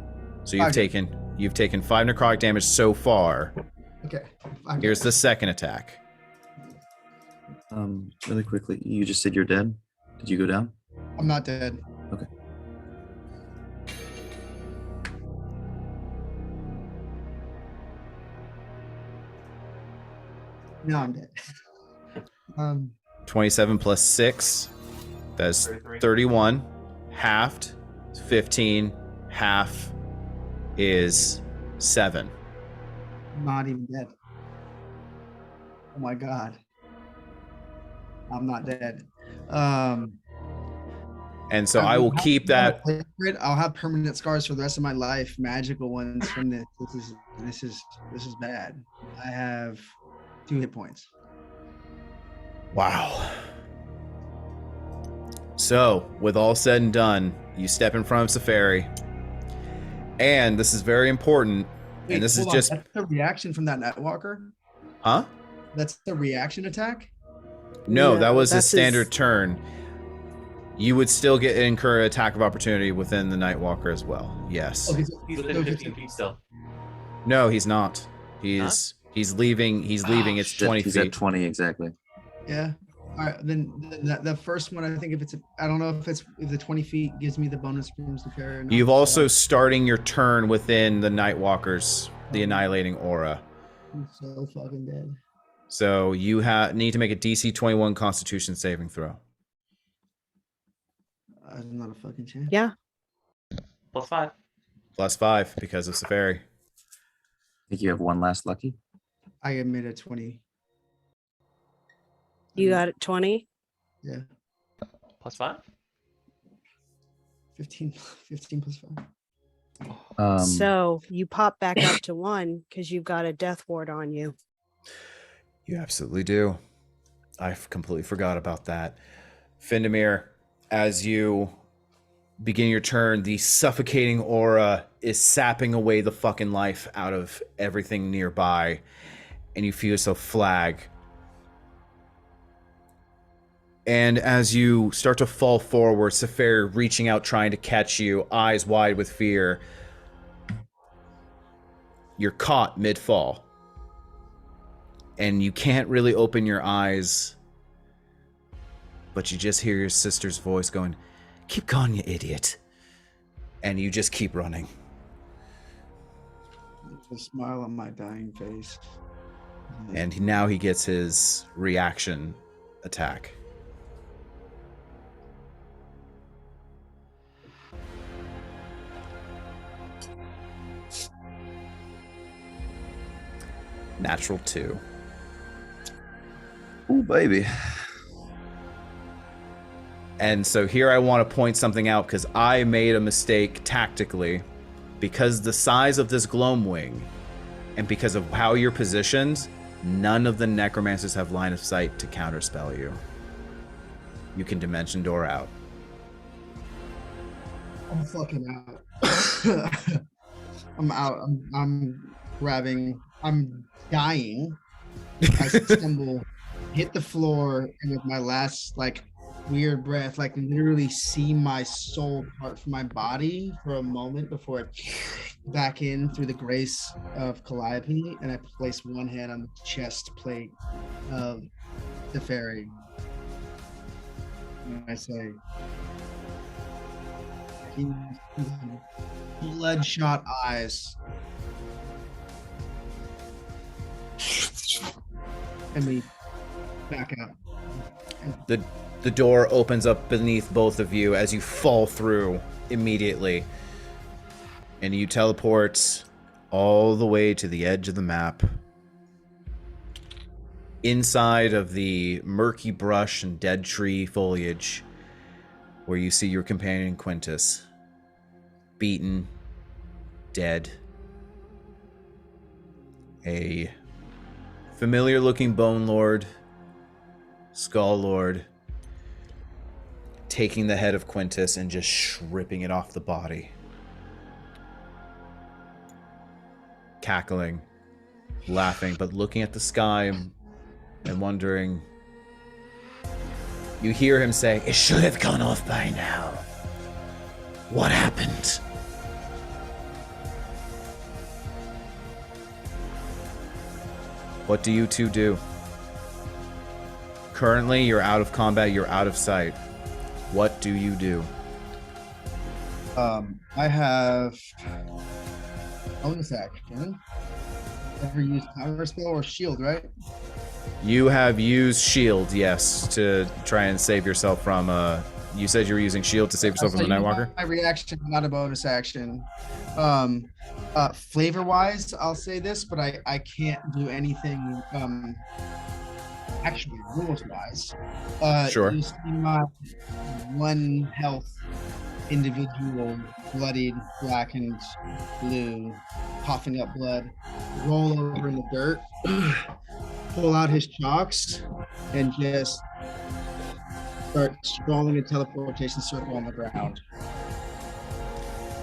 So you've taken 5 necrotic damage so far. Okay. Here's the second attack. Really quickly, you just said you're dead. Did you go down? I'm not dead. Okay. No, I'm dead. 27 plus 6. That's 31. Halved is 15. Half is 7. I'm not even dead. Oh my god. I'm not dead. And so I will keep that. I'll have permanent scars for the rest of my life. Magical ones from this. This is bad. I have 2 hit points. Wow. So, with all said and done, you step in front of Safari. And this is very important. Wait, and this is hold on. just. That's the reaction from that Nightwalker? Huh? That's the reaction attack? No, that was a that's standard turn. You would still incur an attack of opportunity within the Nightwalker as well. Yes. Okay, He's within 15 feet still. No, he's not. He's leaving. He's leaving. It's 20 He's feet. at 20 exactly. yeah. All right, then the first one, I think I don't know if the 20 feet gives me the bonus from Safari or not. You've also starting your turn within the Nightwalker's, the annihilating aura. I'm so fucking dead. So you need to make a DC 21 Constitution saving throw. I'm not a fucking chance. Yeah. +5. +5 because of Safari. I think you have one last lucky. I made a 20. You got it 20? Yeah. +5? 15 plus 5. So you pop back up to 1 because you've got a death ward on you. You absolutely do. I completely forgot about that. Findamir, as you begin your turn, the suffocating aura is sapping away the fucking life out of everything nearby, and you feel yourself flag. And as you start to fall forward, Safari reaching out, trying to catch you, eyes wide with fear, you're caught mid-fall. And you can't really open your eyes, but you just hear your sister's voice going, "Keep going, you idiot." And you just keep running. A smile on my dying face. And now he gets his reaction attack. Natural 2. Ooh, baby. And so here I want to point something out because I made a mistake tactically. Because the size of this Gloamwing and because of how you're positioned, none of the necromancers have line of sight to counterspell you. You can dimension door out. I'm fucking out. I'm out. I'm grabbing. I'm dying. I stumble, hit the floor, and with my last like weird breath, like literally see my soul part from my body for a moment before it back in through the grace of Calliope, and I place one hand on the chest plate of the fairy. And I say, "He's bloodshot eyes." And we back out. The door opens up beneath both of you as you fall through immediately. And you teleport all the way to the edge of the map. Inside of the murky brush and dead tree foliage, where you see your companion Quintus. Beaten. Dead. A familiar looking Bone Lord. Skull Lord. Taking the head of Quintus and just ripping it off the body. Cackling, laughing, but looking at the sky and wondering. You hear him say, "It should have gone off by now. What happened?" What do you two do? Currently, you're out of combat, you're out of sight. What do you do? I have bonus action. Ever use counter spell or shield, right? You have used shield, yes, to try and save yourself from you said you were using shield to save yourself from the Nightwalker? My reaction, not a bonus action. Flavor wise, I'll say this, but I can't do anything actually rules wise. Sure. You see my 1 health individual bloodied, blackened, blue, coughing up blood, roll over in the dirt, pull out his chalks, and just start drawing a teleportation circle on the ground.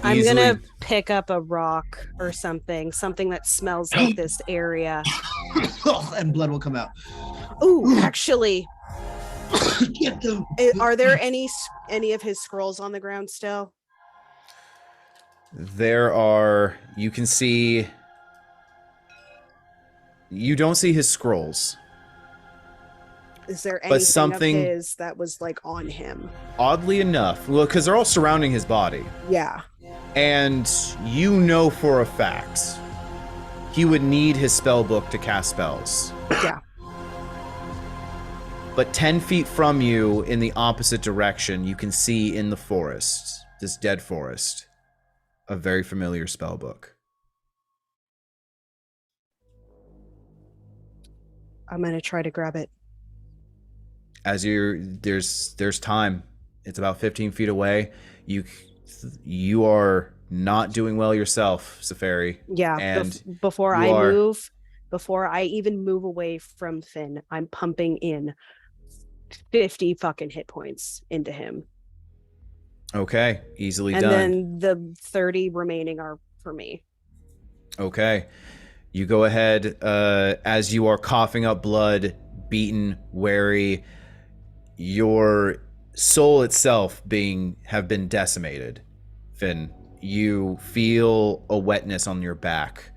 I'm Easily. gonna pick up a rock or something that smells like this area. And blood will come out. Ooh, actually, Get them. are there any of his scrolls on the ground still? There are, you can see, you don't see his scrolls. Is there But anything something- of his that was like on him? Oddly enough, well, because they're all surrounding his body. Yeah. And you know for a fact he would need his spell book to cast spells. Yeah. But 10 feet from you in the opposite direction, you can see in the forest, this dead forest, a very familiar spell book. I'm gonna try to grab it. As there's time. It's about 15 feet away. You are not doing well yourself, Safari. Yeah. And before you I even move away from Finn, I'm pumping in 50 fucking hit points into him. Okay, easily And done. then the 30 remaining are for me. Okay. You go ahead, as you are coughing up blood, beaten, wary, your soul itself have been decimated. Finn, you feel a wetness on your back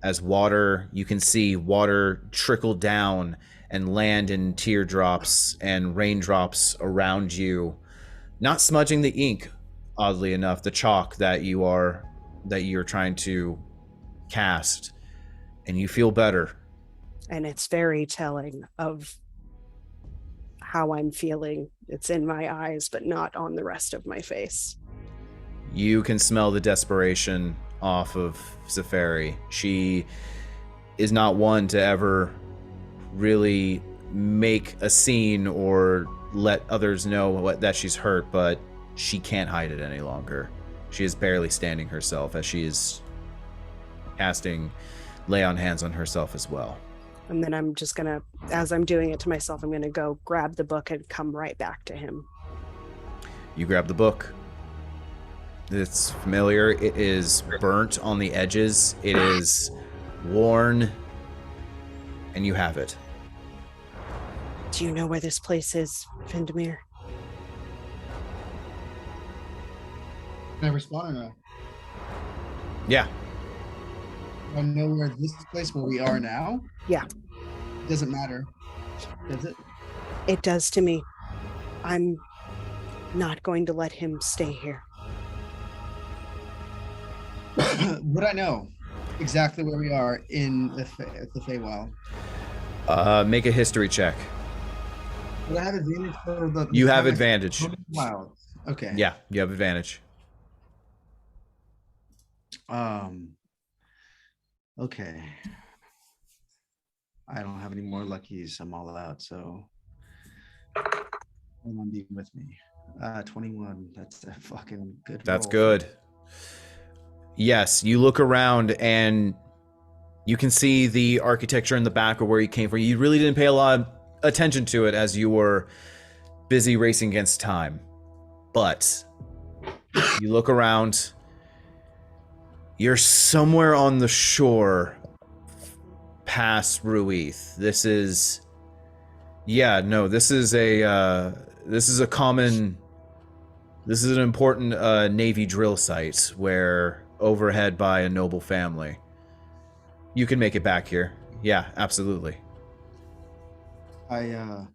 as you can see water trickle down and land in teardrops and raindrops around you, not smudging the ink, oddly enough, the chalk that you're trying to cast, and you feel better. And it's very telling of how I'm feeling. It's in my eyes, but not on the rest of my face. You can smell the desperation off of Safari. She is not one to ever really make a scene or let others know that she's hurt, but she can't hide it any longer. She is barely standing herself as she is casting lay on hands on herself as well. And then I'm just gonna, as I'm doing it to myself, I'm gonna go grab the book and come right back to him. You grab the book. It's familiar. It is burnt on the edges. It is worn, and you have it. Do you know where this place is, Vindemir? Can I respond or no? Yeah. I know where this place where we are now. Yeah. It doesn't matter, does it? It does to me. I'm not going to let him stay here. Would I know exactly where we are in the Feywild? Make a history check. Would I have advantage for the? You have advantage. Wild. Okay. Yeah, you have advantage. Okay. I don't have any more luckies. I'm all out, so anyone be with me. 21. That's a fucking good. That's roll. good. Yes, you look around and you can see the architecture in the back of where you came from. You really didn't pay a lot of attention to it as you were busy racing against time. But you look around, you're somewhere on the shore past Ruith. This is an important Navy drill site where overhead by a noble family. You can make it back here. Yeah, absolutely. I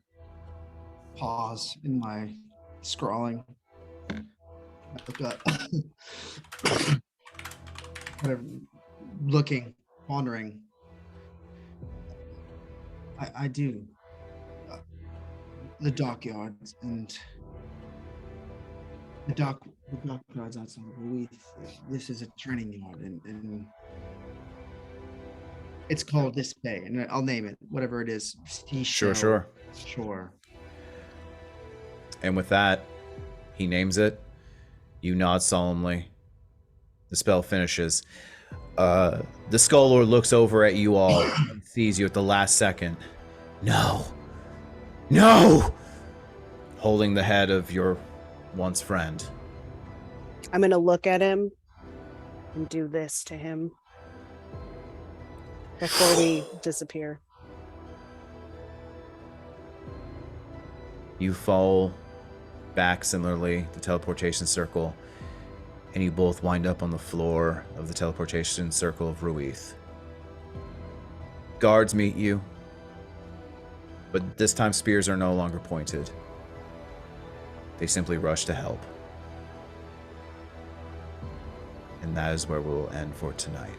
pause in my scrawling. I look up. Whatever, looking, wandering. I do. The dockyards and the dockyards outside of Ruith. This is a training yard, and it's called this bay, and I'll name it whatever it is. Sure. And with that, he names it. You nod solemnly. The spell finishes. The Skull Lord looks over at you all and sees you at the last second. No! Holding the head of your once friend. I'm going to look at him and do this to him before we disappear. You fall back similarly, the teleportation circle, and you both wind up on the floor of the teleportation circle of Ruith. Guards meet you, but this time spears are no longer pointed. They simply rush to help. And that is where we will end for tonight.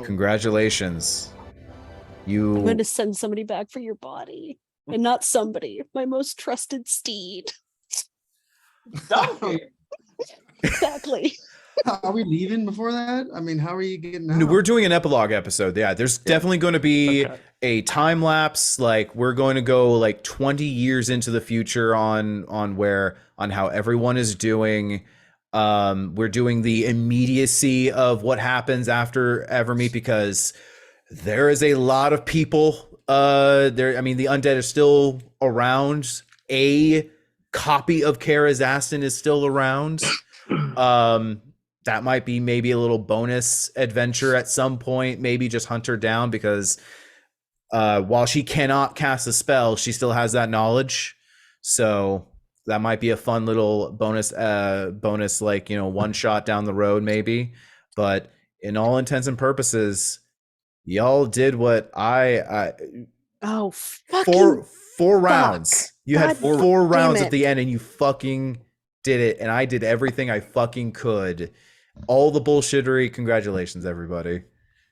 Congratulations. I'm going to send somebody back for your body. And not somebody, my most trusted steed. Exactly. Are we leaving before that? I mean, how are you getting out? No, we're doing an episode episode. Yeah, there's definitely going to be a time lapse. Like, we're going to go like 20 years into the future on how everyone is doing. We're doing the immediacy of what happens after Evermeet, because there is a lot of people there. I mean, the undead is still around. A copy of Kara's Aston is still around. That might be maybe a little bonus adventure at some point. Maybe just hunt her down, because while she cannot cast a spell, she still has that knowledge. So that might be a fun little bonus, like, one shot down the road maybe. But in all intents and purposes, y'all did what four rounds. You had four rounds at the end, and you fucking did it. And I did everything I fucking could. All the bullshittery. Congratulations, everybody.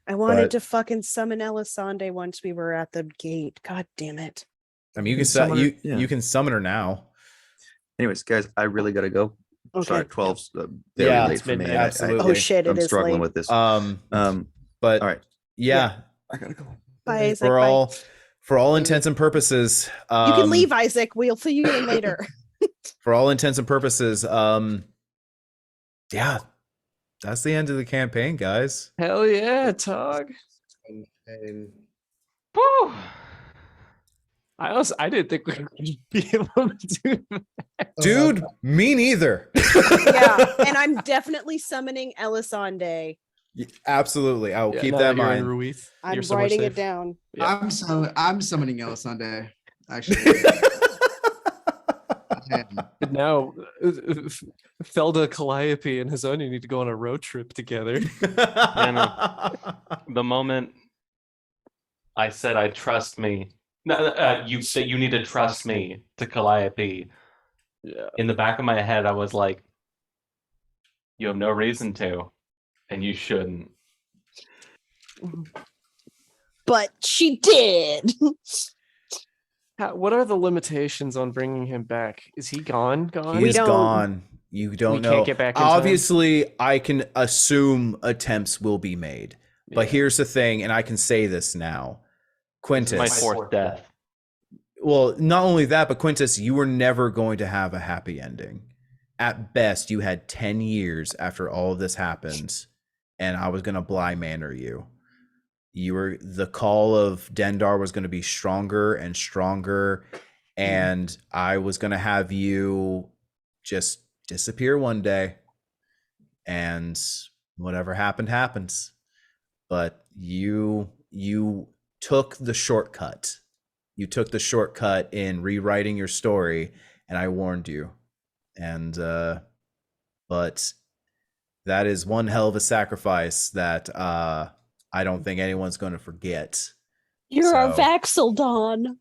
I wanted to fucking summon Elisande once we were at the gate. God damn it. I mean, you can summon her now. Anyways, guys, I really gotta go. Okay. Sorry, 12's very late for me. Absolutely. Oh shit, I'm it is struggling late. with this. But all right. Yeah. I gotta go. Bye, Isaac. For Bye. all intents and purposes, You can leave, Isaac. We'll see you in later. For all intents and purposes, yeah, that's the end of the campaign, guys. Hell yeah, Tog. Woo! I didn't think we were going to be able to do that. Dude, me neither. Yeah, and I'm definitely summoning Elisande. Absolutely, I will keep now that in you're in mind. Ruiz, I'm you're somewhere writing safe. it down. Yeah. I'm summoning Elisande. Actually, But now, Felda, Calliope, and Hazonia need to go on a road trip together. The moment I said I trust me, you said you need to trust me to Calliope. Yeah. In the back of my head, I was like, you have no reason to, and you shouldn't. But she did. What are the limitations on bringing him back? Is he gone? Gone? He is gone. You don't We know. can't get back in time? Obviously, I can assume attempts will be made. But Yeah. here's the thing, and I can say this now. Quintus. My fourth death. Well, not only that, but Quintus, you were never going to have a happy ending. At best, you had 10 years after all of this happened, and I was going to Blymander you. The call of Dendar was going to be stronger and stronger, and I was going to have you just disappear one day, and whatever happened happens. But you took the shortcut. You took the shortcut in rewriting your story, and I warned you. And but that is one hell of a sacrifice that I don't think anyone's going to forget. You're a Vaxeldon.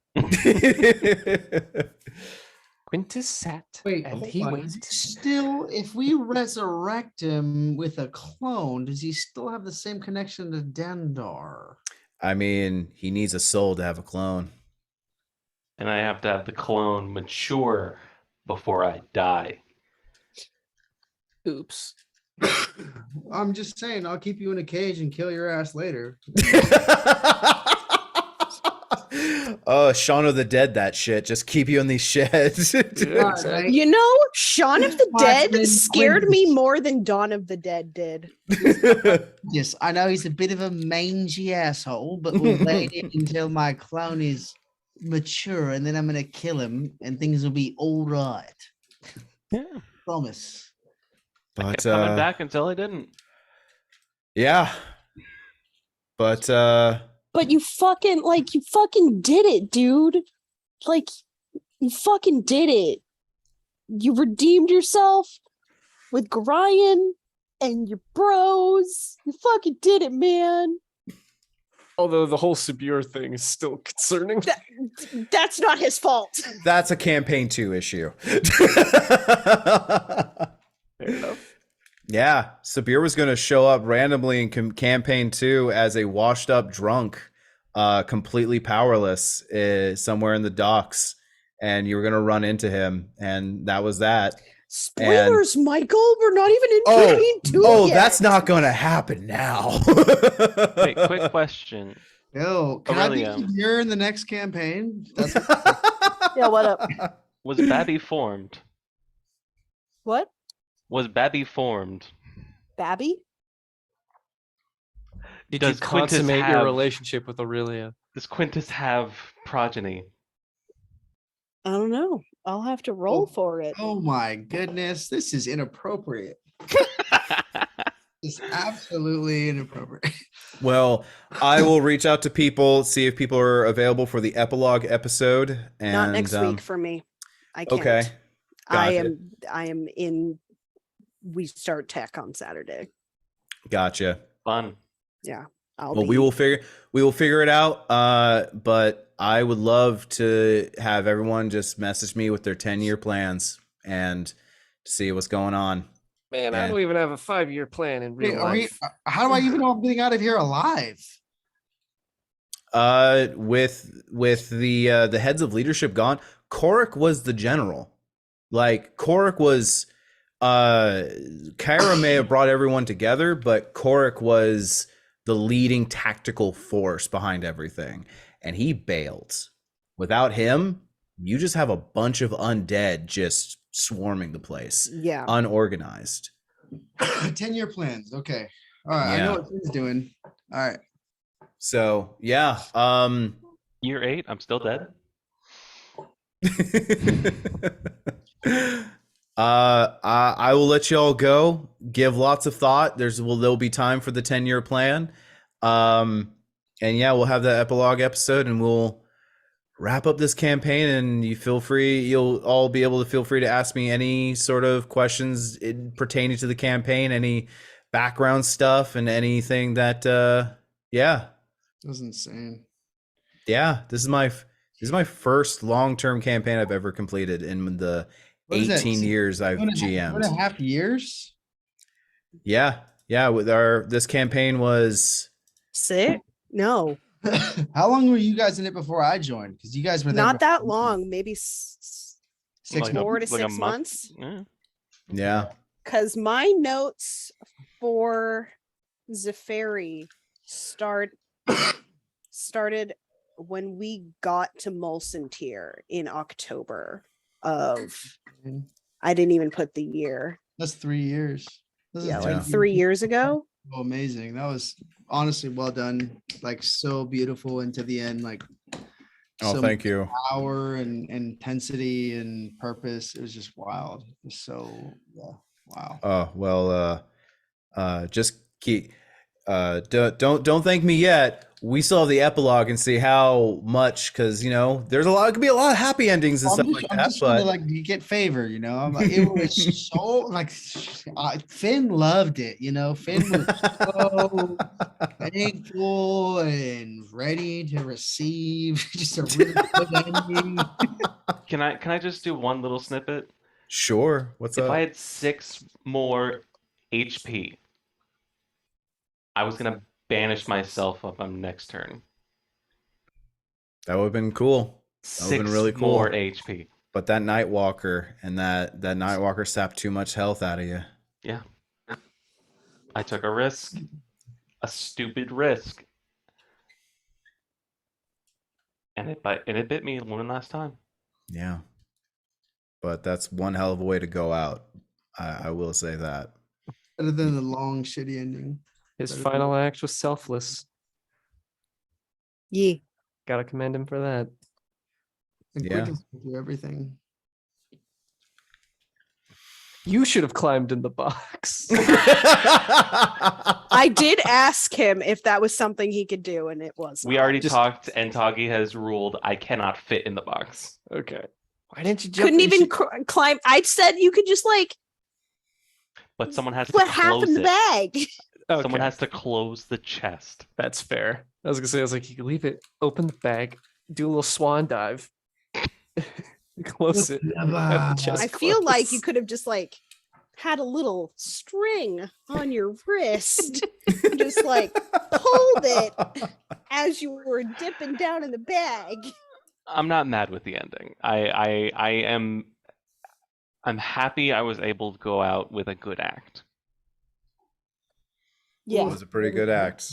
Quintus sat Wait, and hold he on. waited. Still, if we resurrect him with a clone, does he still have the same connection to Dendar? I mean, he needs a soul to have a clone. And I have to have the clone mature before I die. Oops. I'm just saying, I'll keep you in a cage and kill your ass later. Shaun of the Dead, that shit. Just keep you in these sheds. You know, Shaun of the Dead Quintus. scared me more than Dawn of the Dead did. Yes, I know he's a bit of a mangy asshole, but we'll wait until my clone is mature, and then I'm gonna kill him, and things will be all right. Yeah. Promise. I But kept coming back until I didn't. yeah. But But you fucking did it, dude. Like, you fucking did it. You redeemed yourself with Gorion and your bros. You fucking did it, man. Although the whole Sabir thing is still concerning. That's not his fault. that's a campaign 2 issue. Fair enough. Yeah, Sabir was going to show up randomly in campaign 2 as a washed up drunk, completely powerless, somewhere in the docks, and you were going to run into him, and that was that. Spoilers, Michael. We're not even in campaign 2 yet. That's not going to happen now. Wait, quick question. Yo, can I be Aurelium. here in the next campaign? That's Yeah, what up? Was Babby formed? What? Was Babby formed? Babby? Did Does you Quintus consummate your have- relationship with Aurelia? Does Quintus have progeny? I don't know. I'll have to roll for it. Oh my goodness, this is inappropriate. It's absolutely inappropriate. Well, I will reach out to people, see if people are available for the epilogue episode. And, Not next week for me. I can't. Okay. Gotcha. I am in. We start tech on Saturday. Gotcha. Fun. Yeah. We will figure it out. But I would love to have everyone just message me with their 10-year plans and see what's going on. Man, I don't even have a 5-year plan in real life. How do I even know I'm getting out of here alive? With the heads of leadership gone, Korik was the general. Like Korik was Kyra may have brought everyone together, but Korik was the leading tactical force behind everything, and he bailed. Without him, you just have a bunch of undead just swarming the place, Yeah. unorganized. 10-year plans. Okay. All right. I know what he's doing. All right. So yeah. Year 8, I'm still dead. I will let y'all go. Give lots of thought. There'll be time for the 10-year plan. And yeah, we'll have that epilogue episode, and we'll wrap up this campaign. And you'll all be able to feel free to ask me any sort of questions pertaining to the campaign, any background stuff, and anything that yeah. That was insane. Yeah, this is my first long-term campaign I've ever completed in the 18 years I've GM'd. 2.5 years? Yeah. With this campaign was 6? No, How long were you guys in it before I joined? Because you guys were there not that before. long. Maybe 6 4 to like a 6 month. months. yeah. Because my notes for Zephyri started when we got to Molson Tier in October of. I didn't even put the year. That's 3 years. Yeah, like 3 years ago. Oh, amazing. That was honestly well done. Like so beautiful, and to the end, like Oh, thank you. Power and intensity and purpose. It was just wild. It was so wow. Oh, well, just keep don't thank me yet. We still have the epilogue and see how much, because there's it could be a lot of happy endings and stuff like that. I'm just trying to like get favor, I'm like, it was so like Finn loved it, Finn was so thankful and ready to receive just a really good ending. Can I just do one little snippet? Sure. What's up? If I had 6 more HP, I was gonna banish myself up on next turn. That would have been cool. That would have been really cool. More HP. But that Nightwalker and that Nightwalker sapped too much health out of you. Yeah. I took a risk. A stupid risk. And it bit me one last time. Yeah. But that's one hell of a way to go out. I will say that. Better than the long shitty ending. His final act was selfless. Yeah. Gotta commend him for that. And Yeah. Quintus went through everything. You should have climbed in the box. I did ask him if that was something he could do, and it was. We already talked, and Toggy has ruled I cannot fit in the box. Okay. Why didn't you jump? Couldn't even climb. I said you could just But someone has to put half in close the it. bag. Okay. Someone has to close the chest. That's fair. I was like, you can leave it, open the bag, do a little swan dive, close it. Have the chest I feel like closed. you could have just had a little string on your wrist, just pulled it as you were dipping down in the bag. I'm not mad with the ending. I'm happy I was able to go out with a good act. It was a pretty good act.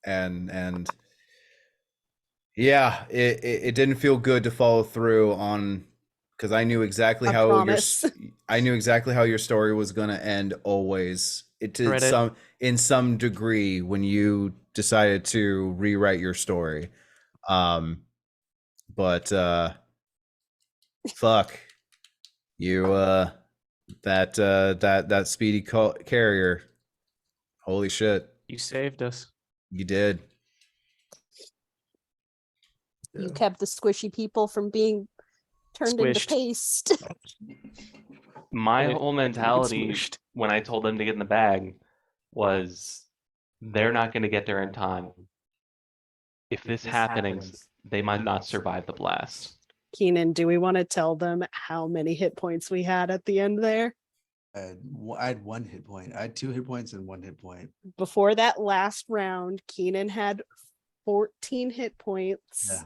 And yeah, it didn't feel good to follow through on, because I knew exactly how your story was going to end always. It did in some degree when you decided to rewrite your story. But fuck you, that speedy carrier. Holy shit. You saved us. You did. You kept the squishy people from being turned into Squished. paste. My Right. whole mentality Squished. when I told them to get in the bag was they're not going to get there in time. If this happens, they might not survive the blast. Keenan, do we want to tell them how many hit points we had at the end there? I had 1 hit point. I had 2 hit points and 1 hit point. Before that last round, Keenan had 14 hit points. Yeah.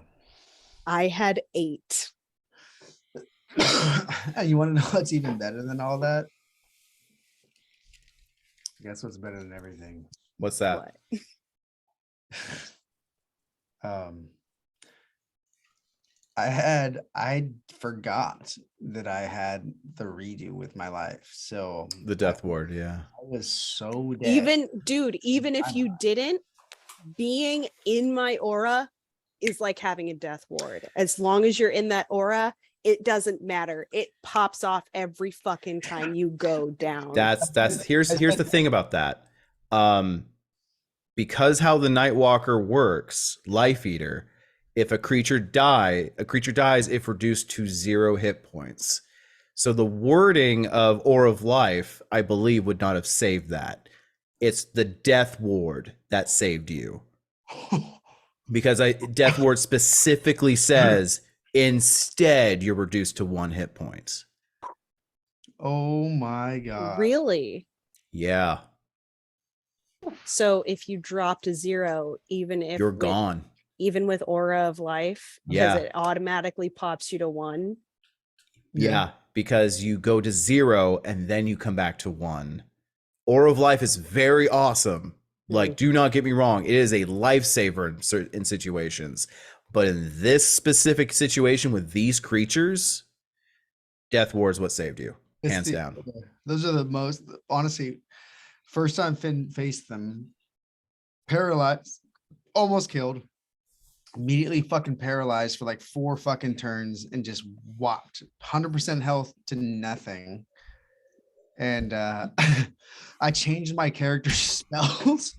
I had 8. You want to know what's even better than all that? Guess what's better than everything? What's that? What? I forgot that I had the redo with my life. So The death ward, yeah. I was so dead. Even if you didn't, being in my aura is like having a death ward. As long as you're in that aura, it doesn't matter. It pops off every fucking time you go down. Here's the thing about that. Because how the Nightwalker works, Life Eater, if a creature dies if reduced to 0 hit points. So the wording of Aura of Life, I believe, would not have saved that. It's the Death Ward that saved you. Because Death Ward specifically says instead you're reduced to 1 hit point. Oh my god. Really? Yeah. So if you drop to 0, even if you're gone. Even with Aura of Life, because it automatically pops you to 1. Yeah, because you go to 0 and then you come back to 1. Aura of Life is very awesome. Like, do not get me wrong. It is a lifesaver in situations. But in this specific situation with these creatures, Death Ward is what saved you. Hands down. Those are the most, honestly, first time Finn faced them, paralyzed, almost killed, immediately fucking paralyzed for like 4 fucking turns and just whopped 100% health to nothing. And I changed my character's spells,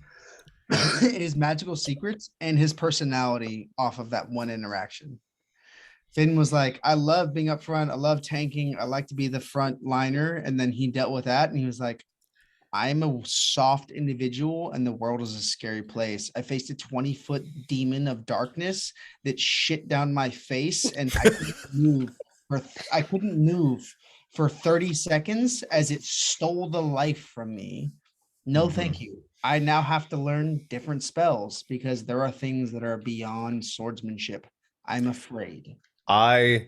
his magical secrets, and his personality off of that one interaction. Finn was like, I love being up front. I love tanking. I like to be the front liner. And then he dealt with that. And he was like, I'm a soft individual and the world is a scary place. I faced a 20-foot demon of darkness that shit down my face and I couldn't move for 30 seconds as it stole the life from me. No, thank you. I now have to learn different spells because there are things that are beyond swordsmanship. I'm afraid. I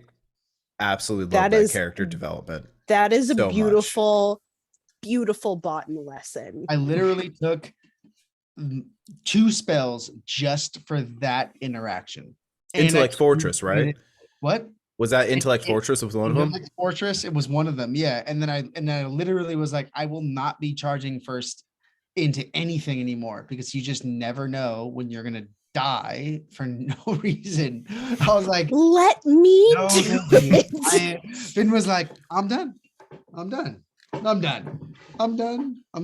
absolutely love that character development. That is a beautiful bottom lesson. I literally took 2 spells just for that interaction. Intellect Fortress, right? What? Was that Intellect Fortress? Was one of them? Intellect Fortress, it was one of them, yeah. And then I literally was like, I will not be charging first into anything anymore because you just never know when you're gonna die for no reason. I was like, let me do it. Finn was like, I'm done. I'm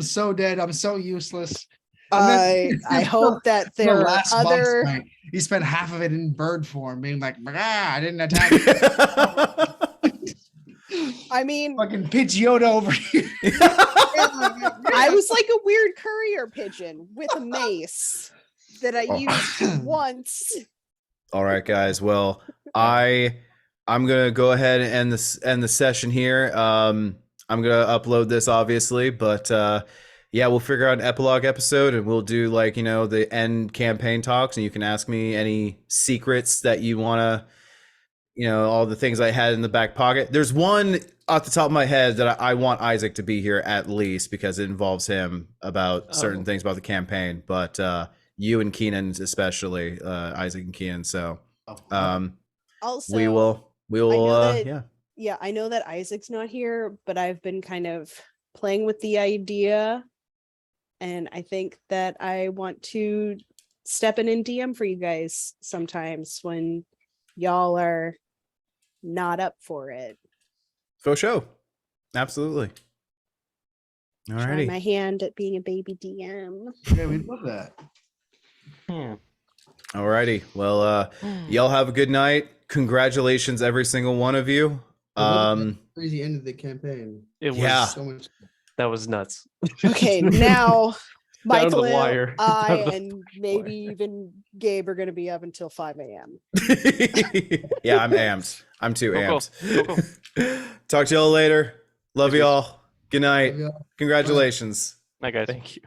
so dead. I'm so useless. I hope that there are other. He spent half of it in bird form, being like, I didn't attack. I mean, fucking pitch Yoda over here. I was like a weird courier pigeon with a mace that I used once. All right, guys. Well, I'm gonna go ahead and end the session here. I'm gonna upload this obviously, but yeah, we'll figure out an epilogue episode and we'll do the end campaign talks, and you can ask me any secrets that you want to, all the things I had in the back pocket. There's one off the top of my head that I want Isaac to be here at least because it involves him about certain things about the campaign, but you and Keenan especially, Isaac and Keenan. So also we will yeah, I know that Isaac's not here, but I've been kind of playing with the idea, and I think that I want to step in and DM for you guys sometimes when y'all are not up for it. For sure. Absolutely. All Try righty. my hand at being a baby DM. Yeah, we'd love that. All righty. Well, y'all have a good night. Congratulations, every single one of you. Crazy end of the campaign. It was so much. That was nuts. Okay, now Michael, the wire. and maybe even Gabe are going to be up until 5 a.m. Yeah, I'm amped. I'm too amped. Cool. Talk to y'all later. Love y'all. Good night. Congratulations. Bye, guys. Thank you.